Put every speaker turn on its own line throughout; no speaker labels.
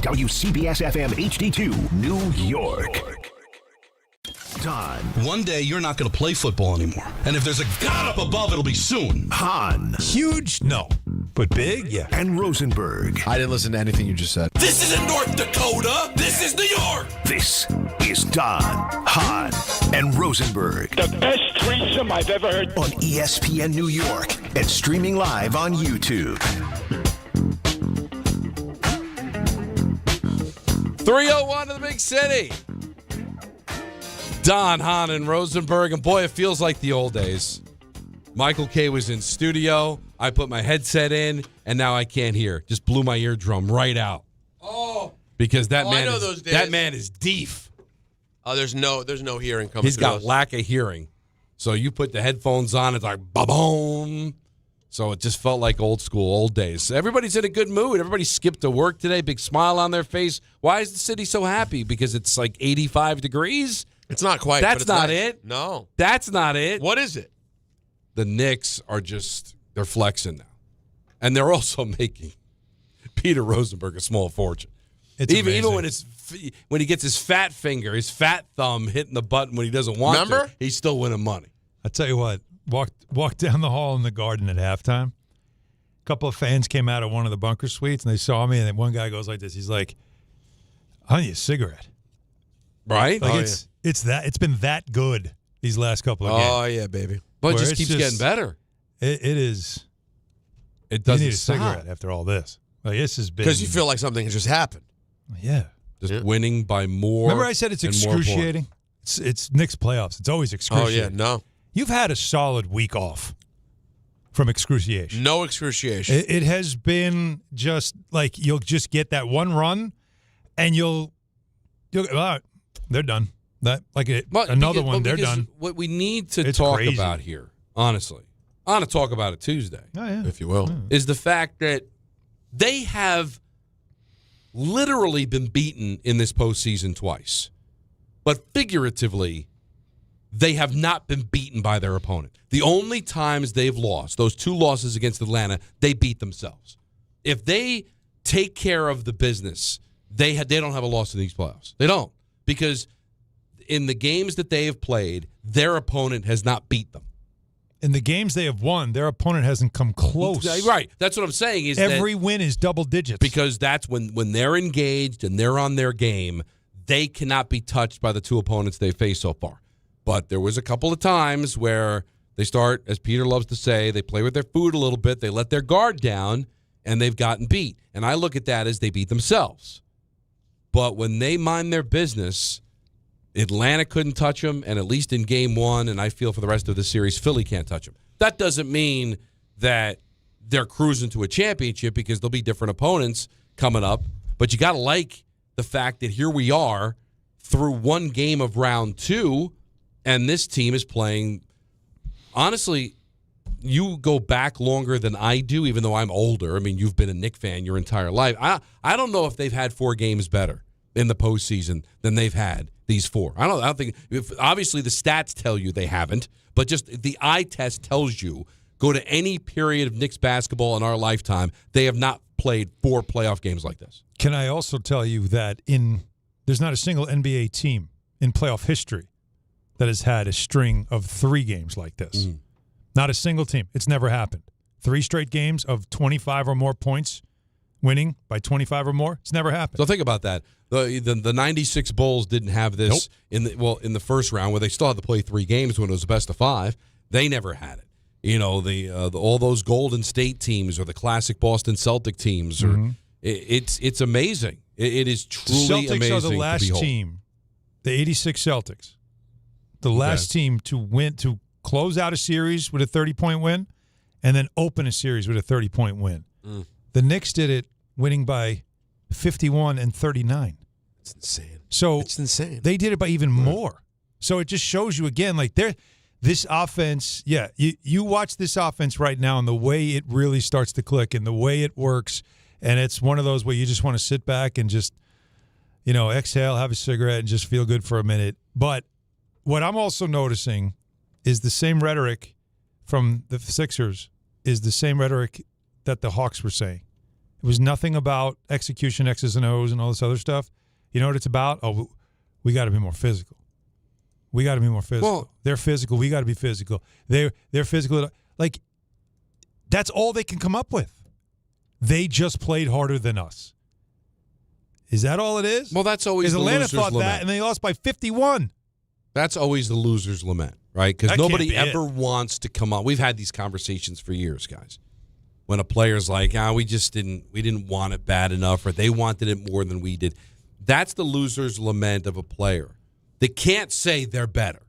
WCBS-FM HD2, New York. Don.
One day, you're not going to play football anymore. And if there's a God up above, it'll be soon.
Hahn.
Huge? No. But big? Yeah.
And Rosenberg.
I didn't listen to anything you just said.
This isn't North Dakota. This is New York.
This is Don, Hahn, and Rosenberg.
The best threesome I've ever heard.
On ESPN New York and streaming live on YouTube.
301 to the big city. Don, Hahn, and Rosenberg. And boy, it feels like the old days. Michael K. was in studio. I put my headset in, and now I can't hear. Just blew my eardrum right out.
Oh.
Because that
I know those days.
that man is deaf.
Oh, there's no hearing coming
He's
through
got
those.
lack of hearing. So you put the headphones on, it's like ba-boom. So it just felt like old school, old days. Everybody's in a good mood. Everybody skipped to work today, big smile on their face. Why is the city so happy? Because it's like 85 degrees?
It's not quite.
That's
but it's
not
nice.
it.
No.
That's not it.
What is it?
The Knicks are they're flexing now. And they're also making Peter Rosenberg a small fortune.
It's
even when he gets his fat finger, his fat thumb hitting the button when he doesn't want
Remember?
to, he's still winning money.
I tell you what, walked down the hall in the Garden at halftime. A couple of fans came out of one of the bunker suites, and they saw me, and then one guy goes like this. He's like, I need a cigarette.
Right?
Like it's been that good these last couple of games.
Oh, yeah, baby.
But it
Where
just
it's
keeps
just-
getting better.
It is.
It
You
doesn't
need a
stop.
cigarette after all this. Like, this has been.
Because you feel like something has just happened.
Yeah.
Just winning by more.
Remember I said it's
and more points.
excruciating? It's Knicks playoffs. It's always
Oh,
excruciating.
yeah, no.
You've had a solid week off from excruciation.
No excruciation.
It has been just like you'll just get that one run, and you'll all right, they're done. They're done.
What we need to
It's
talk
crazy.
about here, honestly, I want to talk about it Tuesday,
Oh, yeah.
if you will.
is the fact that they have literally been beaten in this postseason twice. But figuratively, they have not been beaten by their opponent. The only times they've lost, those two losses against Atlanta, they beat themselves. If they take care of the business, they don't have a loss in these playoffs. They don't. Because in the games that they have played, their opponent has not beat them.
In the games they have won, their opponent hasn't come close.
Right. That's what I'm saying. Is
Every win is double digits.
because that's when they're engaged and they're on their game, they cannot be touched by the two opponents they've faced so far. But there was a couple of times where they start, as Peter loves to say, they play with their food a little bit, they let their guard down, and they've gotten beat. And I look at that as they beat themselves. But when they mind their business, Atlanta couldn't touch them, and at least in game one, and I feel for the rest of the series, Philly can't touch them. That doesn't mean that they're cruising to a championship because there'll be different opponents coming up. But you got to like the fact that here we are through one game of round two, and this team is playing. Honestly, you go back longer than I do, even though I'm older. I mean, you've been a Knicks fan your entire life. I don't know if they've had 4 games better in the postseason than they've had these 4. I don't think. Obviously, the stats tell you they haven't, but just the eye test tells you. Go to any period of Knicks basketball in our lifetime, they have not played 4 playoff games like this.
Can I also tell you that there's not a single NBA team in playoff history that has had a string of 3 games like this. Not a single team. It's never happened. 3 straight games of 25 or more points, winning by 25 or more. It's never happened.
So think about that. The 96 Bulls didn't have this in the first round where they still had to play 3 games when it was a best of 5. They never had it. You know, all those Golden State teams or the classic Boston Celtic teams, or it's amazing. It is truly amazing.
The Celtics are the
to
last
behold.
team, the 86 Celtics, the last team to close out a series with a 30-point win and then open a series with a 30-point win. The Knicks did it winning by 51 and 39.
It's insane.
So
It's insane.
they did it by even more. So it just shows you again, like this offense, you watch this offense right now and the way it really starts to click and the way it works, and it's one of those where you just want to sit back and just, exhale, have a cigarette, and just feel good for a minute. But what I'm also noticing is the same rhetoric from the Sixers is the same rhetoric that the Hawks were saying. It was nothing about execution, X's and O's, and all this other stuff. You know what it's about? Oh, we got to be more physical. We got to be more physical.
Well,
they're physical. We got to be physical. They're physical. Like, that's all they can come up with. They just played harder than us. Is that all it is?
Well, that's always the
Atlanta
loser's
thought
lament.
that, and they lost by 51.
That's always the loser's lament, right? Because
That can't
nobody
be
ever wants to come on. We've had these conversations for years, guys. When a player's like, we didn't want it bad enough, or they wanted it more than we did. That's the loser's lament of a player. They can't say they're better.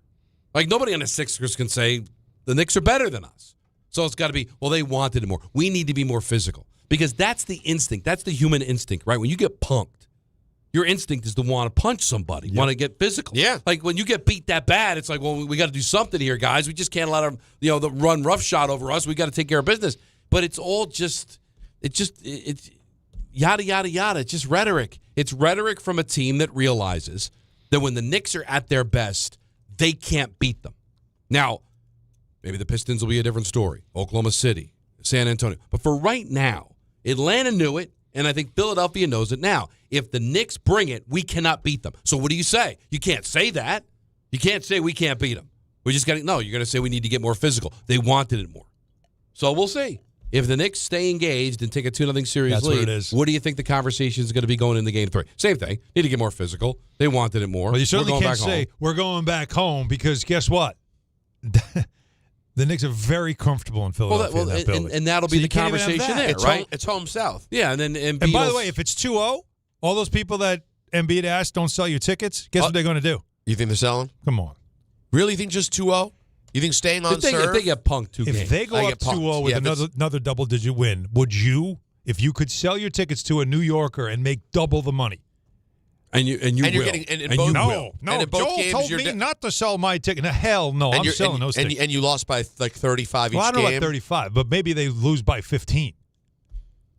Like, nobody on the Sixers can say the Knicks are better than us. So it's got to be, well, they wanted it more. We need to be more physical. Because that's the instinct. That's the human instinct, right? When you get punked, your instinct is to want to punch somebody, want to get physical.
Yeah.
Like, when you get beat that bad, it's like, well, we got to do something here, guys. We just can't let them, the run roughshod over us. We got to take care of business. But it's all it's yada, yada, yada. It's just rhetoric. It's rhetoric from a team that realizes that when the Knicks are at their best, they can't beat them. Now, maybe the Pistons will be a different story. Oklahoma City, San Antonio. But for right now, Atlanta knew it, and I think Philadelphia knows it now. If the Knicks bring it, we cannot beat them. So what do you say? You can't say that. You can't say we can't beat them. We just got to, no, you're going to say we need to get more physical. They wanted it more. So we'll see. If the Knicks stay engaged and take a 2-0 series
That's
lead,
what it is.
what do you think the conversation is going to be going into Game 3? Same thing. Need to get more physical. They wanted it more.
Well, you certainly
We're going
can't
back
say
home.
we're going back home because guess what? The Knicks are very comfortable in Philadelphia in that building.
and that'll
So
be
you
the
can't even have
conversation
that.
there, right?
It's home south.
Yeah, and
And by the way, if it's 2-0, all those people that Embiid asked don't sell your tickets, guess what they're going to do?
You think they're selling?
Come on.
Really? You think just 2-0? You think staying on
if they get punked 2 games.
If they go
I
up
get punked.
2-0 with
Yeah,
another double-digit win, would you, if you could sell your tickets to a New Yorker and make double the money?
and you
And you're
will.
getting- and
you
both-
will.
No.
And in both
Joel
games,
told
you're
me not to sell my ticket. Hell no, I'm selling those tickets.
And you lost by like 35
Well, I
each
don't know
game.
about 35, but maybe they lose by 15.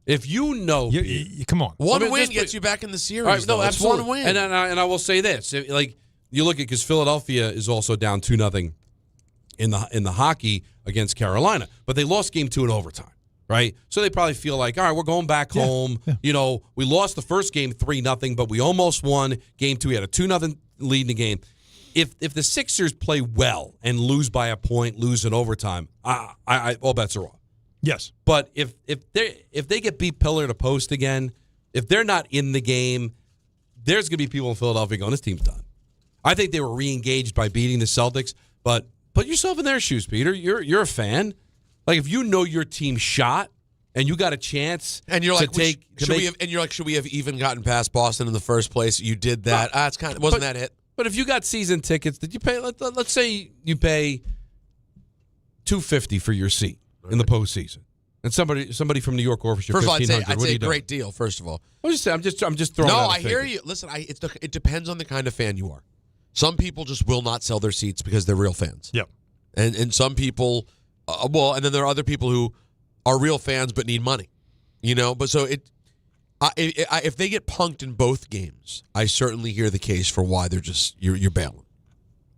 If you know,
Come on.
One
I mean,
win
just-
gets you back in the series.
all right, no,
though. It's
absolutely.
one win.
And I will say this: like, you look at, because Philadelphia is also down 2-0 in the hockey against Carolina, but they lost Game 2 in overtime, right? So they probably feel like, all right, we're going back home.
Yeah.
You know, we lost the first game 3-0, but we almost won Game 2. We had a 2-0 lead in the game. If the Sixers play well and lose by a point, lose in overtime, I all bets are off.
Yes.
But if they get beat pillar to post again, if they're not in the game, there's going to be people in Philadelphia going, this team's done. I think they were re-engaged by beating the Celtics, but put yourself in their shoes, Peter. You're a fan. Like, if you know your team shot and you got a chance
And you're like,
should
we have even gotten past Boston in the first place? You did that. It's kind of wasn't that it?
But if you got season tickets, did you pay? Let's say you pay $250 for your seat in the postseason, and somebody from New York offers you
First of all,
$1,500.
I'd
What
say
are you
a
doing?
great deal. First of all,
I'm just throwing.
no,
out a
I hear
figure.
you. Listen, it depends on the kind of fan you are. Some people just will not sell their seats because they're real fans.
Yep.
And some people, and then there are other people who are real fans but need money, But so if they get punked in both games, I certainly hear the case for why they're just you're bailing.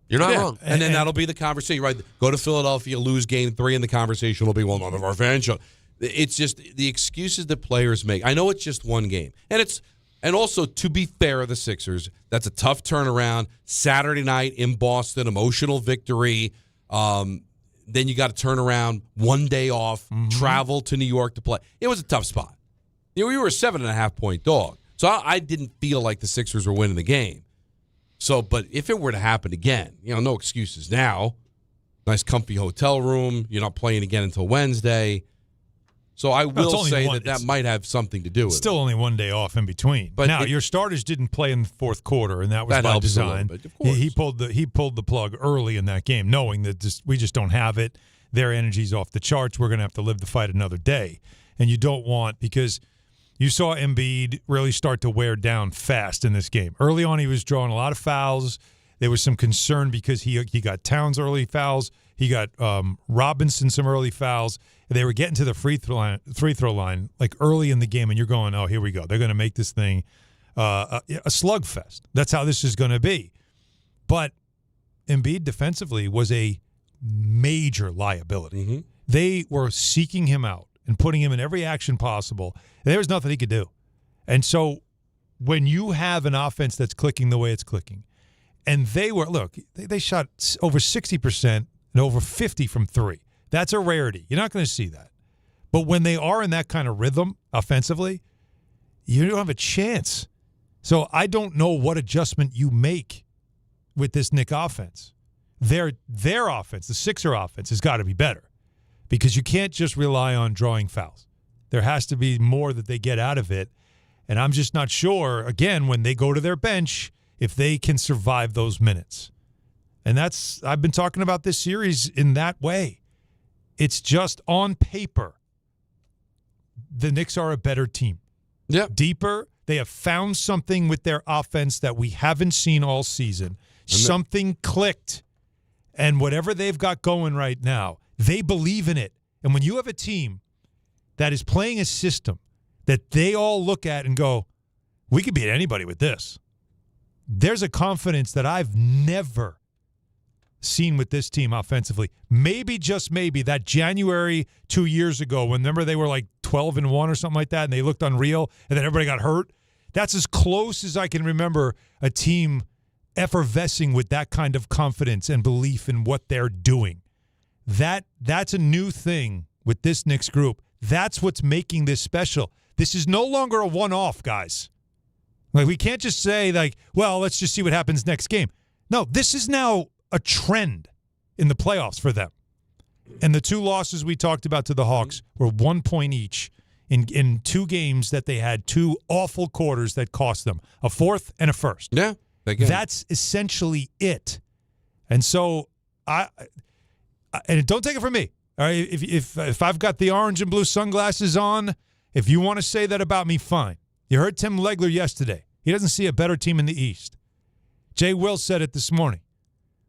You're not wrong.
And then that'll be the conversation, right? Go to Philadelphia, lose Game 3, and the conversation will be, well, none of our fans show. It's just the excuses that players make. I know it's just one game, and also, to be fair of the Sixers, that's a tough turnaround. Saturday night in Boston, emotional victory. Then you got to turn around, 1 day off, travel to New York to play. It was a tough spot. We were a 7.5-point dog, so I didn't feel like the Sixers were winning the game. So, but if it were to happen again, no excuses now. Nice, comfy hotel room. You're not playing again until Wednesday. So I will say that might have something to do with it.
Still only 1 day off in between.
But
now, your starters didn't play in the fourth quarter, and that was
That
by
helps a little
design.
bit, of course.
He pulled the plug early in that game, knowing that we just don't have it. Their energy's off the charts. We're going to have to live the fight another day. And you don't want, because you saw Embiid really start to wear down fast in this game. Early on, he was drawing a lot of fouls. There was some concern because he got Towns early fouls. He got Robinson some early fouls. They were getting to the free throw line like early in the game, and you're going, oh, here we go. They're going to make this thing a slugfest. That's how this is going to be. But Embiid defensively was a major liability.
Mm-hmm.
They were seeking him out and putting him in every action possible. And there was nothing he could do. And so when you have an offense that's clicking the way it's clicking, and they shot over 60% and over 50 from three. That's a rarity. You're not going to see that. But when they are in that kind of rhythm offensively, you don't have a chance. So I don't know what adjustment you make with this Knick offense. Their offense, the Sixer offense, has got to be better because you can't just rely on drawing fouls. There has to be more that they get out of it. And I'm just not sure, again, when they go to their bench, if they can survive those minutes. And I've been talking about this series in that way. It's just on paper, the Knicks are a better team.
Yeah.
Deeper. They have found something with their offense that we haven't seen all season. Something clicked. And whatever they've got going right now, they believe in it. And when you have a team that is playing a system that they all look at and go, we could beat anybody with this. There's a confidence that I've never seen with this team offensively. Maybe, just maybe, that January 2 years ago, when remember they were like 12-1 or something like that, and they looked unreal, and then everybody got hurt. That's as close as I can remember a team effervescing with that kind of confidence and belief in what they're doing. That's a new thing with this Knicks group. That's what's making this special. This is no longer a one-off, guys. Like, we can't just say, like, well, let's just see what happens next game. No, this is now a trend in the playoffs for them. And the two losses we talked about to the Hawks were 1 point each in two games that they had two awful quarters that cost them a fourth and a first.
Yeah.
That's essentially it. And so, and don't take it from me. All right, if I've got the orange and blue sunglasses on, if you want to say that about me, fine. You heard Tim Legler yesterday. He doesn't see a better team in the East. Jay Will said it this morning.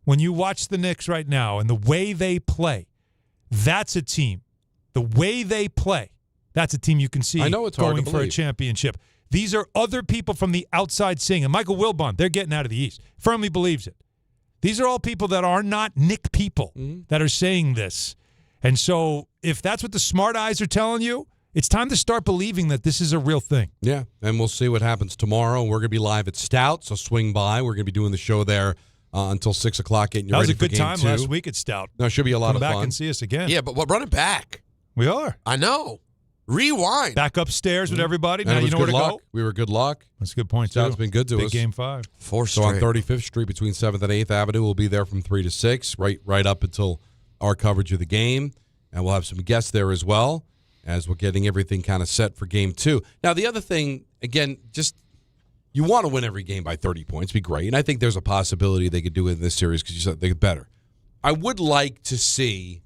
When you watch the Knicks right now and the way they play, that's a team. The way they play, that's a team you can see going for a championship. These are other people from the outside seeing it. Michael Wilbon, they're getting out of the East. Firmly believes it. These are all people that are not Knick people that are saying this. And so if that's what the smart eyes are telling you, it's time to start believing that this is a real thing.
Yeah, and we'll see what happens tomorrow. We're going to be live at Stout, so swing by. We're going to be doing the show there until 6 o'clock, getting you ready for Game 2.
That was a good time last week at Stout.
No, it should be a lot of fun.
Come back and see us again.
Yeah, but run it back.
We are.
I know. Rewind.
Back upstairs with everybody.
And
now you know where to
luck.
go.
We were good luck.
That's a good point, too.
Stout's been good to us.
Big Game 5.
So on 35th Street between 7th and 8th Avenue, we'll be there from 3 to 6, right up until our coverage of the game. And we'll have some guests there as well, as we're getting everything kind of set for Game 2. Now, the other thing, again, just you want to win every game by 30 points. Be great. And I think there's a possibility they could do it in this series because you said they get better. I would like to see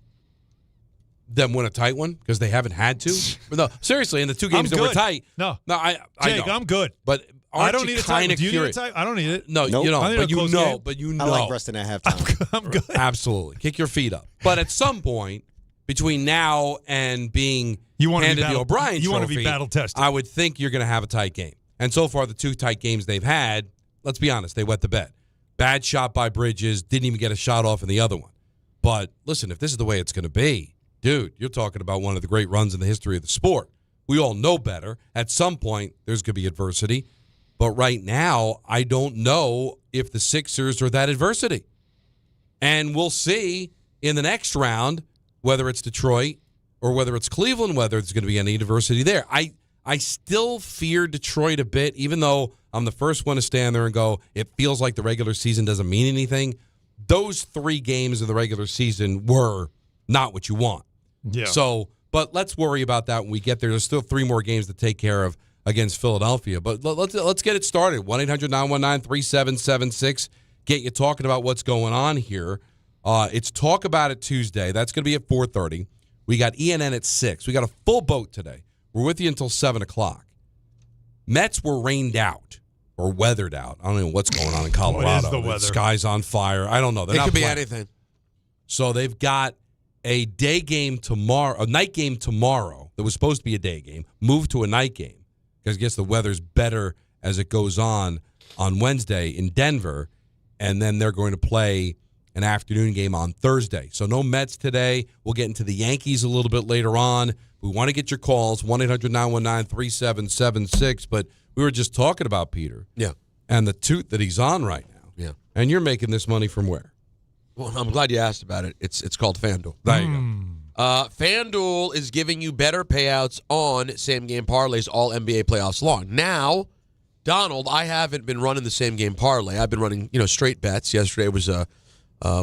them win a tight one because they haven't had to. But no, seriously, in the two games that were tight.
No,
I
Jake,
know.
I'm good.
But
I don't need a tight one. Do you need a tight? I don't need it.
No,
Nope.
you don't.
Game.
But you know.
I like resting at halftime.
I'm good.
Absolutely. Kick your feet up. But at some point, between now and being handed the O'Brien trophy,
you want to be battle tested.
I would think you're going to have a tight game. And so far, the two tight games they've had, let's be honest, they wet the bed. Bad shot by Bridges, didn't even get a shot off in the other one. But listen, if this is the way it's going to be, dude, you're talking about one of the great runs in the history of the sport. We all know better. At some point, there's going to be adversity. But right now, I don't know if the Sixers are that adversity. And we'll see in the next round whether it's Detroit or whether it's Cleveland, whether there's going to be any adversity there. I still fear Detroit a bit, even though I'm the first one to stand there and go, it feels like the regular season doesn't mean anything. Those 3 games in the regular season were not what you want.
Yeah.
So, but let's worry about that when we get there. There's still 3 more games to take care of against Philadelphia. But let's get it started. 1-800-919-3776. Get you talking about what's going on here. It's Talk About It Tuesday. That's going to be at 4:30. We got ENN at 6. We got a full boat today. We're with you until 7 o'clock. Mets were rained out or weathered out. I don't know what's going on in Colorado.
What is the weather?
The sky's on fire. I don't know. They're
It
not
could be
playing.
anything.
So they've got a day game tomorrow, a night game tomorrow that was supposed to be a day game, moved to a night game because I guess the weather's better as it goes on Wednesday in Denver, and then they're going to play an afternoon game on Thursday. So no Mets today. We'll get into the Yankees a little bit later on, We want to get your calls, 1-800-919-3776. But we were just talking about Peter.
Yeah.
And the toot that he's on right now.
Yeah.
And you're making this money from where?
Well, I'm glad you asked about it. It's called FanDuel.
There you go.
FanDuel is giving you better payouts on same-game parlays all NBA playoffs long. Now, Donald, I haven't been running the same-game parlay. I've been running, straight bets. Yesterday was a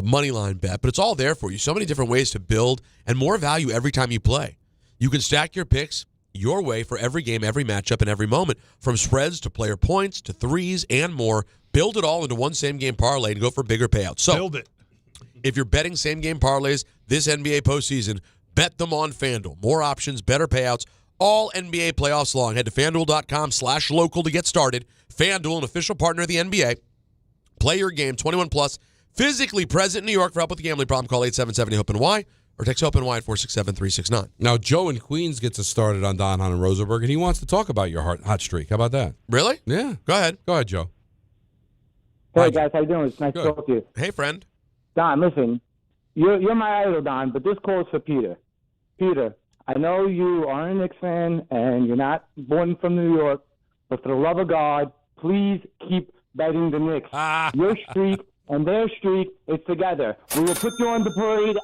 money line bet, but it's all there for you. So many different ways to build and more value every time you play. You can stack your picks your way for every game, every matchup, and every moment. From spreads to player points to threes and more. Build it all into one same-game parlay and go for bigger payouts. So,
Build it.
if you're betting same-game parlays this NBA postseason, bet them on FanDuel. More options, better payouts, all NBA playoffs long. Head to FanDuel.com/local to get started. FanDuel, an official partner of the NBA. Play your game, 21 plus. Physically present in New York. For help with the gambling problem, call 877-HOPE-NY or text HOPE-NY at 467-369.
Now, Joe in Queens gets us started on Don, Hahn, and Rosenberg, and he wants to talk about your hot streak. How about that?
Really?
Yeah.
Go ahead.
Go ahead, Joe.
Hey guys, how you doing? It's nice
Good.
to talk to you.
Hey, friend.
Don, listen, you're my idol, Don, but this calls for Peter. Peter, I know you are a Knicks fan and you're not born from New York, but for the love of God, please keep betting the Knicks. Your streak and their streak is together. We will put you on the parade,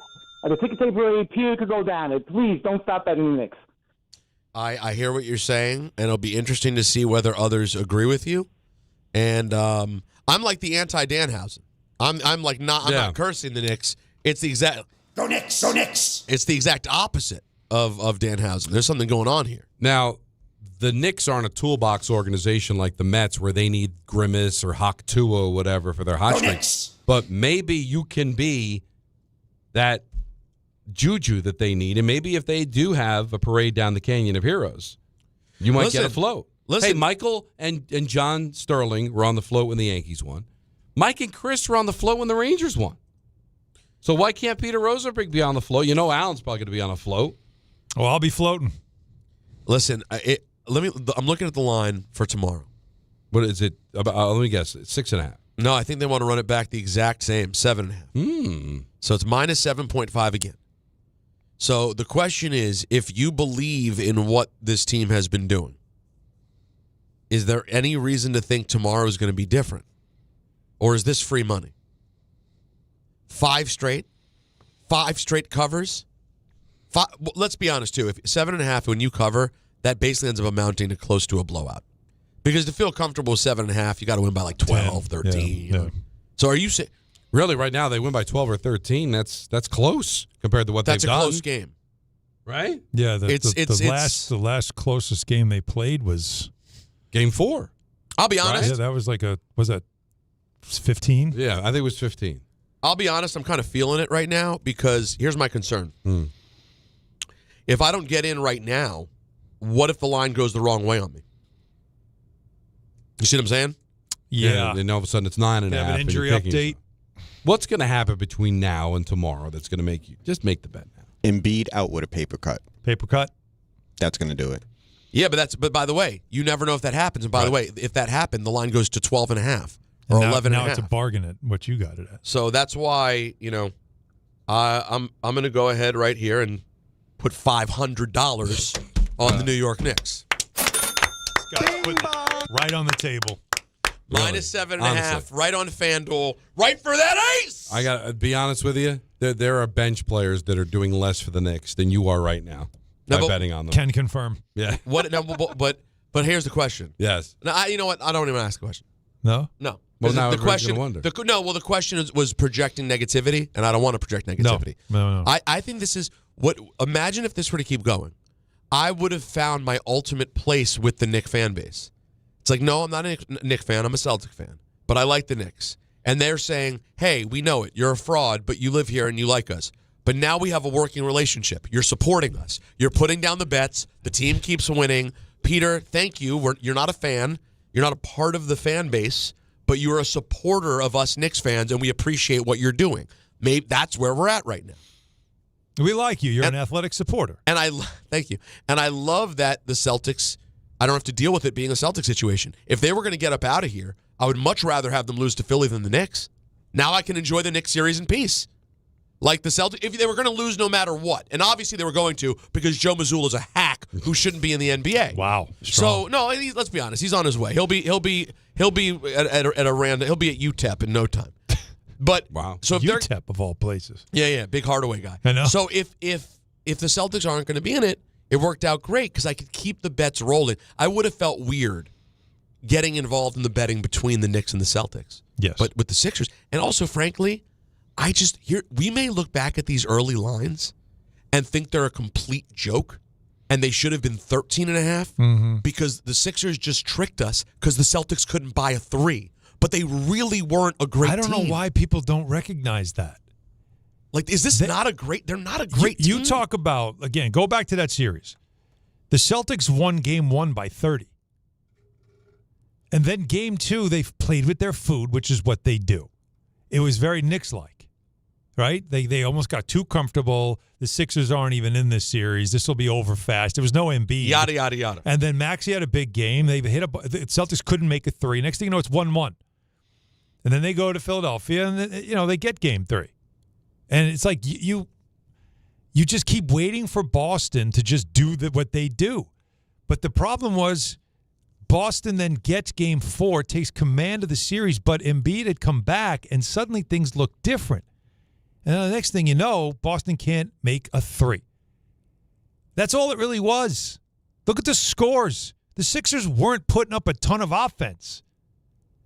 the ticket tape parade. Peter could go down it. Please don't stop betting the Knicks.
I hear what you're saying, and it'll be interesting to see whether others agree with you. And I'm like the anti-Danhausen. I'm not cursing the Knicks. It's the exact
Go Knicks, go Knicks.
It's the exact opposite of Danhausen. There's something going on here.
Now, the Knicks aren't a toolbox organization like the Mets where they need Grimace or Hawk Tua or whatever for their hot
Go
streak.
Knicks.
But maybe you can be that juju that they need. And maybe if they do have a parade down the Canyon of Heroes, you might get a float. Hey, Michael and John Sterling were on the float when the Yankees won. Mike and Chris were on the float when the Rangers won. So why can't Peter Rosenberg be on the float? Alan's probably going to be on a float.
Well, I'll be floating.
Listen, I'm looking at the line for tomorrow.
What is it? About, let me guess. It's 6.5.
No, I think they want to run it back the exact same, 7.5. So it's minus 7.5 again. So the question is, if you believe in what this team has been doing, is there any reason to think tomorrow is going to be different? Or is this free money? 5 straight covers. Well, let's be honest, too. If 7.5, when you cover, that basically ends up amounting to close to a blowout. Because to feel comfortable with 7.5, you got to win by like 12, 13.
Yeah.
So are you saying...
Really, right now, they win by 12 or 13. That's close compared to what they've done.
That's a close game.
Right?
Yeah, the last closest game they played was
Game 4.
I'll be honest.
Yeah, that was was that 15?
Yeah, I think it was 15.
I'll be honest, I'm kind of feeling it right now because here's my concern. If I don't get in right now, what if the line goes the wrong way on me? You see what I'm saying?
Yeah.
And all of a sudden it's 9.5.
Have an
and
injury
you're picking
update.
yourself. What's going to happen between now and tomorrow that's going to make you just make the bet now?
Embiid out with a paper cut.
Paper cut?
That's going to do it.
Yeah, but by the way, you never know if that happens. And by the way, if that happened, the line goes to 12.5 or 11.5.
Now it's a bargain at what you got it at.
So that's why, I'm going to go ahead right here and put $500 on the New York Knicks.
Right on the table.
Minus 7.5, right on FanDuel, right for that ace.
I got to be honest with you. There are bench players that are doing less for the Knicks than you are right now by betting on them.
Can confirm.
Yeah.
What? No, but here's the question.
Yes.
Now, you know what? I don't even ask a question.
No?
No.
Well, now
the question.
wonder.
The question was projecting negativity, and I don't want to project negativity.
No.
I think this is what. Imagine if this were to keep going. I would have found my ultimate place with the Knicks fan base. It's like, no, I'm not a Knicks fan. I'm a Celtic fan. But I like the Knicks. And they're saying, hey, we know it. You're a fraud, but you live here and you like us. But now we have a working relationship. You're supporting us. You're putting down the bets. The team keeps winning. Peter, thank you. You're not a fan. You're not a part of the fan base, but you're a supporter of us Knicks fans, and we appreciate what you're doing. Maybe that's where we're at right now.
We like you. You're an athletic supporter.
And thank you. And I love that the Celtics, I don't have to deal with it being a Celtic situation. If they were going to get up out of here, I would much rather have them lose to Philly than the Knicks. Now I can enjoy the Knicks series in peace. Like the Celtics, if they were going to lose no matter what, and obviously they were going to because Joe Mazzulla is a hack who shouldn't be in the NBA.
Wow.
So no, let's be honest, he's on his way. He'll be at a random. He'll be at UTEP in no time. But
wow.
So if
UTEP of all places.
Yeah, big Hardaway guy.
I know.
So if the Celtics aren't going to be in it, it worked out great because I could keep the bets rolling. I would have felt weird getting involved in the betting between the Knicks and the Celtics.
Yes.
But with the Sixers, and also frankly, we may look back at these early lines and think they're a complete joke and they should have been 13.5 because the Sixers just tricked us because the Celtics couldn't buy a 3. But they really weren't a great team.
I don't know why people don't recognize that.
Like, is this not a great... They're not a great team.
You talk about, again, go back to that series. The Celtics won game 1 by 30. And then game 2, they played with their food, which is what they do. It was very Knicks-like, right? They almost got too comfortable. The Sixers aren't even in this series. This will be over fast. There was no Embiid.
Yada, yada, yada.
And then Maxey had a big game. The Celtics couldn't make a 3. Next thing you know, it's 1-1. And then they go to Philadelphia, and they get game 3. And it's like you just keep waiting for Boston to just do what they do. But the problem was Boston then gets game 4, takes command of the series, but Embiid had come back, and suddenly things look different. And then the next thing you know, Boston can't make a 3. That's all it really was. Look at the scores. The Sixers weren't putting up a ton of offense.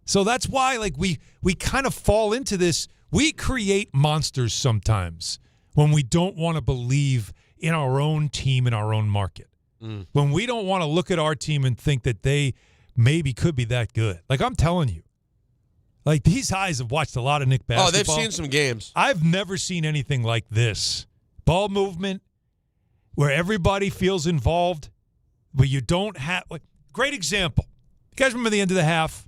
So that's why, like, we kind of fall into this. We create monsters sometimes when we don't want to believe in our own team, in our own market. When we don't want to look at our team and think that they maybe could be that good. Like, I'm telling you. Like, these guys have watched a lot of Knicks basketball.
Oh, they've seen some games.
I've never seen anything like this. Ball movement, where everybody feels involved, where you don't have... Like, great example. You guys remember the end of the half?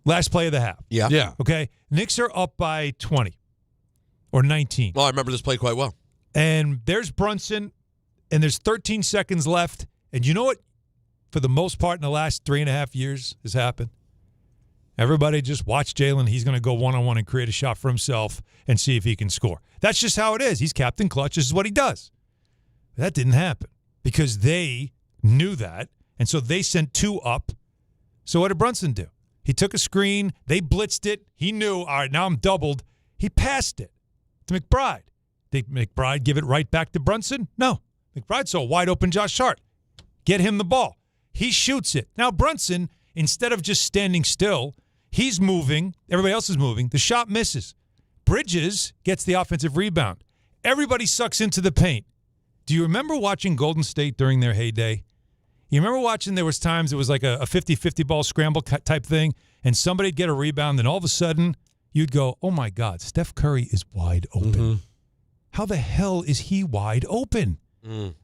Last play of the half.
Yeah.
Okay. Knicks are up by 20 or 19.
Well, I remember this play quite well.
And there's Brunson, and there's 13 seconds left. And you know what, for the most part in the last 3.5 years has happened? Everybody just watch Jalen. He's going to go one-on-one and create a shot for himself and see if he can score. That's just how it is. He's Captain Clutch. This is what he does. That didn't happen because they knew that, and so they sent 2 up. So what did Brunson do? He took a screen. They blitzed it. He knew, all right, now I'm doubled. He passed it to McBride. Did McBride give it right back to Brunson? No. McBride saw a wide-open Josh Hart. Get him the ball. He shoots it. Now Brunson, instead of just standing still, he's moving. Everybody else is moving. The shot misses. Bridges gets the offensive rebound. Everybody sucks into the paint. Do you remember watching Golden State during their heyday? You remember watching, there was times it was like a 50-50 ball scramble type thing, and somebody'd get a rebound, and all of a sudden you'd go, oh, my God, Steph Curry is wide open. How the hell is he wide open?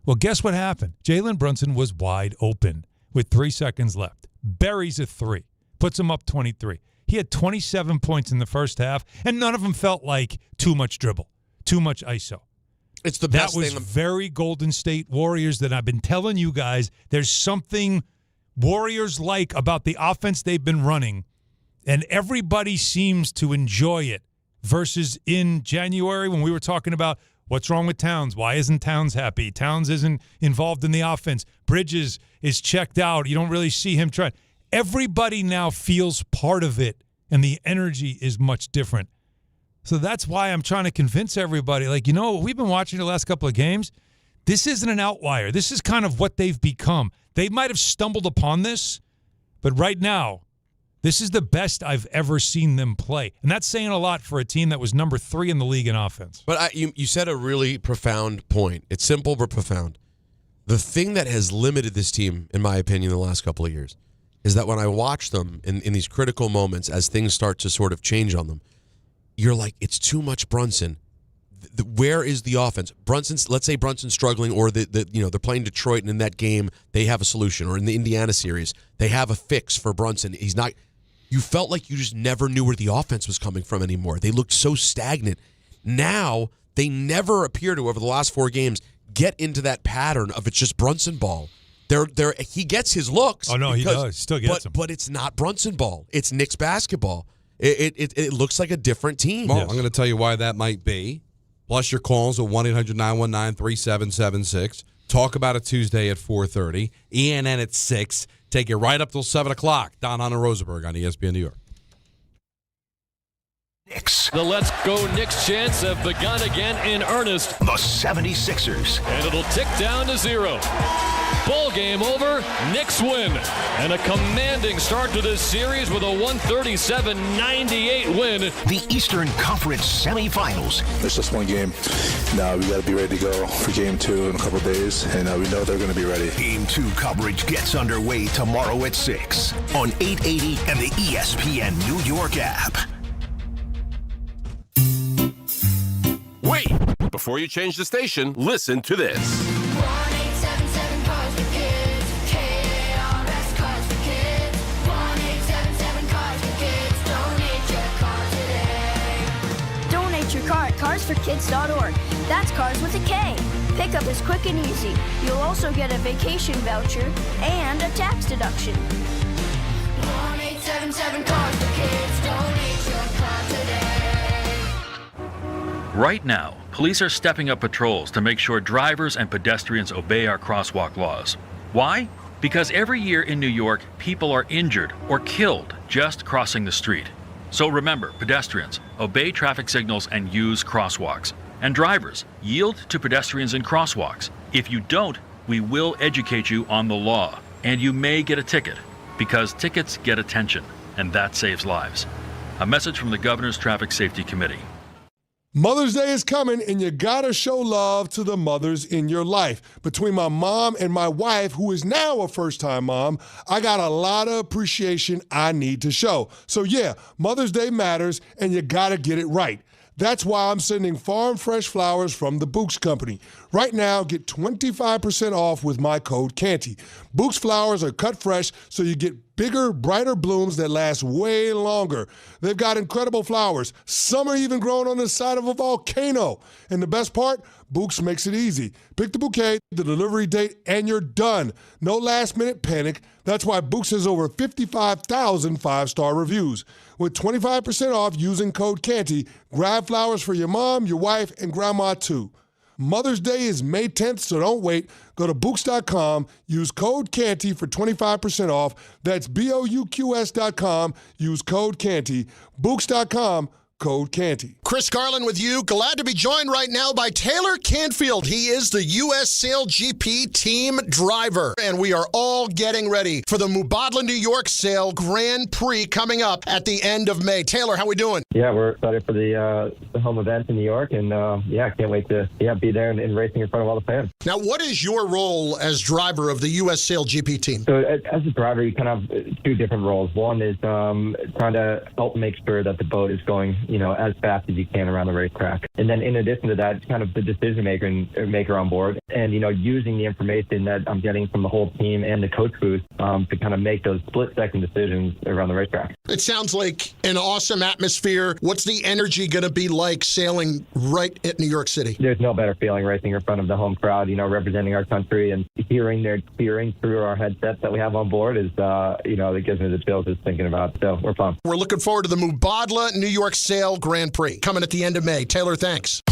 Well, guess what happened? Jalen Brunson was wide open with 3 seconds left. Buries a 3. Puts him up 23. He had 27 points in the first half, and none of them felt like too much dribble, too much ISO.
It's the best
thing. That was very Golden State Warriors that I've been telling you guys. There's something Warriors like about the offense they've been running, and everybody seems to enjoy it. Versus in January when we were talking about what's wrong with Towns. Why isn't Towns happy? Towns isn't involved in the offense. Bridges is checked out. You don't really see him trying. Everybody now feels part of it, and the energy is much different. So that's why I'm trying to convince everybody, like, you know, we've been watching the last couple of games. This isn't an outlier. This is kind of what they've become. They might have stumbled upon this, but right now, this is the best I've ever seen them play. And that's saying a lot for a team that was number 3 in the league in offense.
But you said a really profound point. It's simple but profound. The thing that has limited this team, in my opinion, the last couple of years, is that when I watch them in these critical moments as things start to sort of change on them, you're like, it's too much Brunson. Where is the offense? Let's say Brunson's struggling, or they're playing Detroit, and in that game they have a solution, or in the Indiana series they have a fix for Brunson. He's not. You felt like you just never knew where the offense was coming from anymore. They looked so stagnant. Now they never appear to, over the last 4 games, get into that pattern of it's just Brunson ball. He gets his looks.
Oh no, he does. Still gets them.
But it's not Brunson ball. It's Knicks basketball. It looks like a different team.
Well, I'm going to tell you why that might be. Plus your calls at 1-800-919-3776. Talk about it Tuesday at 4:30. ENN at 6. Take you right up till 7 o'clock. Don, Hahn, and Rosenberg on ESPN New York.
Knicks.
The Let's Go Knicks chants have begun again in earnest.
The 76ers.
And it'll tick down to 0. Ball game over. Knicks win. And a commanding start to this series with a 137-98 win.
The Eastern Conference semifinals.
It's just one game. Now we got to be ready to go for game 2 in a couple of days, and we know they're going to be ready.
Game 2 coverage gets underway tomorrow at 6 on 880 and the ESPN New York app.
Wait! Before you change the station, listen to this.
1-877 Cars for Kids. KARS Cars for Kids. 1-877 Cars for Kids. Donate your car today.
Donate your car at carsforkids.org. That's cars with a K. Pickup is quick and easy. You'll also get a vacation voucher and a tax deduction.
1-877 Cars for Kids. Donate your car today.
Right now, police are stepping up patrols to make sure drivers and pedestrians obey our crosswalk laws. Why? Because every year in New York, people are injured or killed just crossing the street. So remember, pedestrians, obey traffic signals and use crosswalks. And drivers, yield to pedestrians in crosswalks. If you don't, we will educate you on the law, and you may get a ticket, because tickets get attention, and that saves lives. A message from the Governor's Traffic Safety Committee.
Mother's Day is coming, and you gotta show love to the mothers in your life. Between my mom and my wife, who is now a first-time mom, I got a lot of appreciation I need to show. So yeah, Mother's Day matters, and you gotta get it right. That's why I'm sending farm fresh flowers from the Books Company. Right now, get 25% off with my code Canty. Books flowers are cut fresh, so you get bigger, brighter blooms that last way longer. They've got incredible flowers. Some are even growing on the side of a volcano. And the best part, Books makes it easy. Pick the bouquet, the delivery date, and you're done. No last-minute panic. That's why Books has over 55,000 five-star reviews. With 25% off using code Canty, grab flowers for your mom, your wife, and grandma too. Mother's Day is May 10th, so don't wait. Go to Books.com, use code Canty for 25% off. That's BOUQS.com, use code Canty. Books.com, code Canty.
Chris Carlin with you. Glad to be joined right now by Taylor Canfield. He is the U.S. Sail GP team driver, and we are all getting ready for the Mubadala, New York Sail Grand Prix coming up at the end of May. Taylor, how we doing?
Yeah, we're excited for the home event in New York, and can't wait to be there and racing in front of all the fans.
Now, what is your role as driver of the U.S. Sail GP team?
So, as a driver, you kind of have two different roles. One is trying to help make sure that the boat is going, as fast as you can around the racetrack. And then in addition to that, it's kind of the decision maker on board and, using the information that I'm getting from the whole team and the coach booth to kind of make those split-second decisions around the racetrack.
It sounds like an awesome atmosphere. What's the energy going to be like sailing right at New York City?
There's no better feeling racing in front of the home crowd, representing our country and hearing their cheering through our headsets that we have on board is, it gives me the chills just thinking about it. So we're pumped.
We're looking forward to the Mubadala New York Sail Grand Prix coming at the end of May. Taylor, thanks.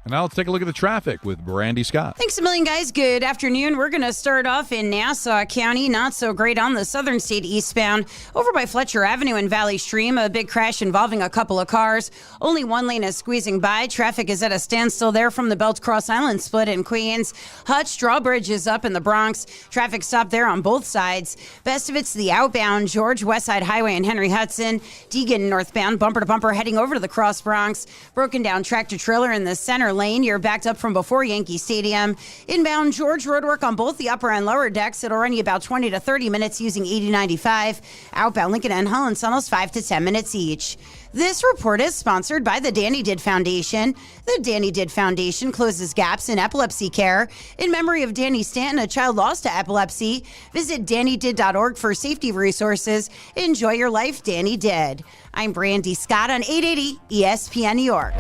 And now let's take a look at the traffic with Brandy Scott.
Thanks a million, guys. Good afternoon. We're going to start off in Nassau County. Not so great on the southern state eastbound. Over by Fletcher Avenue in Valley Stream, a big crash involving a couple of cars. Only one lane is squeezing by. Traffic is at a standstill there from the Belt Cross Island split in Queens. Hutch Drawbridge is up in the Bronx. Traffic stopped there on both sides. Best of it's the outbound George Westside Highway in Henry Hudson. Deegan northbound, bumper to bumper heading over to the Cross Bronx. Broken down tractor trailer in the center lane. You're backed up from before Yankee Stadium. Inbound George roadwork on both the upper and lower decks. It'll run you about 20 to 30 minutes using 8095. Outbound Lincoln and Holland Tunnels 5 to 10 minutes each. This report is sponsored by the Danny Did Foundation. The Danny Did Foundation closes gaps in epilepsy care. In memory of Danny Stanton, a child lost to epilepsy, visit DannyDid.org for safety resources. Enjoy your life, Danny Did. I'm Brandy Scott on 880 ESPN New York.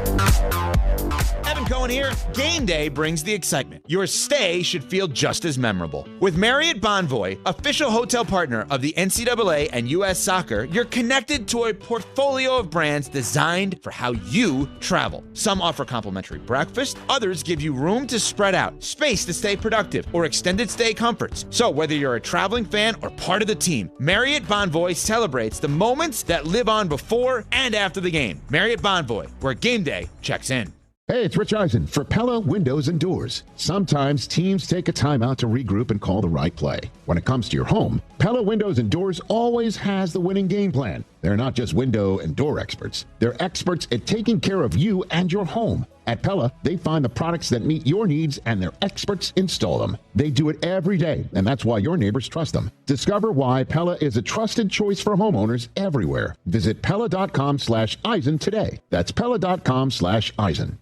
Evan Cohen here. Game day brings the excitement. Your stay should feel just as memorable. With Marriott Bonvoy, official hotel partner of the NCAA and U.S. Soccer, you're connected to a portfolio of brands designed for how you travel. Some offer complimentary breakfast, others give you room to spread out, space to stay productive, or extended stay comforts. So whether you're a traveling fan or part of the team, Marriott Bonvoy celebrates the moments that live on before and after the game. Marriott Bonvoy, where game day checks in.
Hey, it's Rich Eisen for Pella Windows and Doors. Sometimes teams take a timeout to regroup and call the right play. When it comes to your home, Pella Windows and Doors always has the winning game plan. They're not just window and door experts. They're experts at taking care of you and your home. At Pella, they find the products that meet your needs and their experts install them. They do it every day, and that's why your neighbors trust them. Discover why Pella is a trusted choice for homeowners everywhere. Visit Pella.com/Eisen today. That's Pella.com/Eisen.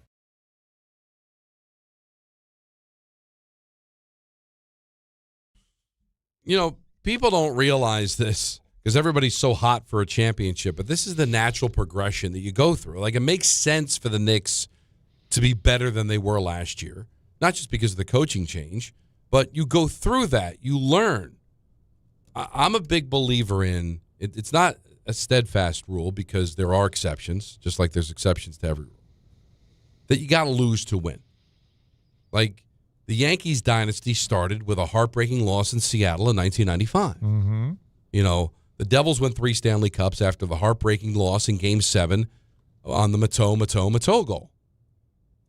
You know, people don't realize this because everybody's so hot for a championship, but this is the natural progression that you go through. Like, it makes sense for the Knicks to be better than they were last year, not just because of the coaching change, but you go through that. You learn. I'm a big believer in it's not a steadfast rule because there are exceptions, just like there's exceptions to every rule, that you got to lose to win. Like, the Yankees dynasty started with a heartbreaking loss in Seattle in 1995.
Mm-hmm.
You know, the Devils won 3 Stanley Cups after the heartbreaking loss in Game 7 on the Mato goal.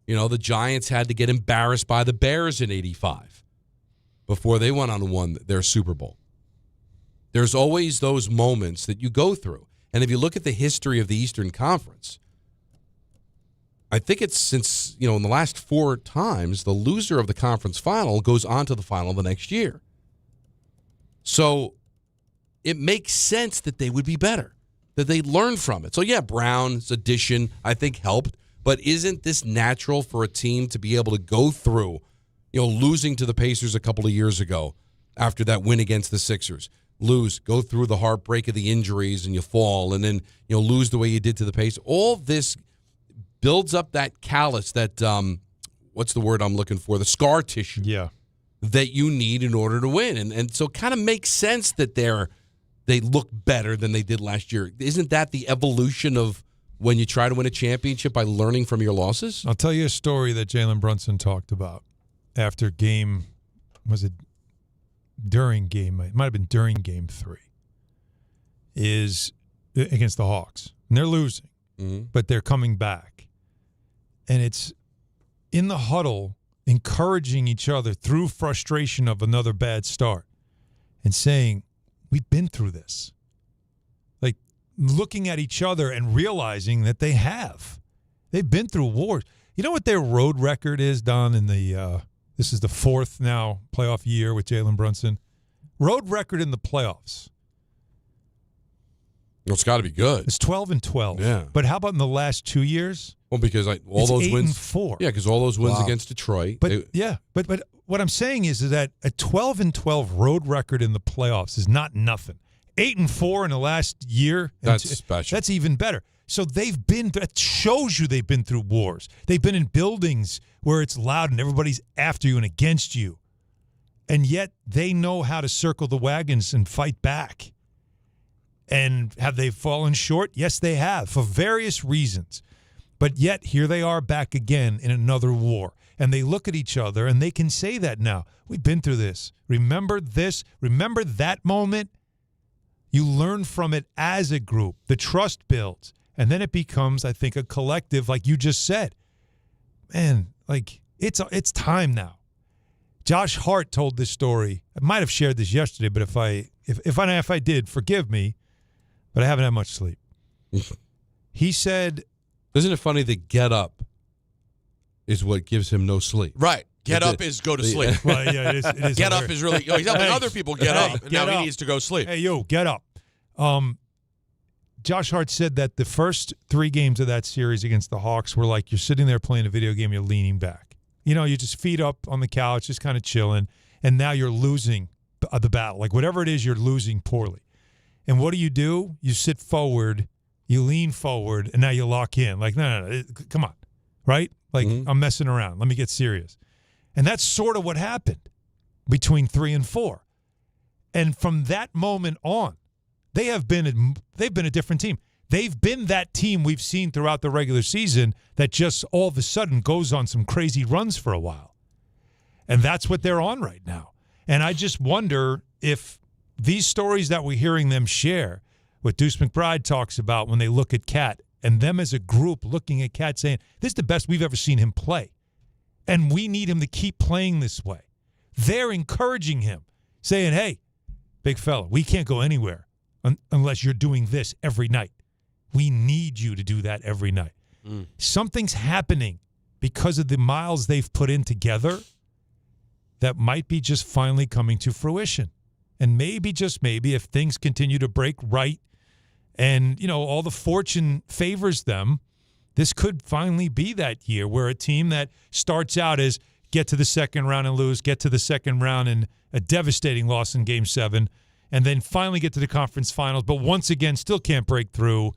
You know, the Giants had to get embarrassed by the Bears in 85 before they went on and won their Super Bowl. There's always those moments that you go through. And if you look at the history of the Eastern Conference, I think it's since, in the last 4 times, the loser of the conference final goes on to the final the next year. So it makes sense that they would be better, that they learn from it. So, yeah, Brown's addition, I think, helped. But isn't this natural for a team to be able to go through, losing to the Pacers a couple of years ago after that win against the Sixers? Go through the heartbreak of the injuries and you fall, and then, lose the way you did to the Pacers. All this builds up that callus, that, what's the word I'm looking for? The scar tissue that you need in order to win. And so it kind of makes sense that they look better than they did last year. Isn't that the evolution of when you try to win a championship by learning from your losses?
I'll tell you a story that Jalen Brunson talked about after game, during game 3, is against the Hawks. And they're losing, but they're coming back. And it's in the huddle, encouraging each other through frustration of another bad start and saying, we've been through this. Like, looking at each other and realizing that they have. They've been through wars. You know what their road record is, Don, in the this is the 4th now playoff year with Jalen Brunson. Road record in the playoffs.
Well, it's got to be good.
It's 12-12.
Yeah.
But how about in the last 2 years?
Well, because all those wins,
8-4.
Yeah, because all those wins against Detroit.
But but what I'm saying is that a 12-12 road record in the playoffs is not nothing. 8-4 in the last year.
That's special.
That's even better. So that shows you they've been through wars. They've been in buildings where it's loud and everybody's after you and against you. And yet they know how to circle the wagons and fight back. And have they fallen short? Yes, they have, for various reasons. But yet, here they are back again in another war. And they look at each other, and they can say that now. We've been through this. Remember this. Remember that moment. You learn from it as a group. The trust builds. And then it becomes, I think, a collective, like you just said. Man, like, it's time now. Josh Hart told this story. I might have shared this yesterday, but if I did, forgive me. But I haven't had much sleep. He said,
isn't it funny that get up is what gives him no sleep?
Right. Get up is go to sleep.
Well, yeah, it is
get up is really, he's helping other people get up, and now he needs to go sleep.
Hey, yo, get up. Josh Hart said that the first 3 games of that series against the Hawks were like you're sitting there playing a video game, you're leaning back. You're just feet up on the couch, just kind of chilling, and now you're losing the battle. Like whatever it is, you're losing poorly. And what do? You sit forward, you lean forward, and now you lock in. Like, no, come on, right? Like, I'm messing around. Let me get serious. And that's sort of what happened between 3 and 4. And from that moment on, they've been a different team. They've been that team we've seen throughout the regular season that just all of a sudden goes on some crazy runs for a while. And that's what they're on right now. And I just wonder if these stories that we're hearing them share, what Deuce McBride talks about when they look at Cat, and them as a group looking at Cat saying, this is the best we've ever seen him play. And we need him to keep playing this way. They're encouraging him, saying, hey, big fella, we can't go anywhere unless you're doing this every night. We need you to do that every night. Something's happening because of the miles they've put in together that might be just finally coming to fruition. And maybe, just maybe, if things continue to break right and, all the fortune favors them, this could finally be that year where a team that starts out as get to the second round and lose, get to the second round and a devastating loss in Game 7, and then finally get to the conference finals, but once again still can't break through.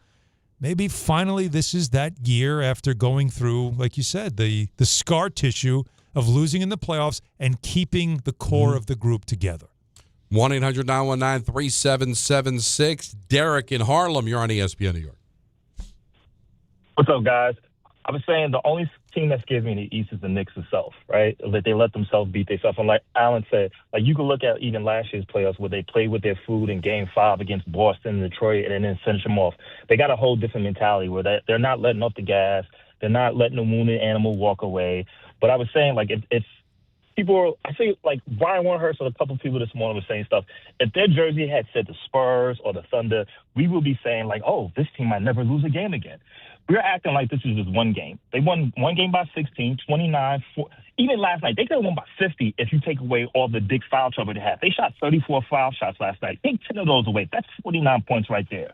Maybe finally this is that year after going through, like you said, the scar tissue of losing in the playoffs and keeping the core of the group together.
1-800-919-3776. Derek in Harlem, you're on ESPN New York.
What's up, guys? I was saying the only team that scares me in the East is the Knicks itself, right? That they let themselves beat themselves. And like Alan said, like you can look at even last year's playoffs where they played with their food in Game 5 against Boston and Detroit and then finish them off. They got a whole different mentality where they're not letting off the gas. They're not letting the wounded animal walk away. But I was saying, like, it's people – I see, like, Brian Warhurst or a couple of people this morning were saying stuff. If their jersey had said the Spurs or the Thunder, we would be saying, like, oh, this team might never lose a game again. We're acting like this is just one game. They won one game by 16, 29, 4. Even last night, they could have won by 50 if you take away all the big foul trouble they had. They shot 34 foul shots last night. Take 10 of those away. That's 49 points right there.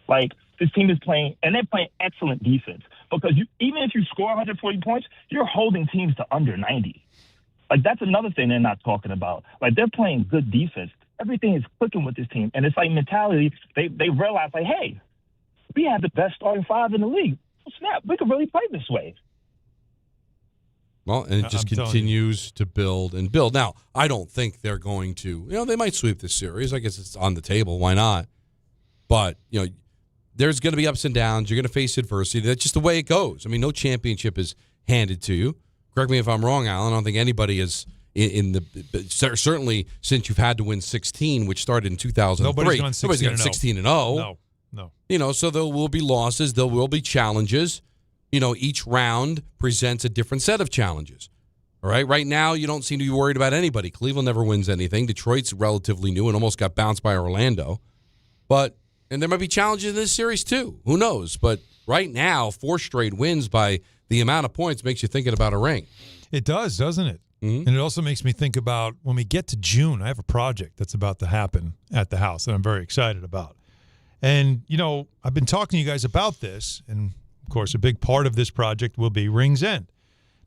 Like, this team is playing, and they're playing excellent defense. Because even if you score 140 points, you're holding teams to under 90. Like, that's another thing they're not talking about. Like, they're playing good defense. Everything is clicking with this team. And it's like mentality. They realize, like, hey, we have the best starting 5 in the league. Well, snap, we could really play this way.
Well, and it just continues to build and build. Now, I don't think they're going to, they might sweep this series. I guess it's on the table. Why not? But, there's going to be ups and downs. You're going to face adversity. That's just the way it goes. I mean, no championship is handed to you. Correct me if I'm wrong, Alan. I don't think anybody is certainly since you've had to win 16, which started in 2003.
Nobody's gone
16 and 0.
No.
So there will be losses. There will be challenges. Each round presents a different set of challenges. All right. Right now, you don't seem to be worried about anybody. Cleveland never wins anything. Detroit's relatively new and almost got bounced by Orlando. And there might be challenges in this series, too. Who knows? But right now, 4 straight wins by the amount of points makes you thinking about a ring.
It does, doesn't it? Mm-hmm. And it also makes me think about when we get to June, I have a project that's about to happen at the house that I'm very excited about. And, I've been talking to you guys about this. And, of course, a big part of this project will be Rings End.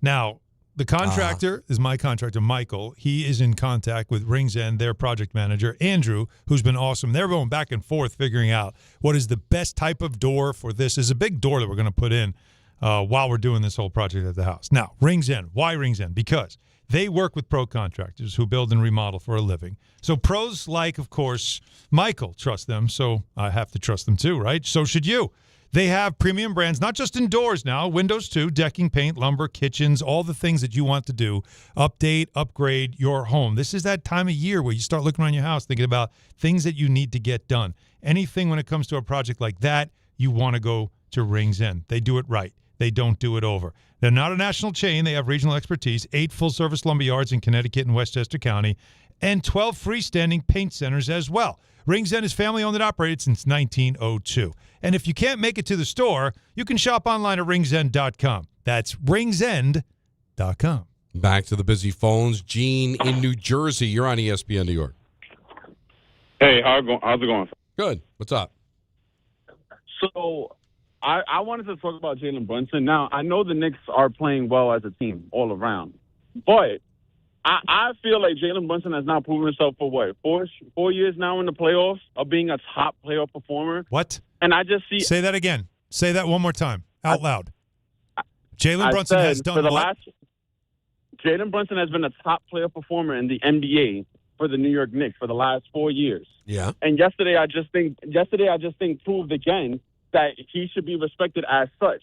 Now, the contractor is my contractor, Michael. He is in contact with Rings End, their project manager, Andrew, who's been awesome. They're going back and forth figuring out what is the best type of door for this. There's a big door that we're going to put in while we're doing this whole project at the house. Now, Rings End. Why Rings End? Because they work with pro contractors who build and remodel for a living. So pros like, of course, Michael trust them, so I have to trust them too, right? So should you. They have premium brands, not just in doors now, windows too, decking, paint, lumber, kitchens, all the things that you want to do. Update, upgrade your home. This is that time of year where you start looking around your house thinking about things that you need to get done. Anything when it comes to a project like that, you want to go to Rings End. They do it right. They don't do it over. They're not a national chain. They have regional expertise, 8 full-service lumber yards in Connecticut and Westchester County, and 12 freestanding paint centers as well. Rings End is family-owned and operated since 1902. And if you can't make it to the store, you can shop online at ringsend.com. That's ringsend.com.
Back to the busy phones. Gene in New Jersey. You're on ESPN New York.
Hey, how's it going?
Good. What's up?
So I wanted to talk about Jalen Brunson. Now, I know the Knicks are playing well as a team all around, but I feel like Jalen Brunson has now proven himself for what, 4 years now in the playoffs of being a top playoff performer.
What?
And I just see.
Say that again. Say that one more time, out loud. Jalen Brunson has done what?
Jalen Brunson has been a top player performer in the NBA for the New York Knicks for the last 4 years.
Yeah.
And yesterday I just think proved again that he should be respected as such.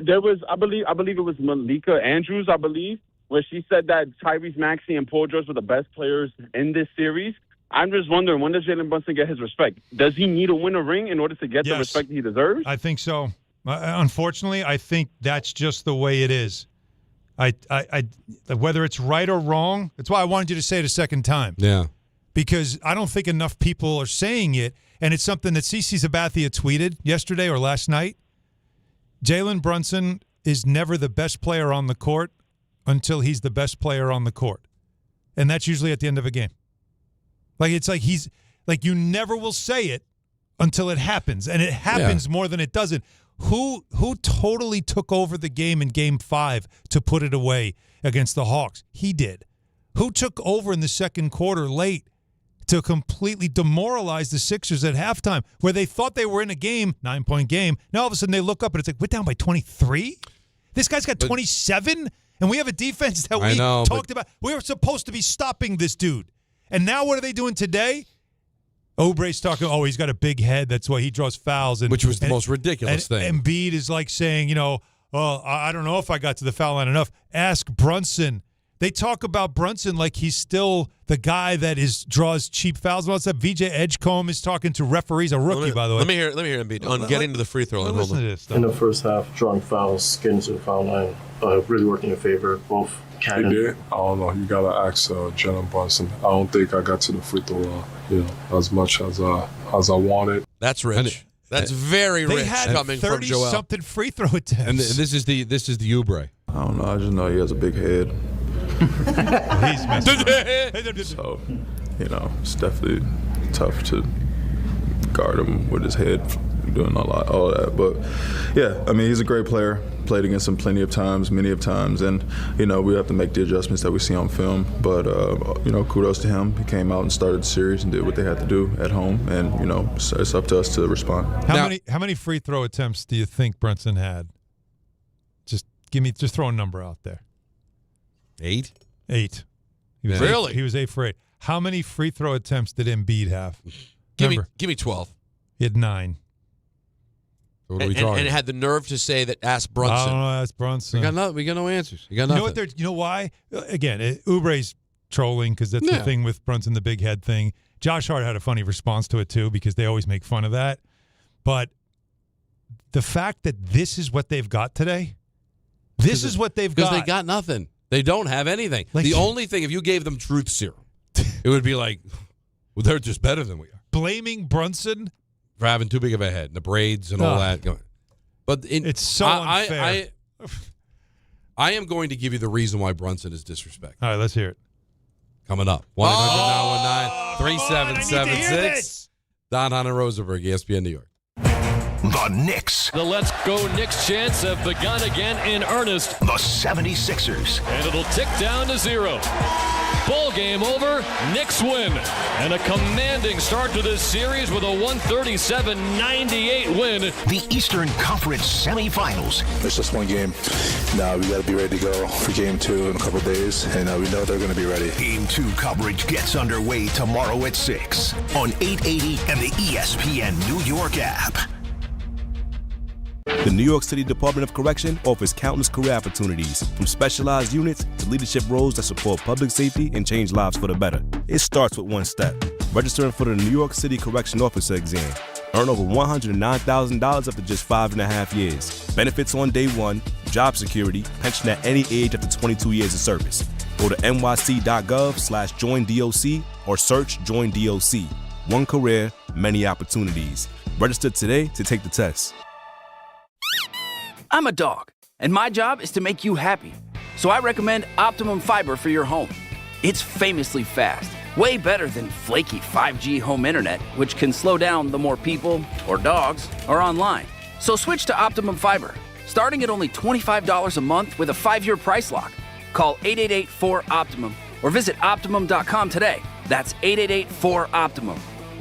There was, I believe it was Malika Andrews, where she said that Tyrese Maxey and Paul George were the best players in this series. I'm just wondering, when does Jalen Brunson get his respect? Does he need to win a ring in order to get the respect he deserves?
I think so. Unfortunately, I think that's just the way it is. I whether it's right or wrong, that's why I wanted you to say it a second time.
Yeah.
Because I don't think enough people are saying it, and it's something that CeCe Sabathia tweeted yesterday or last night. Jalen Brunson is never the best player on the court until he's the best player on the court. And that's usually at the end of a game. It's like he's like, you never will say it until it happens, and it happens more than it doesn't. Who totally took over the game in Game 5 to put it away against the Hawks? He did. Who took over in the second quarter late to completely demoralize the Sixers at halftime, where they thought they were in a game, 9-point game. Now all of a sudden they look up and it's like, we're down by 23? This guy's got 27? And we have a defense that we talked about. We were supposed to be stopping this dude. And now what are they doing today? Oubre's talking, he's got a big head. That's why he draws fouls.
Which was the most ridiculous thing.
Embiid is like saying, I don't know if I got to the foul line enough. Ask Brunson. They talk about Brunson like he's still the guy that draws cheap fouls. Well, VJ Edgecombe is talking to referees, a rookie, by the way.
Let me hear Embiid on getting to the free throw line.
Listen to this stuff.
In the first half, drawing fouls, Skenes to the foul line, really worked in your favor. Both
He did. I don't know. You gotta ask Jalen Brunson. I don't think I got to the free throw line, as much as I wanted.
That's rich. That's very rich coming from Joel.
30-something free throw attempts.
And this is the Oubre.
I don't know. I just know he has a big head.
He's messing
So, it's definitely tough to guard him with his head doing all that. But, yeah, I mean, he's a great player. Played against him many of times. And, we have to make the adjustments that we see on film. But, kudos to him. He came out and started the series and did what they had to do at home. And, it's up to us to respond.
How many free throw attempts do you think Brunson had? Just throw a number out there.
8?
8.
Really?
He was 8 for 8. How many free throw attempts did Embiid have?
Give me 12.
He had 9.
What are we talking?
And had the nerve to say that. Ask Brunson.
I don't know. Ask Brunson.
We got no answers. You got nothing.
You know why? Again, Oubre's trolling because that's the thing with Brunson, the big head thing. Josh Hart had a funny response to it too because they always make fun of that. But the fact that this is what they've got today, this is what they've got.
Because they got nothing. They don't have anything. The only thing, if you gave them truth serum, it would be like, well, they're just better than we are.
Blaming Brunson
for having too big of a head, and the braids and all that. But
it's so unfair.
I am going to give you the reason why Brunson is disrespected.
All right, let's hear it.
Coming up. 1-800-919-3776. Don Hahn and Rosenberg, ESPN New York.
The Knicks.
The Let's Go Knicks chants have begun again in earnest.
The 76ers.
And it'll tick down to 0. Ball game over. Knicks win. And a commanding start to this series with a 137-98 win.
The Eastern Conference semifinals.
It's just one game. Now we got to be ready to go for Game 2 in a couple days, and we know they're going to be ready.
Game 2 coverage gets underway tomorrow at 6 on 880 and the ESPN New York app.
The New York City Department of Correction offers countless career opportunities, from specialized units to leadership roles that support public safety and change lives for the better. It starts with one step: registering for the New York City Correction Officer exam. Earn over $109,000 after just 5.5 years. Benefits on day one, job security, pension at any age after 22 years of service. Go to nyc.gov/joinDOC or search Join DOC. One career, many opportunities. Register today to take the test.
I'm a dog, and my job is to make you happy. So I recommend Optimum Fiber for your home. It's famously fast, way better than flaky 5G home internet, which can slow down the more people or dogs are online. So switch to Optimum Fiber, starting at only $25 a month with a 5-year price lock. Call 888-4-OPTIMUM or visit Optimum.com today. That's 888-4-OPTIMUM.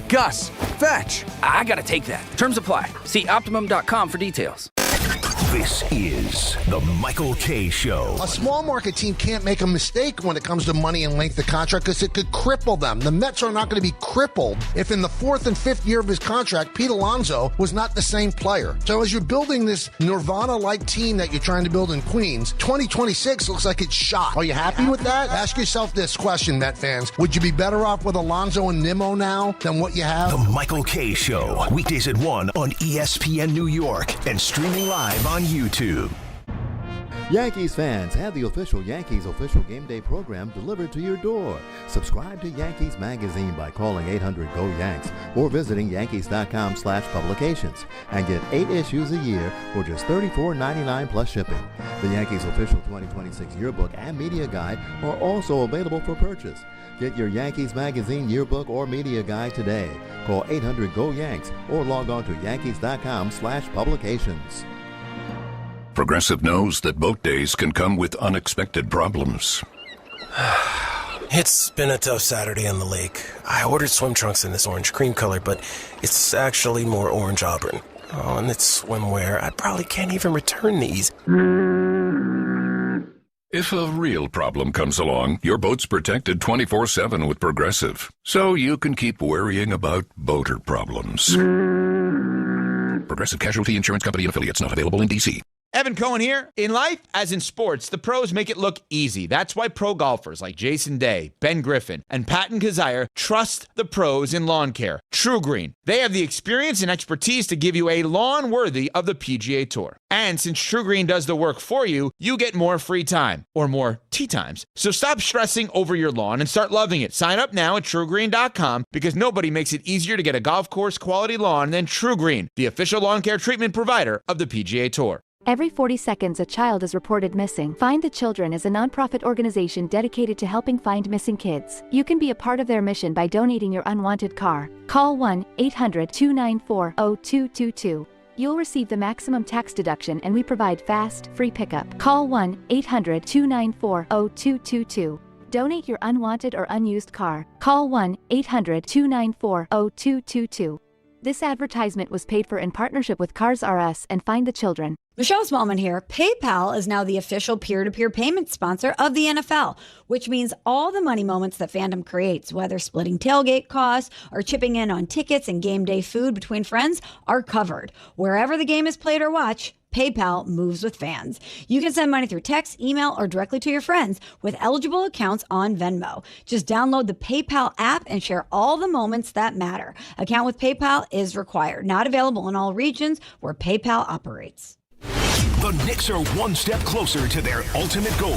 Gus, fetch. I gotta take that. Terms apply. See Optimum.com for details.
This is the Michael Kay Show.
A small market team can't make a mistake when it comes to money and length of contract because it could cripple them. The Mets are not going to be crippled if in the 4th and 5th year of his contract, Pete Alonso was not the same player. So as you're building this Nirvana-like team that you're trying to build in Queens, 2026 looks like it's shot. Are you happy with that? Ask yourself this question, Met fans. Would you be better off with Alonso and Nimmo now than what you have?
The Michael Kay Show. Weekdays at 1 on ESPN New York and streaming live on YouTube.
Yankees fans, have the official Yankees official game day program delivered to your door. Subscribe to Yankees Magazine by calling 800-GO-YANKS or visiting yankees.com/publications and get 8 issues a year for just $34.99 plus shipping. The Yankees official 2026 yearbook and media guide are also available for purchase. Get your Yankees Magazine yearbook or media guide today. Call 800-GO-YANKS or log on to yankees.com/publications.
Progressive knows that boat days can come with unexpected problems.
It's been a tough Saturday on the lake. I ordered swim trunks in this orange cream color, but it's actually more orange auburn. Oh, and it's swimwear. I probably can't even return these.
If a real problem comes along, your boat's protected 24/7 with Progressive, so you can keep worrying about boater problems. Progressive Casualty Insurance Company and Affiliates, not available in D.C.
Evan Cohen here. In life, as in sports, the pros make it look easy. That's why pro golfers like Jason Day, Ben Griffin, and Patton Kazire trust the pros in lawn care. True Green. They have the experience and expertise to give you a lawn worthy of the PGA Tour. And since True Green does the work for you, you get more free time, or more tee times. So stop stressing over your lawn and start loving it. Sign up now at TrueGreen.com because nobody makes it easier to get a golf course quality lawn than True Green, the official lawn care treatment provider of the PGA Tour.
Every 40 seconds, a child is reported missing. Find the Children is a nonprofit organization dedicated to helping find missing kids. You can be a part of their mission by donating your unwanted car. Call 1-800-294-0222. You'll receive the maximum tax deduction and we provide fast, free pickup. Call 1-800-294-0222. Donate your unwanted or unused car. Call 1-800-294-0222. This advertisement was paid for in partnership with Cars R Us and Find the Children.
Michelle Smallman here. PayPal is now the official peer-to-peer payment sponsor of the NFL, which means all the money moments that fandom creates, whether splitting tailgate costs or chipping in on tickets and game day food between friends, are covered. Wherever the game is played or watched, PayPal moves with fans. You can send money through text, email, or directly to your friends with eligible accounts on Venmo. Just download the PayPal app and share all the moments that matter. Account with PayPal is required. Not available in all regions where PayPal operates.
The Knicks are one step closer to their ultimate goal.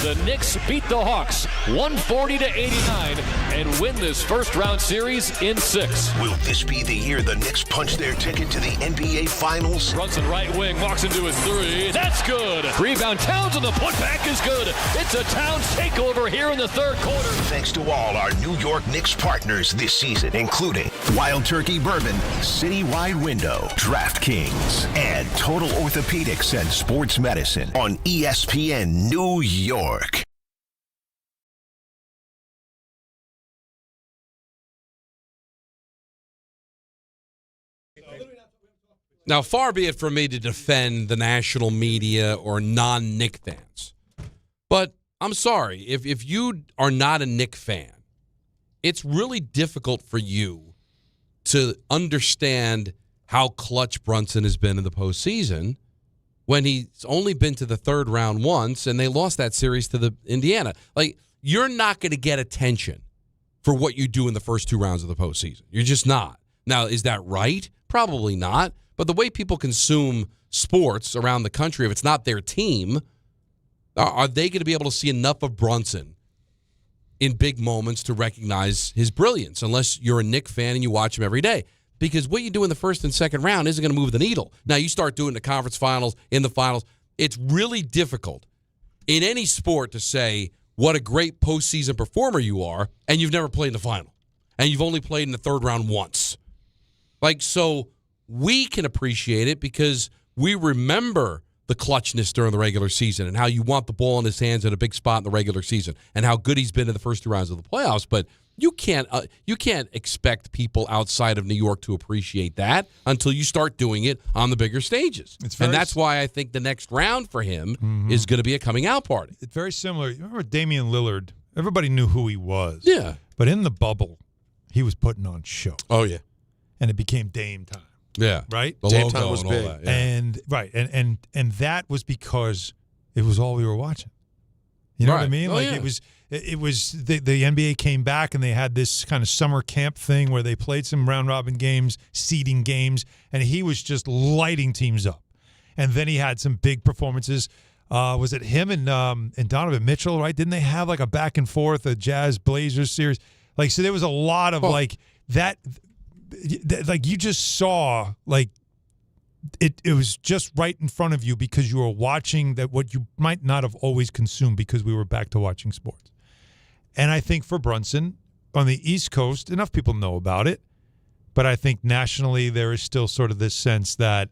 The Knicks beat the Hawks 140-89 and win this first-round series in 6.
Will this be the year the Knicks punch their ticket to the NBA Finals?
Brunson right wing, walks into his three. That's good. Rebound, Towns, and the putback is good. It's a Towns takeover here in the third quarter.
Thanks to all our New York Knicks partners this season, including Wild Turkey Bourbon, Citywide Window, DraftKings, and Total Orthopedics and Sports Medicine on ESPN New York.
Now, far be it from me to defend the national media or non-Knick fans. But I'm sorry, if you are not a Knick fan, it's really difficult for you to understand how clutch Brunson has been in the postseason when he's only been to the third round once and they lost that series to the Indiana. Like, you're not going to get attention for what you do in the first 2 rounds of the postseason. You're just not. Now, is that right? Probably not. But the way people consume sports around the country, if it's not their team, are they going to be able to see enough of Brunson in big moments to recognize his brilliance, unless you're a Knick fan and you watch him every day? Because what you do in the first and second round isn't going to move the needle. Now, you start doing the conference finals, in the finals, it's really difficult in any sport to say what a great postseason performer you are, and you've never played in the final, and you've only played in the third round once. Like, so we can appreciate it because we remember the clutchness during the regular season and how you want the ball in his hands at a big spot in the regular season and how good he's been in the first 2 rounds of the playoffs. But You can't expect people outside of New York to appreciate that until you start doing it on the bigger stages. And that's why I think the next round for him is going to be a coming out party.
It's very similar. You remember Damian Lillard? Everybody knew who he was.
Yeah.
But in the bubble, he was putting on shows.
Oh, yeah.
And it became Dame time.
Yeah.
Right?
The
Dame
logo
time was
and all
big.
that, yeah.
And right. And that was because it was all we were watching. You know what I mean?
Oh,
like
yeah.
it was the NBA came back and they had this kind of summer camp thing where they played some round robin games, seeding games, and he was just lighting teams up. And then he had some big performances. Was it him and Donovan Mitchell, right? Didn't they have like a back and forth, a Jazz Blazers series? Like, so there was a lot of like that, like you just saw like it was just right in front of you because you were watching that what you might not have always consumed because we were back to watching sports. And I think for Brunson on the East Coast, enough people know about it, but I think nationally there is still sort of this sense that,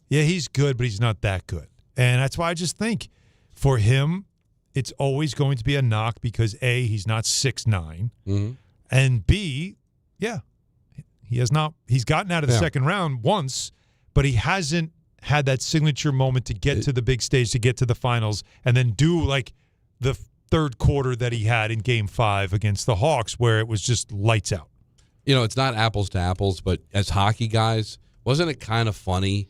yeah, he's good, but he's not that good. And that's why I just think for him, it's always going to be a knock because A, he's not 6'9", and B, yeah, he's gotten out of the second round once, but he hasn't had that signature moment to get to the big stage, to get to the finals, and then do like the third quarter that he had in Game 5 against the Hawks where it was just lights out.
You know, it's not apples to apples, but as hockey guys, wasn't it kind of funny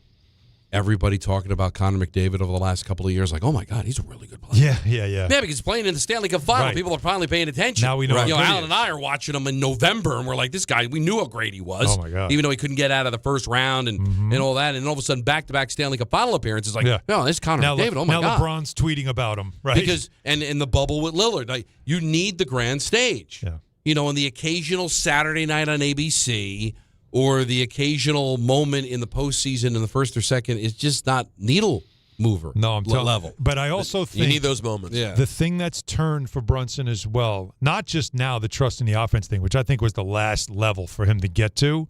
everybody talking about Connor McDavid over the last couple of years? Like, oh, my God, he's a really good player.
Yeah.
Yeah, because he's playing in the Stanley Cup Final.
Right.
People are finally paying attention.
Now we know how good he
Alan
is.
and I are watching him in November, and we're like, this guy, we knew how great he was.
Oh, my God.
Even though he couldn't get out of the first round and all that. And all of a sudden, back-to-back Stanley Cup Final appearances. Like, no, this is Connor McDavid. Oh, my God.
Now LeBron's tweeting about him, right?
Because, and in the bubble with Lillard, like, you need the grand stage.
Yeah.
You know, and the occasional Saturday night on ABC or the occasional moment in the postseason in the first or second is just not needle mover.
No, I'm telling
level.
you. But I also think
you need those moments.
Yeah.
the thing that's turned for Brunson as well, not just now the trust in the offense thing, which I think was the last level for him to get to,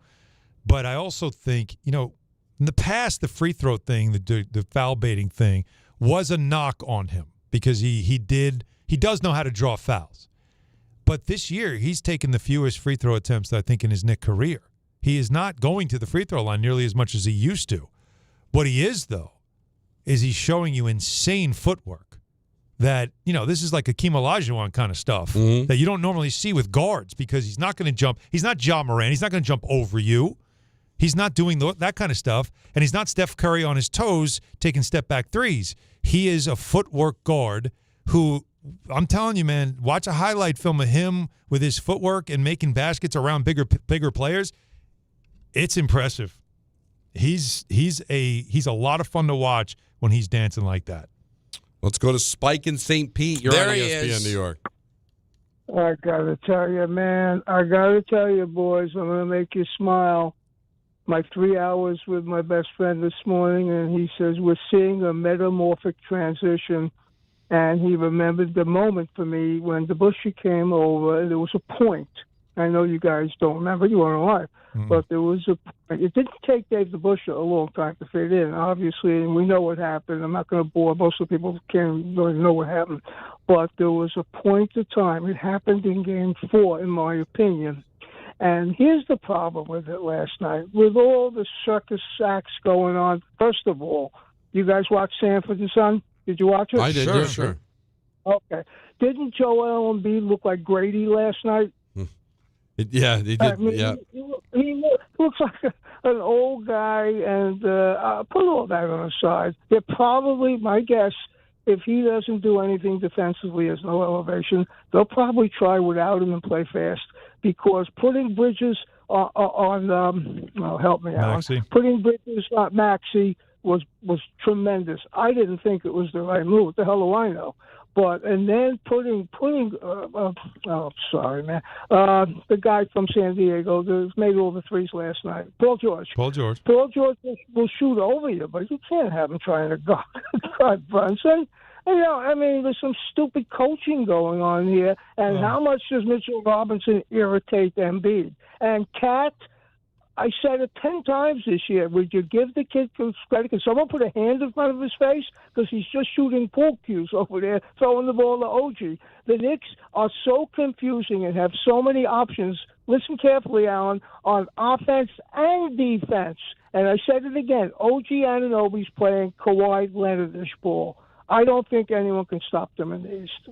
but I also think, you know, in the past, the free throw thing, the foul baiting thing was a knock on him because he does know how to draw fouls. But this year, he's taken the fewest free throw attempts, I think, in his Knicks career. He is not going to the free throw line nearly as much as he used to. What he is, though, is he's showing you insane footwork that, you know, this is like Hakeem Olajuwon kind of stuff that you don't normally see with guards because he's not going to jump. He's not Ja Morant. He's not going to jump over you. He's not doing that kind of stuff. And he's not Steph Curry on his toes taking step-back threes. He is a footwork guard who, I'm telling you, man, watch a highlight film of him with his footwork and making baskets around bigger players. It's impressive. He's a lot of fun to watch when he's dancing like that.
Let's go to Spike in St. Pete. You're
There
on
he
ESPN
is.
New York.
I gotta tell you, man. I gotta tell you, boys. I'm gonna make you smile. My 3 hours with my best friend this morning, and he says we're seeing a metamorphic transition. And he remembered the moment for me when DiPietro came over. And there was a point. I know you guys don't remember. You weren't alive. But there was a point. It didn't take Dave DiPietro a long time to fit in, obviously, and we know what happened. I'm not going to bore. Most of the people can't really know what happened. But there was a point of time. It happened in Game 4, in my opinion. And here's the problem with it last night. With all the circus acts going on, first of all, you guys watch Sanford and Son? Did you watch it?
I did, sure.
Okay. Didn't Joel Embiid look like Grady last night?
Yeah, he did.
I mean,
yeah.
He looks like an old guy, and put all that on the side. They're probably, my guess, if he doesn't do anything defensively, has no elevation, they'll probably try without him and play fast because putting Bridges on help me out.
Maxey.
Putting Bridges on Maxey was tremendous. I didn't think it was the right move. What the hell do I know? But and then putting sorry man, the guy from San Diego that made all the threes last night, Paul George will shoot over you, but you can't have him trying to guard Brunson. And, you know, I mean, there's some stupid coaching going on here. And how much does Mitchell Robinson irritate Embiid? And Cat, I said it 10 times this year. Would you give the kid credit? Can someone put a hand in front of his face? Because he's just shooting pool cues over there, throwing the ball to OG. The Knicks are so confusing and have so many options. Listen carefully, Alan, on offense and defense. And I said it again. OG Anunoby's playing Kawhi Leonard-ish ball. I don't think anyone can stop them in the East.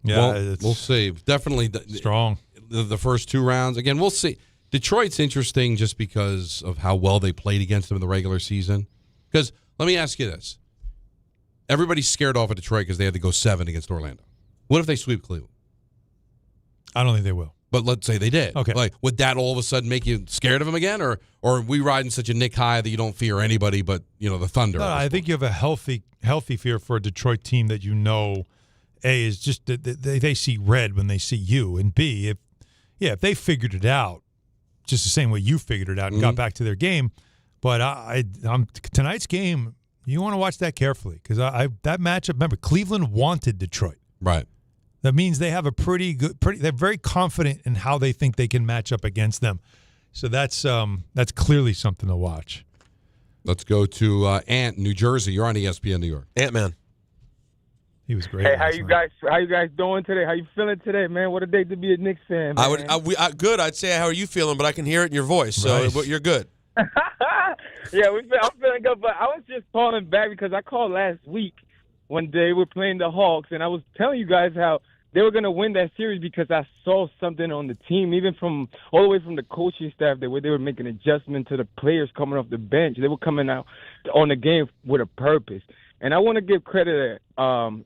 Yeah,
well, we'll see. Definitely
strong.
The first 2 rounds. Again, we'll see. Detroit's interesting just because of how well they played against them in the regular season. Because let me ask you this. Everybody's scared off of Detroit because they had to go 7 against Orlando. What if they sweep Cleveland?
I don't think they will.
But let's say they did.
Okay.
Like, would that all of a sudden make you scared of them again? Or are we riding such a Nick high that you don't fear anybody but, the Thunder?
No, I think you have a healthy fear for a Detroit team that A, is just that they see red when they see you, and B, if they figured it out, just the same way you figured it out and got back to their game. But I'm tonight's game, you want to watch that carefully because that matchup. Remember, Cleveland wanted Detroit.
Right.
That means they have a they're very confident in how they think they can match up against them. So that's clearly something to watch.
Let's go to Ant, New Jersey. You're on ESPN New York.
Ant-Man.
He was great.
Hey, how you guys doing today? How you feeling today, man? What a day to be a Knicks fan, man.
Good. I'd say how are you feeling, but I can hear it in your voice, so you're good.
Yeah, I'm feeling good, but I was just calling back because I called last week when they were playing the Hawks, and I was telling you guys how they were going to win that series because I saw something on the team, even from all the way from the coaching staff, the way they were making adjustment to the players coming off the bench. They were coming out on the game with a purpose. And I want to give credit to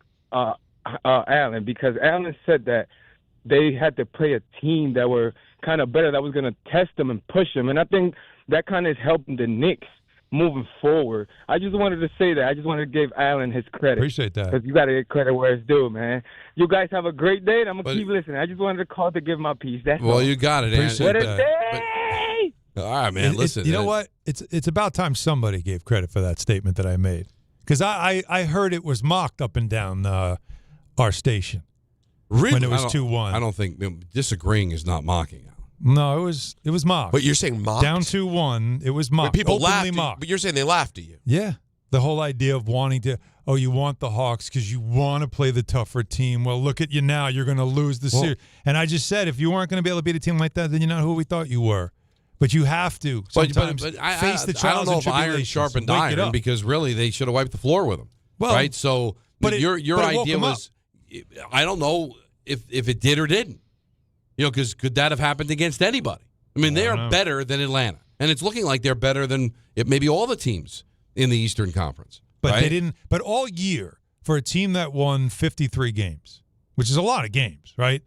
Allen, because Allen said that they had to play a team that were kind of better, that was going to test them and push them. And I think that kind of is helping the Knicks moving forward. I just wanted to say that. I just wanted to give Allen his credit.
Appreciate that.
Because you got to get credit where it's due, man. You guys have a great day, and I'm going to keep listening. I just wanted to call to give my piece. That's all.
You got it,
Appreciate
What a
that.
day!
All right, man. Listen.
You know what? It's about time somebody gave credit for that statement that I made. Because I heard it was mocked up and down our station.
Really?
When it was 2-1.
I don't think disagreeing is not mocking.
No, it was mocked.
But you're saying mocked?
Down 2-1, it was mocked.
But people
openly
laughed.
mocked.
But you're saying they laughed at you.
Yeah. The whole idea of wanting to, you want the Hawks because you want to play the tougher team. Well, look at you now. You're going to lose the series. And I just said, if you weren't going to be able to beat a team like that, then you're not who we thought you were. But you have to sometimes face the trials and tribulations.
I don't know if iron sharpened iron, because really they should have wiped the floor with them.
Well,
right? So your idea was, I don't know if it did or didn't. Because could that have happened against anybody? I mean, they are better than Atlanta. And it's looking like they're better than maybe all the teams in the Eastern Conference.
But
right?
they didn't. But all year, for a team that won 53 games, which is a lot of games, right?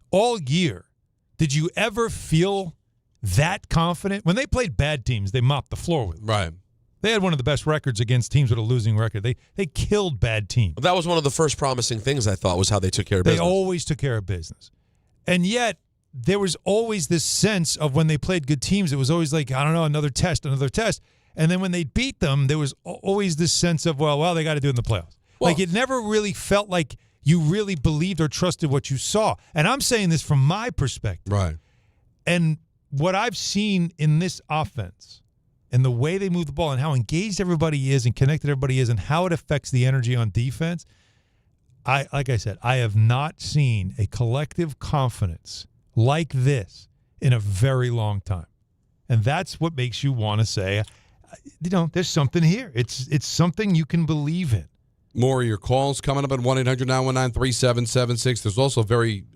All year, did you ever feel that confident? When they played bad teams, they mopped the floor with them.
Right.
They had one of the best records against teams with a losing record. They killed bad teams.
That was one of the first promising things, I thought, was how they took care of business.
They always took care of business. And yet, there was always this sense of when they played good teams, it was always like, I don't know, another test. And then when they beat them, there was always this sense of, well, they got to do it in the playoffs. Like, it never really felt like you really believed or trusted what you saw. And I'm saying this from my perspective.
Right.
And what I've seen in this offense and the way they move the ball and how engaged everybody is and connected everybody is and how it affects the energy on defense, like I said, I have not seen a collective confidence like this in a very long time. And that's what makes you want to say, there's something here. It's something you can believe in.
More of your calls coming up at 1-800-919-3776. There's also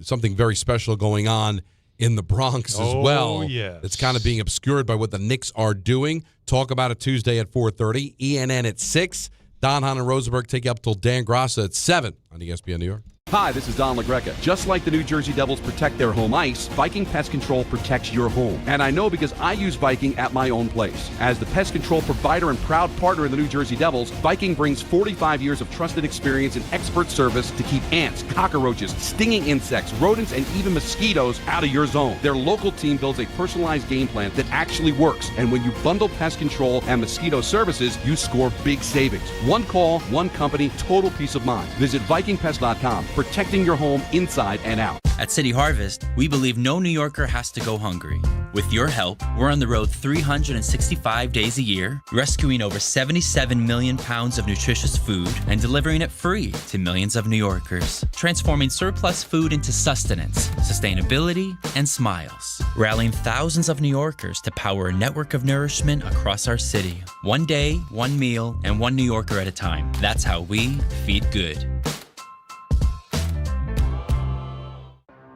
something very special going on in the Bronx as well.
Yes.
It's kind of being obscured by what the Knicks are doing. Talk about it Tuesday at 4:30. ENN at 6. Don, Hahn, and Rosenberg take you up till Dan Grassa at 7 on ESPN New York.
Hi, this is Don LaGreca. Just like the New Jersey Devils protect their home ice, Viking Pest Control protects your home. And I know because I use Viking at my own place. As the pest control provider and proud partner of the New Jersey Devils, Viking brings 45 years of trusted experience and expert service to keep ants, cockroaches, stinging insects, rodents, and even mosquitoes out of your zone. Their local team builds a personalized game plan that actually works. And when you bundle pest control and mosquito services, you score big savings. One call, one company, total peace of mind. Visit VikingPest.com. Protecting your home inside and out.
At City Harvest, we believe no New Yorker has to go hungry.
With your help, we're on the road 365 days a year, rescuing over 77 million pounds of nutritious food and delivering it free to millions of New Yorkers, transforming surplus food into sustenance, sustainability, and smiles, rallying thousands of New Yorkers to power a network of nourishment across our city. One day, one meal, and one New Yorker at a time. That's how we feed good.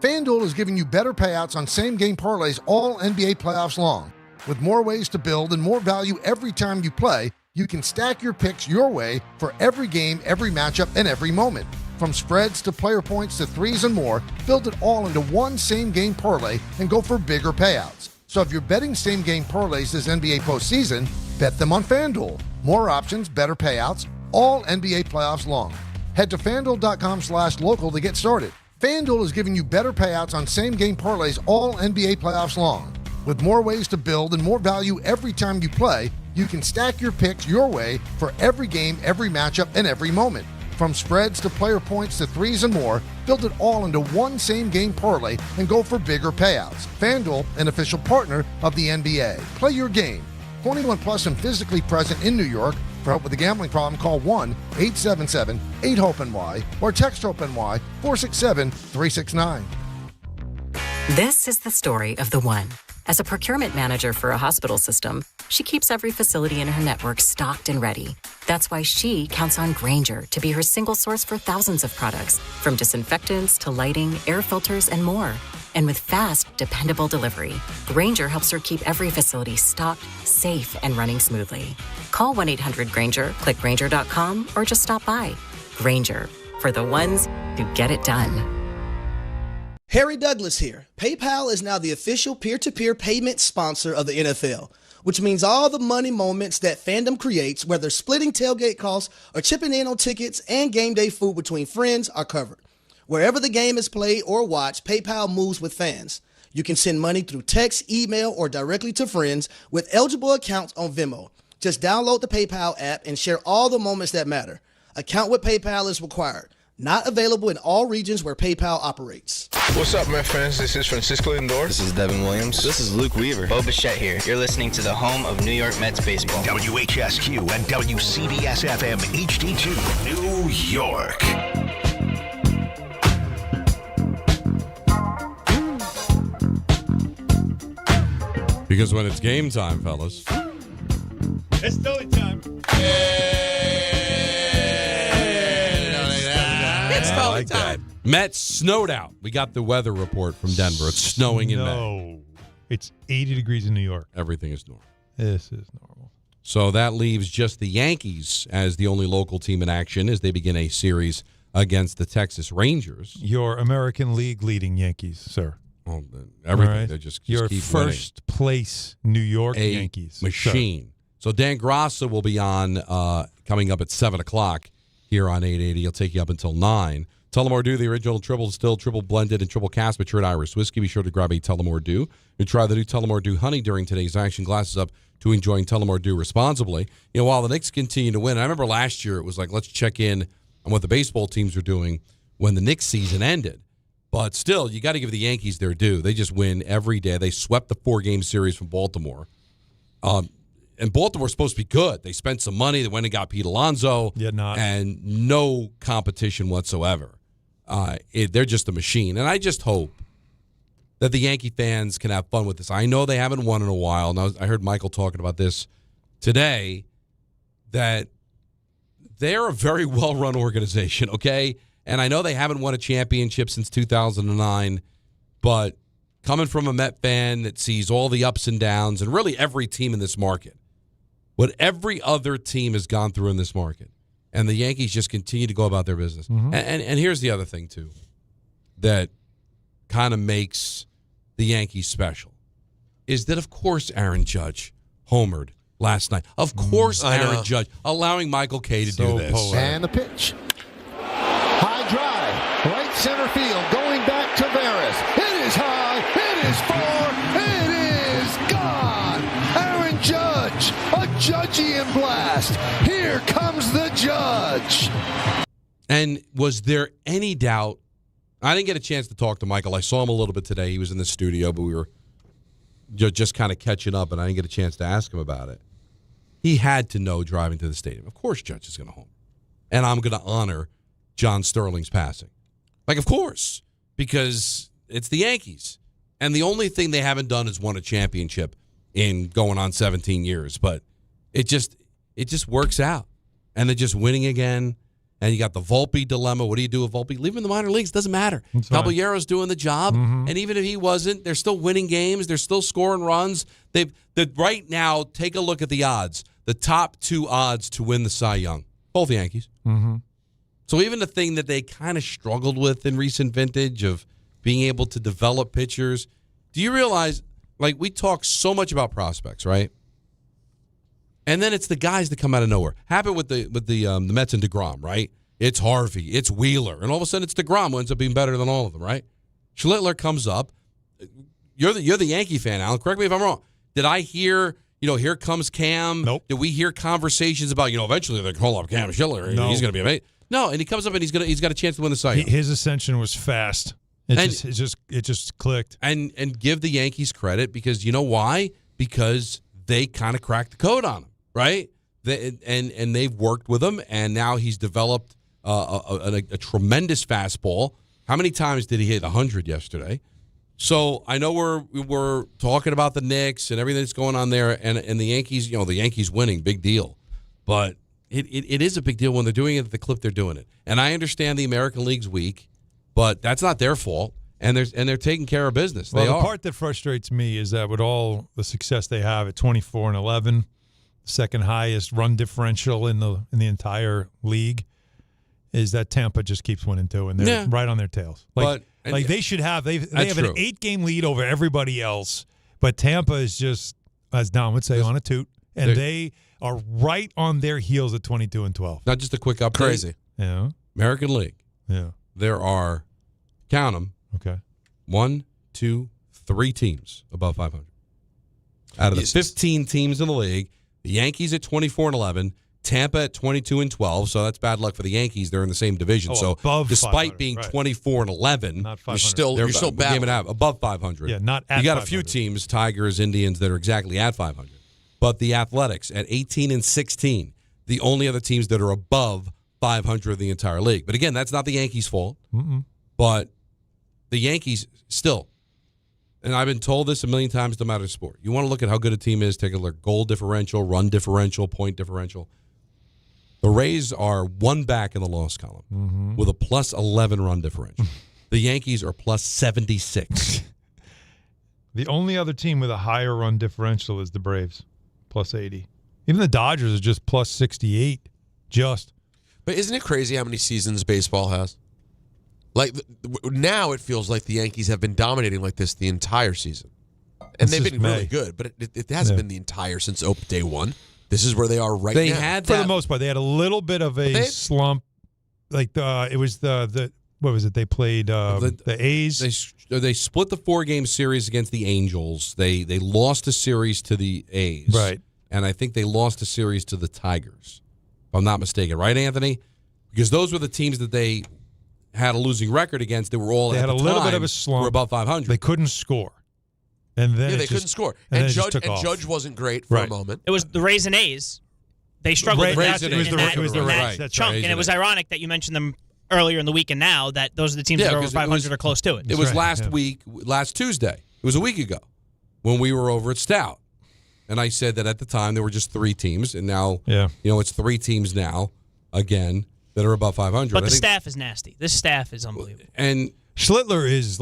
FanDuel is giving you better payouts on same-game parlays all NBA playoffs long. With more ways to build and more value every time you play, you can stack your picks your way for every game, every matchup, and every moment. From spreads to player points to threes and more, build it all into one same-game parlay and go for bigger payouts. So if you're betting same-game parlays this NBA postseason, bet them on FanDuel. More options, better payouts, all NBA playoffs long. Head to FanDuel.com/local to get started. FanDuel is giving you better payouts on same-game parlays all NBA playoffs long. With more ways to build and more value every time you play, you can stack your picks your way for every game, every matchup, and every moment. From spreads to player points to threes and more, build it all into one same-game parlay and go for bigger payouts. FanDuel, an official partner of the NBA. Play your game. 21 plus and physically present in New York. For help with a gambling problem, call 1-877-8-HOPE-NY or text HOPE-NY 467-369.
This is the story of the one. As a procurement manager for a hospital system, she keeps every facility in her network stocked and ready. That's why she counts on Grainger to be her single source for thousands of products, from disinfectants to lighting, air filters, and more. And with fast, dependable delivery, Grainger helps her keep every facility stocked, safe, and running smoothly. Call 1-800-GRAINGER, click Grainger.com, or just stop by. Grainger, for the ones who get it done.
Harry Douglas here. PayPal is now the official peer-to-peer payment sponsor of the NFL, which means all the money moments that fandom creates, whether splitting tailgate costs or chipping in on tickets and game day food between friends, are covered. Wherever the game is played or watched, PayPal moves with fans. You can send money through text, email, or directly to friends with eligible accounts on Venmo. Just download the PayPal app and share all the moments that matter. Account with PayPal is required. Not available in all regions where PayPal operates.
What's up, Met fans? This is Francisco Lindor.
This is Devin Williams. This is Luke Weaver.
Bo Bichette here. You're listening to the home of New York Mets baseball.
WHSQ and WCBS-FM HD2, New York.
Because when it's game time, fellas.
It's totally time.
It's totally time.
Mets snowed out. We got the weather report from Denver. It's snowing in May.
No. It's 80 degrees in New York.
Everything is normal.
This is normal.
So that leaves just the Yankees as the only local team in action as they begin a series against the Texas Rangers.
Your American League leading Yankees, sir.
Oh, everything.
Right.
They just
your
keep
first
winning.
Place New York
A
Yankees.
machine. Sir. So Dan Grassa will be on coming up at 7 o'clock here on 880. He'll take you up until 9. Tullamore Dew, the original triple distilled, triple blended, and triple cast matured Irish whiskey. Be sure to grab a Tullamore Dew. And try the new Tullamore Dew Honey during today's action. Glasses up to enjoying Tullamore Dew responsibly. You know, while the Knicks continue to win, I remember last year it was like, let's check in on what the baseball teams were doing when the Knicks season ended. But still, you got to give the Yankees their due. They just win every day. They swept the 4-game series from Baltimore. And Baltimore's supposed to be good. They spent some money. They went and got Pete Alonso.
Yeah, not.
And no competition whatsoever. They're just a machine. And I just hope that the Yankee fans can have fun with this. I know they haven't won in a while. Now, I heard Michael talking about this today, that they're a very well-run organization, okay? And I know they haven't won a championship since 2009, but coming from a Met fan that sees all the ups and downs, and really every team in this market, what every other team has gone through in this market, and the Yankees just continue to go about their business. Mm-hmm. And here's the other thing, too, that kind of makes the Yankees special, is that, of course, Aaron Judge homered last night. Of course, Aaron Judge, allowing Michael Kay to do this.
Poetic. And the pitch. High drive, right center field, going back to Veras. It is high, it is far, it is gone. Aaron Judge, a Judgian blast. Here comes the Judge.
And was there any doubt? I didn't get a chance to talk to Michael. I saw him a little bit today. He was in the studio, but we were just kind of catching up, and I didn't get a chance to ask him about it. He had to know driving to the stadium. Of course Judge is going to home. And I'm going to honor John Sterling's passing. Like, of course, because it's the Yankees. And the only thing they haven't done is won a championship in going on 17 years. But it just works out. And they're just winning again. And you got the Volpe dilemma. What do you do with Volpe? Leave him in the minor leagues. Doesn't matter. Caballero's doing the job.
Mm-hmm.
And even if he wasn't, they're still winning games. They're still scoring runs. Right now, take a look at the odds. The top 2 odds to win the Cy Young. Both Yankees.
Mm-hmm.
So even the thing that they kind of struggled with in recent vintage of being able to develop pitchers, do you realize, like, we talk so much about prospects, right? And then it's the guys that come out of nowhere. Happened with the Mets and DeGrom, right? It's Harvey, it's Wheeler, and all of a sudden it's DeGrom who ends up being better than all of them, right? Schlittler comes up. You're the Yankee fan, Alan. Correct me if I'm wrong. Did I hear, here comes Cam?
Nope.
Did we hear conversations about, eventually they're going to call up Cam Schiller?
No.
He's going to be amazing. No, and he comes up and he's got a chance to win the Cy Young.
His ascension was fast. It just clicked.
And give the Yankees credit because you know why? Because they kind of cracked the code on him, right? And they've worked with him, and now he's developed a tremendous fastball. How many times did he hit 100 yesterday? So I know we're talking about the Knicks and everything that's going on there, and the Yankees. The Yankees winning, big deal, but it is a big deal when they're doing it at the clip they're doing it. And I understand the American League's weak, but that's not their fault. And they're taking care of business.
Well, the part that frustrates me is that with all the success they have at 24-11, second highest run differential in the entire league, is that Tampa just keeps winning too, and they're right on their tails. They should have they have an 8-game lead over everybody else, but Tampa is just, as Don would say, on a toot, and they are right on their heels at 22-12.
Not just a quick update.
Crazy.
Yeah.
American League.
Yeah.
There are, count them.
Okay.
1, 2, 3 teams above 500. Out of the 15 teams in the league, the Yankees at 24-11, Tampa at 22-12. So that's bad luck for the Yankees. They're in the same division. So despite being 24-11,
you're still
game and a half above 500.
Yeah, not at
You got
500.
a few teams, Tigers, Indians, that are exactly at 500. But the Athletics at 18-16, the only other teams that are above 500 of the entire league. But again, that's not the Yankees' fault.
Mm-mm.
But the Yankees still, and I've been told this a million times, no matter the sport. You want to look at how good a team is, take a look at goal differential, run differential, point differential. The Rays are one back in the loss column with a plus 11 run differential. The Yankees are plus 76.
The only other team with a higher run differential is the Braves, plus 80. Even the Dodgers are just plus 68, just.
But isn't it crazy how many seasons baseball has? Like, now it feels like the Yankees have been dominating like this the entire season. And they've been really good, but it hasn't been the entire since day one. This is where they are right now.
For the most part, they had a little bit of a slump. Like, it was the what was it? They played the A's.
They split the 4-game series against the Angels. They lost a series to the A's.
Right.
And I think they lost a series to the Tigers, if I'm not mistaken. Right, Anthony? Because those were the teams that they had a losing record against. They were all
they had a little bit of a slump.
Were above 500.
They couldn't score. And then
they couldn't score. And Judge wasn't great for a moment.
It was the Rays and A's. They struggled
it was the Rays.
That chunk. And it was ironic that you mentioned them earlier in the week, and now that those are the teams that are over 500 or close to it.
It was last Tuesday. It was a week ago when we were over at Stout. And I said that at the time there were just 3 teams, and now it's 3 teams now, again, that are above 500.
But the staff is nasty. This staff is unbelievable.
And
Schlittler is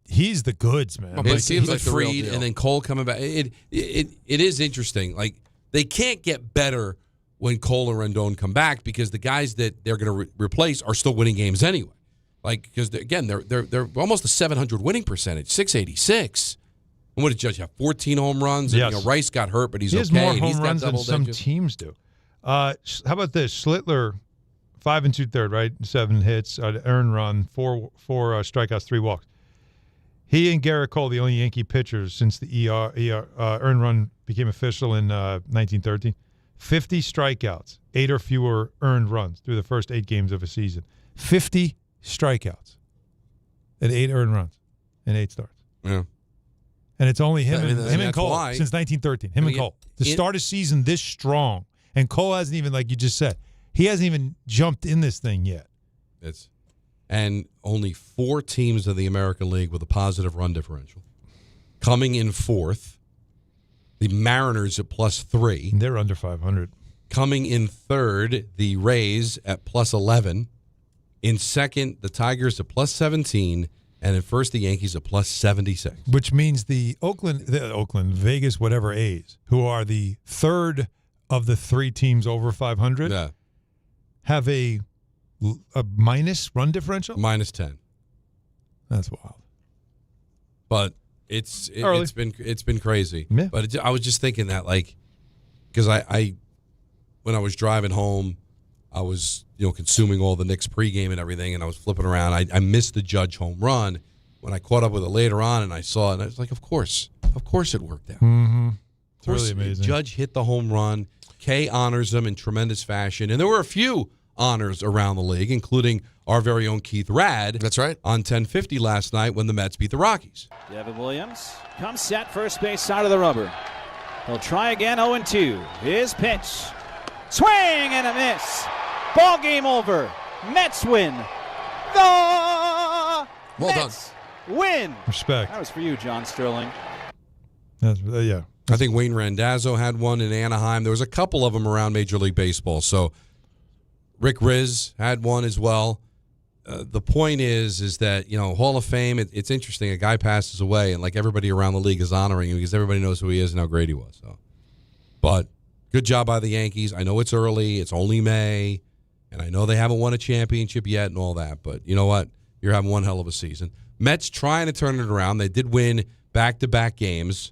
he's the goods, man.
It seems like Freed and then Cole coming back. It is interesting. Like, they can't get better when Cole and Rendon come back because the guys that they're going to replace are still winning games anyway. Like, because again, they're almost a 700 winning percentage, 686. And what did Judge have? 14 home runs.
Yes.
And, Rice got hurt, but he's okay.
He has more
and
home runs than some teams do. How about this? Schlittler, 5 2/3, right? 7 hits, earned run, 4 strikeouts, 3 walks. He and Garrett Cole, the only Yankee pitchers since the earned run became official in 1913. 50 strikeouts, 8 or fewer earned runs through the first 8 games of a season. 50 strikeouts and 8 earned runs and 8 starts.
Yeah.
And it's only him,
I mean,
him and
that's
Cole
why.
since 1913. Him and Cole. To start a season this strong, and Cole hasn't even, like you just said, he hasn't even jumped in this thing yet.
And only 4 teams in the American League with a positive run differential. Coming in fourth, the Mariners at +3.
They're under 500.
Coming in third, the Rays at +11. In second, the Tigers at +17. And in first, the Yankees at +76.
Which means the Oakland, Vegas, whatever A's, who are the third of the 3 teams over 500, have a minus run differential?
-10.
That's wild.
But it's been crazy.
Yeah.
But I was just thinking that, like, because I when I was driving home, I was consuming all the Knicks pregame and everything, and I was flipping around. I missed the Judge home run. When I caught up with it later on, and I saw it, and I was like, of course it worked out.
Mm-hmm.
It's really amazing. Judge hit the home run. Kay honors him in tremendous fashion, and there were a few honors around the league, including our very own Keith Rad.
That's right.
On 1050 last night when the Mets beat the Rockies.
Devin Williams comes set first base side of the rubber. He'll try again, 0-2. His pitch. Swing and a miss. Ball game over. Mets win. The Mets win.
Respect.
That was for you, John Sterling.
Yeah.
I think Wayne Randazzo had one in Anaheim. There was a couple of them around Major League Baseball. So Rick Riz had one as well. The point is that, Hall of Fame, it's interesting. A guy passes away, and like everybody around the league is honoring him because everybody knows who he is and how great he was. So, but good job by the Yankees. I know it's early. It's only May, and I know they haven't won a championship yet and all that. But you know what? You're having one hell of a season. Mets trying to turn it around. They did win back-to-back games.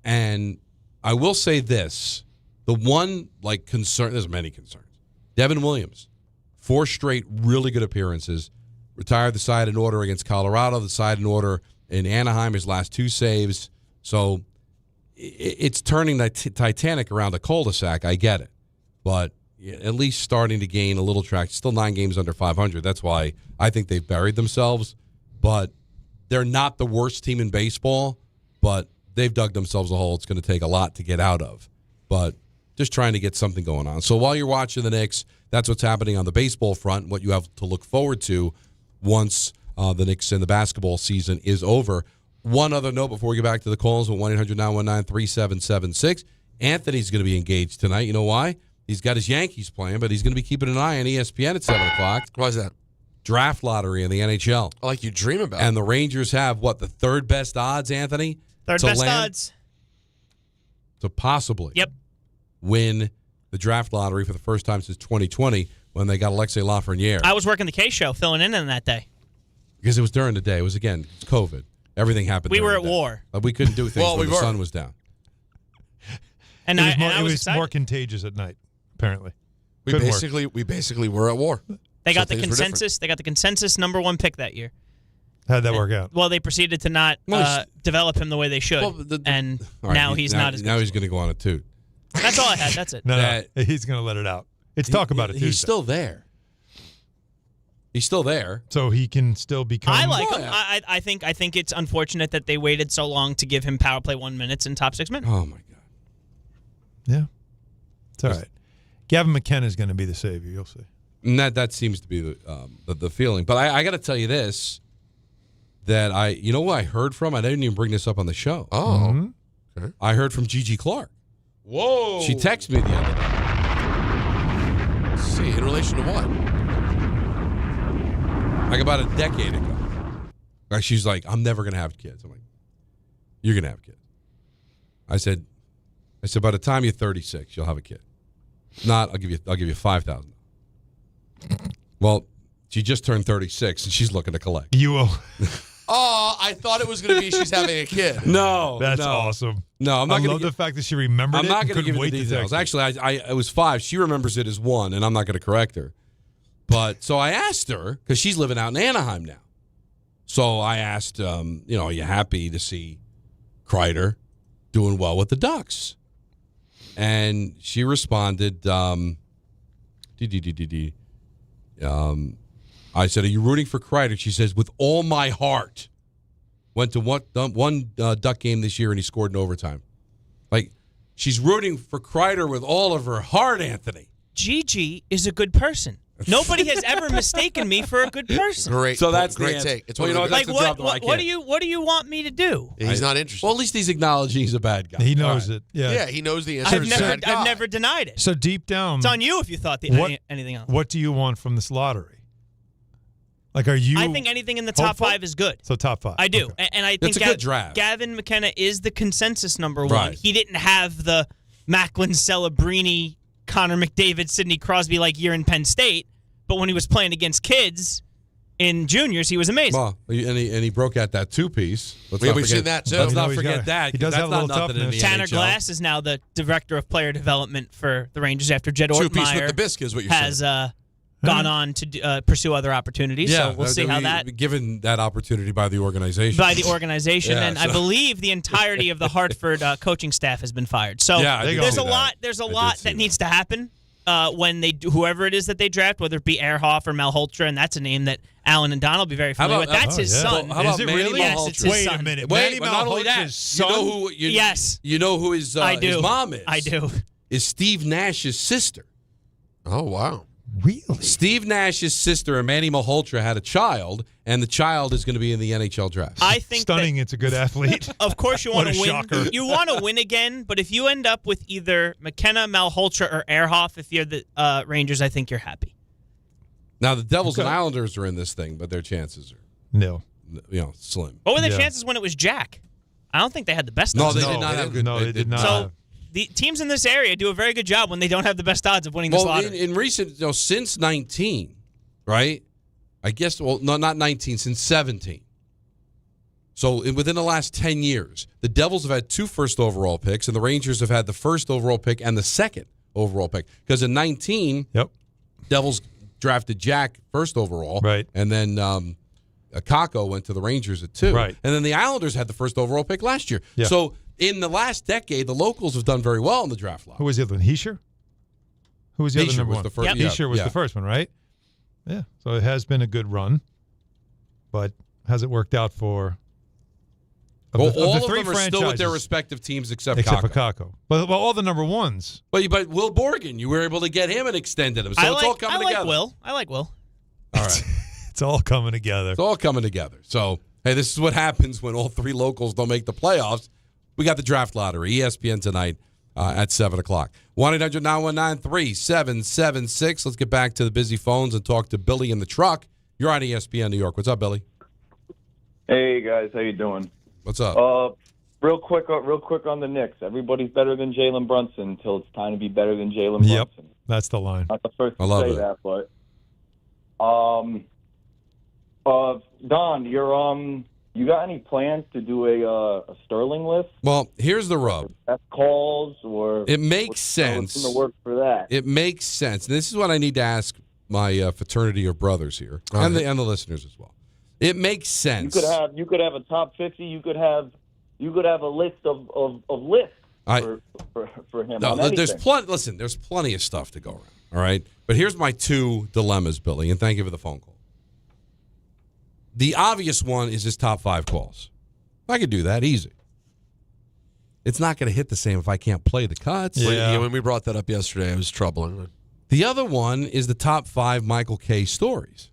And I will say this. The one, concern, there's many concerns. Devin Williams, 4 straight really good appearances. Retired the side in order against Colorado, the side in order in Anaheim, his last 2 saves. So it's turning the Titanic around a cul-de-sac. I get it. But at least starting to gain a little traction. Still 9 games under 500. That's why I think they've buried themselves. But they're not the worst team in baseball, but they've dug themselves a hole it's going to take a lot to get out of. But just trying to get something going on. So while you're watching the Knicks, that's what's happening on the baseball front, what you have to look forward to once the Knicks and the basketball season is over. One other note before we get back to the calls with 1-800-919-3776. Anthony's going to be engaged tonight. You know why? He's got his Yankees playing, but he's going to be keeping an eye on ESPN at 7 o'clock.
Why is that?
Draft lottery in the NHL.
Like you dream about.
And the Rangers have, the third best odds, Anthony?
Third best odds.
To possibly win the draft lottery for the first time since 2020 when they got Alexei Lafreniere.
I was working the K show, filling in on that day.
Because it was during the day. It was, again, COVID. Everything happened
We were
during
at
the day.
war.
We couldn't do things when the sun was down.
And
it was more contagious at night, apparently.
We basically were at war.
They got the consensus. They got the consensus number 1 pick that year.
How'd that work out?
Well, they proceeded to not develop him the way they should, and now he's not as good.
Now he's going to go on a toot.
That's all I had. That's it.
No, he's going to let it out. It's talk about it Tuesday.
He's still there. He's still there,
so he can still become.
I like him. I think it's unfortunate that they waited so long to give him power play 1 minutes in top 6 minutes.
Oh my God.
Yeah, it's all right. Gavin McKenna is going to be the savior. You'll see.
And that seems to be the feeling. But I got to tell you this, that you know what I heard from? I didn't even bring this up on the show.
Oh. Okay.
I heard from Gigi Clark.
Whoa.
She texted me the other day.
Let's see, in relation to what?
Like about a decade ago. She's like, I'm never going to have kids. I'm like, you're going to have kids. I said, by the time you're 36, you'll have a kid. If not, I'll give you $5,000. Well, she just turned 36 and she's looking to collect.
You will.
Oh, I thought it was going to be she's having a kid.
No,
that's awesome.
No, I'm not going to.
I love the fact that she remembered
I'm
it.
not going to give you the details. Actually, it was 5. She remembers it as 1, and I'm not going to correct her. But so I asked her because she's living out in Anaheim now. So I asked, are you happy to see Kreider doing well with the Ducks? And she responded, I said, are you rooting for Kreider? She says, with all my heart. went to one Duck game this year, and he scored in overtime. Like, she's rooting for Kreider with all of her heart, Anthony.
Gigi is a good person. Nobody has ever mistaken me for a good person.
Great.
So that's
great
the
take. It's
well,
like what do you want me to do?
He's not interested.
Well, at least he's acknowledging he's a bad guy.
He knows it.
Yeah, he knows the answer.
I've never denied it.
So deep down,
it's on you if you thought anything else.
What do you want from this lottery? Like, are you?
I think anything in the top
hopeful?
5 is good.
So top 5.
I do,
okay.
and I think
it's a good draft.
Gavin McKenna is the consensus number 1.
Right.
He didn't have the Macklin, Celebrini, Connor McDavid, Sidney Crosby like year in Penn State, but when he was playing against kids in juniors, he was amazing.
Well, and he broke out that 2-piece.
We've seen that too.
Let's not forget that.
He does
that's
have a
not
little
nothing in the
Tanner
NHL.
Glass is now the director of player development for the Rangers after Jed Ortmeyer
2-piece with the bisque is what you're
has gone on to pursue other opportunities.
Yeah,
so we'll see how that.
Given that opportunity by the organization.
Yeah, and I believe the entirety of the Hartford coaching staff has been fired. So there's a lot that needs to happen when they do, whoever it is that they draft, whether it be Ehrhoff or Malhotra, and that's a name that Alan and Don will be very familiar with. That's his son.
How about
Is it
Manny
really?
Malhotra?
Yes, it's his
Wait
son.
a minute.
Wait,
Manny
but not only that,
Malhotra's son?
you know who?
Yes.
You know who his mom is?
I do.
Is Steve Nash's sister.
Oh, wow.
Really?
Steve Nash's sister and Manny Malhotra had a child, and the child is going to be in the NHL draft.
I think
Stunning. It's a good athlete.
Of course, you
What
want
a
to win.
shocker.
You want to win again, but if you end up with either McKenna, Malhotra, or Ehrhoff, if you're the Rangers, I think you're happy.
Now, the Devils and Islanders are in this thing, but their chances are slim.
What were their chances when it was Jack? I don't think they had the best
No,
odds.
they did not have good.
No, they did not.
So the teams in this area do a very good job when they don't have the best odds of winning this lottery.
In recent, since 19, right? I guess, not 19, since 17. So within the last 10 years, the Devils have had 2 first overall picks, and the Rangers have had the first overall pick and the second overall pick. Because in 19, Devils drafted Jack first overall,
right,
and then Kakko went to the Rangers at 2,
right,
and then the Islanders had the first overall pick last year.
Yeah.
So in the last decade, the locals have done very well in the draft lot.
Who was the other one? Heischer? Who was the other number
was
one?
the first- Yep.
Heischer was the first one, right? Yeah. So it has been a good run, but has it worked out for?
All
the
of
three
them are still with their
franchises,
respective teams except
for
Kakko.
Kakko. But all the number ones.
But Will Borgen, you were able to get him and extended him. So it's all coming together.
I like Will.
All right.
It's all coming together.
It's all coming together. So, hey, this is what happens when all 3 locals don't make the playoffs. We got the draft lottery, ESPN tonight at 7 o'clock. 1-800-919-3776. Let's get back to the busy phones and talk to Billy in the truck. You're on ESPN New York. What's up, Billy?
Hey, guys. How you doing?
What's up?
Real quick on the Knicks. Everybody's better than Jalen Brunson until it's time to be be than Jalen
Yep,
Brunson.
that's the line.
Not the first
I
to
love
say
it.
that, but Don, you got any plans to do a Sterling list?
Well, here's the rub.
That's calls or
It makes sense.
What's in the work for that?
It makes sense. This is what I need to ask my fraternity of brothers here, and the listeners as well. It makes sense.
You could have a top 50. You could have a list of lists for him.
No,
on
there's
anything.
plenty. Listen, there's plenty of stuff to go around. All right, but here's my 2 dilemmas, Billy, and thank you for the phone call. The obvious one is his top 5 calls. I could do that easy. It's not going to hit the same if I can't play the cuts.
Yeah, when we brought that up yesterday, it was troubling.
The other one is the top 5 Michael K stories.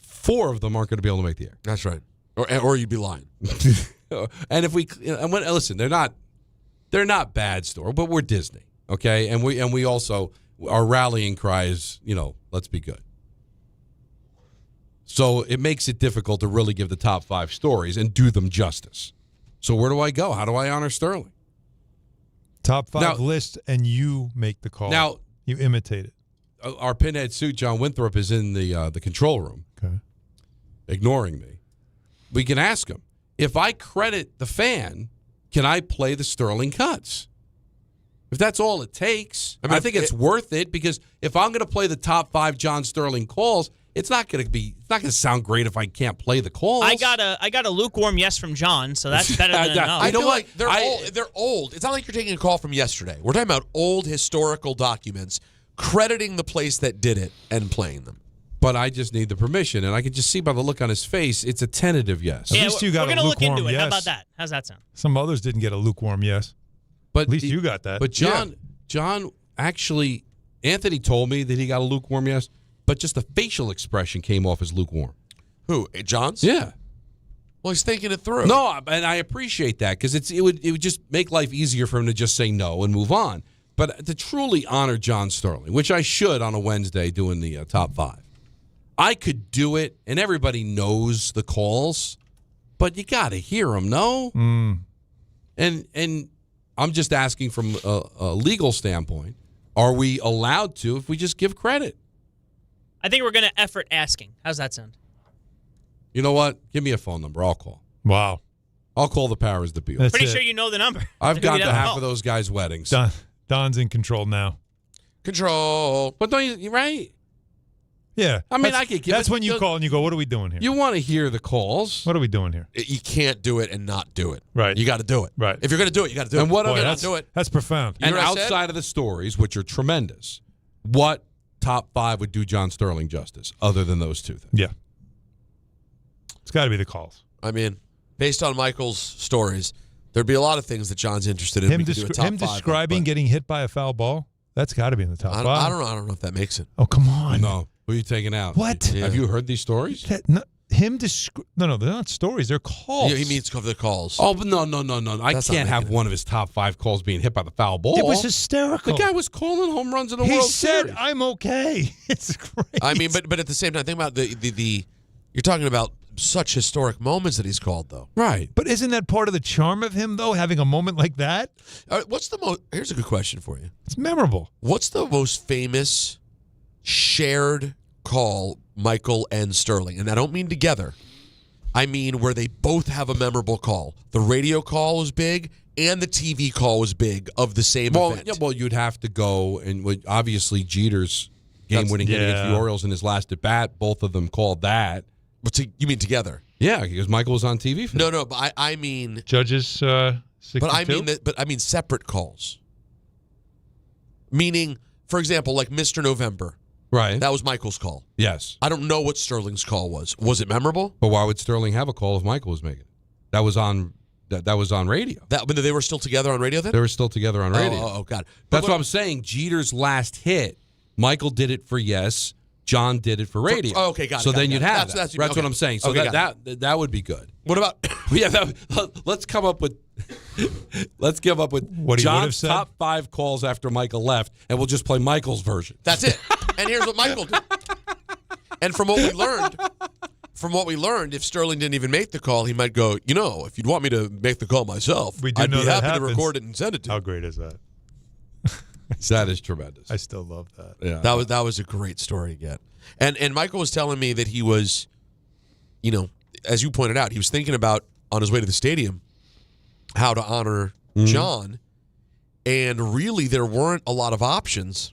4 of them aren't going to be able to make the air.
That's right. Or you'd be lying.
And if listen, they're not bad stories, but we're Disney, okay? And we also, our rallying cry is, let's be good. So it makes it difficult to really give the top 5 stories and do them justice. So where do I go? How do I honor Sterling?
Top 5 list, and you make the call.
Now
you imitate it.
Our pinhead suit, John Winthrop, is in the control room, ignoring me. We can ask him, if I credit the fan, can I play the Sterling cuts? If that's all it takes, I think it's worth it, because if I'm going to play the top 5 John Sterling calls, it's not going to sound great if I can't play the calls.
I got a lukewarm yes from John, so that's better than a no.
I feel like they're old. It's not like you're taking a call from yesterday. We're talking about old historical documents, crediting the place that did it and playing them.
But I just need the permission, and I can just see by the look on his face, it's a tentative yes.
At least you got
we're
a
gonna look
lukewarm
into it.
yes.
How about that? How's that sound?
Some others didn't get a lukewarm yes.
But
at least you got that.
But John actually, Anthony told me that he got a lukewarm yes, but just the facial expression came off as lukewarm.
Who? John's?
Yeah.
Well, he's thinking it through.
No, and I appreciate that because it would just make life easier for him to just say no and move on. But to truly honor John Sterling, which I should on a Wednesday doing the top 5, I could do it, and everybody knows the calls, but you got to hear them, no? And I'm just asking from a legal standpoint, are we allowed to if we just give credit?
I think we're going to effort asking. How's that sound?
You know what? Give me a phone number. I'll call.
Wow.
I'll call the powers that be.
Pretty sure you know the number.
I've gone to half of those guys' weddings.
Don's in control now.
Control.
But don't you, right?
Yeah.
I mean, I could give
That's when you call and you go, what are we doing here?
You want to hear the calls.
What are we doing here?
You can't do it and not do it.
Right.
You got to do it.
Right.
If you're going to do it, you got to do it.
And what
Boy,
other
not do it?
That's profound.
And outside of the stories, which are tremendous, what top 5 would do John Sterling justice other than those two things?
Yeah. It's got to be the calls.
I mean, based on Michael's stories, there'd be a lot of things that John's interested in.
Him describing getting hit by a foul ball, that's got to be in the top 5.
I don't know if that makes it.
Oh, come on.
No. Who are you taking out?
What?
Yeah. Have you heard these stories?
No, they're not stories. They're calls.
Yeah, he means the calls.
Oh, but no. I can't have one of his top 5 calls being hit by the foul ball.
It was hysterical.
The guy was calling home runs in the
World
Series.
He said, I'm okay. It's great.
I mean, but at the same time, think about the you're talking about such historic moments that he's called, though.
Right.
But isn't that part of the charm of him, though, having a moment like that?
What's the most? Here's a good question for you.
It's memorable.
What's the most famous shared call Michael and Sterling? And I don't mean together. I mean where they both have a memorable call. The radio call was big and the TV call was big of the same event.
Yeah, well, you'd have to go, and obviously Jeter's game-winning hit against the Orioles in his last at-bat, both of them called that.
But you mean together?
Yeah, because Michael was on TV for that.
No, but I mean
Judges 62?
But I mean separate calls. Meaning, for example, like Mr. November.
Right.
That was Michael's call.
Yes.
I don't know what Sterling's call was. Was it memorable?
But why would Sterling have a call if Michael was making it? That was on radio.
But they were still together on radio then?
They were still together on radio.
Oh God.
That's what I'm saying. Jeter's last hit, Michael did it for yes, John did it for radio.
Okay, got it.
So
got
then
it,
you'd
got
have
it.
that. That's what I'm saying. So that would be good.
What about
let's come up with let's give up with
what
John's top 5 calls after Michael left, and we'll just play Michael's version.
That's it. And here's what Michael did. And from what we learned, if Sterling didn't even make the call, he might go, if you'd want me to make the call myself, I'd be happy to record it and send it to you.
How great is that?
That is tremendous.
I still love that.
Yeah.
That was a great story to get. And Michael was telling me that he was, as you pointed out, he was thinking about on his way to the stadium how to honor John. And really there weren't a lot of options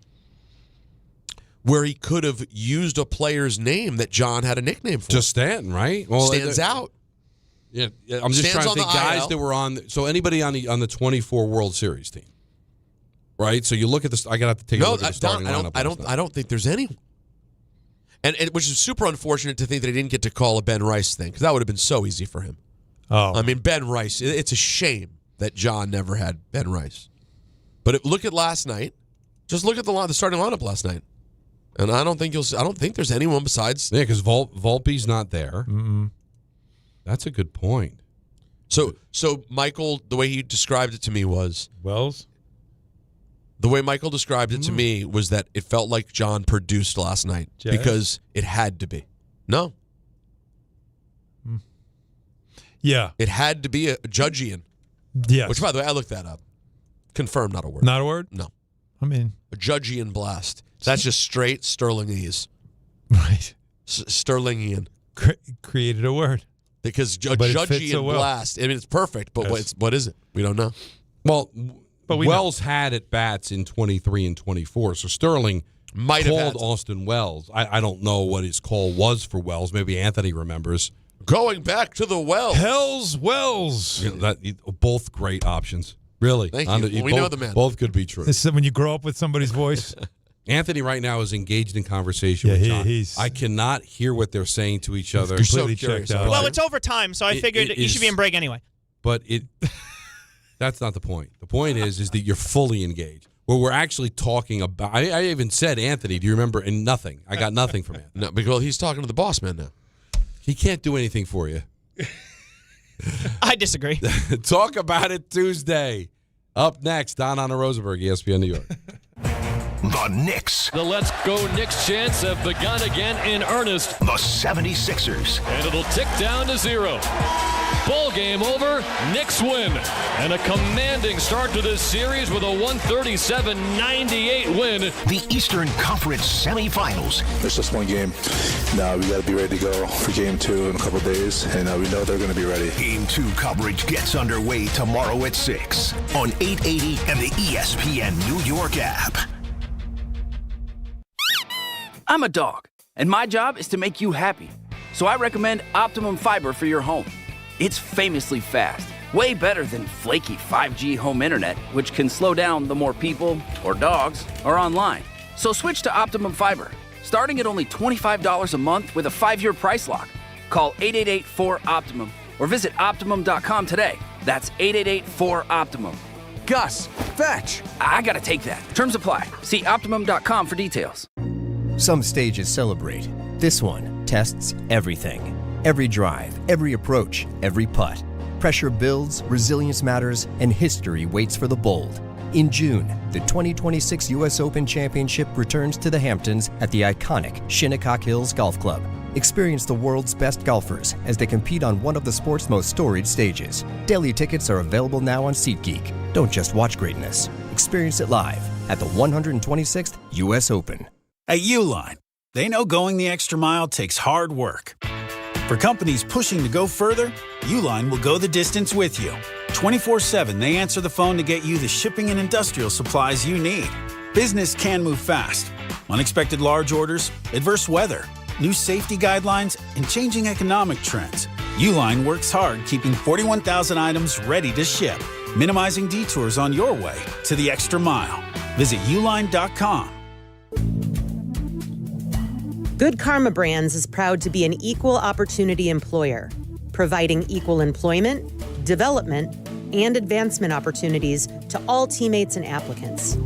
where he could have used a player's name that John had a nickname for.
Just Stanton, right?
Well, stands out.
Yeah, I'm just trying to think guys that were on. So anybody on the 24 World Series team, right? So you look at this. I got to take a look at the starting lineup.
I don't think there's anyone. And which is super unfortunate to think that he didn't get to call a Ben Rice thing because that would have been so easy for him.
Oh,
I mean Ben Rice. It's a shame that John never had Ben Rice. But look at last night. Just look at the starting lineup last night. And I don't think there's anyone besides.
Yeah, because Volpe's not there.
Mm-mm.
That's a good point.
So Michael, the way he described it to me was
Wells.
The way Michael described it to me was that it felt like John produced last night because it had to be. No.
Yeah.
It had to be a Judgian.
Yes.
Which, by the way, I looked that up. Confirmed, not a word.
Not a word?
No.
I mean.
A Judgian blast. That's just straight Sterlingese.
Right.
Sterlingian.
Created a word.
Because Judgian blast. I mean, it's perfect, but what is it? We don't know.
Well, Wells had at-bats in 23 and 24, so Sterling
might
called
have had
Austin Wells. I don't know what his call was for Wells. Maybe Anthony remembers.
Going back to the Wells.
Hell's Wells.
Both great options. Really.
Thank you. We know the man.
Both could be true.
This is when you grow up with somebody's voice.
Anthony right now is engaged in conversation with John. I cannot hear what they're saying to each other.
Completely checked out.
Well, it's overtime, so I figured you should be in break anyway.
But that's not the point. The point is that you're fully engaged. Where we're actually talking about, I even said, Anthony, do you remember? And nothing. I got nothing from Anthony.
No, because he's talking to the boss man now.
He can't do anything for you.
I disagree.
Talk about it Tuesday. Up next, Don on Rosenberg, ESPN New York.
The Knicks.
The Let's Go Knicks chants have begun again in earnest.
The 76ers.
And it'll tick down to 0. Ball game over. Knicks win. And a commanding start to this series with a 137-98 win.
The Eastern Conference semifinals.
It's just one game. Now we got to be ready to go for game 2 in a couple days, and we know they're going to be ready.
Game 2 coverage gets underway tomorrow at 6 on 880 and the ESPN New York app.
I'm a dog, and my job is to make you happy. So I recommend Optimum Fiber for your home. It's famously fast, way better than flaky 5G home internet, which can slow down the more people or dogs are online. So switch to Optimum Fiber, starting at only $25 a month with a 5-year price lock. Call 888-4-OPTIMUM or visit Optimum.com today. That's 888-4-OPTIMUM. Gus, fetch! I gotta take that. Terms apply. See Optimum.com for details.
Some stages celebrate. This one tests everything. Every drive, every approach, every putt. Pressure builds, resilience matters, and history waits for the bold. In June, the 2026 U.S. Open Championship returns to the Hamptons at the iconic Shinnecock Hills Golf Club. Experience the world's best golfers as they compete on one of the sport's most storied stages. Daily tickets are available now on SeatGeek. Don't just watch greatness. Experience it live at the 126th U.S. Open.
At Uline, they know going the extra mile takes hard work. For companies pushing to go further, Uline will go the distance with you. 24/7, they answer the phone to get you the shipping and industrial supplies you need. Business can move fast. Unexpected large orders, adverse weather, new safety guidelines, and changing economic trends. Uline works hard keeping 41,000 items ready to ship, minimizing detours on your way to the extra mile. Visit uline.com.
Good Karma Brands is proud to be an equal opportunity employer, providing equal employment, development, and advancement opportunities to all teammates and applicants.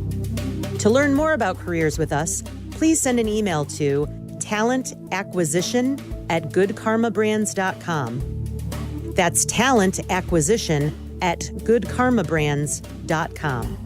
To learn more about careers with us, please send an email to talentacquisition@goodkarmabrands.com. That's talentacquisition@goodkarmabrands.com.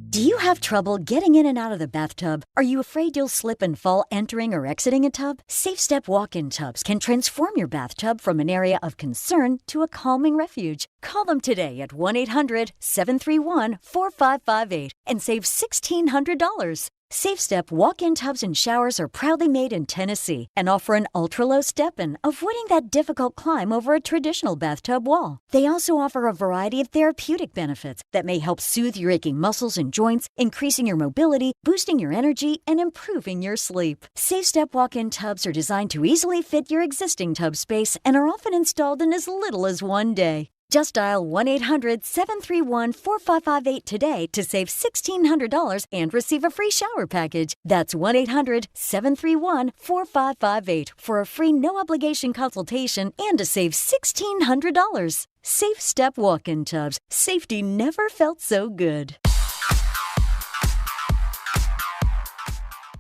Do you have trouble getting in and out of the bathtub? Are you afraid you'll slip and fall entering or exiting a tub? Safe Step walk-in tubs can transform your bathtub from an area of concern to a calming refuge. Call them today at 1-800-731-4558 and save $1,600. Safe Step walk-in tubs and showers are proudly made in Tennessee and offer an ultra-low step-in, avoiding that difficult climb over a traditional bathtub wall. They also offer a variety of therapeutic benefits that may help soothe your aching muscles and joints, increasing your mobility, boosting your energy, and improving your sleep. Safe Step walk-in tubs are designed to easily fit your existing tub space and are often installed in as little as one day. Just dial 1-800-731-4558 today to save $1,600 and receive a free shower package. That's 1-800-731-4558 for a free no-obligation consultation and to save $1,600. Safe Step walk-in tubs. Safety never felt so good.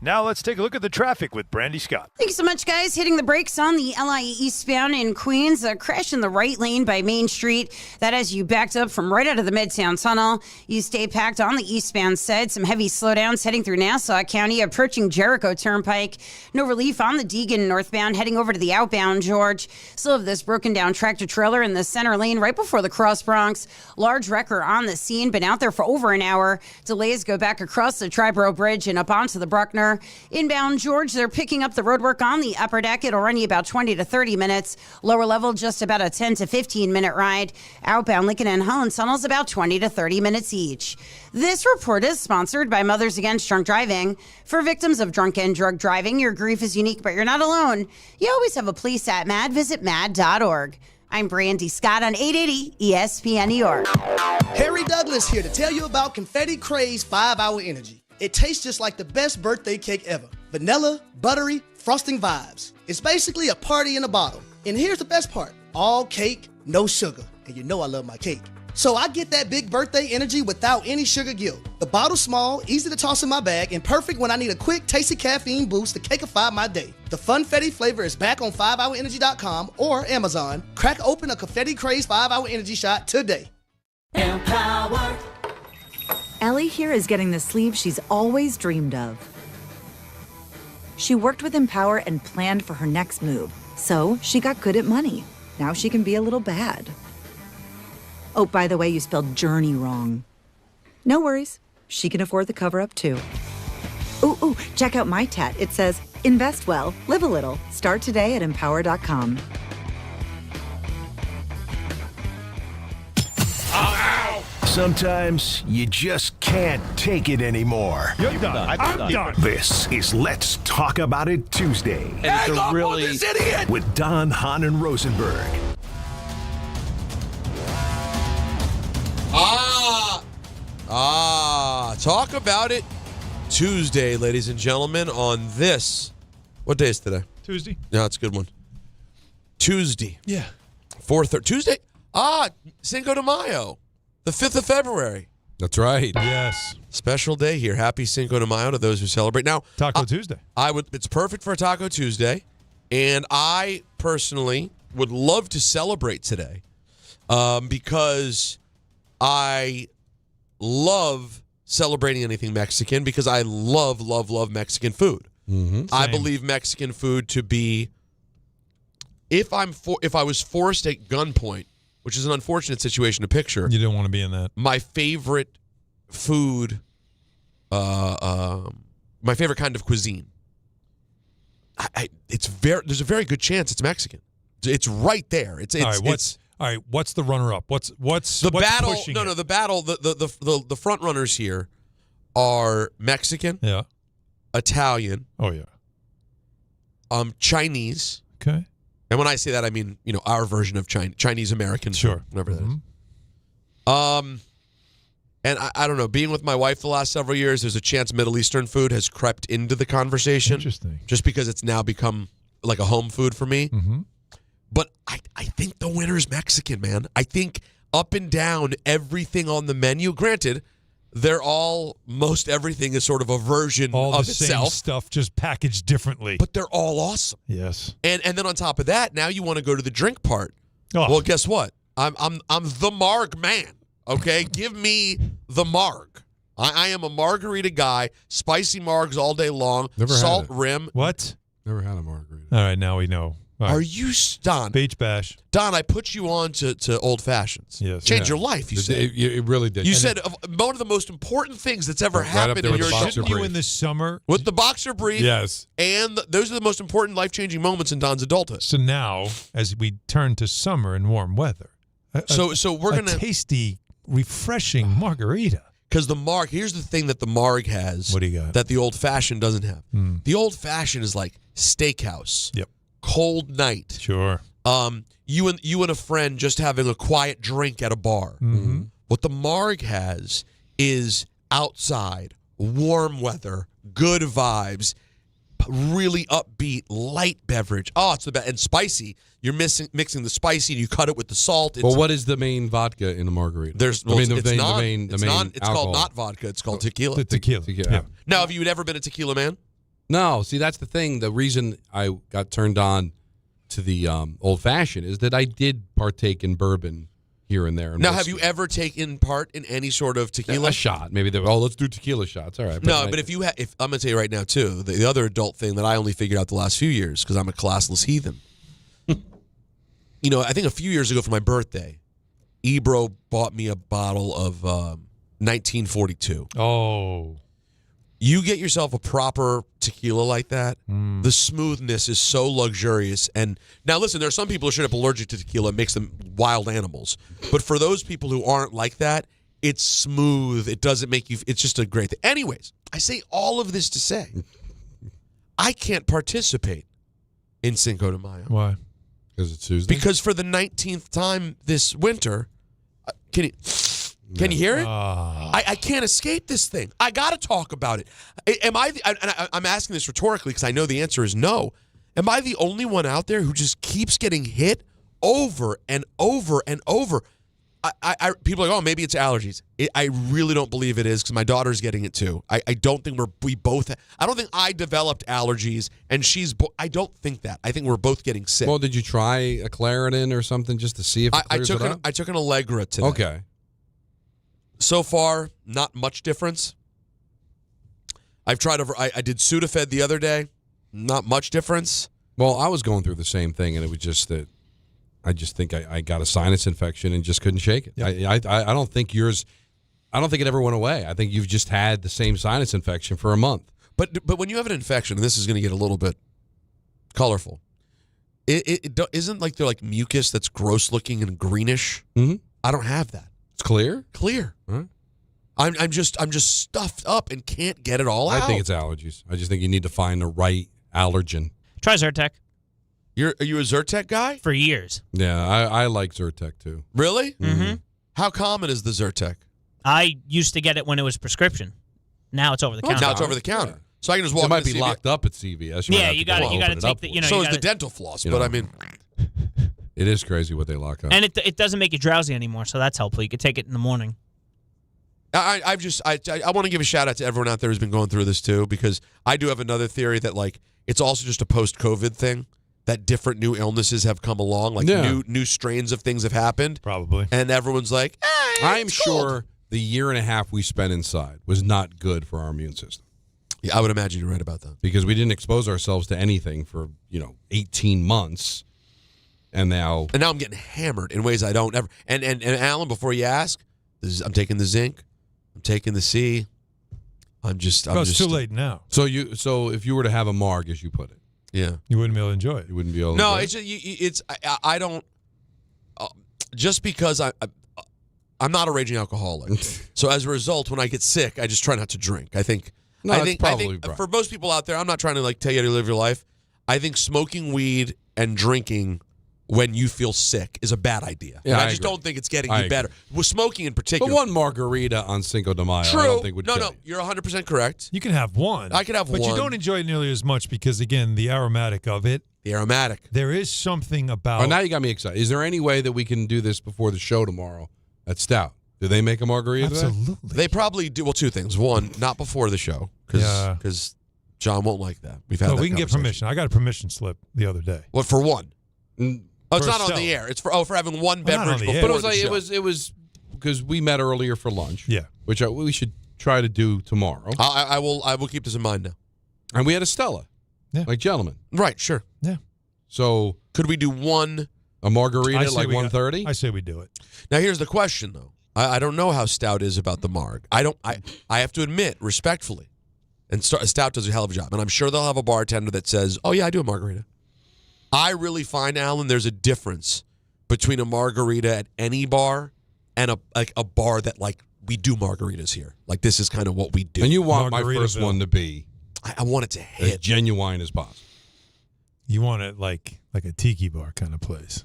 Now let's take a look at the traffic with Brandy Scott.
Thank you so much, guys. Hitting the brakes on the LIE eastbound in Queens. A crash in the right lane by Main Street. That as you backed up from right out of the Midtown Tunnel. You stay packed on the eastbound side. Some heavy slowdowns heading through Nassau County, approaching Jericho Turnpike. No relief on the Deegan northbound, heading over to the outbound George. Still have this broken down tractor trailer in the center lane right before the Cross Bronx. Large wrecker on the scene. Been out there for over an hour. Delays go back across the Triborough Bridge and up onto the Bruckner. Inbound George, they're picking up the roadwork on the upper deck. It'll run you about 20 to 30 minutes. Lower level, just about a 10 to 15 minute ride. Outbound Lincoln and Holland tunnels about 20 to 30 minutes each. This report is sponsored by Mothers Against Drunk Driving. For victims of drunk and drug driving, your grief is unique, but you're not alone. You always have a police at MAD. Visit MAD.org. I'm Brandy Scott on 880 ESPN New York.
Harry Douglas here to tell you about Confetti Craze 5-Hour Energy. It tastes just like the best birthday cake ever. Vanilla, buttery, frosting vibes. It's basically a party in a bottle. And here's the best part. All cake, no sugar. And you know I love my cake. So I get that big birthday energy without any sugar guilt. The bottle's small, easy to toss in my bag, and perfect when I need a quick, tasty caffeine boost to cakeify my day. The Funfetti flavor is back on 5hourenergy.com or Amazon. Crack open a Confetti Craze 5-Hour Energy shot today.
Empower. Ellie here is getting the sleeve she's always dreamed of. She worked with Empower and planned for her next move, so she got good at money. Now she can be a little bad. Oh, by the way, you spelled journey wrong. No worries. She can afford the cover-up, too. Ooh, check out my tat. It says, invest well, live a little. Start today at empower.com.
Sometimes you just can't take it anymore.
You're done. I'm done.
This is Let's Talk About It Tuesday.
And it's a really... this idiot!
With Don, Hahn, and Rosenberg.
Talk About It Tuesday, ladies and gentlemen, on this. What day is today?
Tuesday.
No, it's a good one. Tuesday.
Yeah.
4/3. Tuesday? Cinco de Mayo. The 5th of February.
That's right.
Yes.
Special day here. Happy Cinco de Mayo to those who celebrate. Now,
Taco Tuesday.
It's perfect for a Taco Tuesday, and I personally would love to celebrate today because I love celebrating anything Mexican because I love Mexican food.
Mm-hmm.
I believe Mexican food to be, if I was forced at gunpoint, which is an unfortunate situation to picture.
You don't want to be in that.
My favorite food, my favorite kind of cuisine. There's a very good chance it's Mexican. It's right there.
All right, what's the runner-up? What's
the battle? No, the battle. The front runners here are Mexican, Italian, Chinese.
Okay.
And when I say that, I mean our version of Chinese American,
sure,
whatever that is. And I don't know. Being with my wife the last several years, there's a chance Middle Eastern food has crept into the conversation.
Interesting.
Just because it's now become like a home food for me.
Mm-hmm.
But I think the winner is Mexican, man. I think up and down everything on the menu. Granted, most everything is sort of a version
all
of
the
itself.
Same stuff, just packaged differently.
But they're all awesome.
Yes.
And then on top of that, now you want to go to the drink part.
Oh.
Well, guess what? I'm the marg man. Okay, give me the marg. I am a margarita guy. Spicy margs all day long.
Never
Salt
had it.
rim.
What?
Never had a margarita.
All right, now we know. Right.
Are you Don?
Beach bash.
Don, I put you on to old fashions.
Yes.
Change your life, you said.
It really did.
You said one of the most important things that's ever happened in your
Shouldn't you in the summer?
With the boxer brief.
Yes.
And those are the most important life-changing moments in Don's adulthood.
So now, as we turn to summer and warm weather,
so we're going to
tasty, refreshing margarita.
Because the marg, here's the thing that the marg has.
What do you got?
That the old fashioned doesn't have. The old fashioned is like steakhouse.
Yep.
Cold night.
Sure.
You and a friend just having a quiet drink at a bar.
Mm-hmm.
What the marg has is outside, warm weather, good vibes, really upbeat, light beverage. Oh, it's the best. And spicy. You're mixing the spicy and you cut it with the salt.
Well, what is the main vodka in the margarita?
It's called not vodka. It's called tequila.
Tequila.
Yeah. Now, have you ever been a tequila man?
No. See, that's the thing. The reason I got turned on to the old fashioned is that I did partake in bourbon here and there.
Now, have you ever taken part in any sort of tequila?
A shot. Maybe let's do tequila shots. All right.
But if I'm going to tell you right now, too, the other adult thing that I only figured out the last few years because I'm a classless heathen. I think a few years ago for my birthday, Ebro bought me a bottle of 1942.
Oh.
You get yourself a proper tequila like that, the smoothness is so luxurious. And now, listen, there are some people who are straight up allergic to tequila. It makes them wild animals. But for those people who aren't like that, it's smooth. It doesn't make you – it's just a great thing. Anyways, I say all of this to say I can't participate in Cinco de Mayo.
Why?
Because it's Tuesday?
Because for the 19th time this winter, can you hear it? I can't escape this thing. I got to talk about it. I'm asking this rhetorically because I know the answer is no. Am I the only one out there who just keeps getting hit over and over and over? People are like, oh, maybe it's allergies. I really don't believe it is because my daughter's getting it too. I don't think we both. I don't think I developed allergies and she's. I don't think that. I think we're both getting sick.
Well, did you try a Claritin or something just to see if it clears it up?
I took an Allegra today.
Okay.
So far, not much difference. I've tried I did Sudafed the other day. Not much difference.
Well, I was going through the same thing, and it was just that I just think I got a sinus infection and just couldn't shake it. Yep. I don't think yours. I don't think it ever went away. I think you've just had the same sinus infection for a month.
But when you have an infection, and this is going to get a little bit colorful, it isn't like they're like mucus that's gross looking and greenish.
Mm-hmm.
I don't have that.
It's clear.
Clear.
Huh?
I'm just stuffed up and can't get it all out.
I think it's allergies. I just think you need to find the right allergen.
Try Zyrtec.
Are you a Zyrtec guy?
For years.
Yeah, I like Zyrtec too.
Really?
Mm-hmm.
How common is the Zyrtec?
I used to get it when it was prescription. Now it's over the counter.
Now it's over the counter. Yeah. So I can just walk.
It might be locked up at CVS.
You got to take the.
So is the dental floss, but I mean,
it is crazy what they lock up.
And it doesn't make you drowsy anymore, so that's helpful. You can take it in the morning.
I want to give a shout out to everyone out there who's been going through this too, because I do have another theory that like it's also just a post-COVID thing, that different new illnesses have come along, like new strains of things have happened.
Probably.
And everyone's like,
I'm sure the year and a half we spent inside was not good for our immune system.
Yeah, I would imagine you're right about that.
Because we didn't expose ourselves to anything for, 18 months. And now
I'm getting hammered in ways I don't ever. And Alan, before you ask, I'm taking the zinc, I'm taking the C.
It's too late now.
So if you were to have a marg, as you put it,
yeah,
you wouldn't be able to enjoy it. You wouldn't be able.
No,
to enjoy
it's I don't. Just because I'm not a raging alcoholic, so as a result, when I get sick, I just try not to drink. I think for most people out there, I'm not trying to like tell you how to live your life. I think smoking weed and drinking when you feel sick is a bad idea.
Yeah,
I just don't think it's getting you better. With smoking in particular.
But one margarita on Cinco de Mayo,
True.
I don't think would kill you.
You're 100% correct.
You can have one.
I could have one.
But you don't enjoy it nearly as much because, again, the aromatic of it.
The aromatic.
There is something about...
Oh, now you got me excited. Is there any way that we can do this before the show tomorrow at Stout? Do they make a margarita?
Absolutely.
They probably do. Well, two things. One, not before the show because John won't like that. We've had that
we can get permission. I got a permission slip the other day.
What, for one? Oh, it's not on
self.
the air. It's for having one beverage before
But it was
the
like
show.
it was because we met earlier for lunch.
Yeah,
which we should try to do tomorrow.
I will keep this in mind now.
And we had a Stella, like gentlemen.
Right, sure.
Yeah.
So
could we do a
margarita at like 1:30?
I say we do it.
Now here's the question though. I don't know how Stout is about the marg. I have to admit respectfully, and Stout does a hell of a job, and I'm sure they'll have a bartender that says, "Oh yeah, I do a margarita." I really find, Alan, there's a difference between a margarita at any bar and a bar that like we do margaritas here. Like this is kind of what we do.
And you want my first one to be?
I want it to hit
as genuine as possible.
You want it like a tiki bar kind of place.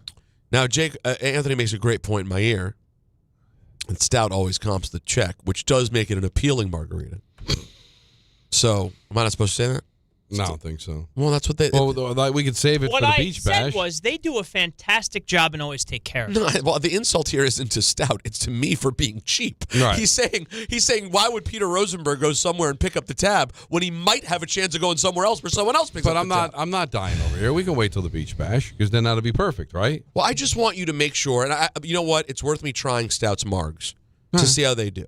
Now, Jake, Anthony makes a great point in my ear. And Stout always comps the check, which does make it an appealing margarita. So, am I not supposed to say that?
No, I don't think so.
Well, that's what they...
Well, we could save it for the beach bash.
What I said was they do a fantastic job and always take care of it.
No, well, the insult here isn't to Stout. It's to me for being cheap.
Right.
He's saying, why would Peter Rosenberg go somewhere and pick up the tab when he might have a chance of going somewhere else where someone else picks up the tab?
But I'm not dying over here. We can wait till the beach bash because then that'll be perfect, right?
Well, I just want you to make sure, and you know what? It's worth me trying Stout's margs to see how they do.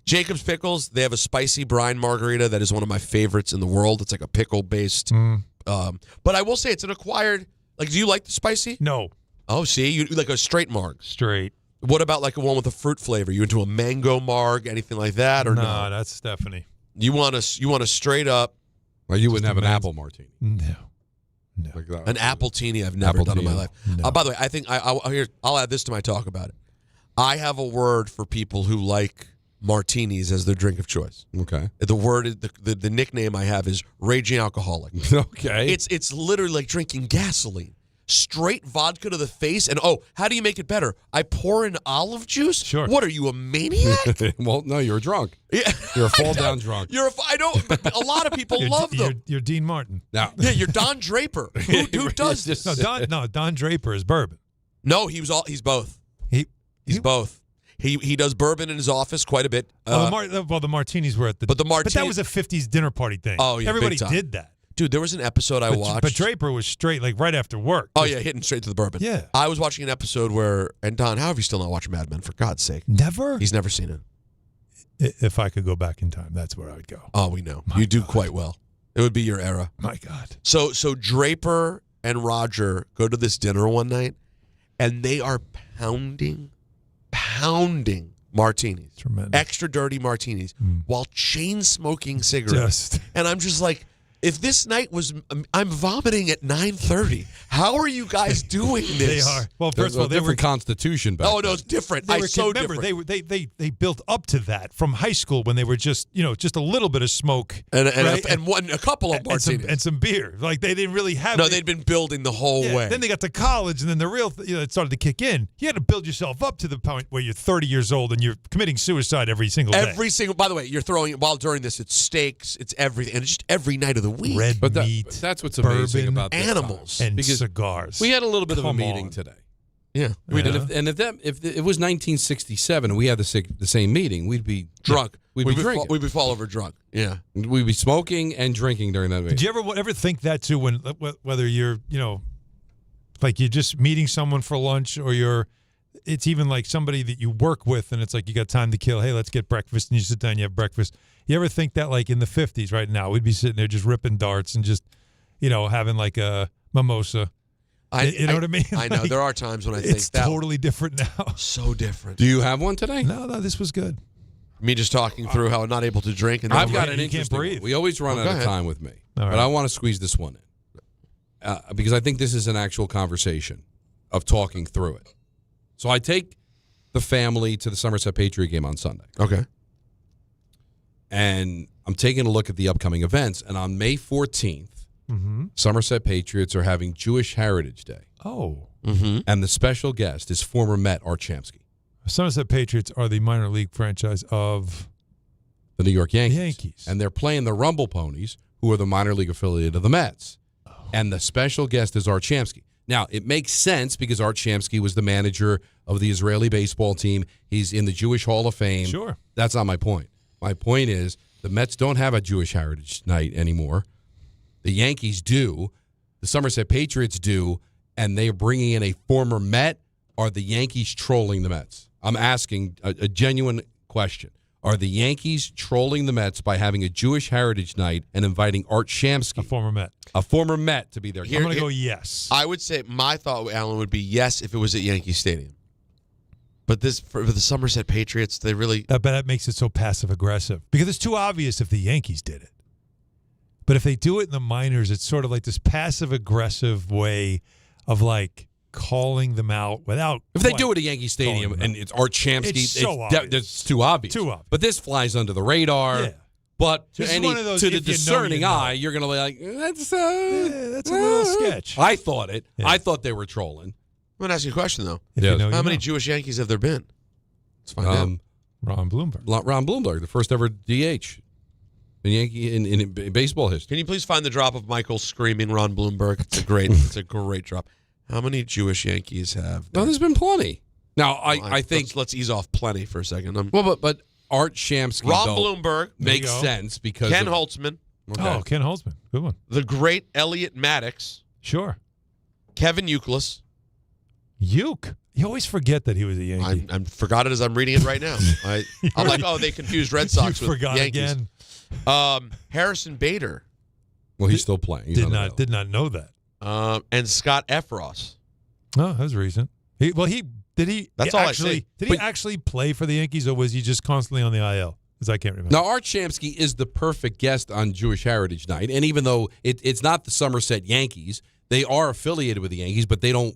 Jacob's Pickles, they have a spicy brine margarita that is one of my favorites in the world. It's like a pickle-based. But I will say it's an acquired. Like, do you like the spicy?
No.
Oh, see, you like a straight marg.
Straight.
What about like a one with a fruit flavor? You into a mango marg, anything like that, or no?
No, that's Stephanie.
You want a straight up.
Well, you wouldn't have an apple martini.
No.
Like that.
An apple teeny I've never done in my life.
No.
By the way, I think I'll add this to my talk about it. I have a word for people who like martinis as their drink of choice.
Okay.
The nickname I have is raging alcoholic.
Okay.
It's literally like drinking gasoline straight vodka to the face, and how do you make it better? I pour in olive juice?
Sure.
What, are you a maniac?
Well, no, you're drunk.
Yeah.
You're a fall-down drunk.
I don't, but a lot of people love them.
You're Dean Martin.
No.
Yeah, you're Don Draper. Who does this?
Don Draper is bourbon.
No, he's both. He's both. He does bourbon in his office quite a bit.
The martinis were at the.
But that
was a '50s dinner party thing.
Oh yeah,
everybody did that.
Dude, there was an episode I watched.
But Draper was straight, like right after work.
Oh yeah, hitting straight to the bourbon.
Yeah.
I was watching an episode and Don, how have you still not watched Mad Men? For God's sake,
never.
He's never seen it.
If I could go back in time, that's where I would go.
Oh, we know. You do quite well. It would be your era.
My God.
So Draper and Roger go to this dinner one night, and they are pounding martinis.
Tremendous.
Extra dirty martinis while chain smoking cigarettes. And I'm just like, if this night was, I'm vomiting at 9:30. How are you guys doing this?
They are. Well, first of all, they were
Constitution back then.
no, it's different.
Remember,
different.
they built up to that from high school when they were just a little bit of smoke
and
right?
a couple of martinis
and some beer. Like they didn't really have.
No, they'd been building the whole way.
Then they got to college, and then the real it started to kick in. You had to build yourself up to the point where you're 30 years old and you're committing suicide every single day.
By the way, you're throwing while during this. It's steaks. It's everything, and it's just every night of the week.
Red meat.
That's what's amazing
bourbon,
about this
animals
and
because
cigars.
We had a little bit of a meeting today.
Yeah,
we did. If it was 1967 and we had the same meeting, we'd be
drunk.
We'd be drinking.
We'd be fall over drunk. Yeah,
we'd be smoking and drinking during that meeting.
Did you ever think that too? When whether you're like you're just meeting someone for lunch or it's even like somebody that you work with and it's like you got time to kill. Hey, let's get breakfast, and you sit down, you have breakfast. You ever think that like in the 50s right now we'd be sitting there just ripping darts and just having like a mimosa. You know what I mean?
I know. There are times when I think
it's totally different now.
So different.
Do you have one today?
No, this was good.
Me just talking through how I'm not able to drink. And
I've got an interesting one. We always run out of time with me.
All right.
But I want to squeeze this one in because I think this is an actual conversation of talking through it. So I take the family to the Somerset Patriot game on Sunday.
Okay.
And I'm taking a look at the upcoming events. And on May 14th, Somerset Patriots are having Jewish Heritage Day.
Oh.
And the special guest is former Met Art Shamsky.
Somerset Patriots are the minor league franchise of
the New York Yankees. And they're playing the Rumble Ponies, who are the minor league affiliate of the Mets. Oh. And the special guest is Art Shamsky. Now, it makes sense because Art Shamsky was the manager of the Israeli baseball team. He's in the Jewish Hall of Fame.
Sure.
That's not my point. My point is the Mets don't have a Jewish Heritage Night anymore. The Yankees do. The Somerset Patriots do. And they're bringing in a former Met. Are the Yankees trolling the Mets? I'm asking a genuine question. Are the Yankees trolling the Mets by having a Jewish Heritage Night and inviting Art Shamsky,
a former Met,
to be there?
I'm going to go yes.
I would say my thought, Alan, would be yes if it was at Yankee Stadium. But for the Somerset Patriots, they really...
That makes it so passive-aggressive. Because it's too obvious if the Yankees did it. But if they do it in the minors, it's sort of like this passive-aggressive way of like calling them out without...
If they do it at Yankee Stadium and it's Art Shamsky, it's too obvious.
Too obvious.
But this flies under the radar.
Yeah.
But to
the
discerning eye, you're going to be like, that's a
little sketch.
I thought it. Yeah. I thought they were trolling.
I'm going to ask you a question, though.
How
many Jewish Yankees have there been? Let's find out.
Ron Blomberg.
Ron Blomberg, the first ever DH in Yankee in baseball history.
Can you please find the drop of Michael screaming Ron Blomberg? It's a great drop. How many Jewish Yankees have there?
No, there's been plenty. Now, I think...
Let's ease off plenty for a second.
But Art Shamsky,
Ron Bloomberg
makes sense because
Ken Holtzman.
Okay. Oh, Ken Holtzman. Good one.
The great Elliot Maddox.
Sure.
Kevin Youkilis.
You always forget that he was a Yankee.
I forgot it as I'm reading it right now. I'm like, they confused Red Sox with Yankees. Again. Harrison Bader.
Well, he's still playing.
Did not know that.
And Scott Efros.
Oh, that was recent. Did he actually play for the Yankees, or was he just constantly on the IL? Because I can't remember.
Now, Art Shamsky is the perfect guest on Jewish Heritage Night, and even though it's not the Somerset Yankees, they are affiliated with the Yankees, but they don't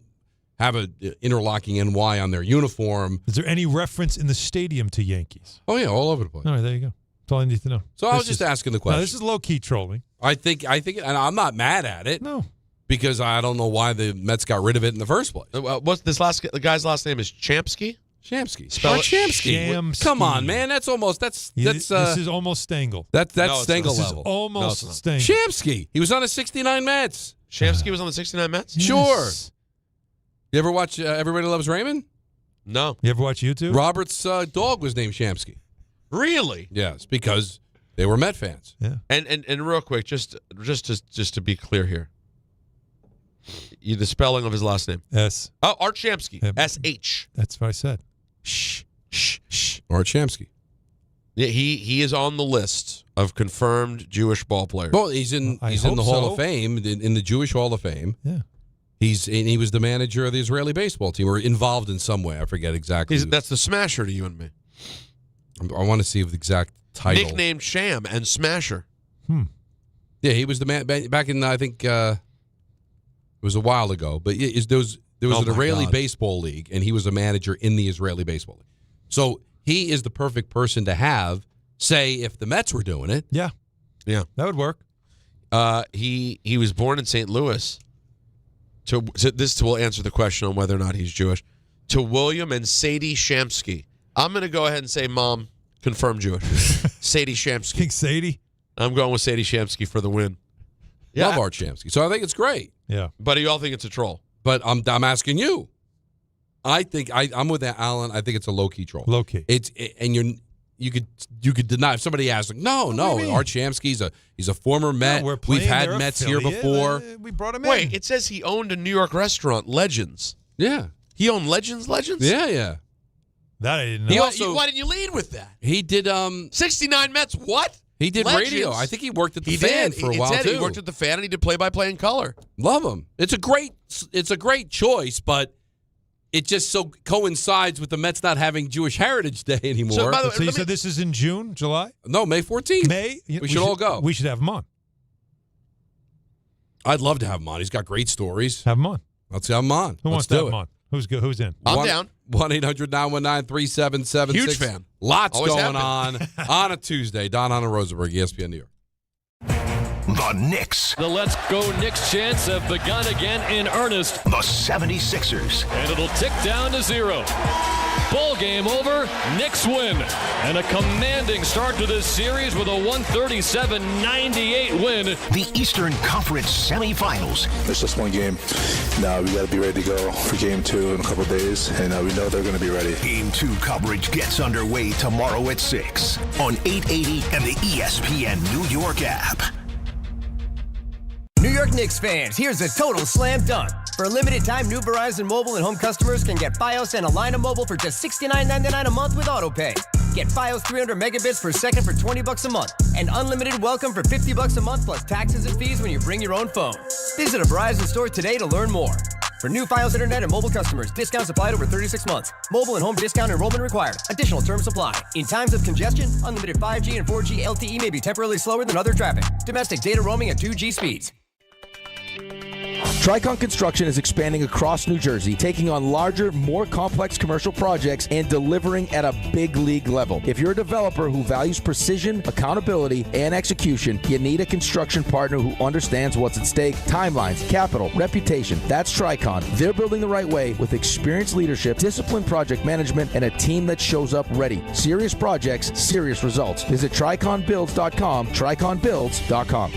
have an interlocking NY on their uniform.
Is there any reference in the stadium to Yankees?
Oh, yeah, all over the place.
All right, there you go. That's all I need to know.
So I was just asking the question.
No, this is low-key trolling.
I think, and I'm not mad at it.
No.
because I don't know why the Mets got rid of it in the first place.
What's the guy's last name is Champsky?
Shamsky.
Spell it.
Shamsky. Come on, man. That's
this is almost Stengel.
That's
No,
Stengel
This is
level.
almost Stengel.
Shamsky. He was on the 69 Mets.
Shamsky was on the 69 Mets?
Yes.
Sure. You ever watch Everybody Loves Raymond?
No.
You ever watch YouTube?
Robert's dog was named Shamsky.
Really?
Yes, because they were Met fans.
Yeah.
And real quick, just to be clear here, the spelling of his last name.
S.
Oh, Art Shamsky.
Yeah.
S-H.
That's what I said.
Shh.
Art Shamsky.
Yeah, he is on the list of confirmed Jewish ball players.
Well, he's in the Hall of Fame, in the Jewish Hall of Fame.
Yeah.
He was the manager of the Israeli baseball team, or involved in some way. I forget exactly.
That's the Smasher to you and me.
I want to see the exact title.
Nicknamed Sham and Smasher.
Yeah, he was the man back in, I think, it was a while ago. But there was an Israeli baseball league, and he was a manager in the Israeli baseball league. So he is the perfect person to have, say, if the Mets were doing it.
Yeah.
Yeah.
That would work.
He was born in St. Louis. This will answer the question on whether or not he's Jewish. To William and Sadie Shamsky. I'm going to go ahead and say, Mom, confirm Jewish. Sadie Shamsky.
King Sadie?
I'm going with Sadie Shamsky for the win.
Love Art Shamsky. So I think it's great.
Yeah.
But you all think it's a troll.
But I'm asking you. I think I'm with Alan. I think it's a low key troll.
Low key.
You could deny if somebody asks, like, no, Art Shamsky's he's a former Met. We've had Mets here before.
We brought him in.
Wait, it says he owned a New York restaurant, Legends.
Yeah.
He owned Legends?
Yeah.
That I didn't know.
Why didn't you lead with that?
He did
69 Mets, what?
He did
Legends.
radio. I think he worked at the Fan for a while too.
He worked at the Fan and he did play-by-play in color.
Love him. It's a great choice, but it just so coincides with the Mets not having Jewish Heritage Day anymore.
So, by the way,
So you said this is in June, July?
No, May 14th.
May?
We should all go.
We should have him on.
I'd love to have him on. He's got great stories.
Have him on.
Let's have him on.
Who wants to have him on? Who's good? Who's in?
I'm down.
1-800-919-3776.
Huge fan.
Lots
Always
going on a Tuesday. Don Hahn and Rosenberg, ESPN New York.
The Knicks.
The Let's Go Knicks chants have begun again in earnest.
The 76ers.
And it'll tick down to 0. Ball game over. Knicks win. And a commanding start to this series with a 137-98 win.
The Eastern Conference semifinals.
It's just one game. Now we got to be ready to go for game 2 in a couple days, and we know they're going to be ready.
Game 2 coverage gets underway tomorrow at 6 on 880 and the ESPN New York app.
New York Knicks fans, here's a total slam dunk. For a limited time, new Verizon Mobile and home customers can get Fios and Alina Mobile for just $69.99 a month with AutoPay. Get Fios 300 megabits per second for $20 a month. And unlimited welcome for $50 a month plus taxes and fees when you bring your own phone. Visit a Verizon store today to learn more. For new Fios Internet and mobile customers, discounts applied over 36 months. Mobile and home discount enrollment required. Additional terms apply. In times of congestion, unlimited 5G and 4G LTE may be temporarily slower than other traffic. Domestic data roaming at 2G speeds.
Tricon Construction is expanding across New Jersey, taking on larger, more complex commercial projects and delivering at a big league level. If you're a developer who values precision, accountability, and execution, you need a construction partner who understands what's at stake, timelines, capital, reputation. That's Tricon. They're building the right way with experienced leadership, disciplined project management, and a team that shows up ready. Serious projects, serious results. Visit TriconBuilds.com, TriconBuilds.com.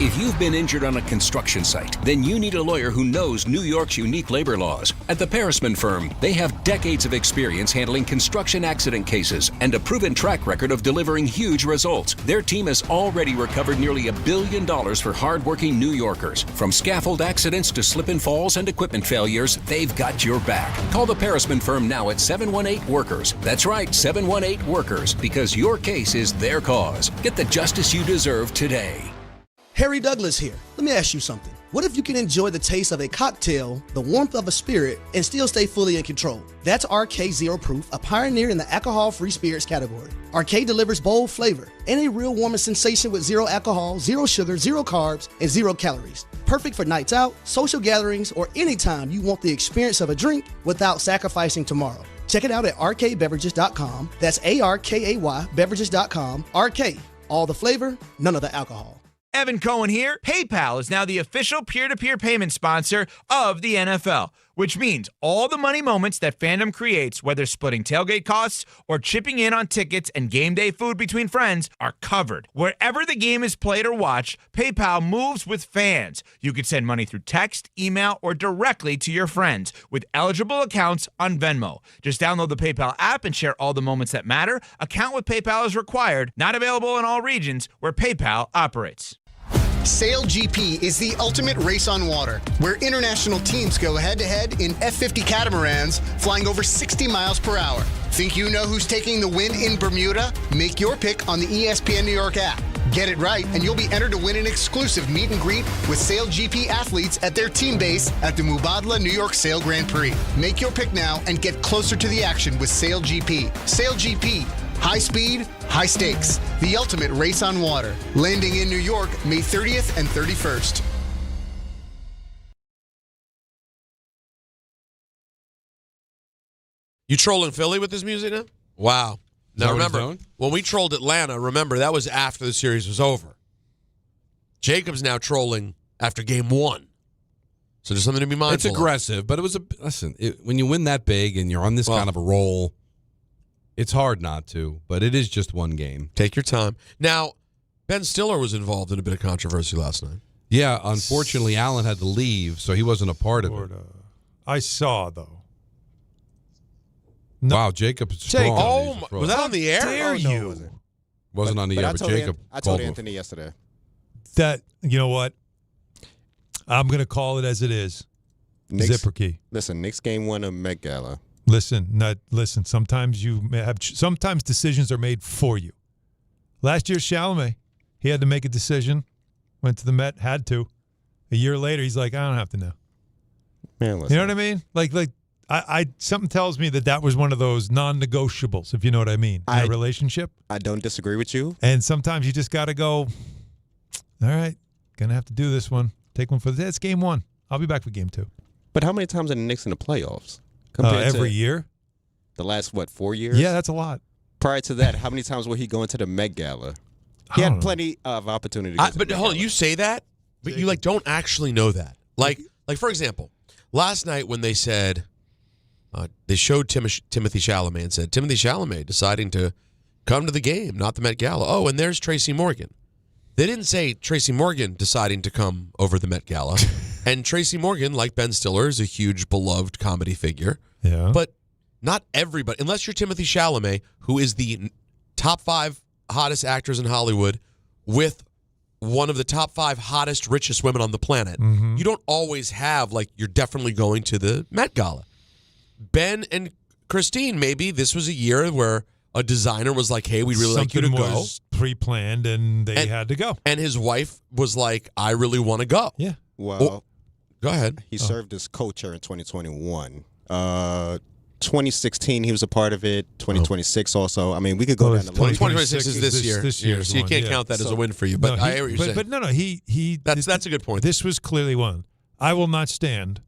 If you've been injured on a construction site, then you need a lawyer who knows New York's unique labor laws. At the Parisman Firm, they have decades of experience handling construction accident cases and a proven track record of delivering huge results. Their team has already recovered nearly $1 billion for hardworking New Yorkers. From scaffold accidents to slip and falls and equipment failures, they've got your back. Call the Parisman Firm now at 718-WORKERS. That's right, 718-WORKERS, because your case is their cause. Get the justice you deserve today.
Harry Douglas here. Let me ask you something. What if you can enjoy the taste of a cocktail, the warmth of a spirit, and still stay fully in control? That's RK Zero Proof, a pioneer in the alcohol-free spirits category. RK delivers bold flavor and a real warming sensation with zero alcohol, zero sugar, zero carbs, and 0 calories. Perfect for nights out, social gatherings, or anytime you want the experience of a drink without sacrificing tomorrow. Check it out at rkbeverages.com. That's ARKAY beverages.com. RK, all the flavor, none of the alcohol.
Evan Cohen here. PayPal is now the official peer-to-peer payment sponsor of the NFL, which means all the money moments that fandom creates, whether splitting tailgate costs or chipping in on tickets and game day food between friends, are covered. Wherever the game is played or watched, PayPal moves with fans. You can send money through text, email, or directly to your friends with eligible accounts on Venmo. Just download the PayPal app and share all the moments that matter. Account with PayPal is required. Not available in all regions where PayPal operates.
Sail GP is the ultimate race on water, where international teams go head-to-head in F-50 catamarans flying over 60 miles per hour. Think you know who's taking the win in Bermuda? Make your pick on the ESPN New York app. Get it right, and you'll be entered to win an exclusive meet and greet with Sail GP athletes at their team base at the Mubadala New York Sail Grand Prix. Make your pick now and get closer to the action with Sail GP. Sail GP. High speed, high stakes. The ultimate race on water. Landing in New York, May 30th and 31st.
You trolling Philly with this music now? Wow. Now remember, when we trolled Atlanta, remember, that was after the series was over. Jacob's now trolling after game 1. So there's something to be mindful
It's aggressive, but it was when you win that big and you're on this kind of a roll, it's hard not to, but it is just one game.
Take your time. Now, Ben Stiller was involved in a bit of controversy last night.
Yeah, unfortunately, Allen had to leave, so he wasn't a part of it.
I saw, though.
No. Wow, Jacob is strong.
Oh, was that on the air?
Dare you?
No, it wasn't on the air, but Jacob
I told Anthony yesterday.
That, you know what? I'm going to call it as it is. Zipper key.
Listen, Knicks game 1 of Met Gala.
Listen. Sometimes sometimes decisions are made for you. Last year, Chalamet, he had to make a decision. Went to the Met, had to. A year later, he's like, I don't have to know.
Man, listen.
You know what I mean? Like I something tells me that was one of those non-negotiables, if you know what I mean, in a relationship.
I don't disagree with you.
And sometimes you just got to go, all right, gonna have to do this one. Take one for it's game 1. I'll be back for game 2.
But how many times are the Knicks in the playoffs?
Every year?
The last, 4 years?
Yeah, that's a lot.
Prior to that, how many times will he go into the Met Gala? He had plenty of opportunity.
But hold on, you say that, but you don't actually know that. Like for example, last night when they said they showed Timothy Chalamet and said Timothy Chalamet deciding to come to the game, not the Met Gala. Oh, and there's Tracy Morgan. They didn't say Tracy Morgan deciding to come over the Met Gala. And Tracy Morgan, like Ben Stiller, is a huge beloved comedy figure.
Yeah.
But not everybody, unless you're Timothy Chalamet, who is the top 5 hottest actors in Hollywood with one of the top 5 hottest, richest women on the planet.
Mm-hmm.
You don't always have, you're definitely going to the Met Gala. Ben and Christine, maybe this was a year where a designer was like, hey, we'd really like you to go.
Something was pre-planned, and they had to go.
And his wife was like, I really want to go.
Yeah.
Well,
go ahead.
He served as co-chair in 2021. 2016, he was a part of it. 2026 also. I mean, we could go down the list.
2026 is this year. So you can't count that as a win for you. But I hear what you're saying.
But no, he.
That's a good point.
This was clearly one. I will not stand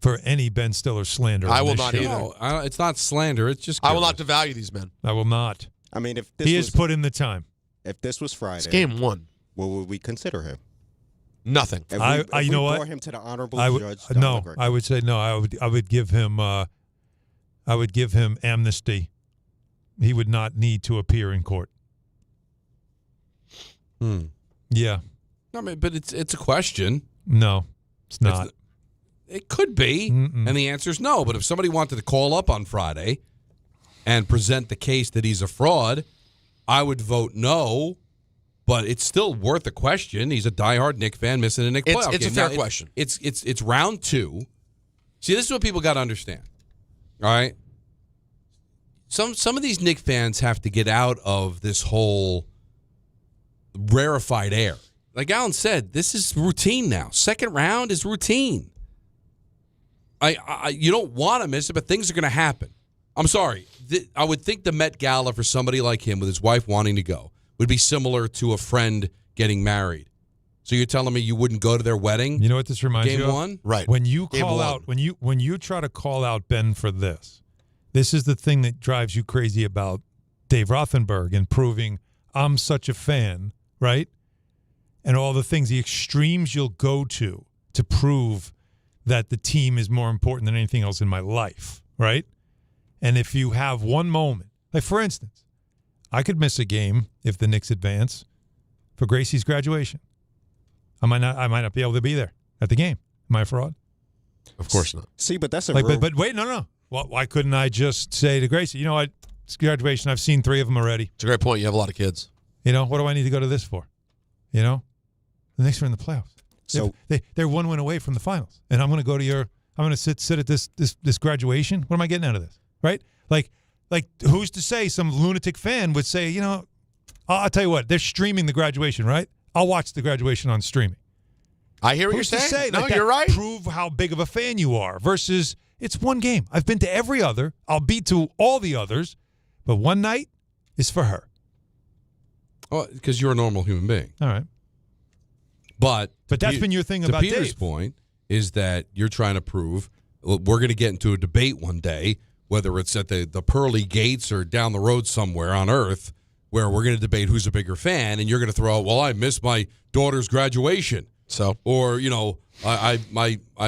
for any Ben Stiller slander.
I will not
show.
either.
No, it's not slander. It's just.
I will not devalue these men.
I will not.
I mean, if this
he has put in the time.
If this was Friday,
it's game 1.
What would we consider him?
Nothing.
If
you know what?
Brought him to the honorable judge.
No, I would say no. I would give him. I would give him amnesty. He would not need to appear in court. Yeah.
I mean, but it's a question.
No, it's not.
It could be, and the answer is no. But if somebody wanted to call up on Friday and present the case that he's a fraud, I would vote no. But it's still worth a question. He's a diehard Knicks fan missing a Knicks playoff game.
It's a fair question.
It's round 2. See, this is what people got to understand. All right? Some of these Knicks fans have to get out of this whole rarefied air. Like Alan said, this is routine now. Second round is routine. You don't want to miss it, but things are going to happen. I'm sorry. I would think the Met Gala for somebody like him with his wife wanting to go would be similar to a friend getting married. So you're telling me you wouldn't go to their wedding?
You know what this reminds
Game
you of?
1?
Right.
When you call out, when you try to call out Ben for this is the thing that drives you crazy about Dave Rothenberg and proving I'm such a fan, right? and all the things, the extremes you'll go to prove that the team is more important than anything else in my life, right? And if you have one moment, like for instance, I could miss a game if the Knicks advance for Gracie's graduation. I might not be able to be there at the game. Am I a fraud?
Of course not.
See, but that's a
but wait, no. Well, why couldn't I just say to Gracie, you know what, it's graduation, I've seen 3 of them already.
It's a great point. You have a lot of kids.
You know, what do I need to go to this for? You know? The Knicks are in the playoffs. So they're 1 win away from the finals. And I'm going to go to I'm going to sit at this graduation. What am I getting out of this? Right? Like who's to say some lunatic fan would say, you know, I'll tell you what, they're streaming the graduation, right? I'll watch the graduation on streaming.
I hear what
Who's
you're
to
saying.
say?
No,
Like,
you're right.
Prove how big of a fan you are versus it's one game. I've been to every other. I'll be to all the others, but one night is for her.
Oh, because you're a normal human being.
All right.
But
that's been your thing about
Peter's
Dave.
point is that you're trying to prove we're going to get into a debate one day, whether it's at the pearly gates or down the road somewhere on Earth, where we're going to debate who's a bigger fan, and you're going to throw out, well, I missed my daughter's graduation.
So,
or, you know, I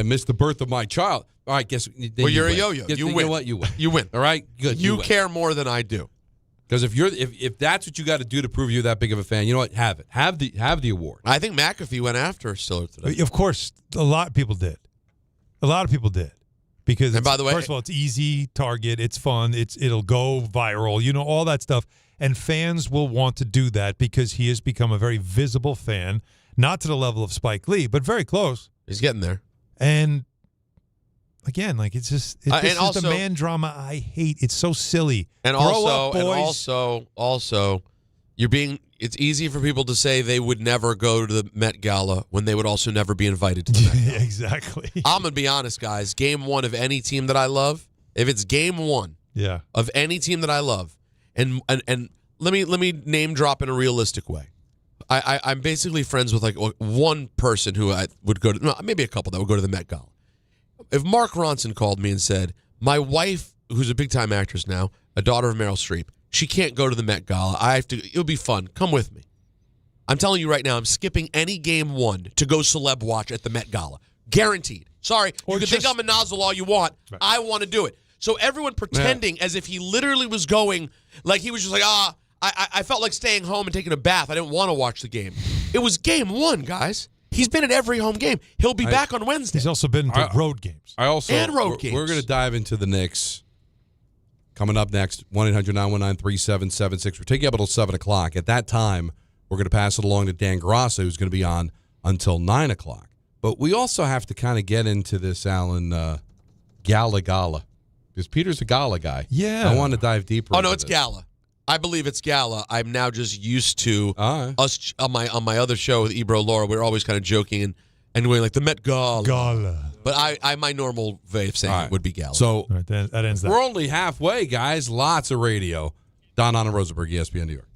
missed the birth of my child. All right, guess.
Well, you're
win.
a yo-yo.
Guess,
You
you
win.
know what? You win.
You win.
All right? Good.
You
win.
care more than I do.
Because if that's what you got to do to prove you're that big of a fan, you know what? Have it. Have the award.
I think McAfee went after Stiller today.
Of course, a lot of people did. Because,
and by the way,
first of all, it's easy target. It's fun. It'll go viral. You know, all that stuff. And fans will want to do that because he has become a very visible fan, not to the level of Spike Lee, but very close.
He's getting there.
And again, like this is the man drama I hate. It's so silly.
And also, you're being. It's easy for people to say they would never go to the Met Gala when they would also never be invited to the Met Gala.
Exactly.
I'm gonna be honest, guys. Game 1 of any team that I love, if it's game 1, of any team that I love, and let me name drop in a realistic way. I'm basically friends with like one person who I would go to, maybe a couple that would go to the Met Gala. If Mark Ronson called me and said, my wife, who's a big-time actress now, a daughter of Meryl Streep, she can't go to the Met Gala. It'll be fun. Come with me. I'm telling you right now, I'm skipping any game 1 to go celeb watch at the Met Gala. Guaranteed. Sorry, you can think I'm a nozzle all you want. Right. I want to do it. So everyone pretending as if he literally was going, like he was just like, I felt like staying home and taking a bath. I didn't want to watch the game. It was game 1, guys. He's been at every home game. He'll be back on Wednesday.
He's also been to road games.
And road games.
We're going to dive into the Knicks. Coming up next, 1-800-919-3776. We're taking up until 7 o'clock. At that time, we're going to pass it along to Dan Grassa, who's going to be on until 9 o'clock. But we also have to kind of get into this, Alan, Gala. Because Peter's a Gala guy.
Yeah.
I want to dive deeper into
it's
this.
Gala. I believe it's Gala. I'm now just used to us on my other show with Ebro Laura. We're always kind of joking and going like the Met Gala. But I my normal way of saying it would be Gala.
So
that ends that.
We're only halfway, guys. Lots of radio. Don Anna Rosenberg, ESPN New York.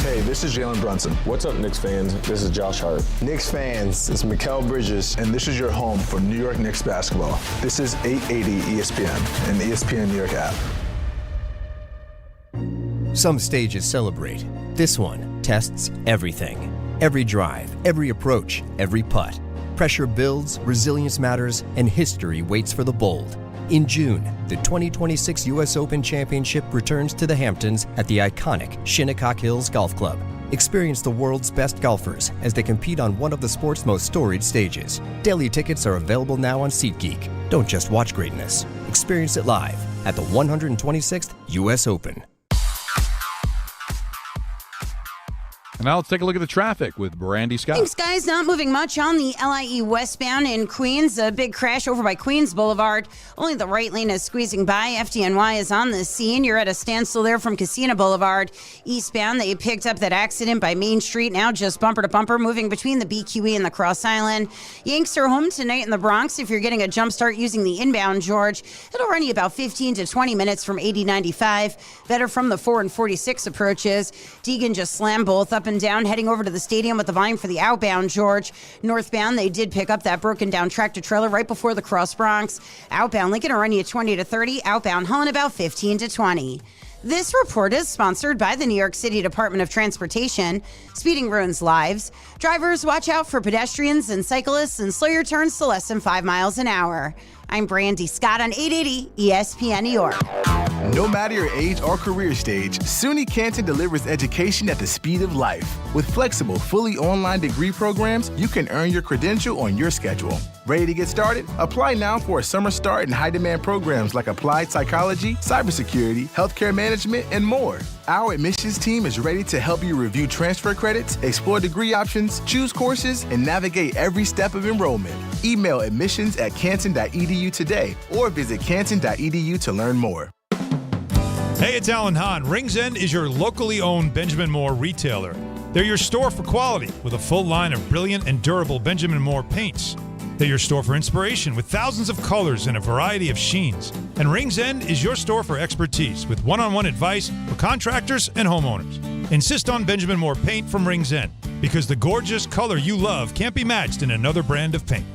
Hey, this is Jalen Brunson. What's up, Knicks fans? This is Josh Hart.
Knicks fans, it's Mikal Bridges.
And this is your home for New York Knicks basketball. This is 880 ESPN and the ESPN New York app.
Some stages celebrate. This one tests everything. Every drive, every approach, every putt. Pressure builds, resilience matters, and history waits for the bold. In June, the 2026 U.S. Open Championship returns to the Hamptons at the iconic Shinnecock Hills Golf Club. Experience the world's best golfers as they compete on one of the sport's most storied stages. Daily tickets are available now on SeatGeek. Don't just watch greatness. Experience it live at the 126th U.S. Open.
And now let's take a look at the traffic with Brandy Scott.
Thanks, guys. Not moving much on the LIE westbound in Queens. A big crash over by Queens Boulevard. Only the right lane is squeezing by. FDNY is on the scene. You're at a standstill there from Casino Boulevard. Eastbound, they picked up that accident by Main Street. Now just bumper to bumper, moving between the BQE and the Cross Island. Yanks are home tonight in the Bronx. If you're getting a jump start using the inbound George, it'll run you about 15 to 20 minutes from 80-95. Better from the 4 and 46 approaches. Deegan just slammed both up and down, heading over to the stadium with the volume for the outbound George. Northbound, they did pick up that broken down tractor trailer right before the Cross Bronx. Outbound Lincoln will run you 20 to 30. Outbound Holland about 15 to 20. This report is sponsored by the New York City Department of Transportation. Speeding ruins lives. Drivers, watch out for pedestrians and cyclists and slow your turns to less than 5 miles an hour. I'm Brandy Scott on 880 ESPN New York.
No matter your age or career stage, SUNY Canton delivers education at the speed of life. With flexible, fully online degree programs, you can earn your credential on your schedule. Ready to get started? Apply now for a summer start in high-demand programs like applied psychology, cybersecurity, healthcare management, and more. Our admissions team is ready to help you review transfer credits, explore degree options, choose courses, and navigate every step of enrollment. Email admissions@canton.edu today or visit canton.edu to learn more.
Hey, it's Alan Hahn. Rings End is your locally owned Benjamin Moore retailer. They're your store for quality with a full line of brilliant and durable Benjamin Moore paints. They're your store for inspiration with thousands of colors and a variety of sheens. And Rings End is your store for expertise with one-on-one advice for contractors and homeowners. Insist on Benjamin Moore paint from Rings End because the gorgeous color you love can't be matched in another brand of paint.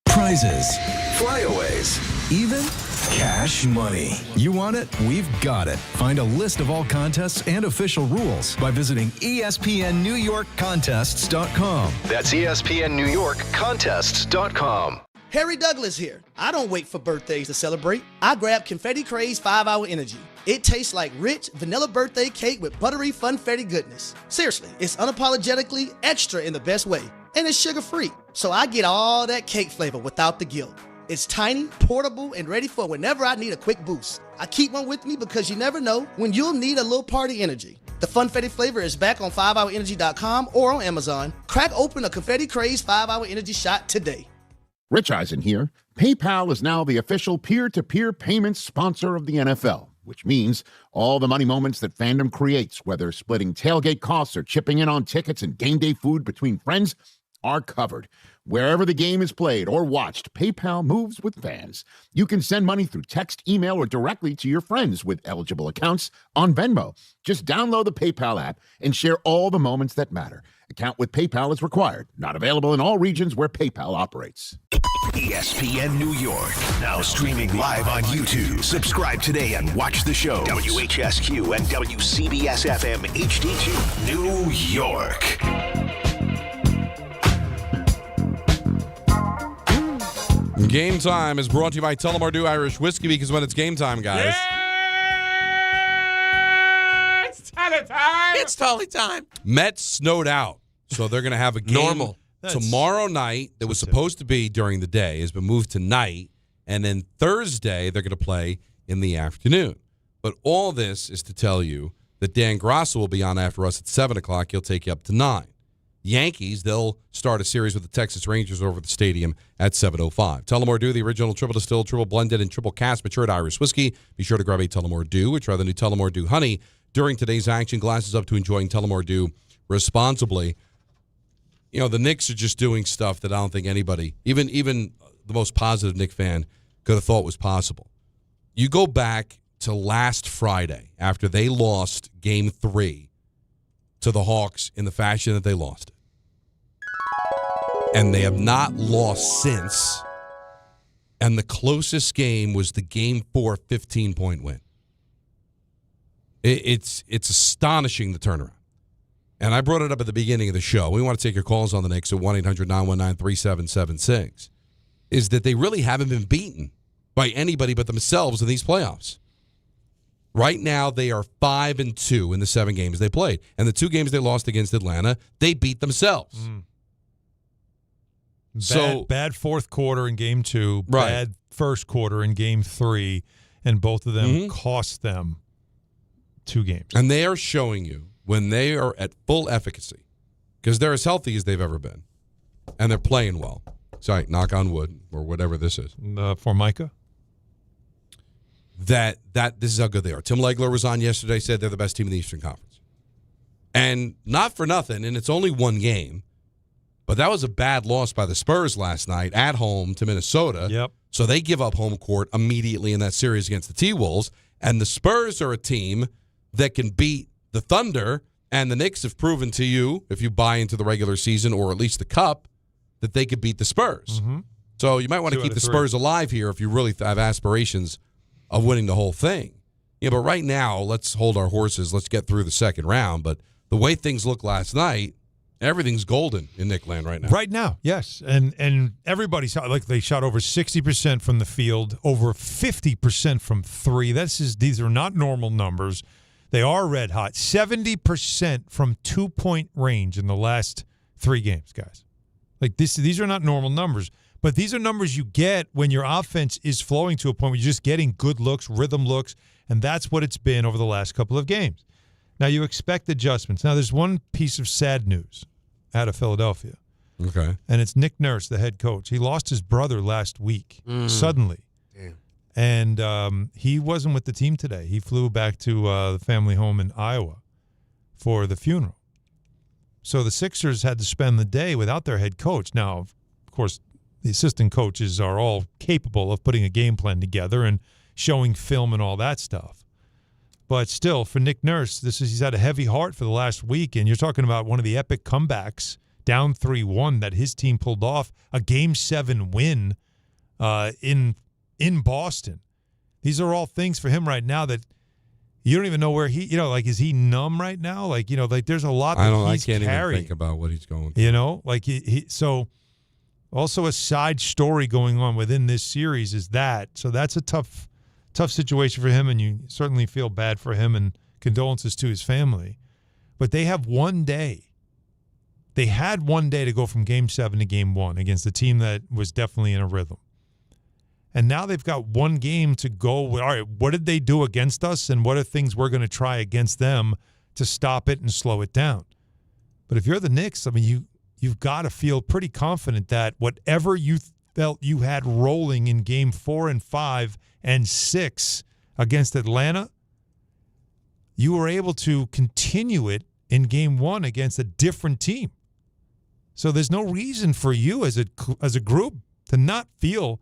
Prizes, flyaways, even cash money. You want it? We've got it. Find a list of all contests and official rules by visiting ESPNNewYorkContests.com.
That's ESPNNewYorkContests.com.
Harry Douglas here. I don't wait for birthdays to celebrate. I grab Confetti Craze 5-Hour Energy. It tastes like rich vanilla birthday cake with buttery funfetti goodness. Seriously, it's unapologetically extra in the best way. And it's sugar-free, so I get all that cake flavor without the guilt. It's tiny, portable, and ready for whenever I need a quick boost. I keep one with me because you never know when you'll need a little party energy. The Funfetti flavor is back on 5hourenergy.com or on Amazon. Crack open a Confetti Craze 5-Hour Energy shot today.
Rich Eisen here. PayPal is now the official peer-to-peer payments sponsor of the NFL, which means all the money moments that fandom creates, whether splitting tailgate costs or chipping in on tickets and game day food between friends, are covered. Wherever the game is played or watched, PayPal moves with fans. You can send money through text, email, or directly to your friends with eligible accounts on Venmo. Just download the PayPal app and share all the moments that matter. Account with PayPal is required. Not available in all regions where PayPal operates.
ESPN New York, now streaming live on YouTube. Subscribe today and watch the show. WHSQ and WCBS-FM HD2, New York.
Game Time is brought to you by Tullamore Dew Irish Whiskey, because when it's game time, guys.
Yeah! It's tally time! It's tally time.
Mets snowed out, so they're going to have a game
normal
tomorrow night that was supposed to be during the day has been moved to night, and then Thursday they're going to play in the afternoon. But all this is to tell you that Dan Grasso will be on after us at 7 o'clock. He'll take you up to 9. Yankees, they'll start a series with the Texas Rangers over the stadium at 7:05. Tullamore Dew, the original triple distilled, triple blended, and triple cast matured Irish whiskey. Be sure to grab a Tullamore Dew or try the new Tullamore Dew Honey during today's action. Glasses up to enjoying Tullamore Dew responsibly. You know, the Knicks are just doing stuff that I don't think anybody, even the most positive Knicks fan, could have thought was possible. You go back to last Friday after they lost Game 3 to the Hawks in the fashion that they lost it. And they have not lost since. And the closest game was the Game 4 15-point win. It's astonishing, the turnaround. And I brought it up at the beginning of the show. We want to take your calls on the Knicks at 1-800-919-3776. Is that they really haven't been beaten by anybody but themselves in these playoffs. Right now, they are 5-2 in the 7 games they played. And the 2 games they lost against Atlanta, they beat themselves.
Bad fourth quarter in Game 2,
Right.
bad first quarter in Game 3, and both of them cost them 2 games.
And they are showing you when they are at full efficacy, because they're as healthy as they've ever been, and they're playing well. Sorry, knock on wood, or whatever this is.
Formica?
That this is how good they are. Tim Legler was on yesterday, said they're the best team in the Eastern Conference. And not for nothing, and it's only 1 game, but that was a bad loss by the Spurs last night at home to Minnesota.
Yep.
So they give up home court immediately in that series against the T-Wolves. And the Spurs are a team that can beat the Thunder, and the Knicks have proven to you, if you buy into the regular season or at least the Cup, that they could beat the Spurs. So you might want to keep the Spurs alive here if you really have aspirations of winning the whole thing. Yeah, but right now, let's hold our horses. Let's get through the second round. But the way things looked last night, everything's golden in Knickland right now.
Right now, yes. And everybody shot, like they shot over 60% from the field, over 50% from three. These are not normal numbers. They are red hot. 70% from 2-point range in the last 3 games, guys. Like these are not normal numbers. But these are numbers you get when your offense is flowing to a point where you're just getting good looks, rhythm looks, and that's what it's been over the last couple of games. Now, you expect adjustments. Now, there's one piece of sad news out of Philadelphia.
Okay.
And it's Nick Nurse, the head coach. He lost his brother last week, suddenly.
Damn.
And he wasn't with the team today. He flew back to the family home in Iowa for the funeral. So the Sixers had to spend the day without their head coach. Now, of course, the assistant coaches are all capable of putting a game plan together and showing film and all that stuff. But still, for Nick Nurse, he's had a heavy heart for the last week, and you're talking about one of the epic comebacks, down 3-1, that his team pulled off, a Game 7 win in Boston. These are all things for him right now that you don't even know where is he numb right now? There's a lot that he's carrying.
I can't even think about what he's going through.
So also a side story going on within this series is that. So that's a tough situation for him, and you certainly feel bad for him, and condolences to his family. But they have one day. They had one day to go from Game 7 to Game 1 against a team that was definitely in a rhythm. And now they've got one game to go. All right, what did they do against us, and what are things we're going to try against them to stop it and slow it down? But if you're the Knicks, I mean, you've got to feel pretty confident that whatever you felt you had rolling in Game 4 and 5 and 6 against Atlanta, you were able to continue it in Game 1 against a different team. So there's no reason for you as a group to not feel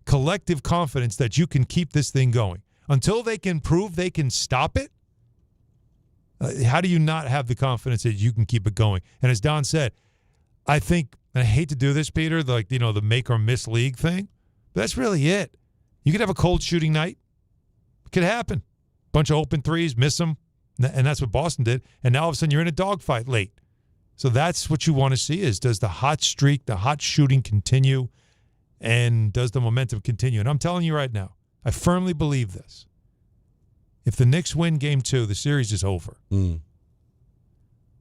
collective confidence that you can keep this thing going. Until they can prove they can stop it, how do you not have the confidence that you can keep it going? And as Don said, I think, and I hate to do this, Peter, the make or miss league thing, but that's really it. You could have a cold shooting night. It could happen. Bunch of open threes, miss them, and that's what Boston did. And now all of a sudden you're in a dogfight late. So that's what you want to see is, does the hot streak, the hot shooting continue, and does the momentum continue? And I'm telling you right now, I firmly believe this. If the Knicks win Game 2, the series is over.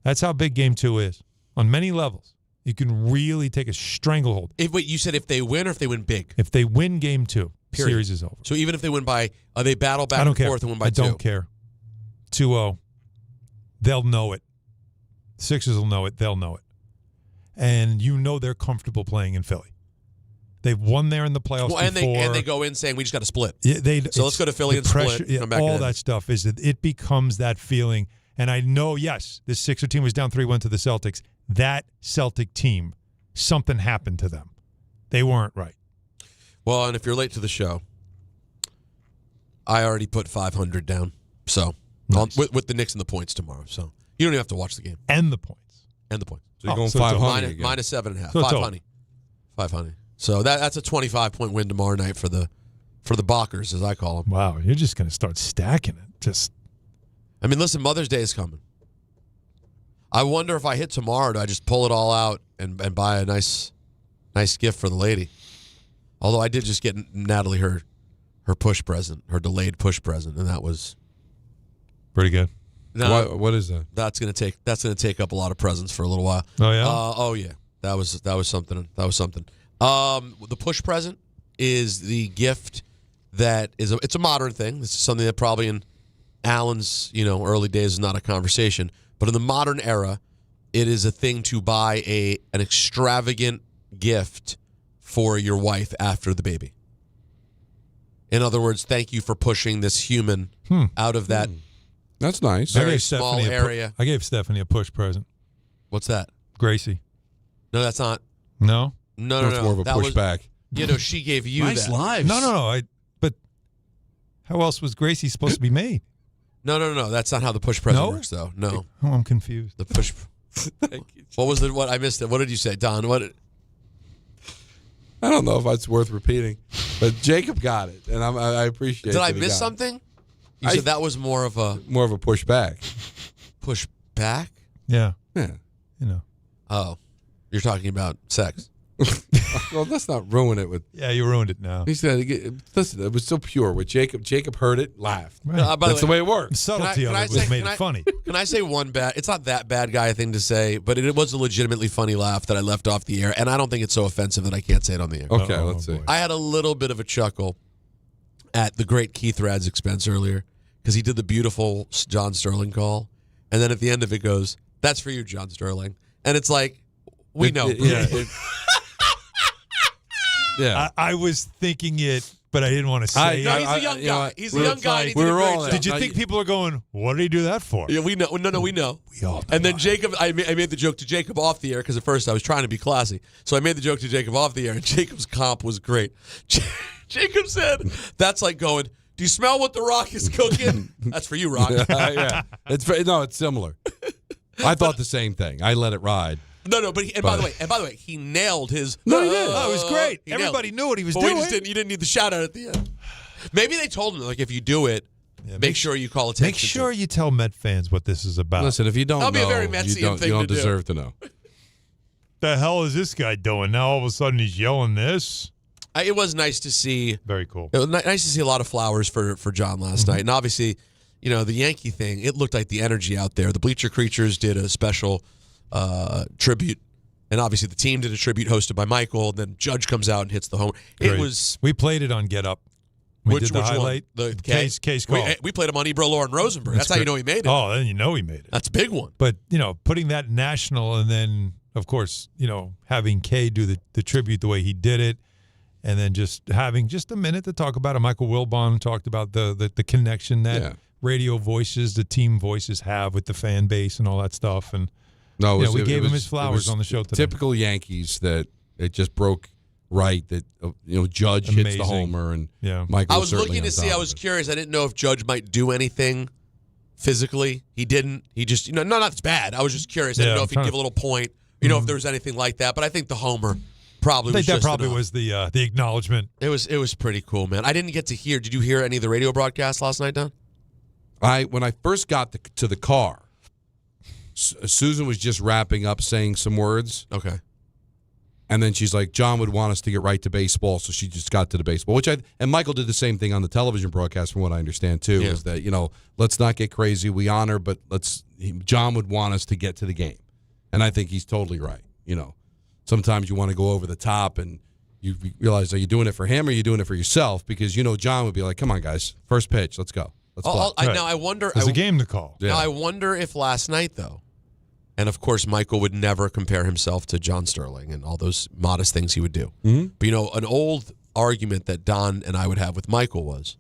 That's how big Game 2 is on many levels. You can really take a stranglehold.
Wait, you said if they win or if they win big?
If they win Game 2,
period.
Series is over.
So even if they win they battle back and forth and win by 2?
I don't care. 2-0. They'll know it. Sixers will know it. They'll know it. And they're comfortable playing in Philly. They've won there in the playoffs before.
And they go in saying, we just got to split.
So
let's go to Philly and
pressure,
split.
Yeah, all that stuff is that it becomes that feeling. And I know, yes, this Sixer team was down 3-1 to the Celtics. That Celtic team, something happened to them. They weren't right.
Well, and if you're late to the show, I already put 500 down. So
nice.
with the Knicks and the points tomorrow. So you don't even have to watch the game.
And the points.
So
you're going 500
minus 7.5.
So
500. 500. So that's a 25-point win tomorrow night for the Bockers, as I call them.
Wow, you're just going to start stacking it.
Listen, Mother's Day is coming. I wonder if I hit tomorrow, do I just pull it all out and buy a nice gift for the lady? Although I did just get Natalie her push present, her delayed push present, and that was
pretty good.
Now,
what is that?
That's gonna take up a lot of presents for a little while.
Oh yeah.
Oh yeah. That was something. The push present is the gift that it's a modern thing. This is something that probably in Alan's early days is not a conversation, but in the modern era, it is a thing to buy an extravagant gift for your wife after the baby. In other words, thank you for pushing this human out of that.
That's nice.
Very small area.
I gave Stephanie a push present.
What's that?
Gracie.
No, that's not.
No?
No.
It's more of a pushback.
She gave you
nice
that.
lives.
No. But how else was Gracie supposed to be made?
No. That's not how the push present works, though. No.
Oh, I'm confused.
The push. Thank you. What was what I missed it? What did you say, Don?
I don't know if it's worth repeating, but Jacob got it, and I appreciate it.
Did I miss something? You said that was more of a
pushback.
Pushback?
Yeah.
Yeah.
You know.
Oh, you're talking about sex.
Well, let's not ruin it with.
Yeah, you ruined it now.
He said, "Listen, it was so pure." With Jacob, heard it, laughed.
Right.
That's the way it works.
The subtlety of it made it funny.
Can I say one bad? It's not that bad guy thing to say, but it was a legitimately funny laugh that I left off the air, and I don't think it's so offensive that I can't say it on the air.
Okay, let's see.
I had a little bit of a chuckle at the great Keith Rad's expense earlier because he did the beautiful John Sterling call, and then at the end of it goes, "That's for you, John Sterling," and it's like we know.
Yeah,
I was thinking it, but I didn't want to say it.
No, he's a young guy. He's a young guy.
Did you think people are going, what did he do that for?
Yeah, we know. No, we know.
We all know.
And then Jacob, I made the joke to Jacob off the air because at first I was trying to be classy. So I made the joke to Jacob off the air, and Jacob's comp was great. Jacob said, that's like going, do you smell what The Rock is cooking? That's for you, Rock.
Yeah. It's similar. I thought the same thing. I let it ride.
No, but by the way, he nailed his.
No, he did. Oh, it was great. Everybody knew what he was doing.
You didn't need the shout out at the end. Maybe they told him like if you do it, make sure you call attention.
Make sure you tell Met fans what this is about.
Listen, if you don't
That'll
know,
be a very Metsian
you don't deserve to know.
The hell is this guy doing? Now all of a sudden he's yelling this.
It was nice to see.
Very cool.
It was nice to see a lot of flowers for John last night, and obviously, the Yankee thing. It looked like the energy out there. The Bleacher Creatures did a special tribute, and obviously the team did a tribute hosted by Michael. Then Judge comes out and hits the home.
Great. We played it on Get Up. We did the highlight.
One? The
case call.
We played him on Ebro, Law, and Rosenberg. That's how you know he made it.
Oh, then you know he made it.
That's a big one.
But putting that national, and then of course having Kay do the tribute the way he did it. And then just having just a minute to talk about it. Michael Wilbon talked about the connection that radio voices, the team voices have with the fan base and all that stuff. And we gave him his flowers on the show today.
Typical Yankees that it just broke right. That Judge hits the homer and Michael.
I was looking to see. I was curious. I didn't know if Judge might do anything physically. He didn't. He just not that's bad. I was just curious. I didn't know if he'd give a little point. If there was anything like that. But I think the homer. I think
that probably was the acknowledgement.
It was pretty cool, man. I didn't get to hear. Did you hear any of the radio broadcast last night, Don?
When I first got to the car, Susan was just wrapping up saying some words.
Okay.
And then she's like, John would want us to get right to baseball, so she just got to the baseball. And Michael did the same thing on the television broadcast, from what I understand too. Is that let's not get crazy. We honor, but John would want us to get to the game, and I think he's totally right. Sometimes you want to go over the top, and you realize, are you doing it for him or are you doing it for yourself? Because John would be like, "Come on, guys, first pitch, let's go, let's play."
Now I wonder.
There's a game to call.
Now I wonder if last night though, and of course Michael would never compare himself to John Sterling and all those modest things he would do.
Mm-hmm.
But an old argument that Don and I would have with Michael was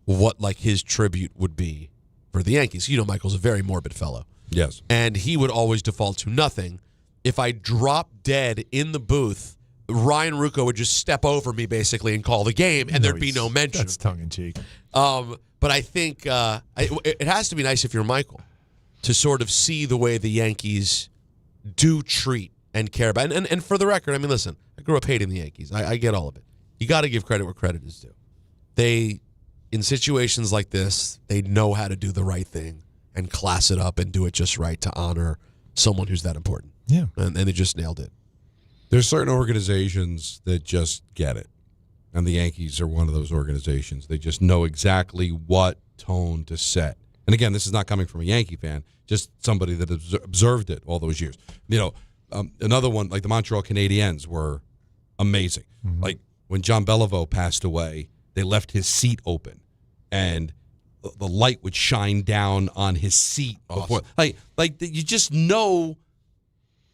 what his tribute would be for the Yankees. Michael's a very morbid fellow.
Yes,
and he would always default to nothing. If I drop dead in the booth, Ryan Rucco would just step over me basically and call the game, and there'd be no mention.
That's tongue in cheek.
But I think it has to be nice if you're Michael to sort of see the way the Yankees do treat and care about. And for the record, listen, I grew up hating the Yankees. I get all of it. You got to give credit where credit is due. They, in situations like this, they know how to do the right thing and class it up and do it just right to honor someone who's that important.
Yeah.
And they just nailed it.
There's certain organizations that just get it. And the Yankees are one of those organizations. They just know exactly what tone to set. And again, this is not coming from a Yankee fan, just somebody that observed it all those years. Another one, like the Montreal Canadiens, were amazing.
Mm-hmm.
Like when John Beliveau passed away, they left his seat open. And the light would shine down on his seat. Before, like you just know...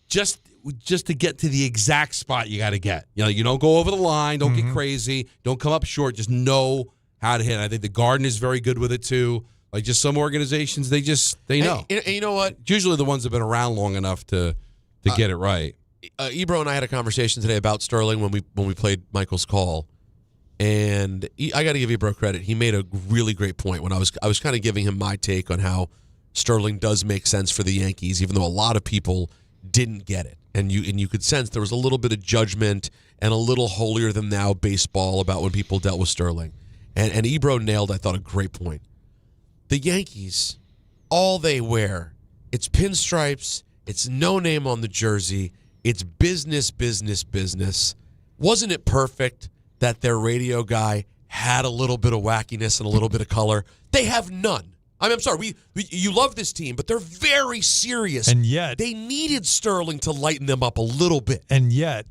Just to get to the exact spot you got to get. You don't go over the line. Don't get crazy. Don't come up short. Just know how to hit. And I think the Garden is very good with it too. Like just some organizations, they know.
And you know what?
Usually the ones that have been around long enough to get it right.
Ebro and I had a conversation today about Sterling when we played Michael's call, and I got to give Ebro credit. He made a really great point when I was kind of giving him my take on how Sterling does make sense for the Yankees, even though a lot of people didn't get it. And you could sense there was a little bit of judgment and a little holier-than-thou baseball about when people dealt with Sterling. And Ebro nailed, I thought, a great point. The Yankees, all they wear, it's pinstripes, it's no name on the jersey, it's business, business, business. Wasn't it perfect that their radio guy had a little bit of wackiness and a little bit of color? They have none. I'm sorry, you love this team, but they're very serious.
And yet,
they needed Sterling to lighten them up a little bit.
And yet,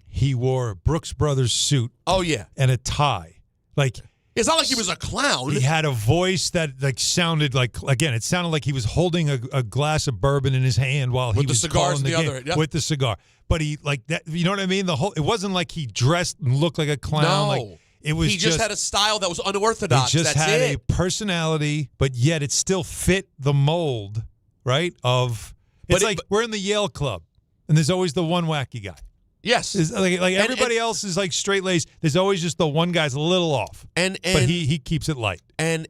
he wore a Brooks Brothers suit.
Oh, yeah.
And a tie. Like,
it's not like he was a clown.
He had a voice that sounded like, again, it sounded like he was holding a glass of bourbon in his hand while he was calling the game
other, yep.
with the cigar. But he, like that, you know what I mean? It wasn't like he dressed and looked like a clown.
No.
Like, it was
he just had a style that was unorthodox.
He just
That's
had
it.
a personality, but yet it still fit the mold, right? We're in the Yale Club, and there's always the one wacky guy.
Yes.
Like everybody else is like straight-laced. There's always just the one guy's a little off.
But
he keeps it light.
And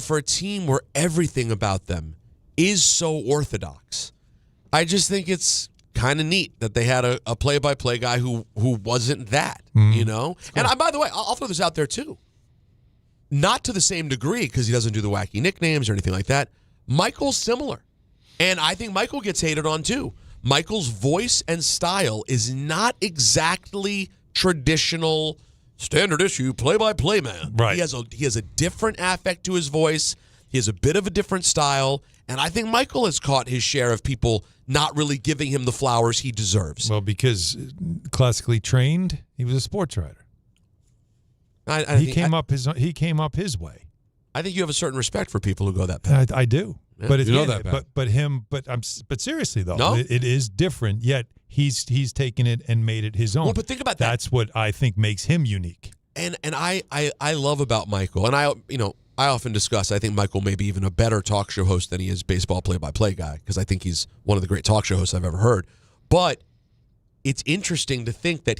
for a team where everything about them is so orthodox, I just think it's kind of neat that they had a play-by-play guy who wasn't that, you know? Cool. And by the way, I'll throw this out there too. Not to the same degree because he doesn't do the wacky nicknames or anything like that. Michael's similar. And I think Michael gets hated on too. Michael's voice and style is not exactly traditional standard issue play-by-play man.
Right.
He has a different affect to his voice. He has a bit of a different style. And I think Michael has caught his share of people not really giving him the flowers he deserves.
Well, because classically trained, he was a sports writer. He came up his way.
I think you have a certain respect for people who go that path.
I do.
Yeah.
But
You know that path.
But seriously though,
No?
it is different. Yet he's taken it and made it his own.
Well, but think about that.
That's what I think makes him unique.
And I love about Michael, and I often discuss, I think Michael may be even a better talk show host than he is baseball play-by-play guy, because I think he's one of the great talk show hosts I've ever heard. But it's interesting to think that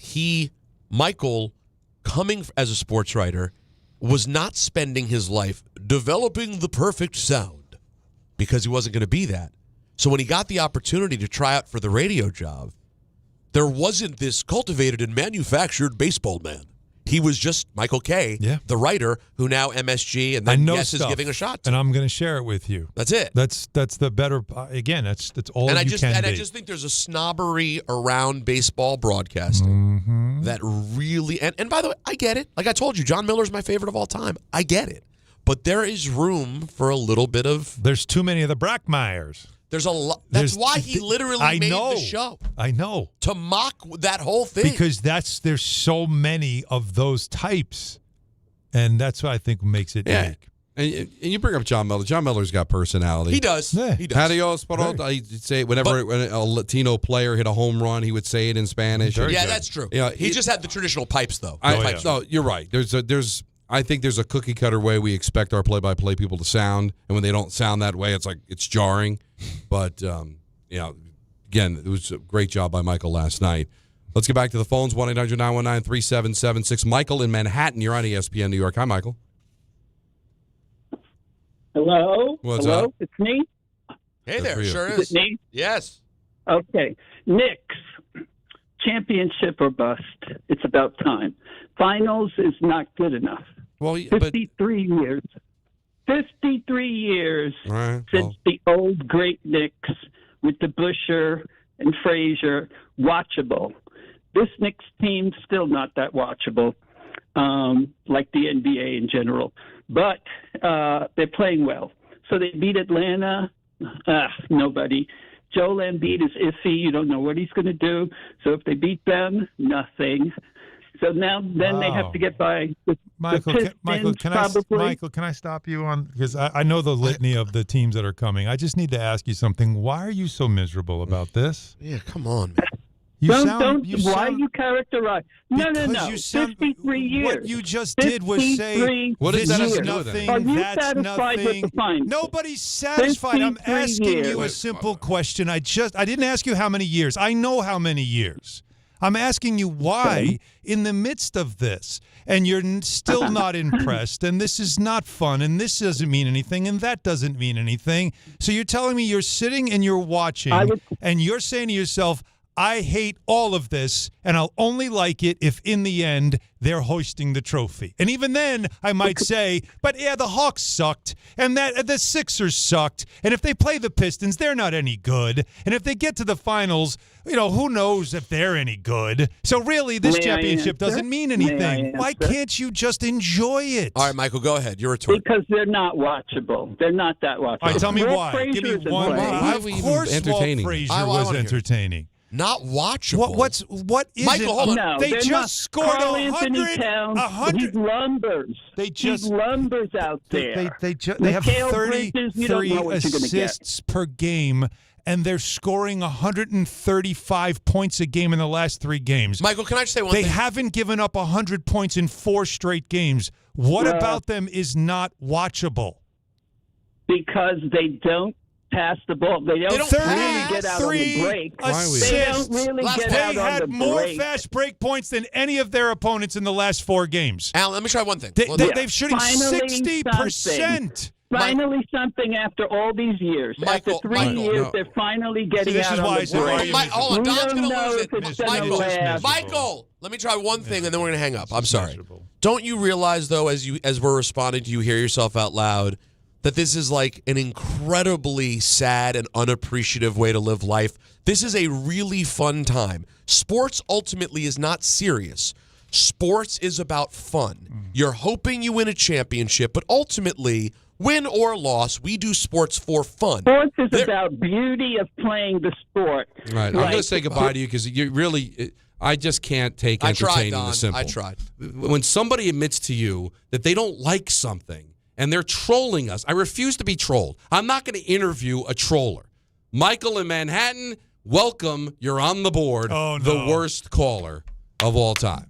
Michael, coming as a sports writer, was not spending his life developing the perfect sound because he wasn't going to be that. So when he got the opportunity to try out for the radio job, there wasn't this cultivated and manufactured baseball man. He was just Michael Kay, the writer, who now MSG and then Yes is giving a shot to.
And I'm going to share it with you.
That's it.
That's the better. Again, that's all
and
I
just think there's a snobbery around baseball broadcasting that really. And by the way, I get it. Like I told you, John Miller's my favorite of all time. I get it. But there is room for a little bit of.
There's too many of the Brackmeyers.
There's a lot. That's why he literally made the show.
I know.
To mock that whole thing.
Because there's so many of those types. And that's what I think makes it unique.
And you bring up John Miller. John Miller's got personality.
He does.
Yeah.
He does.
Adios, he'd say whenever when a Latino player hit a home run, he would say it in Spanish.
Yeah, that's true. He just had the traditional pipes, though.
No, you're right. I think there's a cookie cutter way we expect our play-by-play people to sound, and when they don't sound that way, it's jarring. But again, it was a great job by Michael last night. Let's get back to the phones. 1-800-919-3776. Michael in Manhattan, you're on ESPN New York. Hi, Michael.
Hello.
What's
Hello?
up?
It's me.
Hey there,
you.
sure
Is
is.
it me?
Yes.
Okay. Knicks, championship or bust. It's about time. Finals is not good enough.
Well,
53 years. 53 years
Right,
since the old great Knicks with the Busher and Frazier watchable. This Knicks team's still not that watchable, like the NBA in general. But they're playing well. So they beat Atlanta. Nobody. Joel Embiid is iffy. You don't know what he's going to do. So if they beat them, nothing. So then they have to get by the Pistons,
Michael, can I stop you on, because I know the litany of the teams that are coming. I just need to ask you something. Why are you so miserable about this?
Yeah, come on, man.
Why you characterize? No. 53 years.
What you just did was say,
this
is
years.
nothing,
Are you
that's
satisfied
nothing.
with the finals?
Nobody's satisfied. I'm
53
asking
years.
you a simple question. I didn't ask you how many years. I know how many years. I'm asking you why in the midst of this, and you're still not impressed, and this is not fun, and this doesn't mean anything, and that doesn't mean anything. So you're telling me you're sitting and you're watching, and you're saying to yourself, I hate all of this, and I'll only like it if in the end they're hoisting the trophy. And even then, I might say, but yeah, the Hawks sucked, and the Sixers sucked, and if they play the Pistons, they're not any good. And if they get to the finals, who knows if they're any good. So really, this championship doesn't mean anything. Why can't you just enjoy it?
All right, Michael, go ahead. Your return.
Because they're not watchable. They're not that watchable.
All right, tell me
Walt
why. Give me
Frazier's
one.
in
Of
play.
course, Walt Frazier was entertaining.
Not watchable.
What is
Michael,
it?
hold on.
No,
they
they're
just
not.
scored
Carl Anthony
100.
Towns,
100.
He lumbers. He lumbers out there.
They have
Mikal
33
Bridges, you don't know what you're gonna get.
assists per game, and they're scoring 135 points a game in the last 3 games.
Michael, can I just say one
thing?
thing?
They haven't given up 100 points in 4 straight games. What about them is not watchable?
Because they don't pass the ball. They don't really get out on the break. They don't really get out on the break.
They had more fast break points than any of their opponents in the last 4 games.
Alan, let me try one thing.
They've shooting
Finally
60%.
Finally something after all these years.
Michael,
after 3 years, they're finally getting out on the break.
Hold on, Don's going to
know
lose
if it's
it.
gonna last.
Michael, let me try one thing, and then we're going to hang up. I'm sorry. Don't you realize, though, as we're responding to you, hear yourself out loud, that this is like an incredibly sad and unappreciative way to live life? This is a really fun time. Sports ultimately is not serious. Sports is about fun. You're hoping you win a championship, but ultimately, win or loss, we do sports for fun.
Sports is about beauty of playing the sport.
All right, I'm going to say goodbye to you because you really, I just can't take entertaining the simple.
I tried.
When somebody admits to you that they don't like something and they're trolling us, I refuse to be trolled. I'm not going to interview a troller. Michael in Manhattan, welcome. You're on the board.
Oh, no.
The worst caller of all time.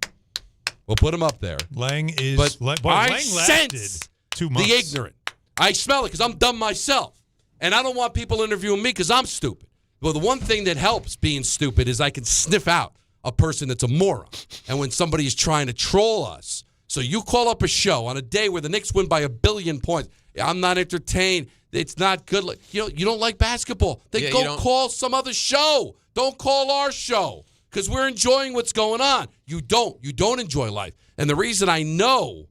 We'll put him up there.
Lang is.
But
Lang
I sense
2 months.
the ignorant. I smell it because I'm dumb myself. And I don't want people interviewing me because I'm stupid. Well, the one thing that helps being stupid is I can sniff out a person that's a moron. And when somebody is trying to troll us. So you call up a show on a day where the Knicks win by 1 billion points. I'm not entertained. It's not good. You don't like basketball. Then go call some other show. Don't call our show because we're enjoying what's going on. You don't. You don't enjoy life. And the reason I know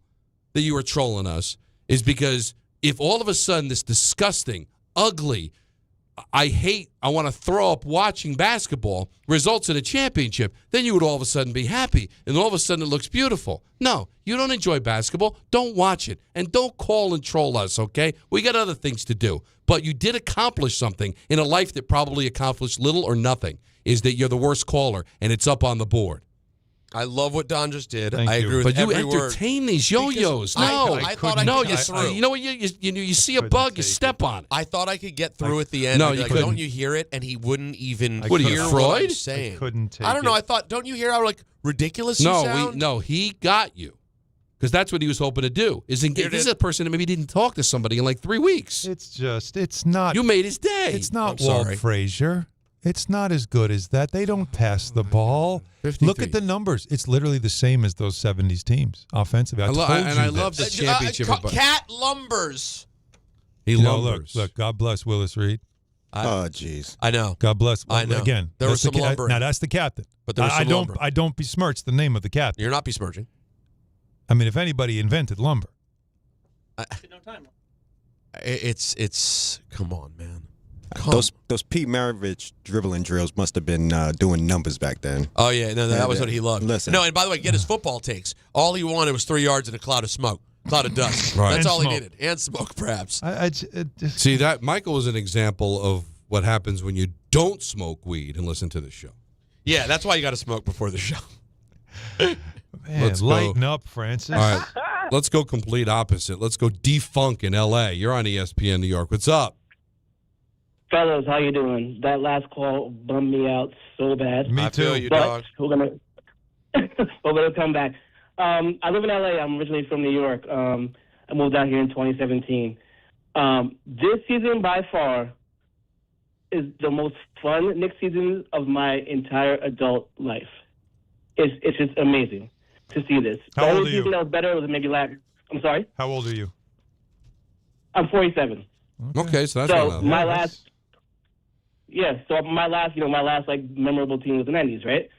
that you were trolling us is because if all of a sudden this disgusting, ugly, I want to throw up watching basketball results in a championship, then you would all of a sudden be happy. And all of a sudden it looks beautiful. No, you don't enjoy basketball. Don't watch it. And don't call and troll us, okay? We got other things to do. But you did accomplish something in a life that probably accomplished little or nothing, is that you're the worst caller, and it's up on the board.
I love what Don just did.
Thank
I
you.
agree with
But you
every word.
entertain these yo-yos. No,
I thought I could get through.
You know what? You see a bug, you step on it.
I thought I could get through at the end.
No,
and be
you
like,
couldn't.
don't you hear it? And he wouldn't even
What are you,
hear what
Freud?
I'm saying.
I couldn't take
I don't know.
it.
I thought, don't you hear how ridiculous you sound?
No, he got you. Because that's what he was hoping to do. This is a person that maybe didn't talk to somebody in like 3 weeks.
It's not.
You made his day.
It's not
I'm
Walt
sorry.
Frazier. It's not as good as that. They don't pass the ball.
53.
Look at the numbers. It's literally the same as those 70s teams offensively. I
love the championship.
Cat lumbers.
He lumbers.
Look, God bless Willis Reed.
Oh, jeez.
I know.
God bless.
I know.
Again,
There was
that's
some lumbering.
Now, that's the captain.
But there was some lumbering.
I don't besmirch the name of the captain.
You're not besmirching.
I mean, if anybody invented lumber.
It's come on, man.
Those Pete Maravich dribbling drills must have been doing numbers back then.
Oh, yeah. No, that was what he loved.
Listen.
No, and by the way, get his football takes. All he wanted was 3 yards and a cloud of smoke. Cloud of dust.
Right.
That's
And
all
smoke.
he needed. And smoke, perhaps.
See, that Michael was an example of what happens when you don't smoke weed and listen to the show.
Yeah, that's why you got to smoke before the show.
Man, lighten up, Francis.
All right, let's go complete opposite. Let's go D-Funk in L.A. You're on ESPN New York. What's up?
Fellas, how you doing? That last call bummed me out so bad.
Me
I
too.
feel you,
But
dog.
we're gonna come back. I live in LA. I'm originally from New York. I moved out here in 2017. This season, by far, is the most fun Knicks season of my entire adult life. it's just amazing to see this.
How
the
old
only
are you?
season that was better was maybe last. I'm sorry.
How old are you?
I'm 47.
Okay, so that's
so
not
my last. Yeah, so my last like memorable team was the 90s, right?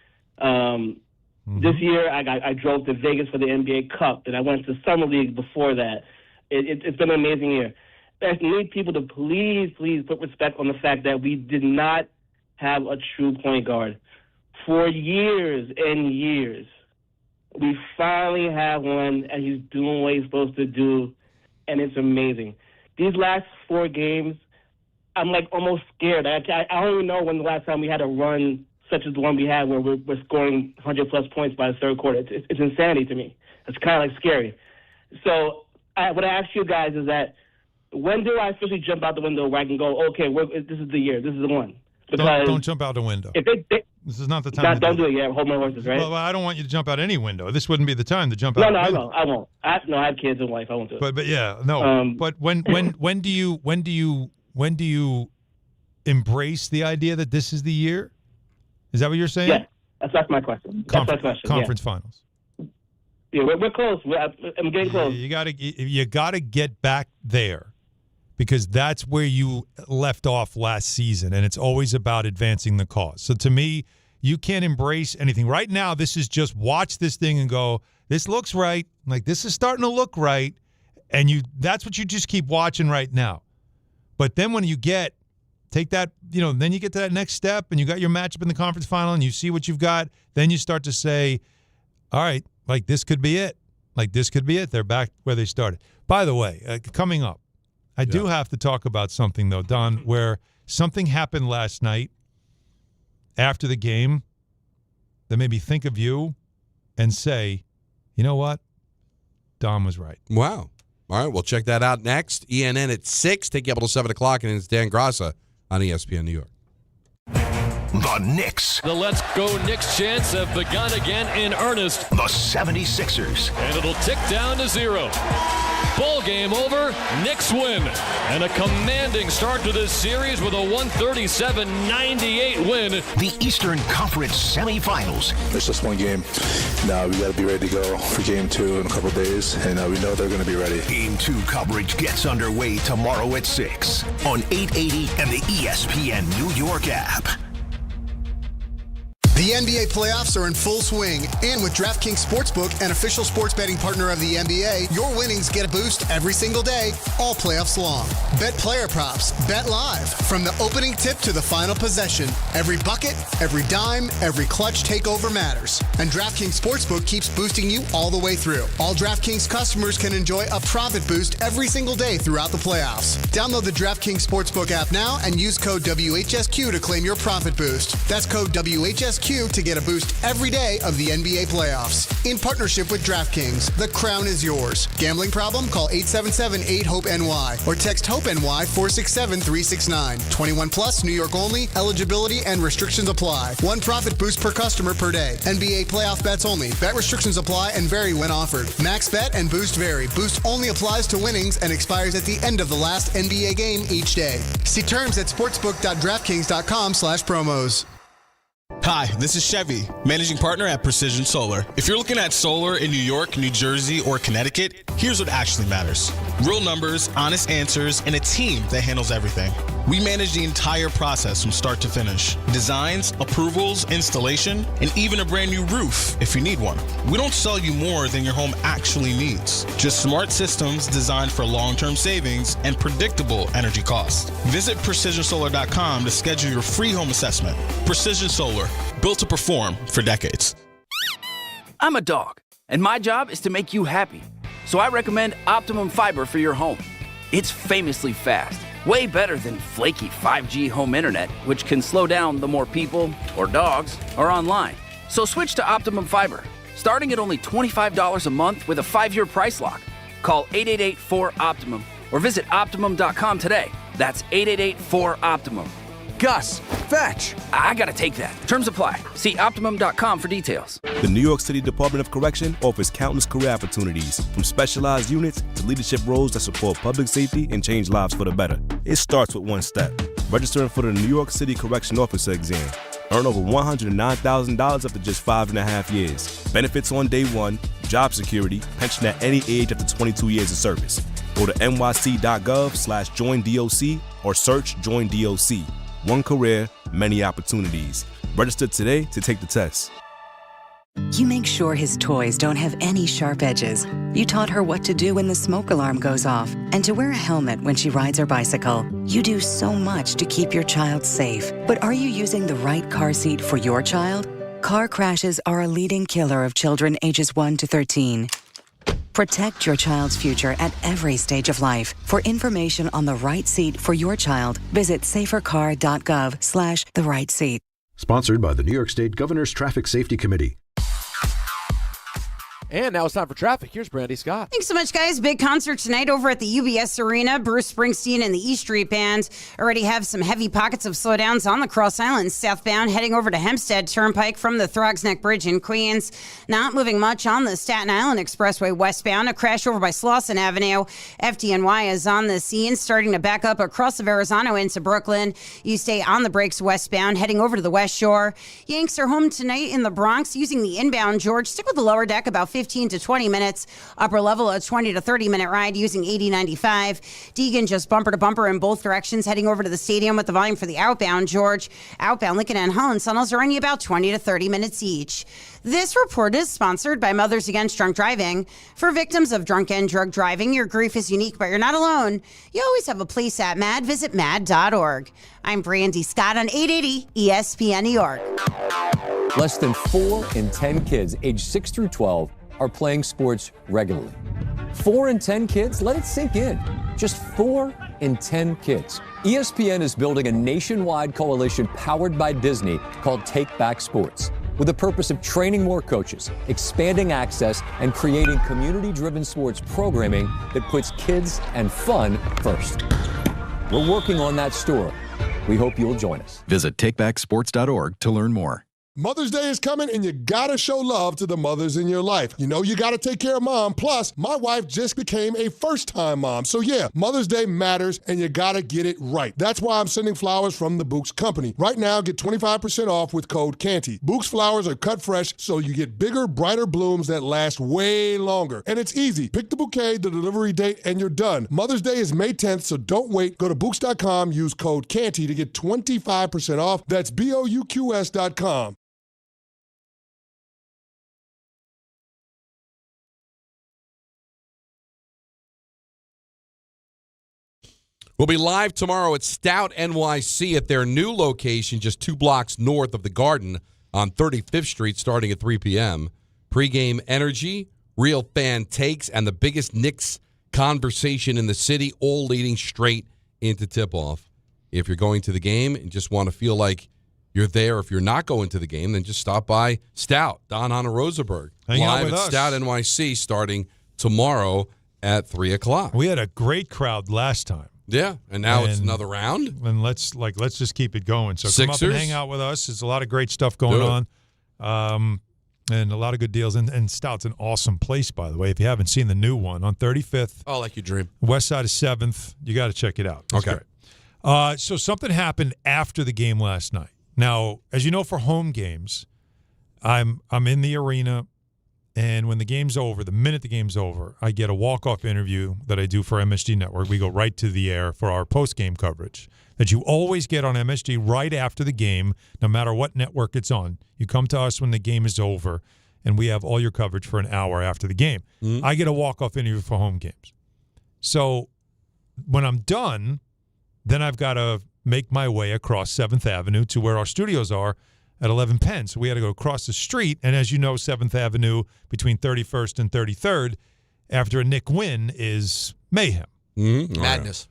This year I drove to Vegas for the NBA Cup, and I went to Summer League before that. It's been an amazing year. I need people to please put respect on the fact that we did not have a true point guard for years and years. We finally have one, and he's doing what he's supposed to do, and it's amazing. These last 4 games, I'm like almost scared. I don't even know when the last time we had a run such as the one we had where we're scoring 100-plus points by the third quarter. It's insanity to me. It's kind of like scary. So what I ask you guys is that when do I officially jump out the window where I can go, okay, this is the year, this is the one? Because
don't jump out the window.
If
this is not the time.
Don't do it yet. Hold my horses, right?
Well, I don't want you to jump out any window. This wouldn't be the time to jump out.
No, I won't. I have kids and wife. I won't do it.
But yeah, no. But when do you embrace the idea that this is the year? Is that what you're saying?
Yeah, that's my question. That's my question.
Conference finals.
Yeah, we're close. I'm getting close.
You gotta get back there, because that's where you left off last season, and it's always about advancing the cause. So to me, you can't embrace anything. Right now, this is just watch this thing and go, this looks right. Like, this is starting to look right. And that's what you just keep watching right now. But then when you take that, then you get to that next step and you got your matchup in the conference final and you see what you've got, then you start to say, all right, like this could be it. Like this could be it. They're back where they started. By the way, coming up, I do have to talk about something, though, Don, where something happened last night after the game that made me think of you and say, you know what? Don was right.
Wow. All right, we'll check that out next. ENN at 6. Take you up until 7 o'clock, and it's Dan Grassa on ESPN New York.
The Knicks.
The Let's Go Knicks chants have begun again in earnest.
The 76ers.
And it'll tick down to 0. Ball game over. Knicks win. And a commanding start to this series with a 137-98 win.
The Eastern Conference semifinals.
It's just one game. Now we got to be ready to go for game 2 in a couple days, and we know they're going to be ready.
Game 2 coverage gets underway tomorrow at 6 on 880 and the ESPN New York app.
The NBA playoffs are in full swing, and with DraftKings Sportsbook, an official sports betting partner of the NBA, your winnings get a boost every single day, all playoffs long. Bet player props, bet live, from the opening tip to the final possession. Every bucket, every dime, every clutch takeover matters. And DraftKings Sportsbook keeps boosting you all the way through. All DraftKings customers can enjoy a profit boost every single day throughout the playoffs. Download the DraftKings Sportsbook app now and use code WHSQ to claim your profit boost. That's code WHSQ to get a boost every day of the NBA playoffs. In partnership with DraftKings, the crown is yours. Gambling problem? Call 877-8-HOPE-NY or text HOPE-NY 467-369. 21 plus, New York only. Eligibility and restrictions apply. One profit boost per customer per day. NBA playoff bets only. Bet restrictions apply and vary when offered. Max bet and boost vary. Boost only applies to winnings and expires at the end of the last NBA game each day. See terms at sportsbook.draftkings.com/promos.
Hi, this is Chevy, managing partner at Precision Solar. If you're looking at solar in New York, New Jersey, or Connecticut, here's what actually matters. Real numbers, honest answers, and a team that handles everything. We manage the entire process from start to finish. Designs, approvals, installation, and even a brand new roof if you need one. We don't sell you more than your home actually needs. Just smart systems designed for long-term savings and predictable energy costs. Visit PrecisionSolar.com to schedule your free home assessment. Precision Solar, built to perform for decades.
I'm a dog, and my job is to make you happy. So I recommend Optimum Fiber for your home. It's famously fast. Way better than flaky 5G home internet, which can slow down the more people, or dogs, are online. So switch to Optimum Fiber, starting at only $25 a month with a 5-year price lock. Call 888-4-OPTIMUM or visit Optimum.com today. That's 888-4-OPTIMUM. Gus, fetch! I gotta take that. Terms apply. See Optimum.com for details.
The New York City Department of Correction offers countless career opportunities, from specialized units to leadership roles that support public safety and change lives for the better. It starts with one step: registering for the New York City Correction Officer exam. Earn over $109,000 after just 5.5 years. Benefits on day one, job security, pension at any age after 22 years of service. Go to nyc.gov/joindoc or search Join DOC. One career, many opportunities. Register today to take the test.
You make sure his toys don't have any sharp edges. You taught her what to do when the smoke alarm goes off and to wear a helmet when she rides her bicycle. You do so much to keep your child safe. But are you using the right car seat for your child? Car crashes are a leading killer of children ages 1 to 13. Protect your child's future at every stage of life. For information on the right seat for your child, visit safercar.gov/the-right-seat.
Sponsored by the New York State Governor's Traffic Safety Committee.
And now it's time for traffic. Here's Brandy Scott.
Thanks so much, guys. Big concert tonight over at the UBS Arena. Bruce Springsteen and the E Street Band already have some heavy pockets of slowdowns on the Cross Island southbound, heading over to Hempstead Turnpike from the Throgs Neck Bridge in Queens. Not moving much on the Staten Island Expressway westbound. A crash over by Slauson Avenue. FDNY is on the scene, starting to back up across the Verrazano into Brooklyn. You stay on the brakes westbound, heading over to the West Shore. Yanks are home tonight in the Bronx using the inbound George. Stick with the lower deck about 15 to 20 minutes. Upper level, a 20 to 30 minute ride using 8095. Deegan just bumper to bumper in both directions, heading over to the stadium with the volume for the outbound George. Outbound Lincoln and Holland tunnels are running about 20 to 30 minutes each. This report is sponsored by Mothers Against Drunk Driving. For victims of drunk and drug driving, your grief is unique, but you're not alone. You always have a place at MAD. Visit MAD.org. I'm Brandy Scott on 880 ESPN New York.
Less than 4 in 10 kids aged 6 through 12 are playing sports regularly. 4 in 10 kids? Let it sink in. Just 4 in 10 kids. ESPN is building a nationwide coalition powered by Disney called Take Back Sports, with the purpose of training more coaches, expanding access, and creating community-driven sports programming that puts kids and fun first. We're working on that story. We hope you'll join us.
Visit takebacksports.org to learn more.
Mother's Day is coming, and you gotta show love to the mothers in your life. You know you gotta take care of mom. Plus, my wife just became a first-time mom. So yeah, Mother's Day matters, and you gotta get it right. That's why I'm sending flowers from the Books Company. Right now, get 25% off with code CANTY. Books flowers are cut fresh, so you get bigger, brighter blooms that last way longer. And it's easy. Pick the bouquet, the delivery date, and you're done. Mother's Day is May 10th, so don't wait. Go to Books.com, use code CANTY to get 25% off. That's BOUQS.com.
We'll be live tomorrow at Stout NYC at their new location just 2 blocks north of the Garden on 35th Street starting at 3 p.m. Pre-game energy, real fan takes, and the biggest Knicks conversation in the city, all leading straight into tip-off. If you're going to the game and just want to feel like you're there, if you're not going to the game, then just stop by Stout, Don Hahn and Rosenberg.
Hang out
live
with
at
us.
Stout NYC starting tomorrow at 3 o'clock.
We had a great crowd last time.
Yeah, and now it's another round.
And let's just keep it going. So come up
Sixers.
and hang out with us. There's a lot of great stuff going on, and a lot of good deals. And Stout's an awesome place, by the way. If you haven't seen the new one on 35th,
Oh, like you dream.
west side of 7th, you got to check it out. It's
Okay.
great. So something happened after the game last night. Now, as you know, for home games, I'm in the arena. And when the game's over, the minute the game's over, I get a walk-off interview that I do for MSG Network. We go right to the air for our post-game coverage that you always get on MSG right after the game, no matter what network it's on. You come to us when the game is over, and we have all your coverage for an hour after the game.
Mm-hmm.
I get a walk-off interview for home games. So when I'm done, then I've got to make my way across 7th Avenue to where our studios are at 11 Penn. So we had to go across the street. And as you know, 7th Avenue between 31st and 33rd, after a Knick win, is mayhem.
Mm-hmm.
Madness.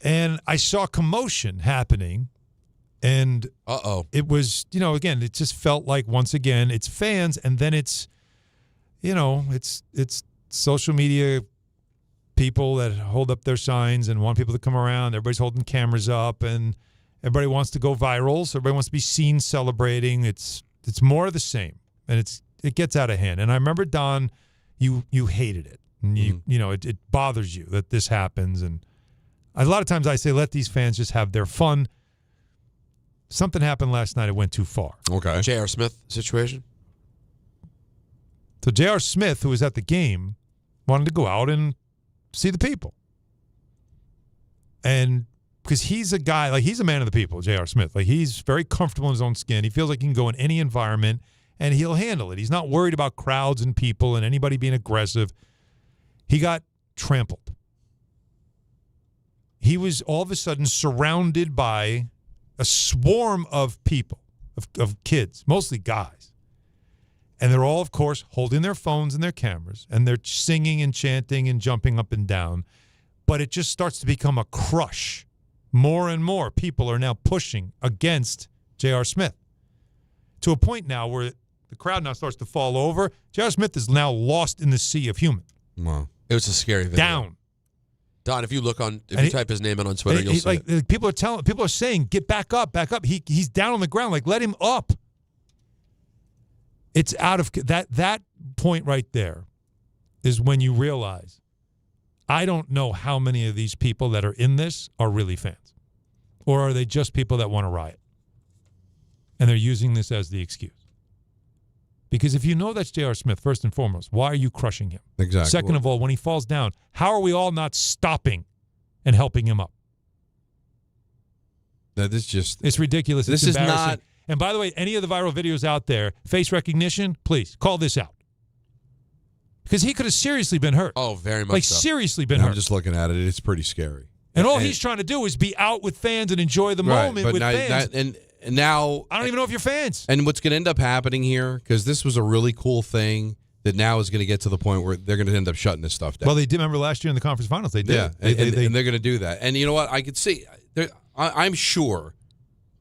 And I saw commotion happening. And it was, again, it just felt like, once again, it's fans. And then it's, it's social media people that hold up their signs and want people to come around. Everybody's holding cameras up, and everybody wants to go viral, so everybody wants to be seen celebrating. It's more of the same, and it gets out of hand. And I remember, Don, you hated it, and it bothers you that this happens. And a lot of times I say, let these fans just have their fun. something happened last night. It went too far.
Okay.
J.R. Smith situation?
So J.R. Smith, who was at the game, wanted to go out and see the people. And because he's a guy, like he's a man of the people, J.R. Smith. Like he's very comfortable in his own skin. He feels like he can go in any environment and he'll handle it. He's not worried about crowds and people and anybody being aggressive. He got trampled. He was all of a sudden surrounded by a swarm of people, of kids, mostly guys. And they're all, of course, holding their phones and their cameras, and they're singing and chanting and jumping up and down. But it just starts to become a crush. More and more people are now pushing against J.R. Smith to a point now where the crowd now starts to fall over. J.R. Smith is now lost in the sea of human.
Wow. It was a scary video.
Down.
Don, if you type his name in on Twitter, you'll see it.
People are saying, get back up, back up. He's down on the ground. Like, let him up. It's out of that point right there is when you realize I don't know how many of these people that are in this are really fans. Or are they just people that want to riot? And they're using this as the excuse. Because if you know that's J.R. Smith, first and foremost, why are you crushing him?
Exactly.
Second of all, when he falls down, how are we all not stopping and helping him up? It's ridiculous.
This
it's
is not.
And by the way, any of the viral videos out there, face recognition, please call this out. Because he could have seriously been hurt.
Oh, very much
like
so.
seriously been hurt.
I'm just looking at it. It's pretty scary.
And all he's trying to do is be out with fans and enjoy the moment with fans.
And now
I don't even know if you're fans.
And what's going to end up happening here, because this was a really cool thing that now is going to get to the point where they're going to end up shutting this stuff down.
Well, they did. Remember last year in the conference finals, they did.
Yeah, and they're going to do that. And you know what? I could see. I'm sure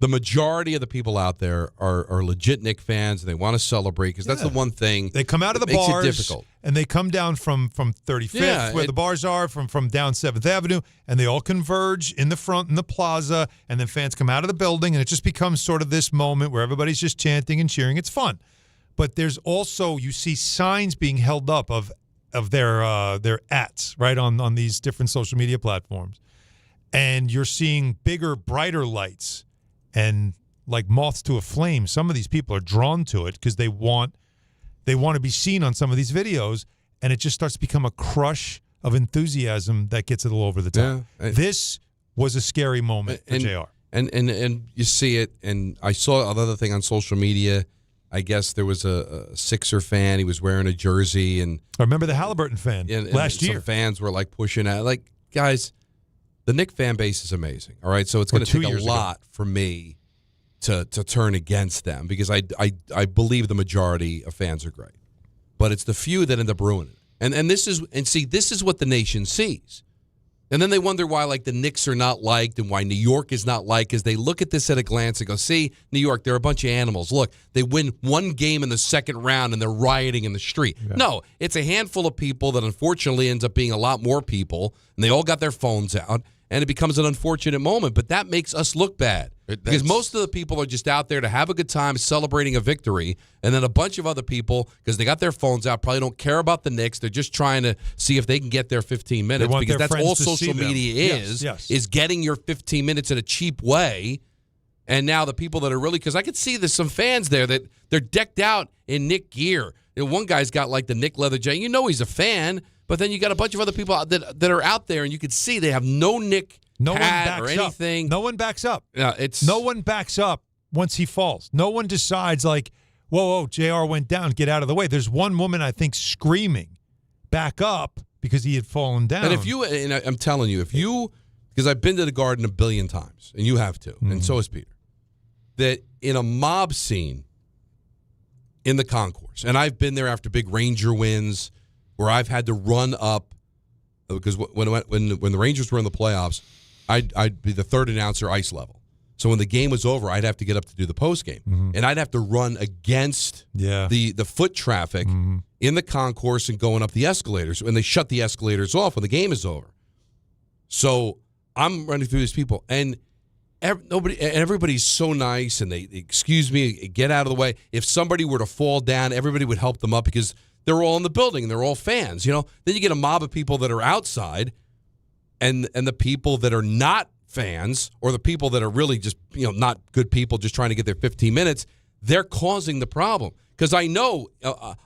the majority of the people out there are legit Knicks fans and they want to celebrate because that's the one thing.
They come out of the
makes
bars
it difficult.
And they come down from 35th where the bars are, from down 7th Avenue, and they all converge in the front in the plaza, and then fans come out of the building, and it just becomes sort of this moment where everybody's just chanting and cheering. It's fun. But there's also, you see signs being held up of their ats, right, on these different social media platforms. And you're seeing bigger, brighter lights. And like moths to a flame, some of these people are drawn to it because they want to be seen on some of these videos, and it just starts to become a crush of enthusiasm that gets it all over the top. Yeah. This was a scary moment for JR.
And you see it, and I saw another thing on social media. I guess there was a Sixer fan. He was wearing a jersey. And
I remember the Halliburton fan last year.
Some fans were like pushing at like, guys, the Knicks fan base is amazing. All right, so it's going to take a lot for me to turn against them because I believe the majority of fans are great, but it's the few that end up ruining it. And this is what the nation sees, and then they wonder why like the Knicks are not liked and why New York is not liked because they look at this at a glance and go, see, New York, they're a bunch of animals. Look, they win one game in the second round and they're rioting in the street. Yeah. No, it's a handful of people that unfortunately ends up being a lot more people, and they all got their phones out. And it becomes an unfortunate moment, but that makes us look bad because most of the people are just out there to have a good time celebrating a victory, and then a bunch of other people, because they got their phones out, probably don't care about the Knicks. They're just trying to see if they can get their 15 minutes because that's all social media is getting your 15 minutes in a cheap way. And now the people that are really, because I could see there's some fans there that they're decked out in Knick gear. And one guy's got like the Knick leather jacket. You know he's a fan. But then you got a bunch of other people that are out there, and you can see they have no Knick hat or anything.
No one backs up.
Yeah,
no one backs up once he falls. No one decides like, whoa, JR went down, get out of the way. There's one woman, I think, screaming, back up, because he had fallen down.
And I'm telling you, because I've been to the Garden a billion times, and you have too, and so has Peter, that in a mob scene in the concourse, and I've been there after big Ranger wins, where I've had to run up because when the Rangers were in the playoffs, I'd be the third announcer ice level. So when the game was over, I'd have to get up to do the post game, and I'd have to run against the foot traffic in the concourse and going up the escalators. And they shut the escalators off when the game is over. So I'm running through these people, and everybody's so nice, and they excuse me, get out of the way. If somebody were to fall down, everybody would help them up because they're all in the building and they're all fans. Then you get a mob of people that are outside, and the people that are not fans or the people that are really just, not good people just trying to get their 15 minutes, they're causing the problem. Because I know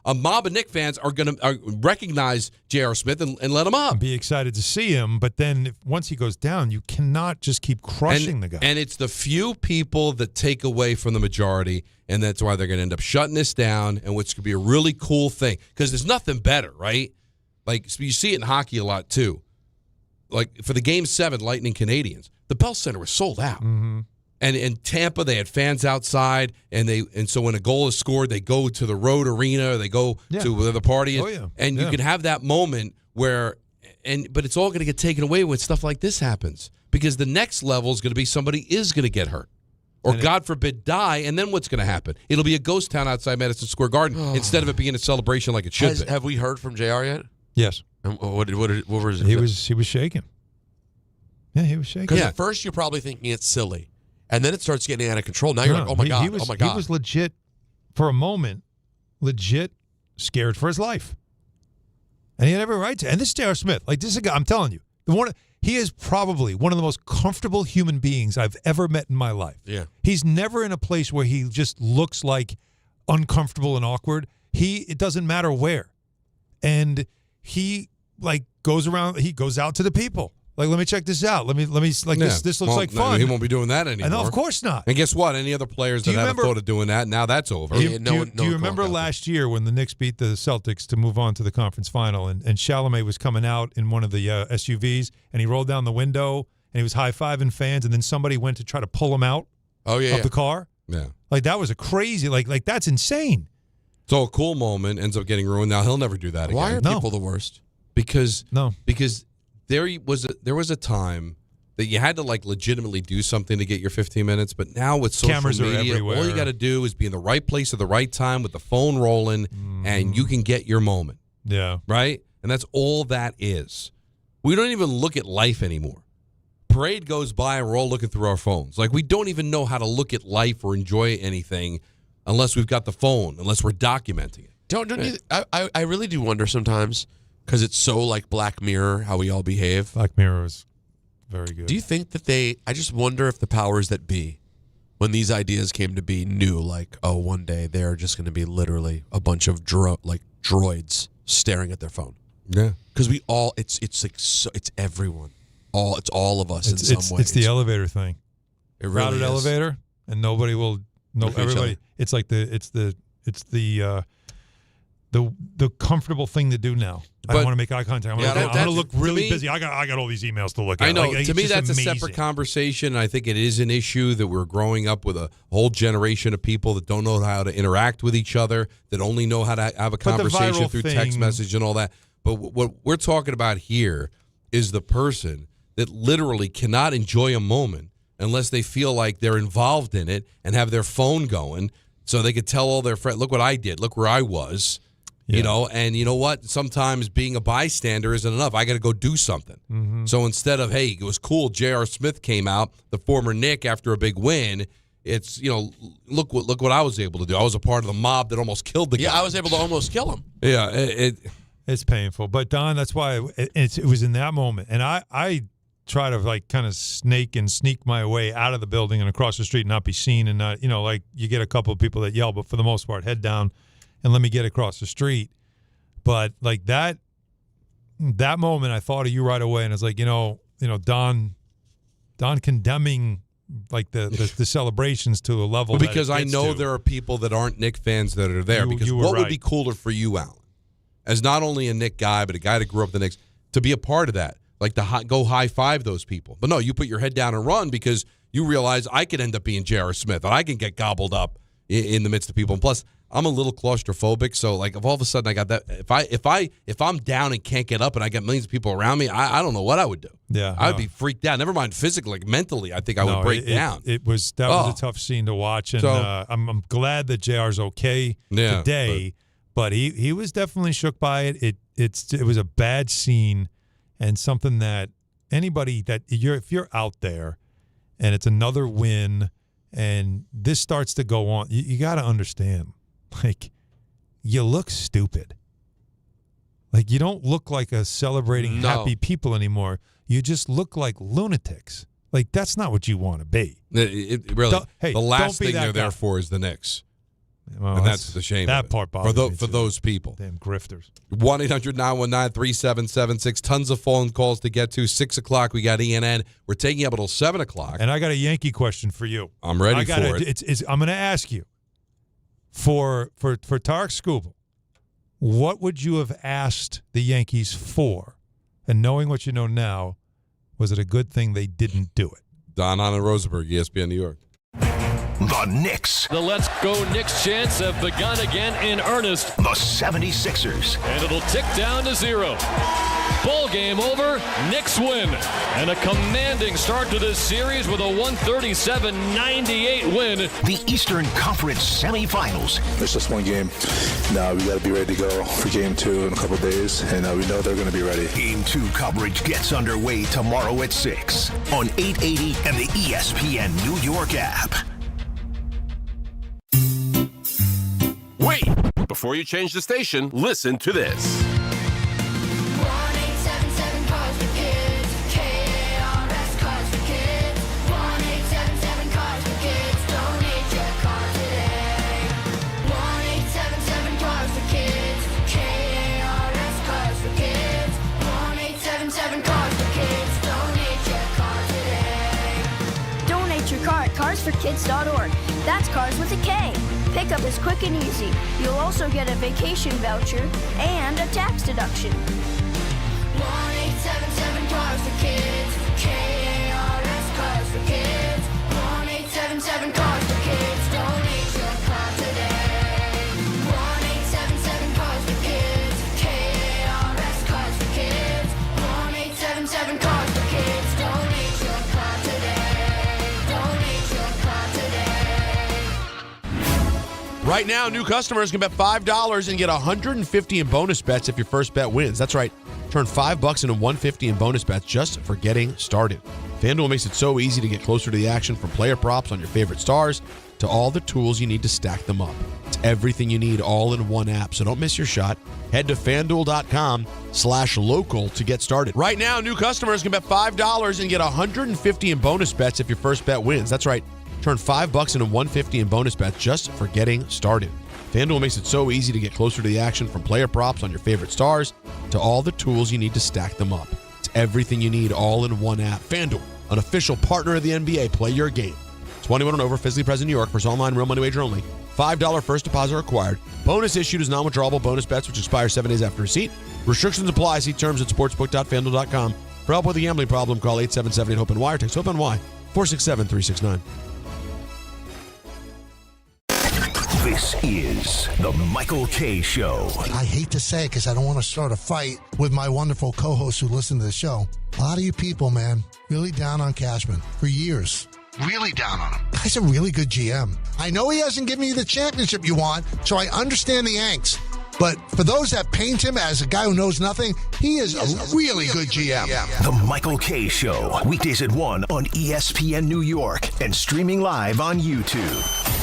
a mob of Knicks fans are going to recognize J.R. Smith and let him up.
Be excited to see him, but then once he goes down, you cannot just keep crushing the guy.
And it's the few people that take away from the majority, and that's why they're going to end up shutting this down, and which could be a really cool thing. Because there's nothing better, right? Like, you see it in hockey a lot, too. Like, for the Game 7 Lightning Canadiens, the Bell Center was sold out.
Mm-hmm.
And in Tampa, they had fans outside, and so when a goal is scored, they go to the road arena, or they go to where the party is.
Oh, yeah.
And you can have that moment where, but it's all going to get taken away when stuff like this happens. Because the next level is going to be somebody is going to get hurt. Or, God forbid, die, and then what's going to happen? It'll be a ghost town outside Madison Square Garden instead of it being a celebration like it should be.
Have we heard from JR yet?
Yes.
What was it?
He was shaking. Yeah, he was shaking.
Because at first you're probably thinking it's silly. And then it starts getting out of control. Now you're like, oh, my God, oh, my God.
He was legit, for a moment, scared for his life. And he had every right to. And this is J.R. Smith. Like, this is a guy, I'm telling you, he is probably one of the most comfortable human beings I've ever met in my life.
Yeah.
He's never in a place where he just looks like uncomfortable and awkward. It doesn't matter where. And he, goes around, he goes out to the people. Like, let me check this out. Let me this looks like fun.
No, he won't be doing that anymore.
No, of course not.
And guess what? Any other players that haven't thought of doing that, now that's over.
Do you remember last year when the Knicks beat the Celtics to move on to the conference final, and Chalamet was coming out in one of the SUVs, and he rolled down the window, and he was high-fiving fans, and then somebody went to try to pull him out of the car?
Yeah.
Like, that was a crazy, like that's insane.
So a cool moment ends up getting ruined. Now, he'll never do that again.
Why are people the worst?
Because there was a time that you had to legitimately do something to get your 15 minutes, but now with social
Cameras
media,
are everywhere.
all you got to do is be in the right place at the right time with the phone rolling, and you can get your moment.
Yeah.
Right? And that's all that is. We don't even look at life anymore. Parade goes by and we're all looking through our phones. Like, we don't even know how to look at life or enjoy anything unless we've got the phone, unless we're documenting it.
Don't you? I really do wonder sometimes. Because it's so like Black Mirror, how we all behave.
Black Mirror is very good.
Do you think that I just wonder if the powers that be, when these ideas came to be, knew one day they're just going to be literally a bunch of droids staring at their phone.
Yeah.
Because we all, it's everyone. It's all of us in some way.
It's the elevator thing.
It really
Crowded
is.
elevator, and nobody will know everybody. It's like the comfortable thing to do now. I don't want to make eye contact. I'm going to look really busy. I got all these emails to look at.
I know.
To
me, that's
amazing.
a separate conversation. I think it is an issue that we're growing up with a whole generation of people that don't know how to interact with each other, that only know how to have a conversation through text message and all that. But what we're talking about here is the person that literally cannot enjoy a moment unless they feel like they're involved in it and have their phone going so they could tell all their friends, look what I did, look where I was. Yeah. And you know what? Sometimes being a bystander isn't enough. I got to go do something.
Mm-hmm.
So instead of, hey, it was cool, J.R. Smith came out, the former Knick, after a big win, it's, look what I was able to do. I was a part of the mob that almost killed the guy.
Yeah, I was able to almost kill him.
Yeah,
it's painful. But, Don, that's why it was in that moment. And I try to, kind of sneak my way out of the building and across the street and not be seen and not, you get a couple of people that yell, but for the most part, head down and let me get across the street. But that moment, I thought of you right away, and it's like, Don condemning the celebrations to a level.
Well, because I know there are people that aren't Knick fans that are there. Because what would be cooler for you, Alan, as not only a Knick guy but a guy that grew up the Knicks, to be a part of that, to go high five those people. But no, you put your head down and run because you realize I could end up being J.R. Smith and I can get gobbled up in the midst of people. And plus, I'm a little claustrophobic, so if all of a sudden I got that, if I'm down and can't get up and I got millions of people around me, I don't know what I would do.
Yeah,
I would be freaked out. Never mind physically, mentally, I think I would break down.
That was a tough scene to watch, and I'm glad that JR's okay today, but he was definitely shook by it. It was a bad scene, and something that anybody if you're out there, and it's another win, and this starts to go on, you got to understand. You look stupid. You don't look like a celebrating happy people anymore. You just look like lunatics. Like, that's not what you want to be.
Really, the last thing they're
guy.
there for is the Knicks.
Well,
and that's the shame.
That
of it.
part bothers me
for
too.
those people.
Damn grifters.
1-800-919-3776. Tons of phone calls to get to. 6 o'clock, we got ENN. We're taking up until 7 o'clock.
And I got a Yankee question for you.
I'm ready for it.
I'm going to ask you, for Tarek Skubal, what would you have asked the Yankees for? And knowing what you know now, was it a good thing they didn't do it?
Don Hahn and Rosenberg, ESPN New York.
The Knicks.
The Let's Go Knicks chants have begun again in earnest.
The 76ers.
And it'll tick down to 0. Ball game over. Knicks win. And a commanding start to this series with a 137-98 win.
The Eastern Conference semifinals.
It's just one game. Now we got to be ready to go for game 2 in a couple of days, and we know they're going to be ready.
Game 2 coverage gets underway tomorrow at 6 on 880 and the ESPN New York app.
Wait! Before you change the station, listen to this.
1-877-CARS-FOR-KIDS. K-A-R-S Cars for Kids. 1-877-CARS-FOR-KIDS. Donate your car today. 1-877-CARS-FOR-KIDS. K-A-R-S Cars for Kids. 1-877-CARS-FOR-KIDS. Donate your car today.
Donate your car at carsforkids.org. That's cars with a K. Pickup is quick and easy. You'll also get a vacation voucher and a tax deduction.
1-877-CARS-FOR-KIDS. K-A-R-S Cars for Kids. 1-877-CARS-FOR-KIDS. Donate your car today. 1-877-CARS-FOR-KIDS. K-A-R-S Cars for Kids. 1-877-CARS-FOR-KIDS. Donate your car today. Donate your car today.
Right now, new customers can bet $5 and get $150 in bonus bets if your first bet wins. That's right. Turn $5 into $150 in bonus bets just for getting started. FanDuel makes it so easy to get closer to the action, from player props on your favorite stars to all the tools you need to stack them up. It's everything you need all in one app, so don't miss your shot. Head to FanDuel.com/local to get started. Right now, new customers can bet $5 and get $150 in bonus bets if your first bet wins. That's right. Turn $5 into $150 in bonus bets just for getting started. FanDuel makes it so easy to get closer to the action, from player props on your favorite stars to all the tools you need to stack them up. It's everything you need all in one app. FanDuel, an official partner of the NBA. Play your game. 21 and over, physically present in New York. First online, real money wager only. $5 first deposit required. Bonus issued as non-withdrawable bonus bets, which expire 7 days after receipt. Restrictions apply. See terms at sportsbook.fanduel.com. For help with a gambling problem, call 877-8-HOPE-NY or text HOPE-NY 467-369.
This is the Michael K. Show.
I hate to say it because I don't want to start a fight with my wonderful co-hosts who listen to the show. A lot of you people, man, really down on Cashman for years. Really down on him. Guy's a really good GM. I know he hasn't given you the championship you want, so I understand the angst. But for those that paint him as a guy who knows nothing, he is a really good GM.
The Michael K. Show. Weekdays at 1 on ESPN New York and streaming live on YouTube.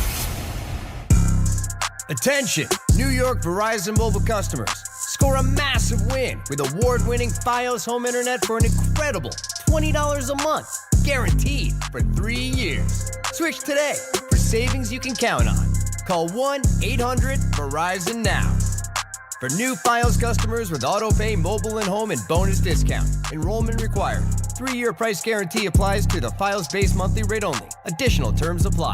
Attention, New York Verizon mobile customers. Score a massive win with award-winning Fios home internet for an incredible $20 a month, guaranteed for 3 years. Switch today for savings you can count on. Call 1-800-VERIZON now. For new Fios customers with autopay, mobile and home, and bonus discount. Enrollment required. 3-year price guarantee applies to the Fios base monthly rate only. Additional terms apply.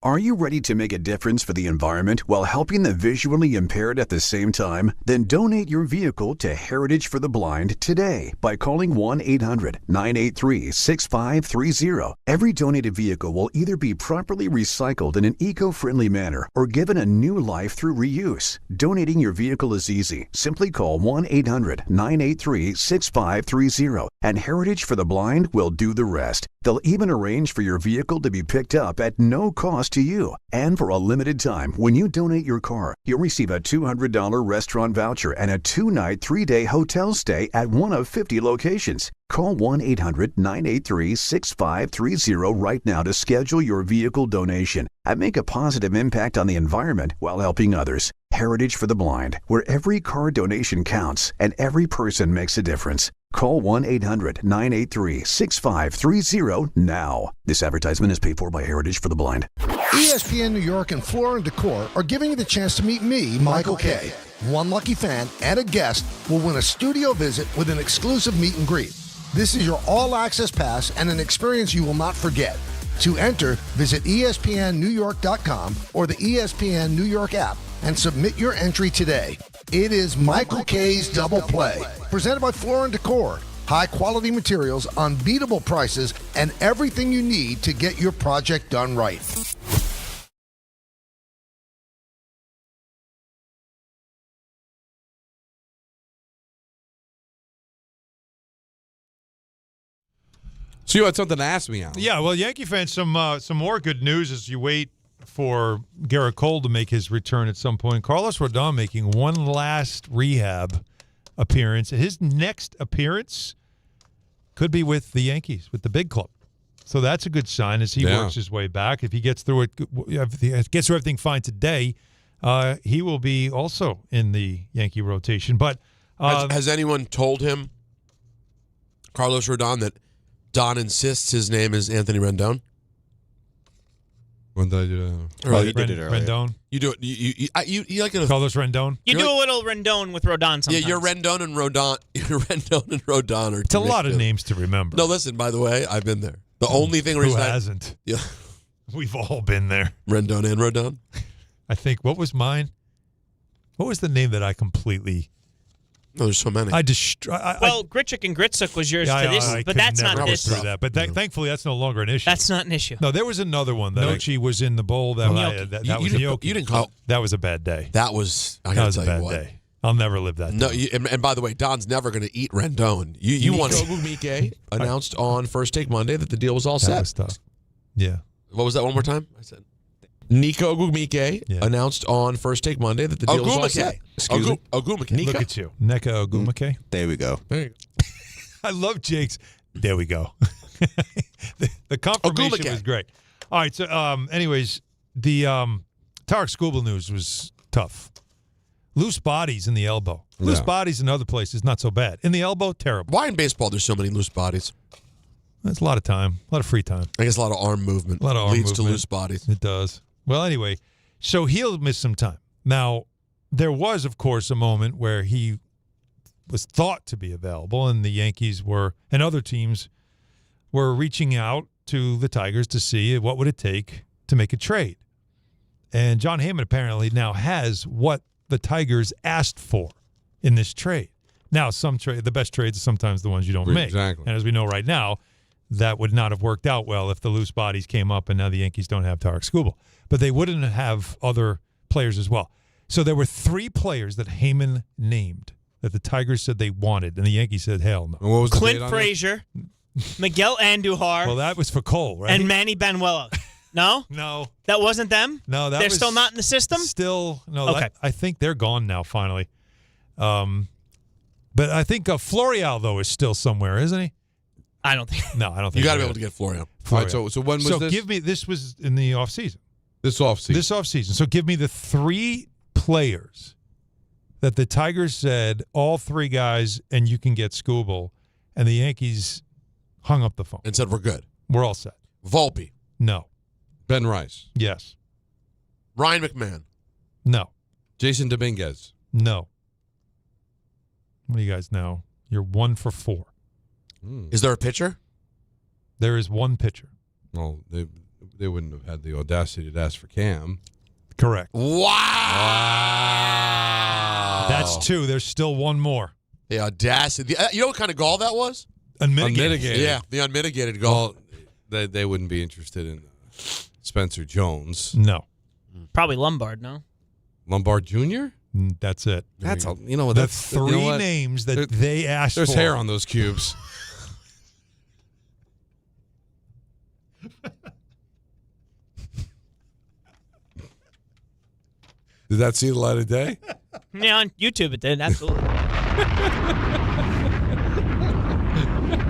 Are you ready to make a difference for the environment while helping the visually impaired at the same time? Then donate your vehicle to Heritage for the Blind today by calling 1-800-983-6530. Every donated vehicle will either be properly recycled in an eco-friendly manner or given a new life through reuse. Donating your vehicle is easy. Simply call 1-800-983-6530 and Heritage for the Blind will do the rest. They'll even arrange for your vehicle to be picked up at no cost to you. And for a limited time, when you donate your car, you'll receive a $200 restaurant voucher and a 2-night, 3-day hotel stay at one of 50 locations. Call 1-800-983-6530 right now to schedule your vehicle donation and make a positive impact on the environment while helping others. Heritage for the Blind, where every car donation counts and every person makes a difference. Call 1-800-983-6530 now. This advertisement is paid for by Heritage for the Blind.
ESPN New York and Floor & Decor are giving you the chance to meet me, Michael Kay. One lucky fan and a guest will win a studio visit with an exclusive meet and greet. This is your all-access pass and an experience you will not forget. To enter, visit ESPNNewYork.com or the ESPN New York app and submit your entry today. It is Michael Kay's Double Play, presented by Floor & Decor. High-quality materials, unbeatable prices, and everything you need to get your project done right.
So you had something to ask me, Alan.
Yeah, well, Yankee fans, some more good news as you wait for Garrett Cole to make his return at some point. Carlos Rodon making one last rehab appearance. His next appearance could be with the Yankees, with the big club. So that's a good sign as he works his way back. If he gets through it, if he gets through everything fine today, he will be also in the Yankee rotation. But
has anyone told him, Carlos Rodon, that Don insists his name is Anthony Rendon?
When did I do that?
Well, you did it earlier.
Rendon.
You do it. You like it.
Carlos Rendon.
You do a little Rendon with Rodon sometimes.
Yeah, you're Rendon and Rodon. Rendon and Rodon are.
It's a lot of names to remember.
No, listen. By the way, I've been there. The only thing
who hasn't?
Yeah,
we've all been there.
Rendon and Rodon.
I think. What was mine? What was the name that I completely?
No, there's so many.
Gritchick and Gritsuk was yours to this, but that's not this.
That. But thankfully, that's no longer an issue.
That's not an issue.
No, there was another one that actually was in the bowl. That was Gnocchi.
You didn't call.
That was a bad day.
That was.
That was a bad day. I'll never live that.
No, and by the way, Don's never going to eat Rendon. You want Ogumike announced on First Take Monday that the deal was all set.
That was tough. Yeah.
What was that one more time? I said. Nico Ogumike announced on First Take Monday that the deal was all set.
Excuse me?
Ogumike.
Look at you. Neka Ogumike.
There we go.
There you go.
I love Jake's. There we go. the confirmation was great. All right. So, anyways, the Tarek Skubal news was tough. Loose bodies in the elbow. Loose bodies in other places, not so bad. In the elbow, terrible.
Why in baseball there's so many loose bodies?
That's a lot of time, a lot of free time.
I guess a lot of arm movement leads to loose bodies.
It does. Well, anyway, so he'll miss some time. Now, there was, of course, a moment where he was thought to be available, and the Yankees were, and other teams were reaching out to the Tigers to see what would it take to make a trade. And John Heyman apparently now has what the Tigers asked for in this trade. Now, the best trades are sometimes the ones you don't make.
Exactly.
And as we know right now, that would not have worked out well if the loose bodies came up and now the Yankees don't have Tarek Skubal. But they wouldn't have other players as well. So there were 3 players that Heyman named that the Tigers said they wanted, and the Yankees said, hell no.
And what was the
Clint
date on
Frazier, Miguel Andujar.
Well, that was for Cole, right?
And Manny Benuelos. No?
No.
That wasn't them?
No,
They're still not in the system?
Still, no.
Okay.
I think they're gone now, finally. But I think Florial, though, is still somewhere, isn't he?
I don't think.
No, I don't think
you got to be able to get Florial.
All right, so when was this?
So give me, this was in the offseason.
This offseason.
So give me the 3 players that the Tigers said, all 3 guys, and you can get Skubal, and the Yankees hung up the phone.
And said, we're good.
We're all set.
Volpe.
No.
Ben Rice.
Yes.
Ryan McMahon.
No.
Jason Dominguez.
No. What do you guys know? You're 1 for 4.
Is there a pitcher?
There is 1 pitcher.
Well, they wouldn't have had the audacity to ask for Cam.
Correct.
Wow.
That's 2. There's still 1 more.
The audacity. You know what kind of gall that was?
Unmitigated.
Yeah, the unmitigated gall.
Well, they wouldn't be interested in Spencer Jones.
No.
Probably Lombard, no?
Lombard Jr.?
That's it.
That's
the 3 names that they asked
there's
for.
There's hair on those cubes. Did that see the light of day?
Yeah, on YouTube it did, absolutely.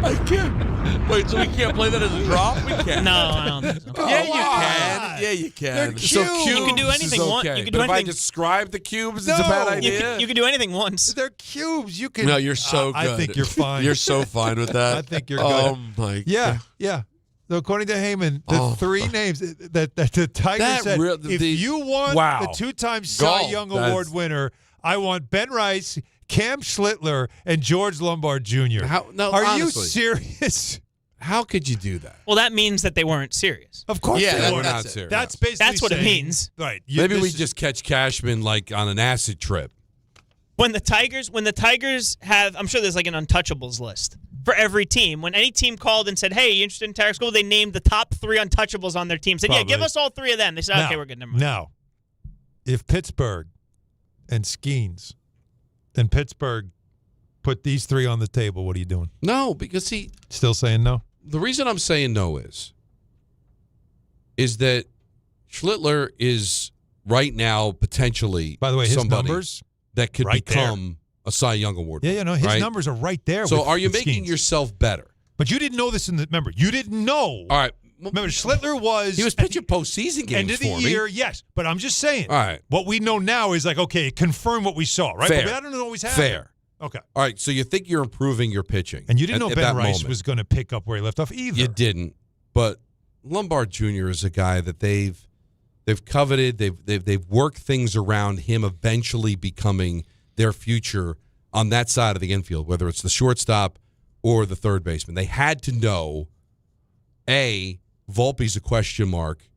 I can't.
Wait, so we can't play that as a drop? We can't.
No, I don't think so.
Yeah, you can. Yeah, you can.
They're cubes. You can do anything once.
Okay.
You can do
But if I
anything.
describe the cubes, it's a bad idea.
You can do anything once.
They're cubes. You can.
No, you're so good.
I think you're fine.
You're so fine with that.
I think you're
Oh,
good.
my
Yeah,
God.
yeah. So according to Heyman, the three names that the Tigers said, if you want the two-time Cy Young Award winner, I want Ben Rice, Cam Schlittler, and George Lombard Jr. Are
honestly.
you serious?
How could you do that?
Well, that means that they weren't serious.
Of course
Yeah,
they
that's
weren't.
not serious.
That's basically
That's what it
saying-
means.
Right.
Maybe we just catch Cashman like on an acid trip.
When the Tigers have, I'm sure there's like an untouchables list for every team. When any team called and said, "Hey, you interested in Tarek Skubal?" They named the top 3 untouchables on their team. Said, "Yeah, give us all 3 of them." They said, "Okay, we're good." Never mind.
Now, if Pittsburgh and Skenes and Pittsburgh put these 3 on the table, what are you doing?
No, because
still saying no.
The reason I'm saying no is that Schlittler is right now potentially,
by the way, his
somebody
numbers
that could
right
become a Cy Young Award.
Yeah, no, his
right?
numbers are right there.
So
with,
are you
with
making
Skenes.
yourself better?
But you didn't know this remember, you didn't know.
All right.
Remember, Schlittler was...
He was pitching postseason games
end of the
for me.
year, yes. But I'm just saying.
All right.
What we know now is like, okay, confirm what we saw, right?
Fair.
But I don't know always happen.
Fair.
Okay.
All right, so you think you're improving your pitching.
And you didn't know
at
Ben
that
Rice
moment.
was going to pick up where he left off either.
You didn't. But Lombard Jr. is a guy that they've coveted. They've worked things around him eventually becoming their future on that side of the infield, whether it's the shortstop or the third baseman. They had to know, A, Volpe's a question mark,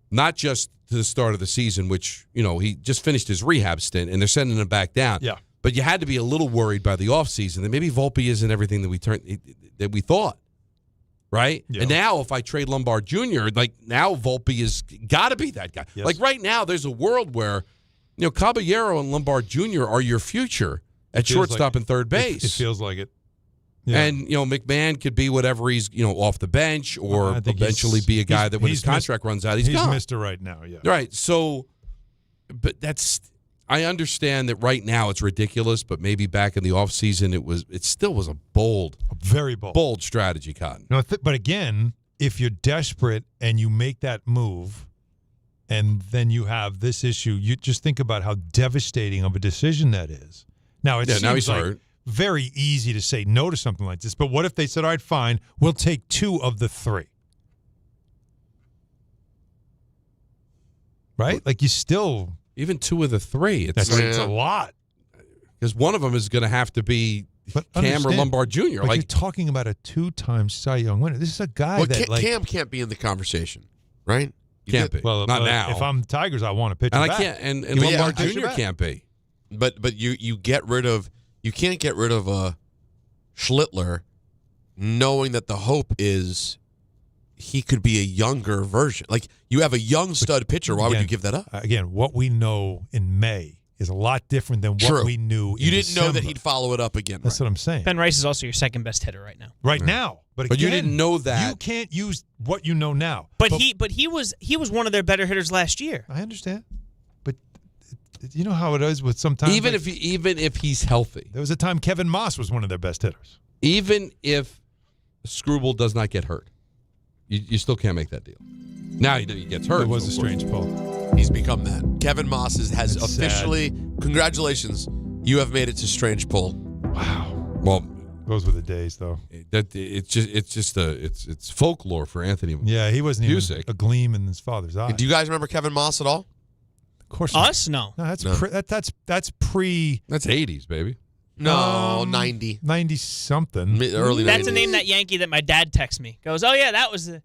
not just to the start of the season, which, he just finished his rehab stint, and they're sending him back down.
Yeah.
But you had to be a little worried by the offseason that maybe Volpe isn't everything that we thought. Right?
Yeah.
And now if I trade Lombard Jr., now Volpe has got to be that guy.
Yes.
Like right now, there's a world where, Caballero and Lombard Jr. are your future at shortstop and third base.
It feels like it. Yeah.
And, McMahon could be whatever he's, off the bench or
I think
eventually be a guy that when his contract runs out, he's gone.
Mr. right now, yeah.
Right. So, but I understand that right now it's ridiculous, but maybe back in the offseason it still was a
very bold
strategy, Cotton.
No, but again, if you're desperate and you make that move and then you have this issue, you just think about how devastating of a decision that is. Now, it seems
he's
like
hurt.
very easy to say no to something like this, but what if they said, all right, fine, we'll take 2 of the 3? Right? Like you still...
Even 2 of the 3.
It's a lot.
Because one of them is going to have to be Cam or
understand,
Lombard Jr.
But you're talking about a 2-time Cy Young winner. This is a guy that
Cam can't be in the conversation, right?
Can't be.
Well,
not now.
If I'm Tigers, I want to pitch
and
him
I
back.
can't. And Lombard Jr. can't be.
But you get rid of you can't get rid of Schlittler, knowing that the hope is he could be a younger version. Like you have a young stud pitcher. Why would you give that up?
Again, what we know in May is a lot different than what we knew.
You didn't know that he'd follow it up again.
That's what I'm saying.
Ben Rice is also your second best hitter right now.
Right now, but again,
you didn't know that.
You can't use what you know now.
But he was one of their better hitters last year.
I understand, but you know how it is with sometimes.
Even if he's healthy,
there was a time Kevin Moss was one of their best hitters.
Even if Skubal does not get hurt, you still can't make that deal. Now he gets hurt.
It was a strange pull.
He's become that. Kevin Moss has
It's
officially. Congratulations, you have made it to strange pull.
Wow.
Well,
those were the days, though.
It's folklore for Anthony.
Yeah, he wasn't
Music.
even a gleam in his father's eye.
Do you guys remember Kevin Moss at all?
Of course,
us no.
No, that's pre.
That's 80s, baby.
No, 90
something.
Early.
That's
90s.
a name that Yankee that my dad texts me. Goes, oh yeah, that was the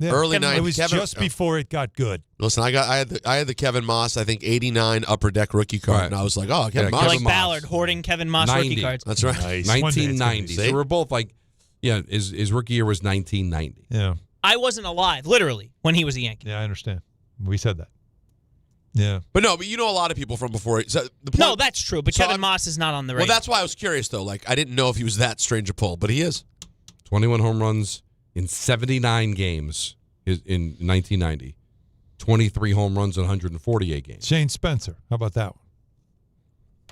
early
Kevin
90s.
It was just before it got good.
Listen, I had the Kevin Moss, I think 89 Upper Deck rookie card,
Right.
and I was like, oh, Kevin Moss.
like Ballard hoarding Kevin Moss
90.
rookie cards.
That's right.
Nice.
1990. So we're both like, his rookie year was 1990.
Yeah.
I wasn't alive, literally, when he was a Yankee.
Yeah, I understand. We said that. Yeah.
But you know a lot of people from before. So
No, that's true, but Kevin Moss is not on the radar.
Well, that's why I was curious, though. Like, I didn't know if he was that strange a pull, but he is.
21 home runs in 79 games in 1990. 23 home runs in 148 games.
Shane Spencer. How about that one?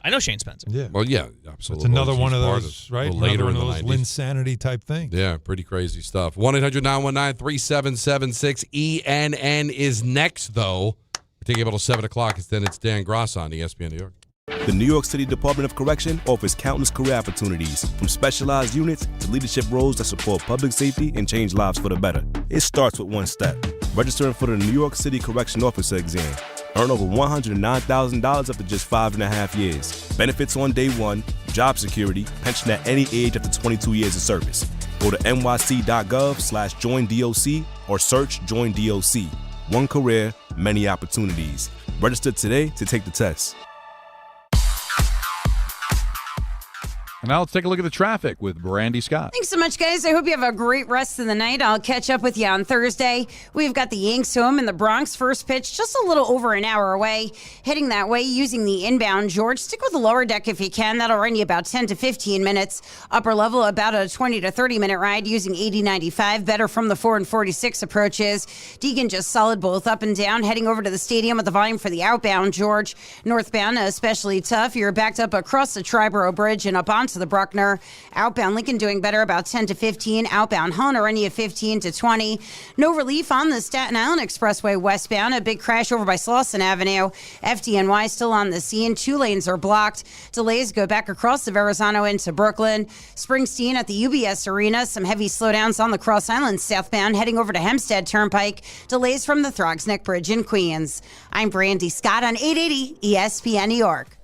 I know Shane Spencer.
Yeah.
Well, yeah, absolutely.
It's another
He's
one of
part
those, right?
Later
Another
in
one of
the
those
90s.
Linsanity type things.
Yeah, pretty crazy stuff. 1-800-919-3776. ENN is next, though. We're taking about 7 o'clock. Then it's Dan Gross on ESPN New York.
The New York City Department of Correction offers countless career opportunities, from specialized units to leadership roles that support public safety and change lives for the better. It starts with one step: registering for the New York City Correction Officer exam. Earn over $109,000 after just 5.5 years. Benefits on day one, job security, pension at any age after 22 years of service. Go to nyc.gov/joinDOC or search Join DOC. One career, many opportunities. Register today to take the test.
And now let's take a look at the traffic with Brandy Scott.
Thanks so much, guys. I hope you have a great rest of the night. I'll catch up with you on Thursday. We've got the Yanks home in the Bronx. First pitch just a little over an hour away. Heading that way using the inbound, George. Stick with the lower deck if you can. That'll run you about 10 to 15 minutes. Upper level, about a 20 to 30-minute ride using 8095. Better from the 4 and 46 approaches. Deegan just solid both up and down. Heading over to the stadium with the volume for the outbound, George. Northbound, especially tough. You're backed up across the Triborough Bridge and up onto the Bruckner. Outbound Lincoln doing better, about 10 to 15. Outbound Hahn are any of 15 to 20. No relief on the Staten Island Expressway westbound. A big crash over by Slauson Avenue. FDNY still on the scene. 2 lanes are blocked. Delays go back across the Verrazano into Brooklyn. Springsteen at the UBS Arena. Some heavy slowdowns on the Cross Island southbound. Heading over to Hempstead Turnpike. Delays from the Throgs Neck Bridge in Queens. I'm Brandy Scott on 880 ESPN New York.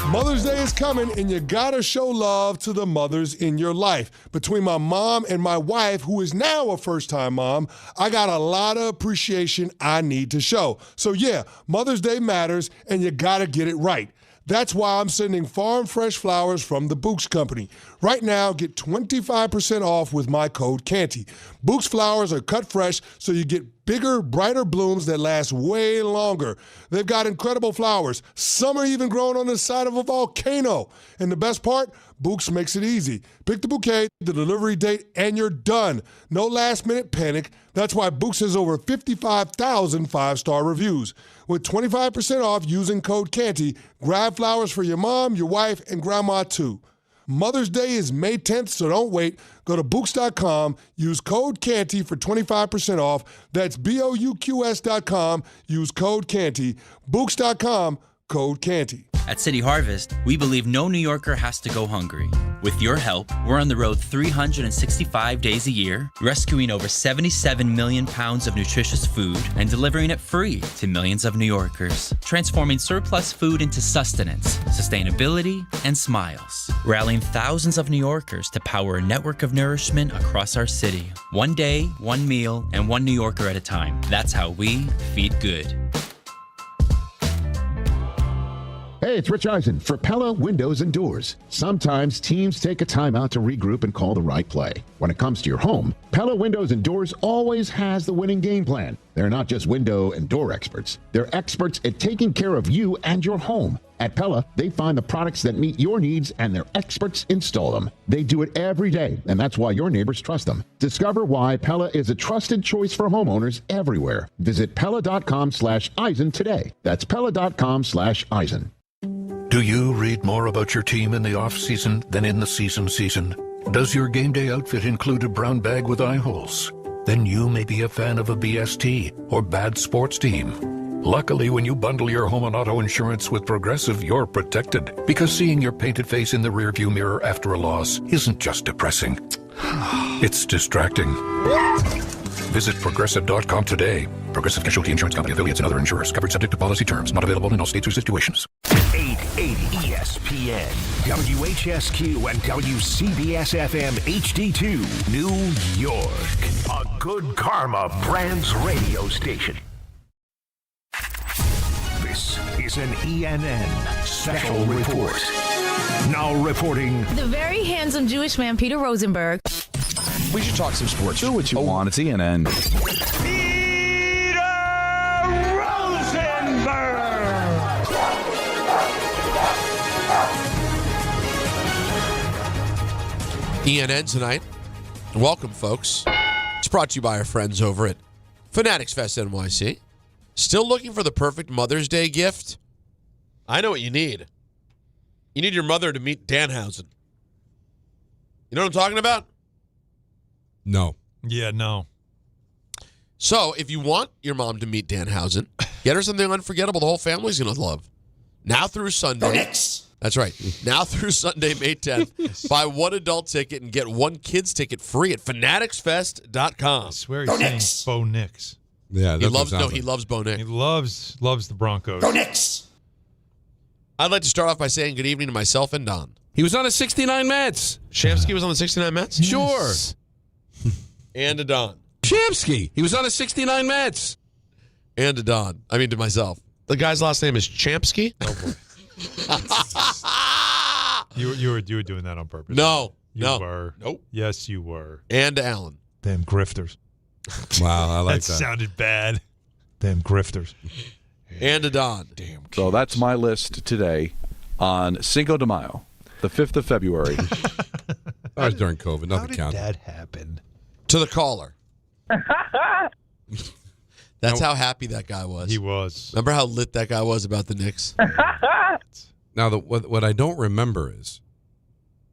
Mother's Day is coming, and you gotta show love to the mothers in your life. Between my mom and my wife, who is now a first-time mom, I got a lot of appreciation I need to show. So yeah, Mother's Day matters, and you gotta get it right. That's why I'm sending farm fresh flowers from the Books Company. Right now, get 25% off with my code CANTY. Books flowers are cut fresh, so you get bigger, brighter blooms that last way longer. They've got incredible flowers. Some are even growing on the side of a volcano. And the best part, Books makes it easy. Pick the bouquet, the delivery date, and you're done. No last-minute panic. That's why Books has over 55,000 five-star reviews. With 25% off using code CANTY, grab flowers for your mom, your wife, and grandma too. Mother's Day is May 10th, so don't wait. Go to Books.com, use code CANTY for 25% off. That's BOUQS.com, use code CANTY. Books.com, code CANTY.
At City Harvest, we believe no New Yorker has to go hungry. With your help, we're on the road 365 days a year, rescuing over 77 million pounds of nutritious food and delivering it free to millions of New Yorkers, transforming surplus food into sustenance, sustainability, and smiles, rallying thousands of New Yorkers to power a network of nourishment across our city. One day, one meal, and one New Yorker at a time. That's how we feed good.
Hey, it's Rich Eisen for Pella Windows and Doors. Sometimes teams take a timeout to regroup and call the right play. When it comes to your home, Pella Windows and Doors always has the winning game plan. They're not just window and door experts. They're experts at taking care of you and your home. At Pella, they find the products that meet your needs and their experts install them. They do it every day, and that's why your neighbors trust them. Discover why Pella is a trusted choice for homeowners everywhere. Visit Pella.com/Eisen today. That's Pella.com/Eisen.
Do you read more about your team in the off-season than in the season? Does your game day outfit include a brown bag with eye holes? Then you may be a fan of a BST or bad sports team. Luckily, when you bundle your home and auto insurance with Progressive, you're protected. Because seeing your painted face in the rearview mirror after a loss isn't just depressing. It's distracting. Visit Progressive.com today. Progressive Casualty Insurance Company, affiliates, and other insurers. Covered subject to policy terms. Not available in all states or situations. 880 ESPN, WHSQ, and WCBS-FM HD2, New York. A Good Karma Brands radio station. This is an ENN special report. Now reporting...
The very handsome Jewish man, Peter Rosenberg.
We should talk some sports. Do what you want. It's ENN.
ENN tonight. Welcome, folks. It's brought to you by our friends over at Fanatics Fest NYC. Still looking for the perfect Mother's Day gift? I know what you need. You need your mother to meet Danhausen. You know what I'm talking about?
No.
Yeah, no.
So, if you want your mom to meet Danhausen, get her something unforgettable the whole family's going to love. Now through Sunday.
Knicks.
That's right. Now through Sunday, May 10th, buy one adult ticket and get one kid's ticket free at fanaticsfest.com.
I swear he's saying Bo Nix.
Yeah,
he loves Bo Nix.
He loves the Broncos.
Go Knicks.
I'd like to start off by saying good evening to myself and Don.
He was on a 69 Mets.
Shamsky was on the 69 Mets?
Sure.
And to Don.
Shamsky. He was on a 69 Mets.
And to Don. I mean to myself. The guy's last name is Champsky?
Oh, boy. You were doing that on purpose.
No.
You were.
Nope.
Yes, you were.
And to Alan.
Damn grifters.
Wow, I like that.
That sounded bad. Damn grifters.
And to Don.
Damn.
So that's my list today on Cinco de Mayo, the 5th of February.
That was during COVID. Nothing
How did
counted.
that happen?
To the caller. That's how happy that guy was.
He was.
Remember how lit that guy was about the Knicks?
Now, what I don't remember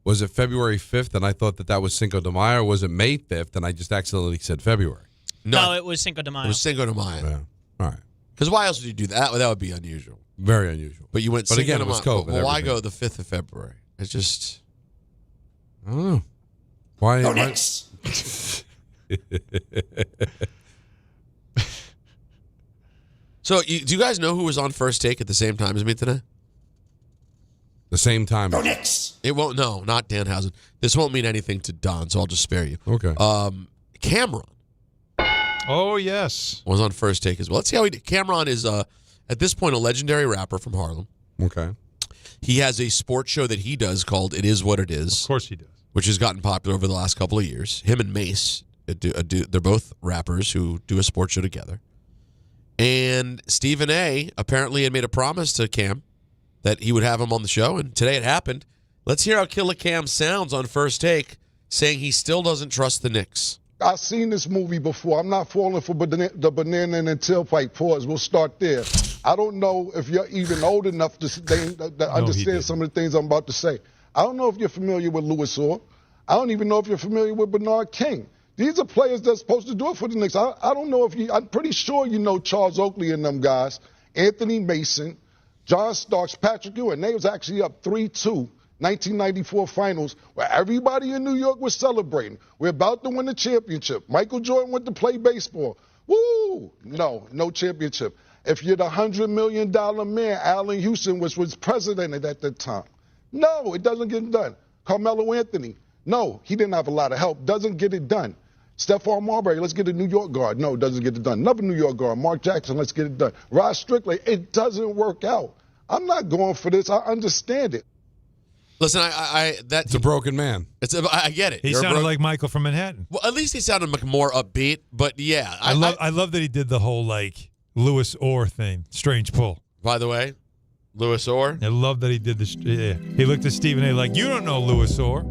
was it February 5th and I thought that was Cinco de Mayo, or was it May 5th and I just accidentally said February?
No, it was Cinco de Mayo.
It was Cinco de Mayo.
Yeah. All right.
Because why else would you do that? That would be unusual.
Very unusual.
But you went
But
Cinco
again,
de
it was
Mayo.
COVID.
Well, why
everything.
go the 5th of February? It's just...
I don't know. Why?
Go
why-
Knicks.
So, do you guys know who was on First Take at the same time as me today?
The same time.
Go Knicks.
It won't. No, not Danhausen. This won't mean anything to Don, so I'll just spare you.
Okay.
Cameron
Oh, yes.
was on First Take as well. Let's see how he did. Cameron is, at this point, a legendary rapper from Harlem.
Okay.
He has a sports show that he does called It Is What It Is.
Of course he does.
Which has gotten popular over the last couple of years. Him and Mace, they're both rappers who do a sports show together. And Stephen A. apparently had made a promise to Cam that he would have him on the show, and today it happened. Let's hear how Killer Cam sounds on First Take, saying he still doesn't trust the Knicks.
I've seen this movie before. I'm not falling for the banana and tailpipe. Pause. We'll start there. I don't know if you're even old enough to understand some of the things I'm about to say. I don't know if you're familiar with Louis Orr. I don't even know if you're familiar with Bernard King. These are players that's supposed to do it for the Knicks. I don't know if you – I'm pretty sure you know Charles Oakley and them guys, Anthony Mason, John Starks, Patrick Ewing. They was actually up 3-2, 1994 finals, where everybody in New York was celebrating. We're about to win the championship. Michael Jordan went to play baseball. Woo! No championship. If you're the $100 million man, Allen Houston was president at that time. No, it doesn't get done. Carmelo Anthony. No, he didn't have a lot of help. Doesn't get it done. Stephon Marbury, let's get a New York guard. No, doesn't get it done. Another New York guard, Mark Jackson, let's get it done. Rod Strickland, it doesn't work out. I'm not going for this. I understand it.
Listen, that's
a broken man.
I get it.
He sounded like Michael from Manhattan.
Well, at least he sounded like more upbeat, but yeah.
I love that he did the whole, like, Louis Orr thing. Strange pull.
By the way, Louis Orr.
I love that he did this. Yeah. He looked at Stephen A. like, you don't know Louis Orr.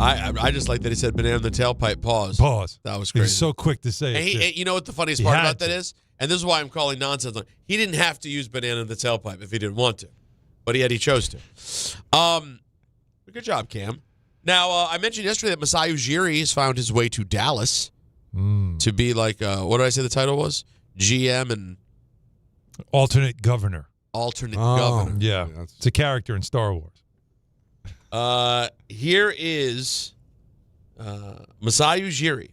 I just like that he said banana in the tailpipe. Pause. That was
He
crazy.
was so quick to say
And
it.
you know what the funniest
He
part
had
about that
to.
is? And this is why I'm calling nonsense. He didn't have to use banana in the tailpipe if he didn't want to, but yet he chose to. Good job, Cam. Now, I mentioned yesterday that Masai Ujiri has found his way to Dallas to be like, what did I say the title was? GM and
Alternate governor.
Governor.
Yeah. It's a character in Star Wars.
Here is Masai Ujiri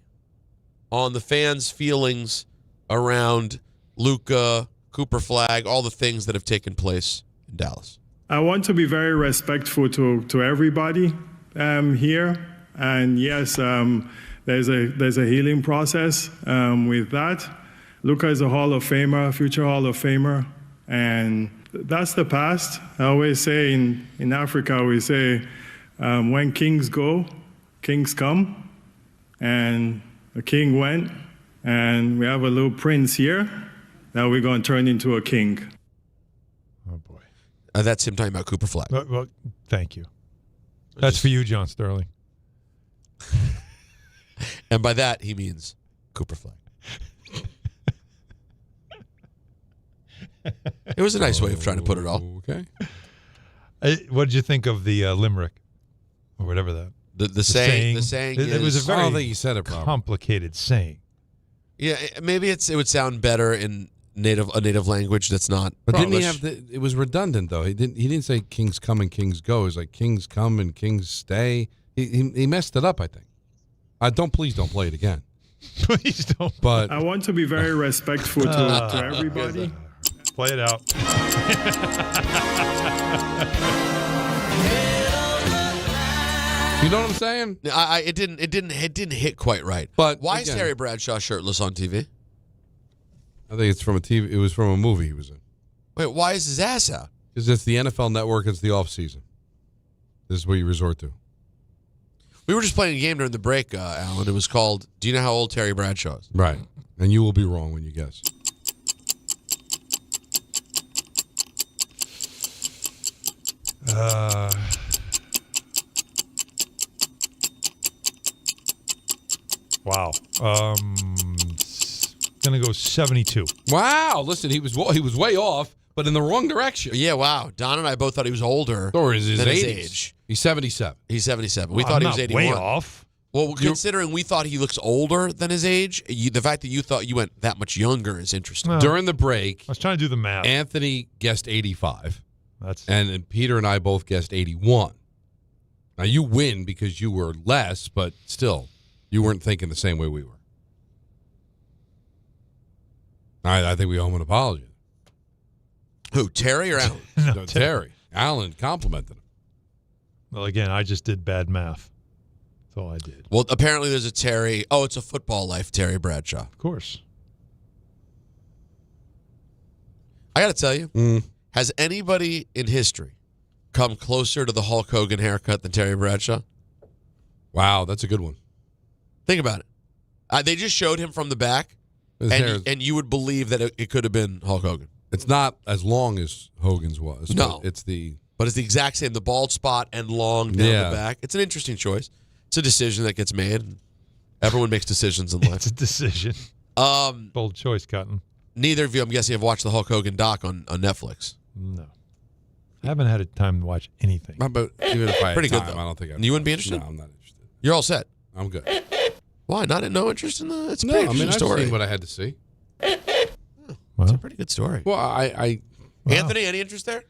on the fans' feelings around Luka, Cooper Flag, all the things that have taken place in Dallas.
I want to be very respectful to everybody here, and yes, there's a healing process with that. Luka is a Hall of Famer, future Hall of Famer, and that's the past. I always say in Africa, we say when kings go, kings come, and the king went, and we have a little prince here that we're going to turn into a king.
That's him talking about Cooper Flag.
Well, thank you. That's for you, John Sterling.
And by that, he means Cooper Flag. It was a nice way of trying to put it all.
Okay.
What did you think of the limerick, or whatever that?
The saying. The saying.
It was a very
I don't think you said it properly.
complicated saying.
Yeah, maybe it would sound better in a native language that's not.
But didn't he
English.
have it was redundant though. He didn't say kings come and kings go. It was like kings come and kings stay. He messed it up, I think. Please don't play it again.
Please don't.
But
I want to be very respectful to everybody.
Play it out.
You know what I'm saying?
It didn't hit quite right.
But
why
again,
is Terry Bradshaw shirtless on TV?
I think it's from a TV. It was from a movie he was in.
Wait, why is his ass out?
Because it's the NFL Network. It's the off season. This is what you resort to.
We were just playing a game during the break, Alan. It was called "Do you know how old Terry Bradshaw is?"
Right, and you will be wrong when you guess.
Wow. Gonna go 72.
Wow. Listen, he was way off, but in the wrong direction.
Yeah. Wow. Don and I both thought he was older.
Or is his
than his
80s.
age.
He's 77.
He's 77. We
Well,
thought he
I'm
was
not
81.
way off.
Well, considering we thought he looks older than his age, the fact that you thought you went that much younger is interesting.
No.
During the break,
I was trying to do the math.
Anthony guessed 85.
That's
and Peter and I both guessed 81. Now you win because you were less, but still, you weren't thinking the same way we were. I think we owe him an apology.
Who, Terry or Alan?
No, Terry. Alan complimented him.
Well, again, I just did bad math. That's all I did.
Well, apparently there's a Terry. Oh, it's a football life, Terry Bradshaw.
Of course.
I got to tell you, has anybody in history come closer to the Hulk Hogan haircut than Terry Bradshaw?
Wow, that's a good one.
Think about it. They just showed him from the back, and you would believe that it could have been Hulk Hogan.
It's not as long as Hogan's was.
No.
But it's the
exact same, the bald spot and long down the back. It's an interesting choice. It's a decision that gets made. Everyone makes decisions in life.
It's a decision. Bold choice, Cotton.
Neither of you, I'm guessing, have watched the Hulk Hogan doc on Netflix.
No. I haven't had a time to watch anything.
But even if I had
Pretty
time,
good, though.
I don't think
You wouldn't be interested?
No, I'm not interested.
You're all set.
I'm good.
Why? No interest in the... It's a
No,
pretty
I mean,
interesting
I've
story.
seen what I had to see.
It's a pretty good story.
Well, I
Anthony, any interest there?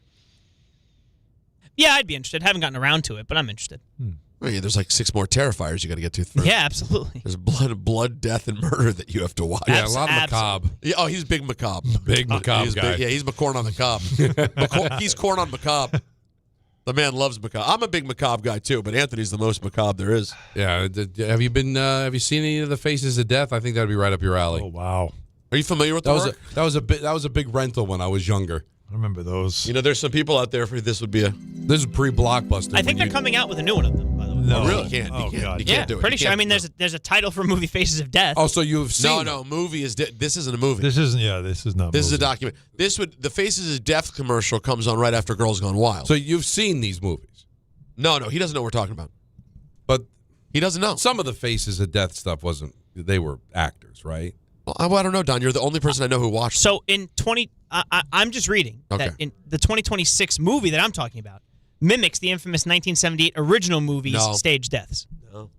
Yeah, I'd be interested. Haven't gotten around to it, but I'm interested.
Well, yeah, there's like 6 more Terrifiers you got to get to first.
Yeah, absolutely.
There's blood, death, and murder that you have to watch.
Yeah, a lot of macabre.
Yeah, oh, he's big macabre.
Big macabre
He's
guy.
yeah, he's McCorn on the cob. He's corn on macabre. The man loves macabre. I'm a big macabre guy too, but Anthony's the most macabre there is.
Yeah. Have you seen any of the Faces of Death? I think that'd be right up your alley.
Oh, wow.
Are you familiar with the work?
That was a big rental when I was younger.
I remember those.
You know, there's some people out there for this would be a.
This is pre-Blockbuster.
I think they're coming out with a new one of them, by the way.
No.
Oh, really? You can't.
Oh,
You can't.
God.
You can't do it.
Pretty
You
sure. I
can't
mean,
do
there's a title for a movie, Faces of Death.
Oh, so you've seen?
No, movie is. This isn't a movie.
This isn't. Yeah, this is not.
This is a
movie.
document. The Faces of Death commercial comes on right after Girls Gone Wild.
So you've seen these movies?
No, he doesn't know what we're talking about.
But
he doesn't know.
Some of the Faces of Death stuff wasn't. They were actors, right?
Well, I don't know, Don. You're the only person I know who watched.
So in I'm just reading that in the 2026 movie that I'm talking about mimics the infamous 1978 original movie's stage deaths.
No.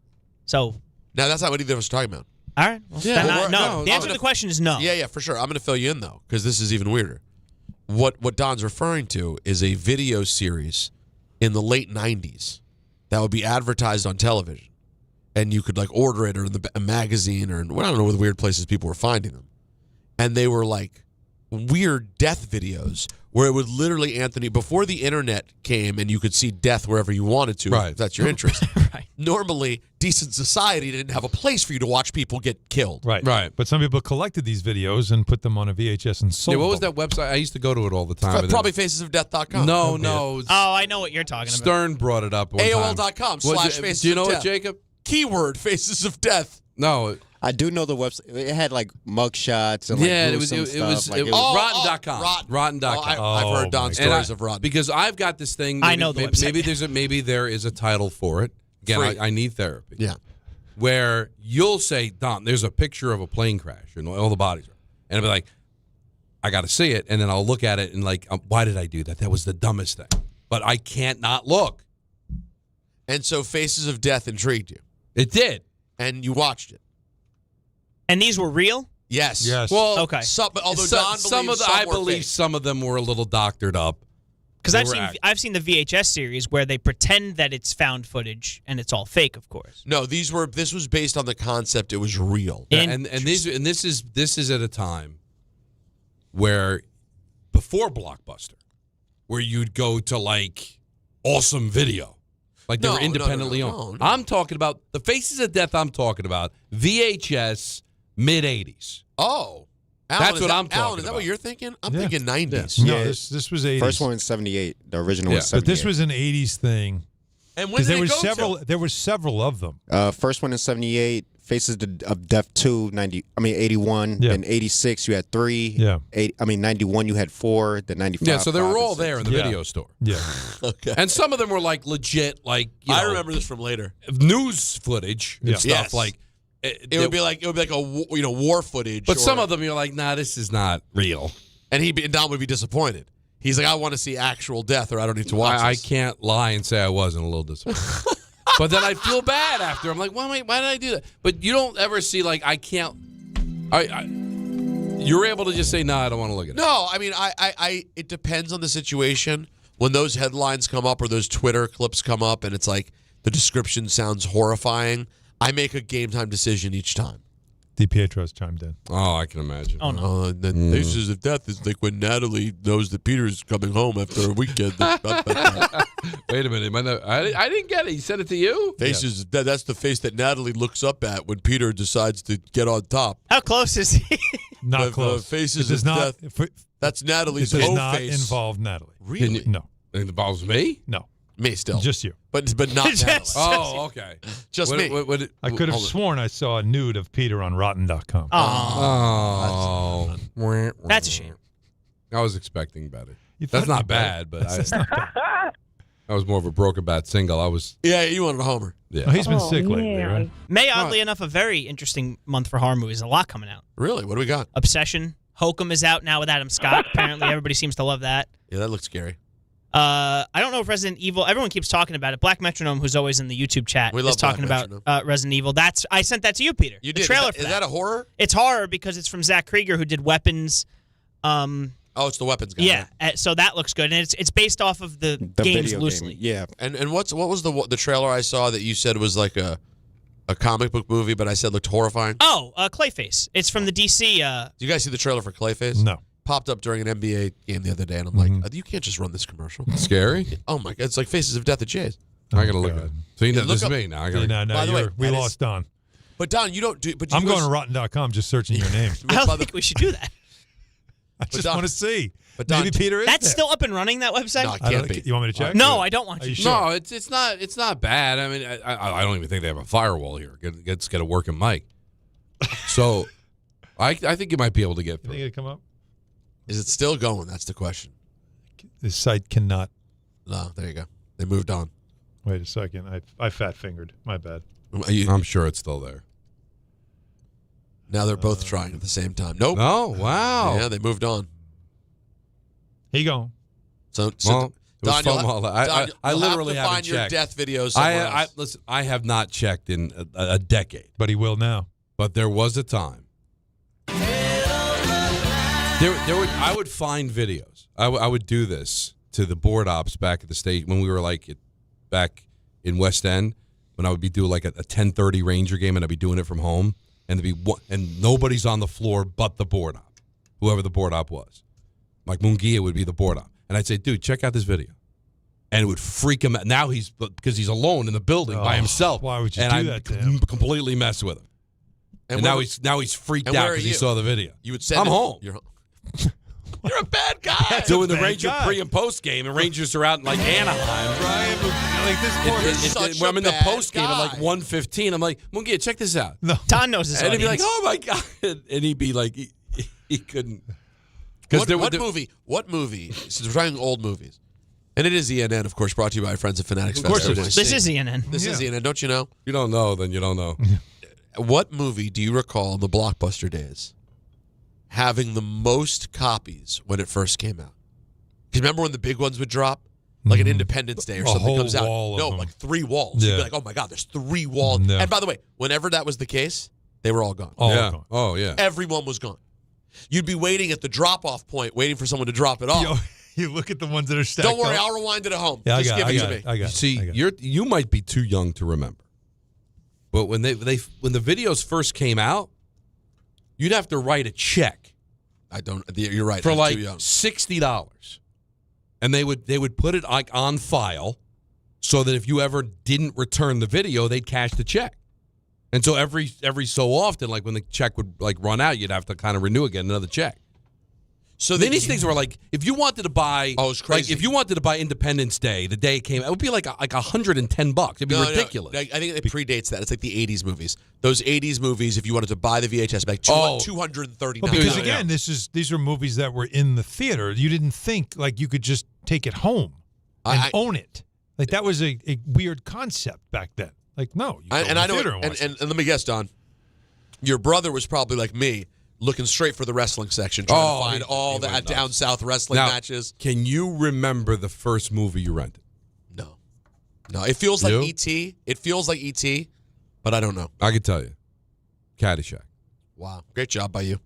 So.
No, that's not what either of us are talking about.
All right. Well, no. The answer to the question is no.
Yeah, for sure. I'm going to fill you in, though, because this is even weirder. What Don's referring to is a video series in the late 90s that would be advertised on television. And you could, order it or in a magazine or I don't know where the weird places people were finding them. And they were, weird death videos where it would literally, Anthony, before the internet came and you could see death wherever you wanted to, if that's your interest.
Right.
Normally, decent society didn't have a place for you to watch people get killed.
Right.
Right.
But some people collected these videos and put them on a VHS and sold
Yeah, what was
them.
that website? I used to go to it all the time.
Probably facesofdeath.com.
No.
Oh, I know what you're talking about.
Stern brought it up one time.
AOL.com/faces
Do you know
of
it,
death.
Jacob?
Keyword Faces of Death.
No.
I do know the website. It had mug shots and
it was rotten.com. Rotten.com.
I've heard Don's stories of Rotten.
Because I've got this thing.
I know the website.
Maybe there is a title for it. Again, I need therapy.
Yeah.
Where you'll say, Don, there's a picture of a plane crash and all the bodies are. And I'll be like, I got to see it, and then I'll look at it and like, why did I do that? That was the dumbest thing. But I can't not look.
And so Faces of Death intrigued you.
It did.
And you watched it.
And these were real?
Yes.
Well,
okay.
Although Don believes
I believe some of them were a little doctored up.
Because I've seen the VHS series where they pretend that it's found footage and it's all fake, of course.
No, this was based on the concept it was real.
And this is at a time where before Blockbuster, where you'd go to like Awesome Video. Like they were independently owned.
No.
I'm talking about the Faces of Death. I'm talking about VHS mid-'80s.
Oh.
That's what I'm talking
Alan, is that
about.
what you're thinking? I'm thinking 90s.
Yeah. No, this was 80s.
First one was 78. The original was 78.
But this was an 80s thing.
And when did
there were several of them.
First one in 78. Faces of Death 2, 81.
Yeah.
Then 86, you had 3.
Yeah.
91, you had 4. Then 95.
Yeah, so they were
5,
all
and
there in the
6.
video store.
Yeah.
Okay.
And some of them were like legit, like
I remember this from later.
News footage and stuff
Yes.
like.
It would be like a war footage.
But some of them you're like, nah, this is not real.
And Don would be disappointed. He's like, I want to see actual death, or I don't need to watch.
I
this.
can't lie and say I wasn't a little disappointed. But then I feel bad after. I'm like, well, wait, why did I do that? But you don't ever see like I can't. You're able to just say, no, I don't want to look at it.
No, I mean, it depends on the situation. When those headlines come up or those Twitter clips come up, and it's like the description sounds horrifying, I make a game time decision each time.
DiPietro's chimed in.
Oh, I can imagine.
Oh, no.
The Faces of Death is like when Natalie knows that Peter's coming home after a weekend.
Wait a minute. I didn't get it. He said it to you?
Faces of Death. That's the face that Natalie looks up at when Peter decides to get on top.
How close is he?
Not close.
Faces
It does
of
not.
Death. That's Natalie's
It does
whole
not
face.
involve Natalie.
Really?
No.
It involves me?
No.
Me still.
Just you.
But not Natalie.
Oh, okay.
Just
What-
me.
what-
I could have sworn I saw a nude of Peter on Rotten.com.
Oh.
That's a shame.
I was expecting better.
You
That's
thought
not
you
bad, but
That's not bad.
I was more of a broken bat single. I was.
Yeah, you wanted a homer.
Yeah.
Well, he's been sick lately, right?
May, oddly enough, a very interesting month for horror movies. A lot coming out.
Really? What do we got?
Obsession. Hokum is out now with Adam Scott. Apparently, everybody seems to love that.
Yeah, that looks scary.
I don't know if Resident Evil. Everyone keeps talking about it. Black Metronome, who's always in the YouTube chat,
We
is
love
talking
Black
about Resident Evil. I sent that to you, Peter.
You
the
did.
trailer
Is
for
that a horror?
It's horror because it's from Zach Krieger, who did Weapons.
Oh, it's the weapons guy.
Yeah, so that looks good, and it's based off of the games
video
loosely.
game. Yeah.
And what was the trailer I saw that you said was like a comic book movie, but I said looked horrifying?
Oh, Clayface. It's from the DC.
Did you guys see the trailer for Clayface?
No.
Popped up during an NBA game the other day, and I'm like, you can't just run this commercial.
Scary?
Oh my God, it's like Faces of Death at Jays.
I gotta look at it. So you know,
Yeah,
this is
look
me now. I gotta.
No,
By the way,
we
that
lost Don.
But Don, you don't do. But you
I'm
go-
going to Rotten.com just searching your name.
I don't think we should do that.
I just
Don-
want to see.
but Don-
Maybe Peter is
That's
there.
still up and running, that website?
No, it
I
can't
don't-
be.
You want me to check?
No, I don't want
Are
you.
you sure?
No, it's not bad. I mean, I don't even think they have a firewall here. Let's get a working mic. So, I think you might be able to get
You
through.
think it'll come up?
Is it still going? That's the question.
This site cannot.
No, there you go. They moved on.
Wait a second. I fat fingered. My bad.
I'm sure it's still there.
Now they're both trying at the same time. Nope.
Oh, wow.
Yeah, they moved on.
Here you go.
So
Well, it was
Don,
fun
you'll
while I
you'll
literally
have to
haven't
find your
checked.
death videos somewhere else.
Listen, I have not checked in a decade,
But he will now.
but there was a time. I would find videos. I would do this to the board ops back at the state when we were back in West End, when I would be doing like a 10:30 Ranger game, and I'd be doing it from home, and and nobody's on the floor but the board op, whoever the board op was. Like Munguia would be the board op, and I'd say, "Dude, check out this video," and it would freak him out. Now because he's alone in the building by himself.
Why would you
and
do
I
that to him?
completely mess with him. And
where-
now he's freaked
and
out
where are
because he
you?
saw the video.
You would send
I'm
it-
home.
You're home. You're a bad guy.
Doing the
bad
Ranger
guy.
pre and post game, and Rangers are out in like Anaheim.
Brian, like this poor.
When I'm in the
bad
post game at like
guy.
1:15, I'm like, Munguia, check this out.
No.
Don knows his
And he'd be like,
audience.
oh my God. And he'd be like, he couldn't.
What movie? Since we're talking old movies, and it is ENN, of course, brought to you by Friends of Fanatics.
Of course
Fest.
it is.
This is ENN.
This is ENN. Don't you know?
You don't know, then you don't know.
What movie do you recall in the Blockbuster days having the most copies when it first came out. Because remember when the big ones would drop? Like an Independence Day or something comes out. No, like 3 walls.
Yeah.
You'd be like, oh my God, there's 3 walls.
No.
And by the way, whenever that was the case, they were all gone.
Gone.
Oh, yeah.
Everyone was gone. You'd be waiting at the drop-off point, waiting for someone to drop it off.
You look at the ones that are stacked
Don't worry,
up.
I'll rewind it at home.
Yeah,
Just give it to me.
I got it.
See, you might be too young to remember, but when the videos first came out, you'd have to write a check.
You're right.
For
I'm
like
too young.
$60, and they would put it like on file, so that if you ever didn't return the video, they'd cash the check. And so every so often, like when the check would like run out, you'd have to kind of renew again another check. So then these things were like, if you wanted to buy,
it's crazy.
like if you wanted to buy Independence Day, the day it came out, it would be like $110. It'd be ridiculous.
No, I think it predates that. It's like the 80s movies. Those 80s movies, if you wanted to buy the VHS, like $239.
Well, because again, these are movies that were in the theater. You didn't think like you could just take it home and own it. Like that was a weird concept back then. Like no, you go to the theater and watch it.
And let me guess, Don, your brother was probably like me, looking straight for the wrestling section, trying to find all the down south wrestling matches.
Can you remember the first movie you rented?
No, it feels like E.T. It feels like E.T., but I don't know.
I can tell you, Caddyshack.
Wow, great job by you.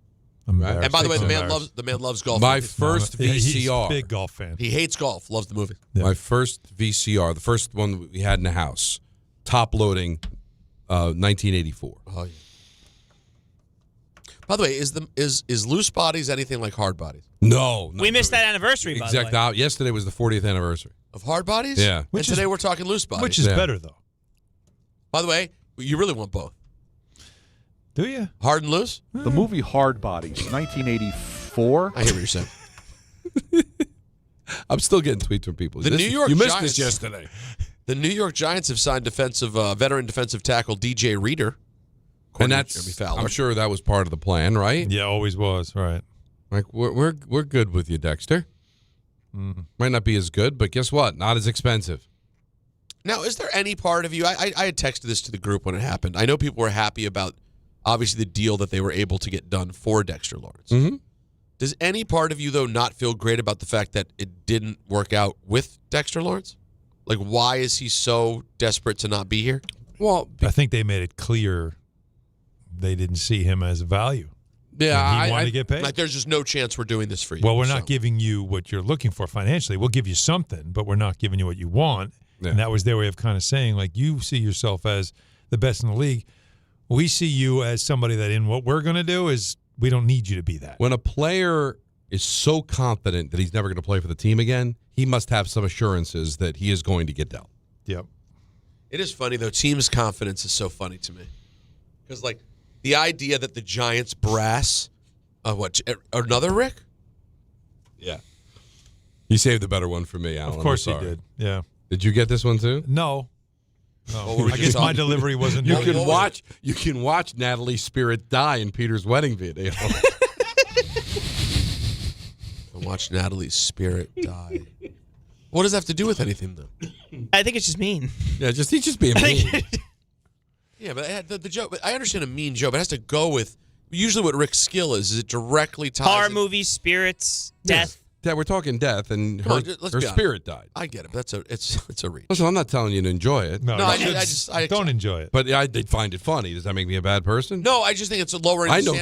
Right.
And by the way, the man loves golf.
My first VCR.
He's a big golf fan.
He hates golf. Loves the movie.
Yeah.
My first VCR, the first one we had in the house, top loading, 1984.
Oh yeah. By the way, is Loose Bodies anything like Hard Bodies?
No.
We missed that anniversary, by the way.
Yesterday was the 40th anniversary.
Of Hard Bodies?
Yeah.
And today we're talking Loose Bodies.
Which is better, though.
By the way, you really want both.
Do you?
Hard and Loose?
The movie Hard Bodies, 1984.
I hear what you're saying.
I'm still getting tweets from people.
The New York
you missed
Giants,
this yesterday.
The New York Giants have signed veteran defensive tackle DJ Reader.
And that's, I'm sure that was part of the plan, right?
Yeah, always was, right.
Like, we're good with you, Dexter.
Mm-hmm.
Might not be as good, but guess what? Not as expensive.
Now, is there any part of you, I had texted this to the group when it happened. I know people were happy about, obviously, the deal that they were able to get done for Dexter Lawrence.
Mm-hmm.
Does any part of you, though, not feel great about the fact that it didn't work out with Dexter Lawrence? Like, why is he so desperate to not be here?
Well,
I think they made it clear they didn't see him as a value.
Yeah,
he wanted to get paid.
Like, there's just no chance we're doing this for you.
Well, we're not giving you what you're looking for financially. We'll give you something, but we're not giving you what you want. Yeah. And that was their way of kind of saying, like, you see yourself as the best in the league. We see you as somebody that in what we're going to do is we don't need you to be that.
When a player is so confident that he's never going to play for the team again, he must have some assurances that he is going to get dealt.
Yep.
It is funny, though. Team's confidence is so funny to me. Because, like, the idea that the Giants brass, another Rick?
Yeah. You saved the better one for me, Alan.
Of course he did. Yeah.
Did you get this one too?
No. I guess my delivery wasn't.
You can watch Natalie's spirit die in Peter's wedding video.
Watch Natalie's spirit die. What does that have to do with anything, though?
I think it's just mean.
Yeah, he's just being mean.
Yeah, but the joke. But I understand a mean joke, but it has to go with usually what Rick's skill is. Is it directly ties
horror movies, spirits, death?
Yeah, we're talking death, and her spirit died.
I get it, but it's a reach.
Listen, I'm not telling you to enjoy it.
No, I don't enjoy it.
But I did find it funny. Does that make me a bad person?
No, I just think it's lowering the standard.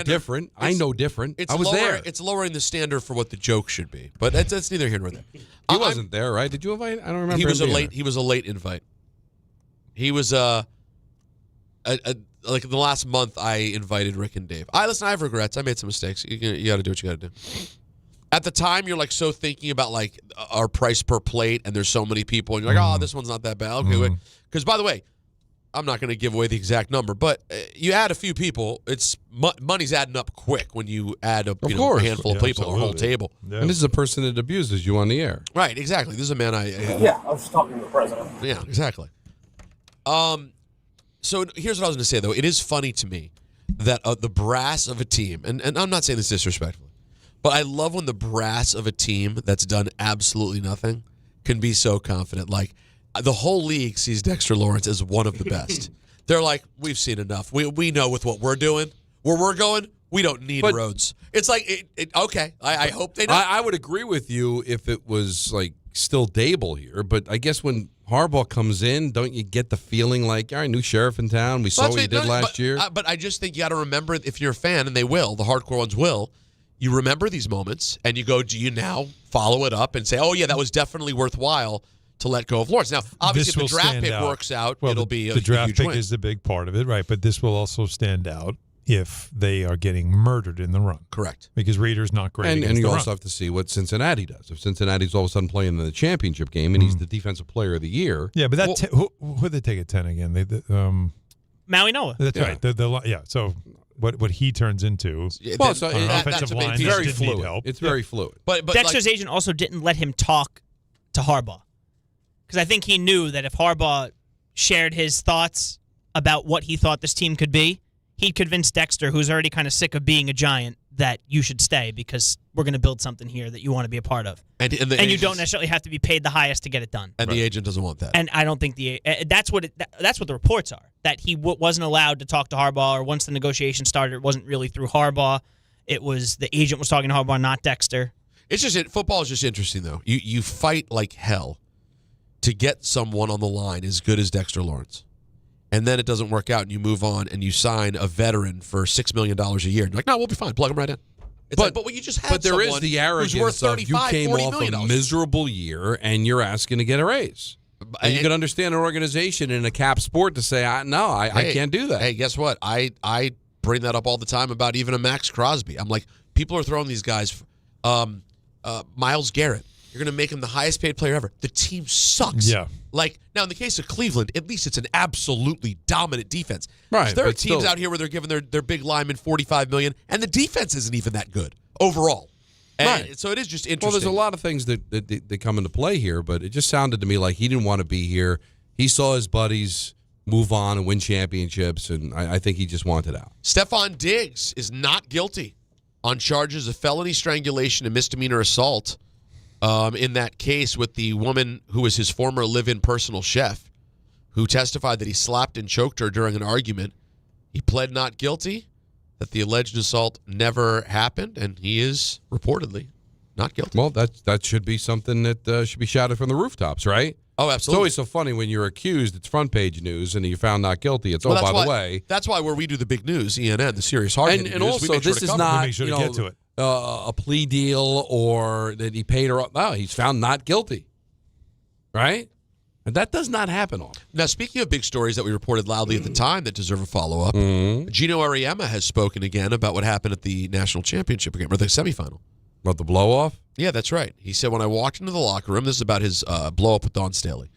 I know different. I was there.
It's lowering the standard for what the joke should be. But that's neither here nor there.
He wasn't there, right? Did you invite? I don't remember.
He was a late invite. He was like in the last month, I invited Rick and Dave. I have regrets. I made some mistakes. You got to do what you got to do. At the time, you're like so thinking about like our price per plate, and there's so many people, and you're like, oh, this one's not that bad. Okay, because by the way, I'm not going to give away the exact number, but you add a few people, it's money's adding up quick when you add a handful of people or a whole table.
Yeah. And this is a person that abuses you on the air.
Right, exactly. This is a man I
was just talking to the president.
Yeah, exactly. So here's what I was going to say, though. It is funny to me that the brass of a team, and I'm not saying this disrespectfully, but I love when the brass of a team that's done absolutely nothing can be so confident. Like, the whole league sees Dexter Lawrence as one of the best. They're like, we've seen enough. We know with what we're doing, where we're going, We don't need roads. It's like, okay, I hope they don't.
I would agree with you if it was like still Dable here, but I guess when Harbaugh comes in, don't you get the feeling like, all right, new sheriff in town, we saw what you did last year?
But I just think you got to remember, if you're a fan, and they will, the hardcore ones will, you remember these moments, and you go, do you now follow it up and say, oh, yeah, that was definitely worthwhile to let go of Lawrence? Now, obviously, if the draft pick works out, it'll be a huge win.
The draft pick is the big part of it, right? But this will also stand out if they are getting murdered in the run.
Correct.
Because Reeder's not great
and you also have to see what Cincinnati does. If Cincinnati's all of a sudden playing in the championship game and he's the defensive player of the year.
Yeah, but who did they take at 10 again?
Maui Noah.
That's right. So what he turns into offensive line
is very fluid.
Help.
It's very fluid.
But
Dexter's agent also didn't let him talk to Harbaugh. Because I think he knew that if Harbaugh shared his thoughts about what he thought this team could be, he'd convince Dexter, who's already kind of sick of being a Giant, that you should stay because we're going to build something here that you want to be a part of. And you don't necessarily have to be paid the highest to get it done.
And the agent doesn't want that.
And I don't think that's what the reports are, that he wasn't allowed to talk to Harbaugh, or once the negotiation started, it wasn't really through Harbaugh. It was the agent was talking to Harbaugh, not Dexter.
It's just football is just interesting, though. You fight like hell to get someone on the line as good as Dexter Lawrence. And then it doesn't work out, and you move on, and you sign a veteran for $6 million a year. And you're like, no, we'll be fine. Plug him right in. But you just had
there is the arrogance of you came off a miserable year, and you're asking to get a raise. And you can understand an organization in a cap sport to say, I can't do that.
Hey, guess what? I bring that up all the time about even a Max Crosby. I'm like, people are throwing these guys. Myles Garrett, you're going to make him the highest paid player ever. The team sucks.
Yeah.
Like, now in the case of Cleveland, at least it's an absolutely dominant defense.
Right.
There are teams out here where they're giving their big linemen $45 million, and the defense isn't even that good overall. And
right.
So it is just interesting.
Well, there's a lot of things that come into play here, but it just sounded to me like he didn't want to be here. He saw his buddies move on and win championships, and I think he just wanted out.
Stephon Diggs is not guilty on charges of felony strangulation and misdemeanor assault in that case with the woman who was his former live-in personal chef, who testified that he slapped and choked her during an argument. He pled not guilty, that the alleged assault never happened, and he is reportedly not guilty.
Well, that should be something that should be shouted from the rooftops, right?
Oh, absolutely.
It's always so funny when you're accused, it's front page news, and you're found not guilty. It's, by the way.
That's why where we do the big news, ENN, the serious hard
and
news,
also, this is not
get to it.
A plea deal or that he paid her. No, he's found not guilty, right? And that does not happen often.
Now, speaking of big stories that we reported loudly at the time that deserve a follow-up, Gino Auriemma has spoken again about what happened at the national championship game, or the semifinal.
About the blow-off?
Yeah, that's right. He said, when I walked into the locker room, this is about his blow-up with Dawn Staley.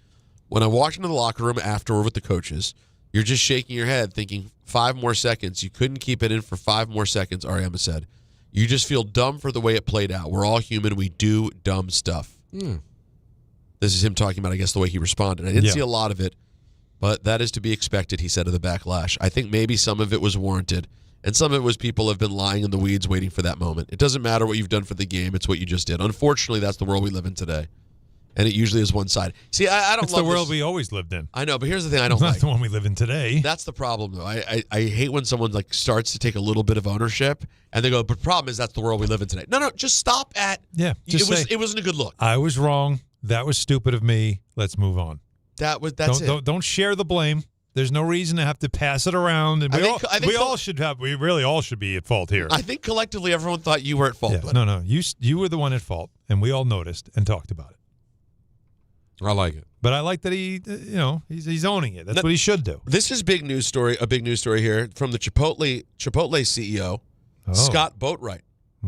When I walked into the locker room afterward with the coaches, you're just shaking your head thinking, 5 more seconds. You couldn't keep it in for 5 more seconds, Auriemma said. You just feel dumb for the way it played out. We're all human. We do dumb stuff. This is him talking about, I guess, the way he responded. I didn't see a lot of it, but that is to be expected, he said, of the backlash. I think maybe some of it was warranted, and some of it was people have been lying in the weeds waiting for that moment. It doesn't matter what you've done for the game. It's what you just did. Unfortunately, that's the world we live in today, and it usually is one side. See, I don't
It's
love
the world
this.
we always lived in.
I know, but here's the thing I don't
It's not
like.
the one we live in today.
That's the problem, though. I hate when someone like starts to take a little bit of ownership, and they go, but the problem is that's the world we live in today. No, just stop at, it wasn't a good look.
I was wrong. That was stupid of me. Let's move on.
That's it.
Don't share the blame. There's no reason to have to pass it around. And we really all should be at fault here.
I think collectively everyone thought you were at fault.
Yeah, no. You were the one at fault, and we all noticed and talked about it.
I like it.
But I like that he's owning it. That's what he should do.
This is a big news story here from the Chipotle CEO, Scott Boatwright.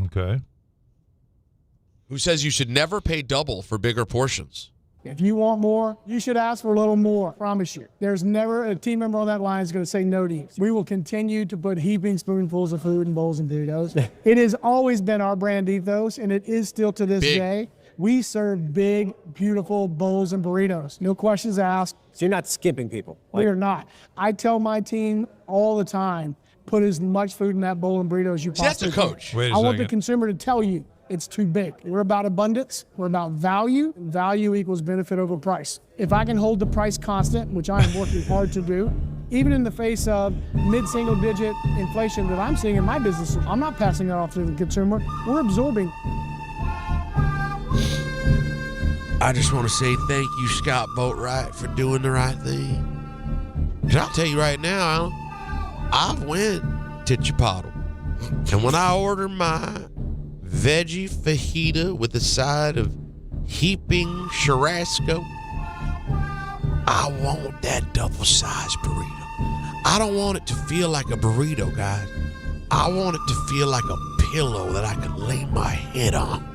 Okay.
Who says you should never pay double for bigger portions.
If you want more, you should ask for a little more. I promise you. There's never a team member on that line is going to say no to you. We will continue to put heaping spoonfuls of food in bowls and burritos. It has always been our brand ethos, and it is still to this day. We serve big, beautiful bowls and burritos. No questions asked.
So you're not skimping people?
We are not. I tell my team all the time, put as much food in that bowl and burrito as you possibly can.
That's a coach.
Wait a
I want
second.
the consumer to tell you it's too big. We're about abundance. We're about value. Value equals benefit over price. If I can hold the price constant, which I am working hard to do, Even in the face of mid-single-digit inflation that I'm seeing in my business, I'm not passing that off to the consumer. We're absorbing.
I just want to say thank you, Scott Boatwright, for doing the right thing. Because I'll tell you right now, Alan, I've went to Chipotle. And when I order my veggie fajita with a side of heaping churrasco, I want that double-sized burrito. I don't want it to feel like a burrito, guys. I want it to feel like a pillow that I can lay my head on,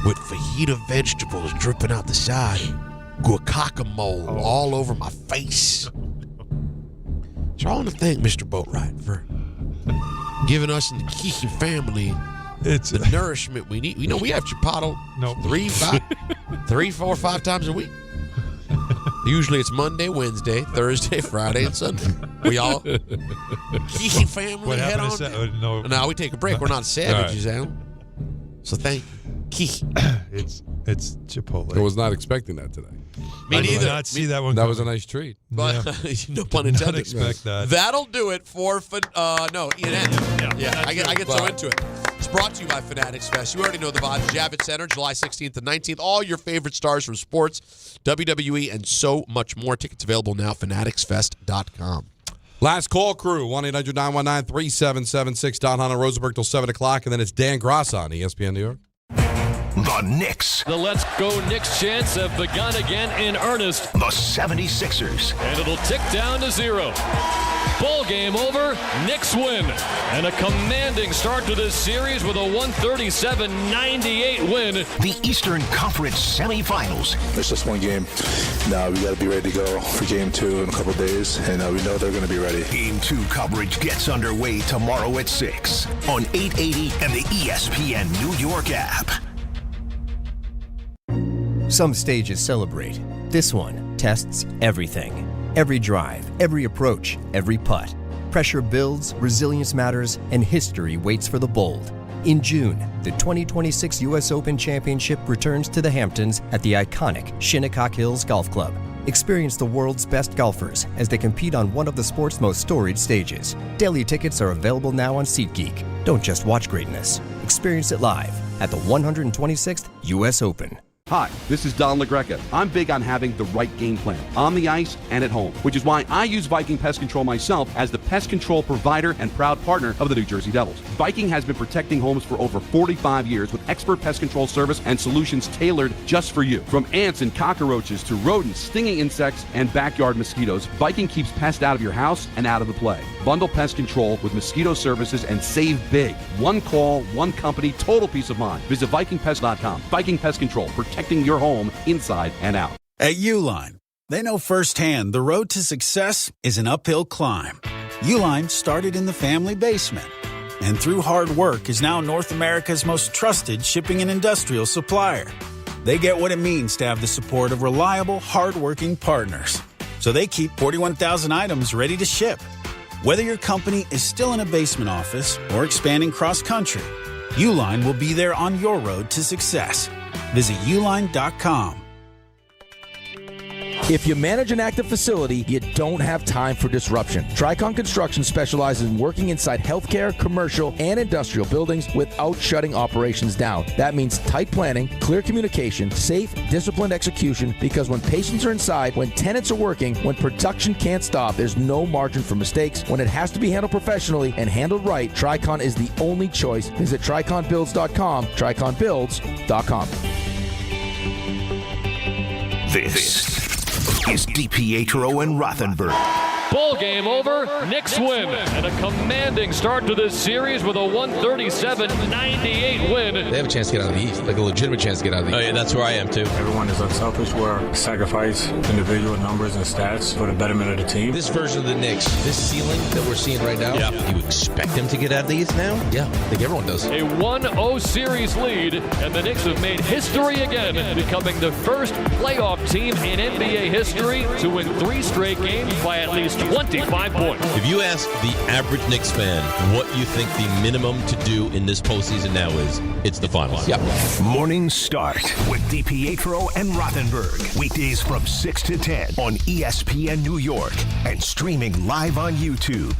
with fajita vegetables dripping out the side, guacamole all over my face. So I want to thank Mr. Boatwright for giving us in the Keegan family the nourishment we need. You know, we have Chipotle 3, 4, 5 times a week. Usually it's Monday, Wednesday, Thursday, Friday, and Sunday. We all Keegan family
What
head
happened
on.
to
No, we take a break. We're not savages, Alan. So thank you.
It's Chipotle.
I was not expecting that today.
Me
I
neither.
did not see that one.
That was a nice treat.
But no pun intended.
Not expect that.
That'll do it for ENN. Yeah, I get so into it. It's brought to you by Fanatics Fest. You already know the vibes. Javits Center, July 16th and 19th. All your favorite stars from sports, WWE, and so much more. Tickets available now. fanaticsfest.com.
Last call, crew. 1-800-919-3776. Don Hahn and Rosenberg till 7 o'clock, and then it's Dan Gross on ESPN New York.
The Knicks.
The Let's Go Knicks chants have begun again in earnest.
The 76ers.
And it'll tick down to 0. Ball game over. Knicks win. And a commanding start to this series with a 137-98 win.
The Eastern Conference semifinals.
It's just one game. Now we got to be ready to go for game 2 in a couple days, and we know they're going to be ready.
Game 2 coverage gets underway tomorrow at 6 on 880 and the ESPN New York app.
Some stages celebrate. This one tests everything. Every drive, every approach, every putt. Pressure builds, resilience matters, and history waits for the bold. In June, the 2026 U.S. Open Championship returns to the Hamptons at the iconic Shinnecock Hills Golf Club. Experience the world's best golfers as they compete on one of the sport's most storied stages. Daily tickets are available now on SeatGeek. Don't just watch greatness. Experience it live at the 126th U.S. Open.
Hi, this is Don LaGreca. I'm big on having the right game plan on the ice and at home, which is why I use Viking Pest Control myself as the pest control provider and proud partner of the New Jersey Devils. Viking has been protecting homes for over 45 years with expert pest control service and solutions tailored just for you. From ants and cockroaches to rodents, stinging insects, and backyard mosquitoes, Viking keeps pests out of your house and out of the play. Bundle pest control with mosquito services and save big. One call, one company, total peace of mind. Visit VikingPest.com. Viking Pest Control, protecting your home inside and out.
At Uline, they know firsthand the road to success is an uphill climb. Uline started in the family basement and through hard work is now North America's most trusted shipping and industrial supplier. They get what it means to have the support of reliable, hardworking partners. So they keep 41,000 items ready to ship. Whether your company is still in a basement office or expanding cross-country, Uline will be there on your road to success. Visit uline.com.
If you manage an active facility, you don't have time for disruption. Tricon Construction specializes in working inside healthcare, commercial, and industrial buildings without shutting operations down. That means tight planning, clear communication, safe, disciplined execution, because when patients are inside, when tenants are working, when production can't stop, there's no margin for mistakes. When it has to be handled professionally and handled right, Tricon is the only choice. Visit TriconBuilds.com, TriconBuilds.com.
This is DiPietro and Rothenberg.
Ball game over. Knicks win. And a commanding start to this series with a 137-98 win.
They have a chance to get out of the East, like a legitimate chance to get out of the East.
Oh, yeah, that's where I am, too. Everyone is unselfish. We're sacrifice individual numbers and stats for the betterment of the team.
This version of the Knicks, this ceiling that we're seeing right now, you expect them to get out of the East now? Yeah, I think everyone does.
A 1-0 series lead, and the Knicks have made history again, becoming the first playoff team in NBA history to win 3 straight games by at least just 25 points.
If you ask the average Knicks fan what you think the minimum to do in this postseason now is, it's the finals. Yep.
Morning Start with DiPietro and Rothenberg. Weekdays from 6 to 10 on ESPN New York and streaming live on YouTube.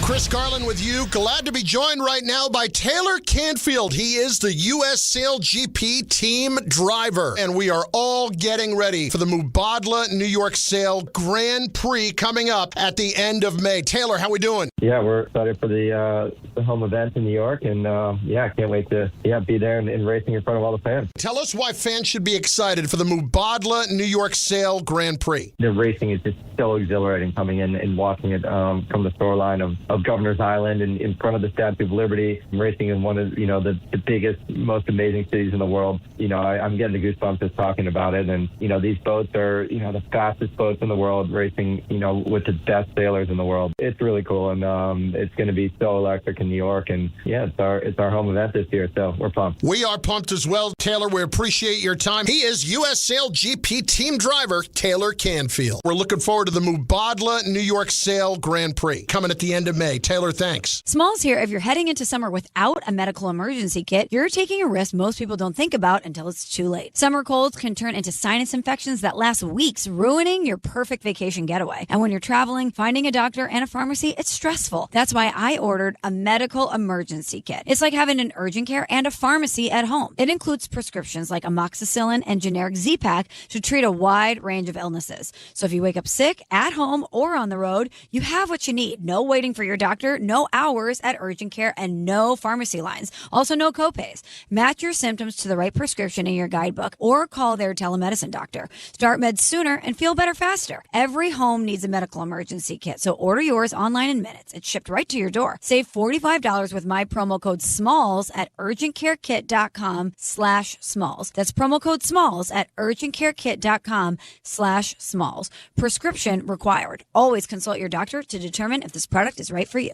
Chris Carlin with you. Glad to be joined right now by Taylor Canfield. He is the U.S. Sail GP team driver. And we are all getting ready for the Mubadala New York Sail Grand Prix coming up at the end of May. Taylor, how we doing?
Yeah, we're excited for the home event in New York. And, I can't wait to be there and racing in front of all the fans.
Tell us why fans should be excited for the Mubadala New York Sail Grand Prix.
The racing is just so exhilarating coming in and watching it from the shoreline of Governor's Island and in front of the Statue of Liberty, racing in one of, the biggest, most amazing cities in the world. I'm getting the goosebumps just talking about it. And, these boats are, the fastest boats in the world racing, with the best sailors in the world. It's really cool. And it's going to be so electric in New York. And it's our home event this year. So we're pumped.
We are pumped as well. Taylor, we appreciate your time. He is U.S. Sail GP team driver, Taylor Canfield. We're looking forward to the Mubadala New York Sail Grand Prix coming at the end of May. Taylor, thanks.
Smalls here. If you're heading into summer without a medical emergency kit, you're taking a risk most people don't think about until it's too late. Summer colds can turn into sinus infections that last weeks, ruining your perfect vacation getaway. And when you're traveling, finding a doctor and a pharmacy, it's stressful. That's why I ordered a medical emergency kit. It's like having an urgent care and a pharmacy at home. It includes prescriptions like amoxicillin and generic Z-Pak to treat a wide range of illnesses. So if you wake up sick, at home, or on the road, you have what you need. No waiting for your doctor, no hours at urgent care, and no pharmacy lines. Also, no copays. Match your symptoms to the right prescription in your guidebook or call their telemedicine doctor. Start meds sooner and feel better faster. Every home needs a medical emergency kit, so order yours online in minutes. It's shipped right to your door. Save $45 with my promo code SMALLS at urgentcarekit.com/smalls. That's promo code SMALLS at urgentcarekit.com/smalls. Prescription required. Always consult your doctor to determine if this product is right for you.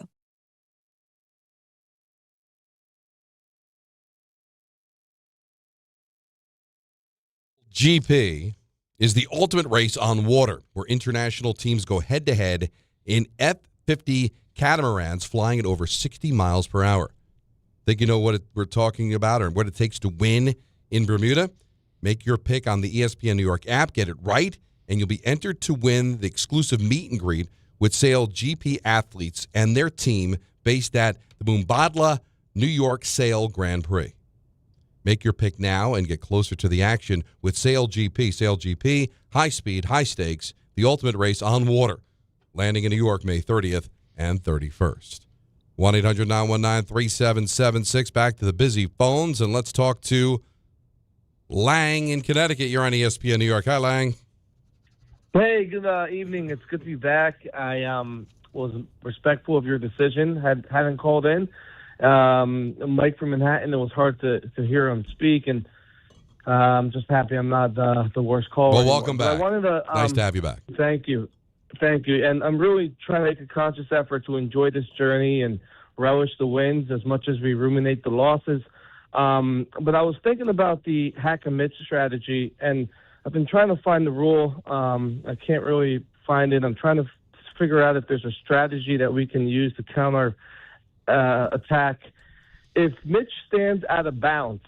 GP is the ultimate race on water, where international teams go head-to-head in F-50 catamarans flying at over 60 miles per hour. Think you know what we're talking about or what it takes to win in Bermuda? Make your pick on the ESPN New York app. Get it right, and you'll be entered to win the exclusive meet and greet with Sail GP athletes and their team based at the Mubadala New York Sail Grand Prix. Make your pick now and get closer to the action with Sail GP. Sail GP, high speed, high stakes, the ultimate race on water. Landing in New York May 30th and 31st. 1-800-919-3776. Back to the busy phones, and let's talk to Lang in Connecticut. You're on ESPN New York. Hi, Lang.
Hey, good evening. It's good to be back. I was respectful of your decision. Hadn't called in. Mike from Manhattan, it was hard to hear him speak, and I'm just happy I'm not the worst caller.
Well, welcome back.
I wanted to,
nice to have you back.
Thank you. And I'm really trying to make a conscious effort to enjoy this journey and relish the wins as much as we ruminate the losses. But I was thinking about the Hack-a-Mitch strategy, and I've been trying to find the rule. I can't really find it. I'm trying to figure out if there's a strategy that we can use to counter attack. If Mitch stands out of bounds,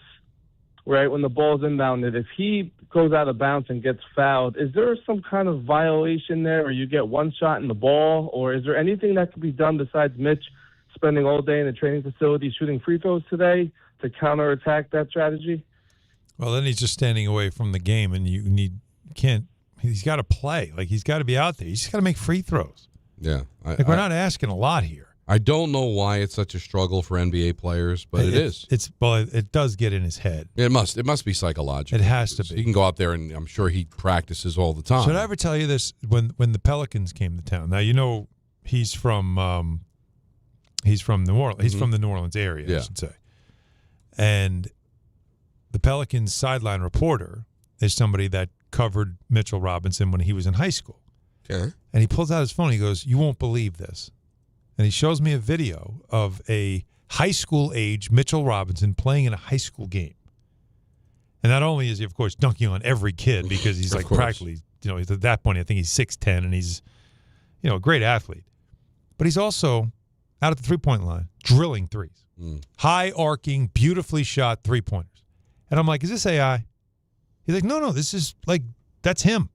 right, when the ball's inbounded, if he goes out of bounds and gets fouled, is there some kind of violation there, or you get one shot in the ball, or is there anything that can be done besides Mitch spending all day in the training facility shooting free throws today to counterattack that strategy?
Well, then he's just standing away from the game, and he's got to play. Like, he's got to be out there. He's just got to make free throws.
Yeah.
We're not asking a lot here.
I don't know why it's such a struggle for NBA players, but it is.
It does get in his head.
It must be psychological.
It has to be.
He can go out there, and I'm sure he practices all the time.
Should I ever tell you this? When the Pelicans came to town, now you know he's from New Orleans. He's from the New Orleans area, I should say. And the Pelicans sideline reporter is somebody that covered Mitchell Robinson when he was in high school.
Okay.
And he pulls out his phone. He goes, "You won't believe this." And he shows me a video of a high school age Mitchell Robinson playing in a high school game. And not only is he, of course, dunking on every kid because he's like practically, at that point, I think he's 6'10", and he's, a great athlete. But he's also out at the three-point line, drilling threes. High arcing, beautifully shot three-pointers. And I'm like, is this AI? He's like, no, this is like, that's him.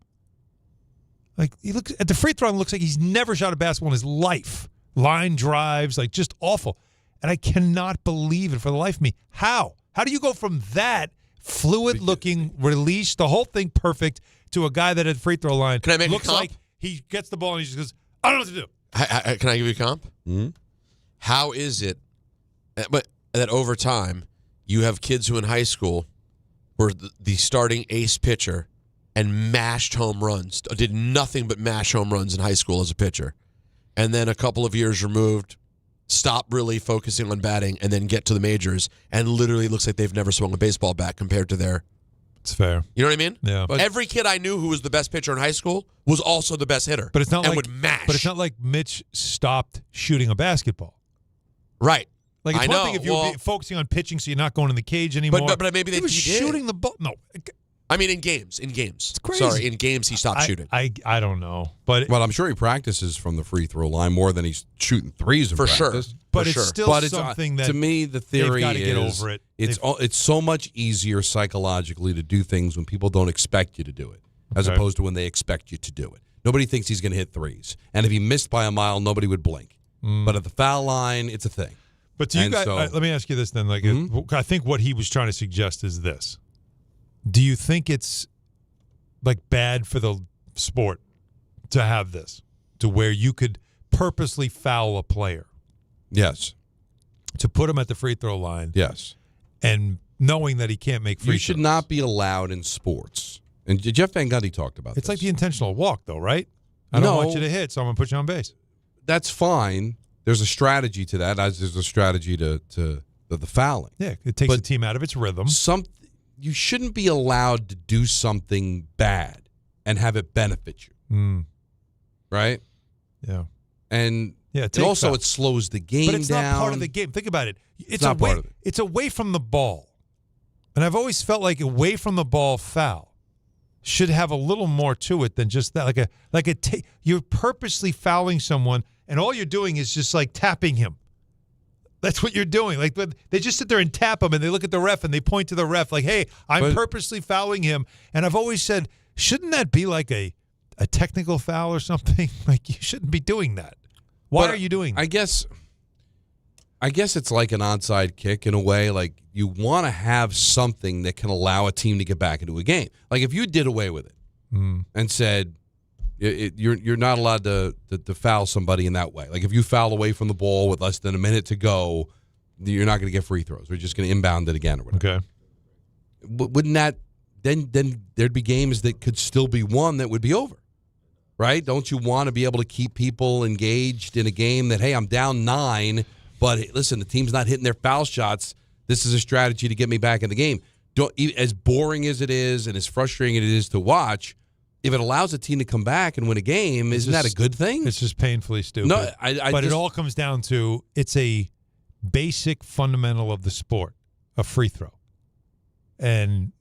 Like, he looks at the free throw line, looks like he's never shot a basketball in his life. Line drives, like, just awful. And I cannot believe it for the life of me. How? How do you go from that fluid-looking release, the whole thing perfect, to a guy that at the free throw line
Can I make
looks
a comp?
like he gets the ball and he just goes, I don't know what to do.
Can I give you a comp?
Mm-hmm.
How is it that over time you have kids who in high school were the starting ace pitcher and mashed home runs, did nothing but mash home runs in high school as a pitcher, and then a couple of years removed, stop really focusing on batting and then get to the majors and literally looks like they've never swung a baseball bat compared to their...
It's fair.
You know what I mean?
Yeah.
But every kid I knew who was the best pitcher in high school was also the best hitter.
But it's not
and
like
would mash.
But it's not like Mitch stopped shooting a basketball.
Right.
Like, it's
I
one
know.
thing if you're focusing on pitching so you're not going in the cage anymore.
But maybe
he was
he did.
shooting the ball. No.
I mean, in games.
It's crazy.
Sorry, in games he stopped shooting.
I don't know. But
I'm sure he practices from the free throw line more than he's shooting threes in
For sure.
practice.
But it's still something that
to me, the theory
they've got to get
is
over it.
It's so much easier psychologically to do things when people don't expect you to do it, as
Okay.
opposed to when they expect you to do it. Nobody thinks he's going to hit threes, and if he missed by a mile, nobody would blink. But at the foul line, it's a thing.
But do you guys, let me ask you this then. Like, I think what he was trying to suggest is this: do you think it's like bad for the sport to have this, to where you could purposely foul a player?
Yes.
To put him at the free throw line.
Yes.
And knowing that he can't make free throws.
You should not be allowed in sports. And Jeff Van Gundy talked about
It's
this.
like the intentional walk, though, right? I don't want you to hit, so I'm going to put you on base.
That's fine. There's a strategy to that, as there's a strategy to the fouling.
Yeah, it takes the team out of its rhythm.
You shouldn't be allowed to do something bad and have it benefit you. Right?
Yeah.
And
it
also it slows the game down.
But it's not part of the game. Think about it.
It's not part of it.
It's away from the ball. And I've always felt like away from the ball foul should have a little more to it than just that. You're purposely fouling someone, and all you're doing is just like tapping him. That's what you're doing. Like, they just sit there and tap him, and they look at the ref, and they point to the ref like, hey, I'm purposely fouling him. And I've always said, shouldn't that be like a technical foul or something? Like, you shouldn't be doing that. Why are you doing that?
I guess it's like an onside kick in a way. Like, you want to have something that can allow a team to get back into a game. Like, if you did away with it and said you're not allowed to foul somebody in that way. Like, if you foul away from the ball with less than a minute to go, you're not going to get free throws. We're just going to inbound it again or whatever.
Okay.
Wouldn't that then there'd be games that could still be won that would be over? Right? Don't you want to be able to keep people engaged in a game that, hey, I'm down 9, but hey, listen, the team's not hitting their foul shots. This is a strategy to get me back in the game. As boring as it is and as frustrating as it is to watch, if it allows a team to come back and win a game, isn't that a good thing?
It's just painfully stupid.
No,
but it all comes down to it's a basic fundamental of the sport, a free throw. And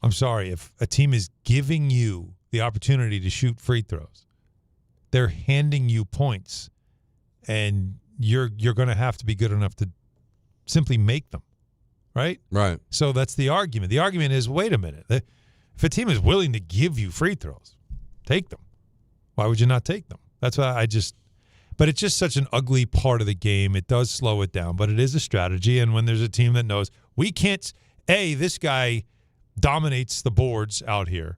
I'm sorry, if a team is giving you the opportunity to shoot free throws, they're handing you points, and you're going to have to be good enough to simply make them, right?
Right.
So that's the argument. The argument is, wait a minute. If a team is willing to give you free throws, take them. Why would you not take them? That's why but it's just such an ugly part of the game. It does slow it down, but it is a strategy. And when there's a team that knows we can't, this guy dominates the boards out here.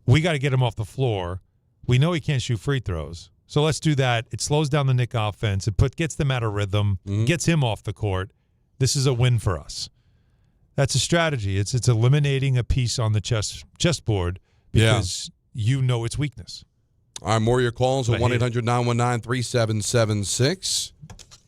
We got to get him off the floor. We know he can't shoot free throws. So let's do that. It slows down the Knicks offense. It gets them out of rhythm, gets him off the court. This is a win for us. That's a strategy. It's eliminating a piece on the chessboard because you know its weakness.
All right, more of your calls at 1-800-919-3776.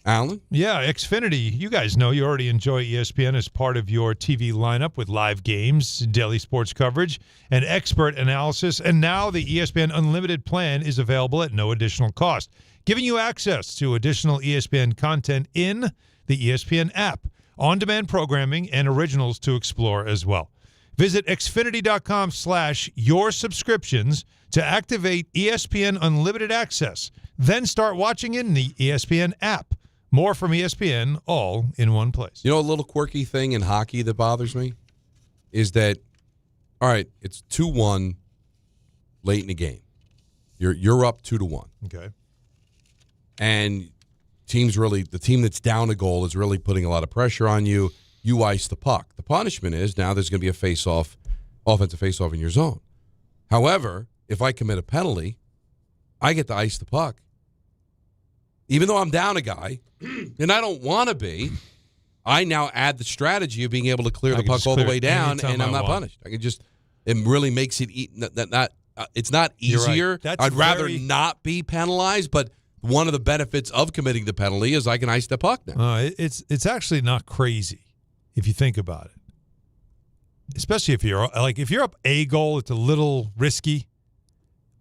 Alan?
Yeah, Xfinity. You guys know you already enjoy ESPN as part of your TV lineup with live games, daily sports coverage, and expert analysis. And now the ESPN Unlimited plan is available at no additional cost, giving you access to additional ESPN content in the ESPN app, on-demand programming, and originals to explore as well. Visit Xfinity.com/your-subscriptions to activate ESPN Unlimited Access. Then start watching in the ESPN app. More from ESPN, all in one place.
You know, a little quirky thing in hockey that bothers me is that, all right, it's 2-1 late in the game. You're up 2-1.
Okay.
And the team that's down a goal is really putting a lot of pressure on you. You ice the puck. The punishment is now there's going to be a offensive face-off in your zone. However, if I commit a penalty, I get to ice the puck. Even though I'm down a guy, and I don't want to be, I now add the strategy of being able to clear the puck all the way down, and I'm not punished. I can just, it really makes it it's not easier.
Right.
I'd rather not be penalized, but one of the benefits of committing the penalty is I can ice the puck now.
It's actually not crazy if you think about it. Especially if you're up a goal, it's a little risky.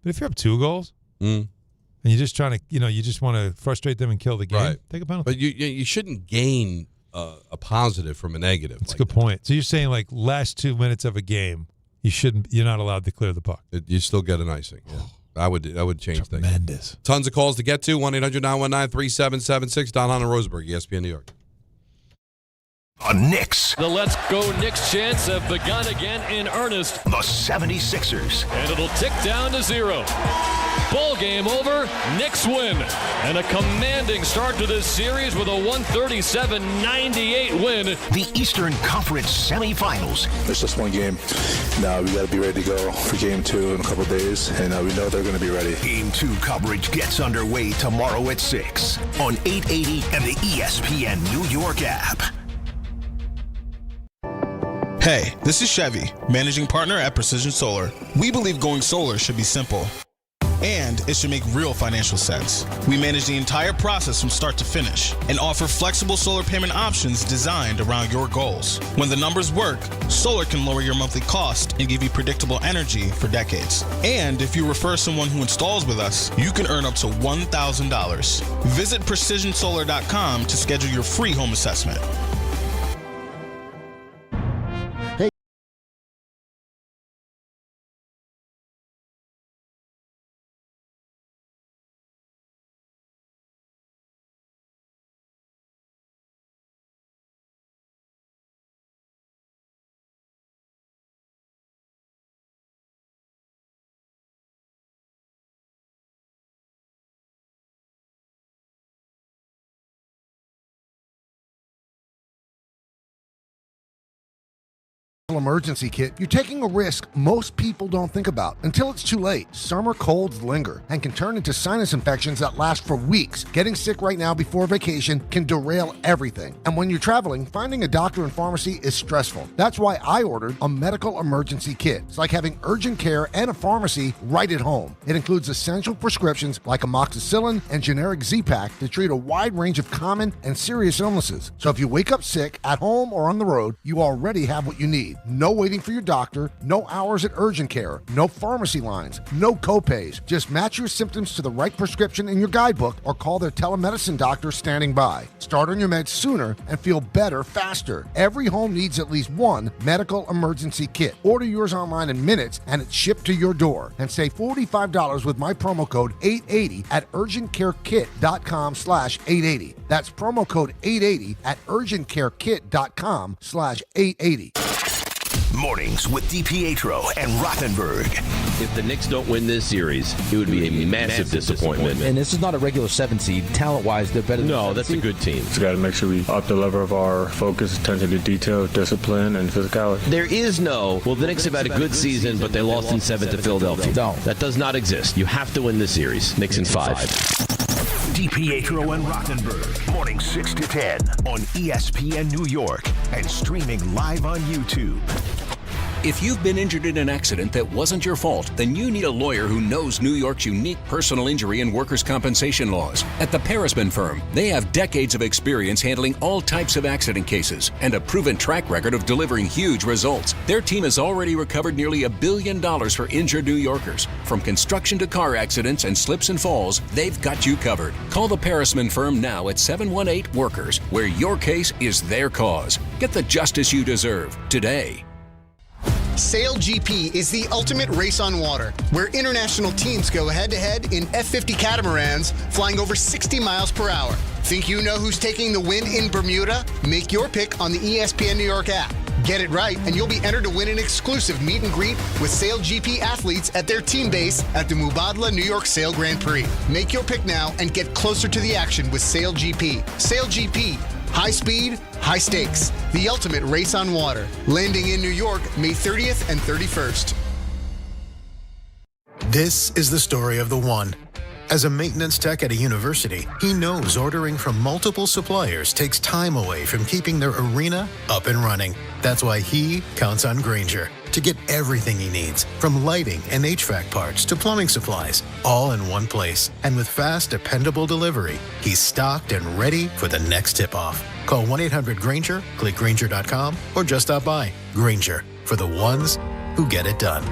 But if you're up 2 goals, and you're just trying to, you just want to frustrate them and kill the game, take a penalty.
But you shouldn't gain a positive from a negative.
That's a good point. So you're saying last 2 minutes of a game, you're not allowed to clear the puck.
You still get an icing. Yeah. I would change things.
Tremendous.
Tons of calls to get to. 1-800-919-3776. Don Hahn and Rosenberg, ESPN New York.
On Knicks.
The Let's Go Knicks chants have begun again in earnest.
The 76ers.
And it'll tick down to 0. Ball game over. Knicks win. And a commanding start to this series with a 137-98 win.
The Eastern Conference semifinals.
It's just one game. Now we got to be ready to go for Game 2 in a couple days, and we know they're going to be ready.
Game 2 coverage gets underway tomorrow at 6 on 880 and the ESPN New York app.
Hey, this is Chevy, managing partner at Precision Solar. We believe going solar should be simple, and it should make real financial sense. We manage the entire process from start to finish and offer flexible solar payment options designed around your goals. When the numbers work, solar can lower your monthly cost and give you predictable energy for decades. And if you refer someone who installs with us, you can earn up to $1,000. Visit PrecisionSolar.com to schedule your free home assessment.
Emergency kit, you're taking a risk most people don't think about until it's too late. Summer colds linger and can turn into sinus infections that last for weeks. Getting sick right now before vacation can derail everything. And when you're traveling, finding a doctor and pharmacy is stressful. That's why I ordered a medical emergency kit. It's like having urgent care and a pharmacy right at home. It includes essential prescriptions like amoxicillin and generic Z-Pak to treat a wide range of common and serious illnesses. So if you wake up sick at home or on the road, you already have what you need. No waiting for your doctor, no hours at urgent care, no pharmacy lines, no copays. Just match your symptoms to the right prescription in your guidebook or call their telemedicine doctor standing by. Start on your meds sooner and feel better faster. Every home needs at least one medical emergency kit. Order yours online in minutes and it's shipped to your door. And save $45 with my promo code 880 at urgentcarekit.com/880. That's promo code 880 at urgentcarekit.com/880.
Mornings with DiPietro and Rothenberg.
If the Knicks don't win this series, it would be a massive disappointment.
And this is not a regular 7 seed. Talent-wise, they're better than
No, that's a good team.
Just got to make sure we up the level of our focus, attention to detail, discipline, and physicality.
There is no, well, the Knicks have had a good season, but they lost in 7 to Philadelphia.
No.
That does not exist. You have to win this series. Knicks in 5.
DiPietro and Rothenberg, morning 6 to 10 on ESPN New York and streaming live on YouTube.
If you've been injured in an accident that wasn't your fault, then you need a lawyer who knows New York's unique personal injury and workers' compensation laws. At the Parisman Firm, they have decades of experience handling all types of accident cases and a proven track record of delivering huge results. Their team has already recovered nearly $1 billion for injured New Yorkers. From construction to car accidents and slips and falls, they've got you covered. Call the Parisman Firm now at 718-WORKERS, where your case is their cause. Get the justice you deserve today.
SailGP is the ultimate race on water, where international teams go head-to-head in F-50 catamarans flying over 60 miles per hour. Think you know who's taking the win in Bermuda? Make your pick on the ESPN New York app. Get it right, and you'll be entered to win an exclusive meet and greet with SailGP athletes at their team base at the Mubadala New York Sail Grand Prix. Make your pick now and get closer to the action with SailGP. SailGP. High speed, high stakes. The ultimate race on water. Landing in New York, May 30th and 31st.
This is the story of the one. As a maintenance tech at a university, he knows ordering from multiple suppliers takes time away from keeping their arena up and running. That's why he counts on Grainger to get everything he needs, from lighting and HVAC parts to plumbing supplies, all in one place. And with fast, dependable delivery, he's stocked and ready for the next tip-off. Call 1-800-GRAINGER, click Grainger.com, or just stop by. Grainger, for the ones who get it done.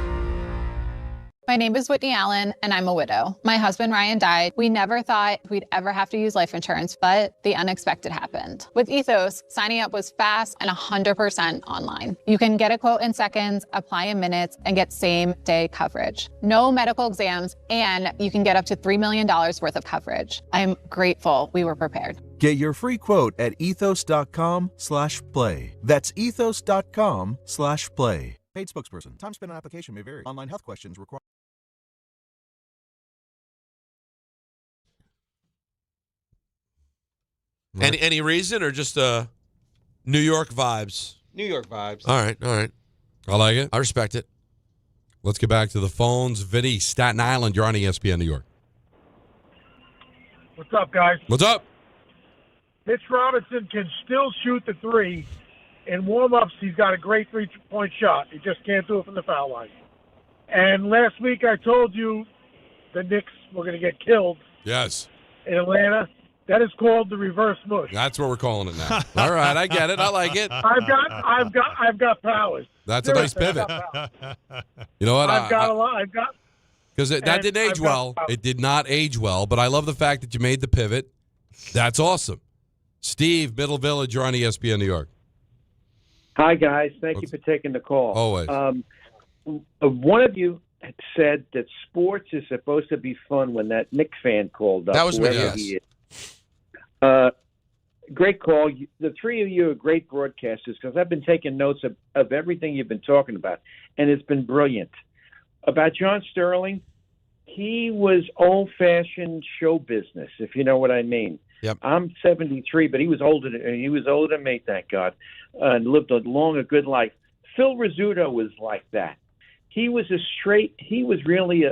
My name is Whitney Allen, and I'm a widow. My husband, Ryan, died. We never thought we'd ever have to use life insurance, but the unexpected happened. With Ethos, signing up was fast and 100% online. You can get a quote in seconds, apply in minutes, and get same-day coverage. No medical exams, and you can get up to $3 million worth of coverage. I'm grateful we were prepared.
Get your free quote at ethos.com/play. That's ethos.com/play. Paid spokesperson. Time spent on application may vary. Online health questions require.
Any reason or just New York vibes?
New York vibes.
All right.
I like it.
I respect it.
Let's get back to the phones. Vinny, Staten Island, you're on ESPN New York.
What's up, guys?
What's up?
Mitch Robinson can still shoot the three. In warm-ups, he's got a great three-point shot. He just can't do it from the foul line. And last week I told you the Knicks were going to get killed.
Yes.
In Atlanta. That is called the reverse mush.
That's what we're calling it now. All right, I get it. I like it.
I've got powers.
That's a nice pivot. You know what?
I've got a lot.
Because that didn't age well. It did not age well, but I love the fact that you made the pivot. That's awesome. Steve, Middle Village, you're on ESPN New York.
Hi, guys. Thank you for taking the call.
Always.
One of you said that sports is supposed to be fun when that Knicks fan called up.
That was me, yes.
Great call. The three of you are great broadcasters because I've been taking notes of everything you've been talking about, and it's been brilliant. About John Sterling, he was old-fashioned show business, if you know what I mean.
Yep.
I'm 73, but he was older than me, thank God, and lived a good life. Phil Rizzuto was like that. He was really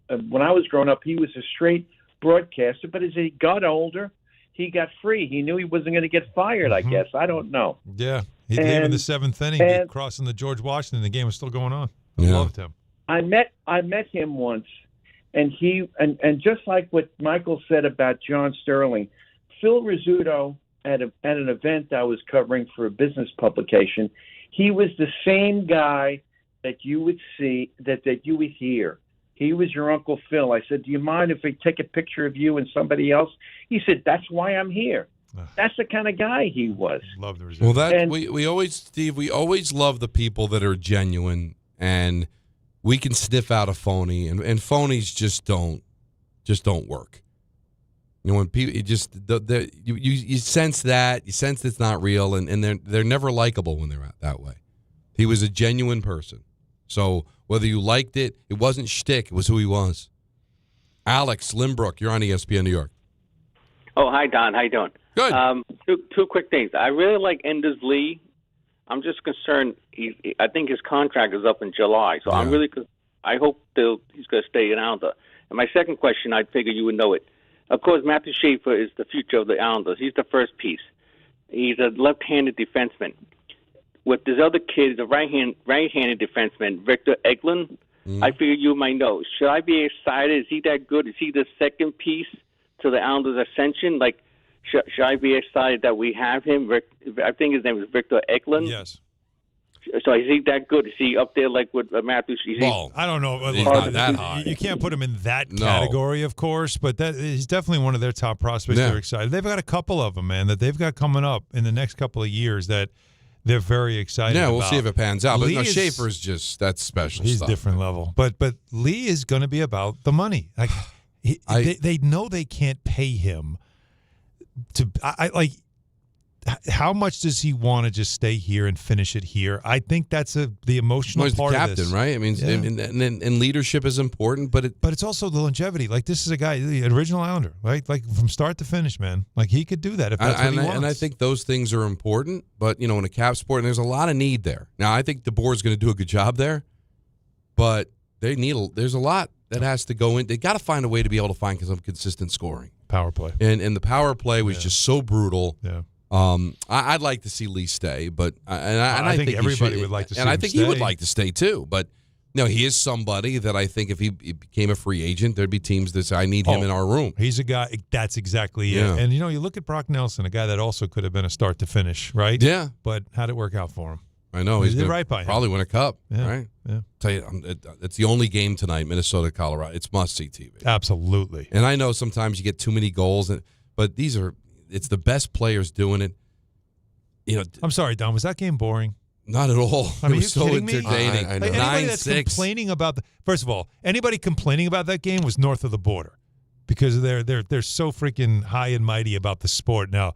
when I was growing up, he was a straight broadcaster, but as he got older, he got free. He knew he wasn't going to get fired, I guess. I don't know.
Yeah. He'd leave in the seventh inning, crossing the George Washington. The game was still going on. I loved him. I met
him once, and just like what Michael said about John Sterling, Phil Rizzuto at an event I was covering for a business publication, he was the same guy that you would see, that you would hear. He was your Uncle Phil. I said, do you mind if we take a picture of you and somebody else? He said, that's why I'm here. That's the kind of guy he was.
Love the
result. Well, we always love the people that are genuine, and we can sniff out a phony, and phonies just don't work. You know, when people you sense that, you sense it's not real, and they're never likable when they're that way. He was a genuine person. So whether you liked it, it wasn't shtick. It was who he was. Alex Limbrook, you're on ESPN New York.
Oh, hi, Don. How you doing?
Good.
Two quick things. I really like Enders Lee. I'm just concerned. I think his contract is up in July, so I hope he's going to stay in Islanders. And my second question, I figure you would know it. Of course, Matthew Schaefer is the future of the Islanders. He's the first piece. He's a left-handed defenseman. With this other kid, the right-handed defenseman, Victor Eklund, I figure you might know. Should I be excited? Is he that good? Is he the second piece to the Islanders' ascension? Like, should I be excited that we have him? I think his name is Victor Eklund.
Yes.
So is he that good? Is he up there like with Matthew?
I don't know.
He's not that high.
You can't put him in that category, of course, but he's definitely one of their top prospects. They're excited. They've got a couple of them, man, that they've got coming up in the next couple of years that they're very excited
Yeah,
about.
we'll see if it pans out. But
Lee
no,
is-
Schaefer's just that's special
He's
stuff.
different level. But Lee is going to be about the money. Like they know they can't pay him to. How much does he want to just stay here and finish it here? I think that's the emotional
He's the
part
captain,
of this.
right? I mean, and leadership is important, but
it's also the longevity. Like, this is a guy, the original Islander, right? Like, from start to finish, man. Like, he could do that if that's what he wants.
And I think those things are important, but, in a cap sport, and there's a lot of need there. Now, I think the board's going to do a good job there, but there's a lot that has to go in. They got to find a way to be able to find some consistent scoring.
Power play.
And the power play was just so brutal.
Yeah.
I'd like to see Lee stay, but I think
everybody would like to see him
and I think
stay.
he would like to stay too. But no, he is somebody that I think if he became a free agent, there'd be teams that say, I need him in our room.
He's a guy. That's exactly it. And you look at Brock Nelson, a guy that also could have been a start to finish, right?
Yeah.
But how'd it work out for him?
I know
He
he's
did right by him.
probably win a cup,
Yeah.
right?
Yeah.
Tell you, it's the only game tonight, Minnesota, Colorado. It's must see TV.
Absolutely.
And I know sometimes you get too many goals, but it's the best players doing it.
I'm sorry, Don. Was that game boring?
Not at all.
I mean,
it was so
kidding me?
entertaining.
Like, anybody that's complaining about first of all, anybody complaining about that game was north of the border because they're so freaking high and mighty about the sport. Now,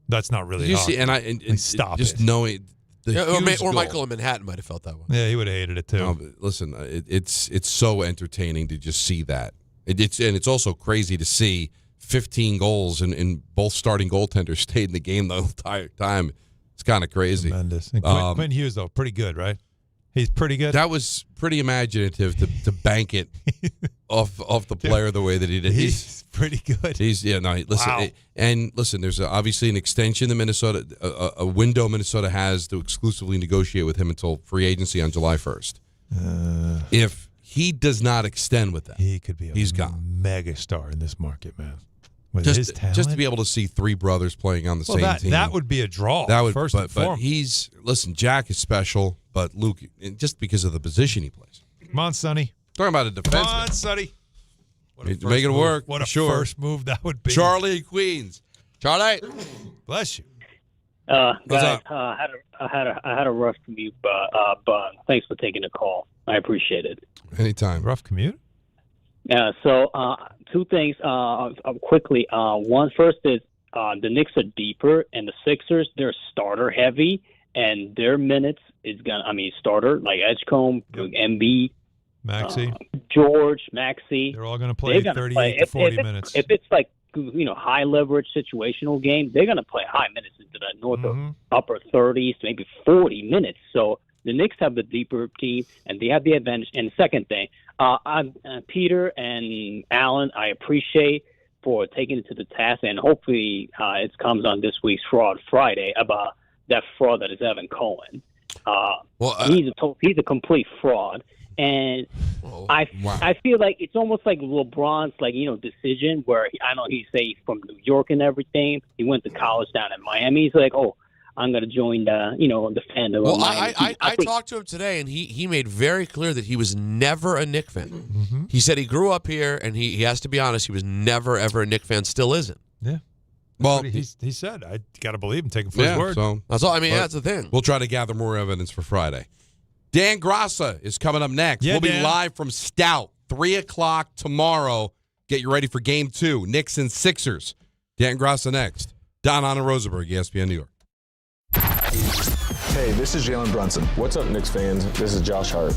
that's not really.
You see,
and stop
just
it.
or
knowing huge goal.
Michael in Manhattan might have felt that way.
Yeah, he would have hated it too.
No, but listen, it's so entertaining to just see that. It's also crazy to see 15 goals and both starting goaltenders stayed in the game the entire time. It's kind of crazy.
Tremendous. And Quinn Hughes, though, pretty good, right? He's pretty good.
That was pretty imaginative to bank it off the player the way that he did.
He's pretty good.
Listen,
Wow.
And listen, there's obviously an extension that Minnesota, a window Minnesota has to exclusively negotiate with him until free agency on July 1st. If he does not extend with that,
he could be
he's gone.
Mega star in this market, man. With his talent.
Just to be able to see three brothers playing on the same team.
That would be a draw.
That would,
first
but
and foremost.
Jack is special, but Luke, just because of the position he plays.
Come on, Sonny.
Talking about a defenseman.
Come on, Sonny.
Make it work.
What a
sure.
first move that would be.
Charlie Queens. Charlie.
Bless you.
Guys, I had a rough commute, but thanks for taking the call. I appreciate it.
Anytime.
Rough commute?
So two things quickly. One first is the Knicks are deeper, and the Sixers, they're starter heavy, and their minutes is starter like Edgecombe, Embiid,
Maxey,
George, Maxey.
They're all going to play 38 to 40 minutes.
If it's like high leverage situational game, they're going to play high minutes into the north of upper 30s, maybe 40 minutes. So the Knicks have the deeper team, and they have the advantage. And second thing, Peter and Alan, I appreciate for taking it to the task, and hopefully it comes on this week's Fraud Friday about that fraud that is Evan Cohen. He's a complete fraud. And I feel like it's almost like LeBron's decision where I know he's from New York and everything. He went to college down in Miami. He's like, I'm going to join the fandom.
Well, I talked to him today, and he made very clear that he was never a Knicks fan.
Mm-hmm.
He said he grew up here, and he has to be honest, he was never, ever a Knicks fan, still isn't.
Yeah.
Well,
he said, I got to believe him, take him for his word.
So
that's all. That's the thing.
We'll try to gather more evidence for Friday. Dan Grassa is coming up next.
Yeah,
we'll be
Dan.
live from Stout, 3 o'clock tomorrow. Get you ready for Game 2, Knicks and Sixers. Dan Grassa next. Don Hahn and Rosenberg, ESPN New York.
Hey, this is Jalen Brunson.
What's up, Knicks fans? This is Josh Hart.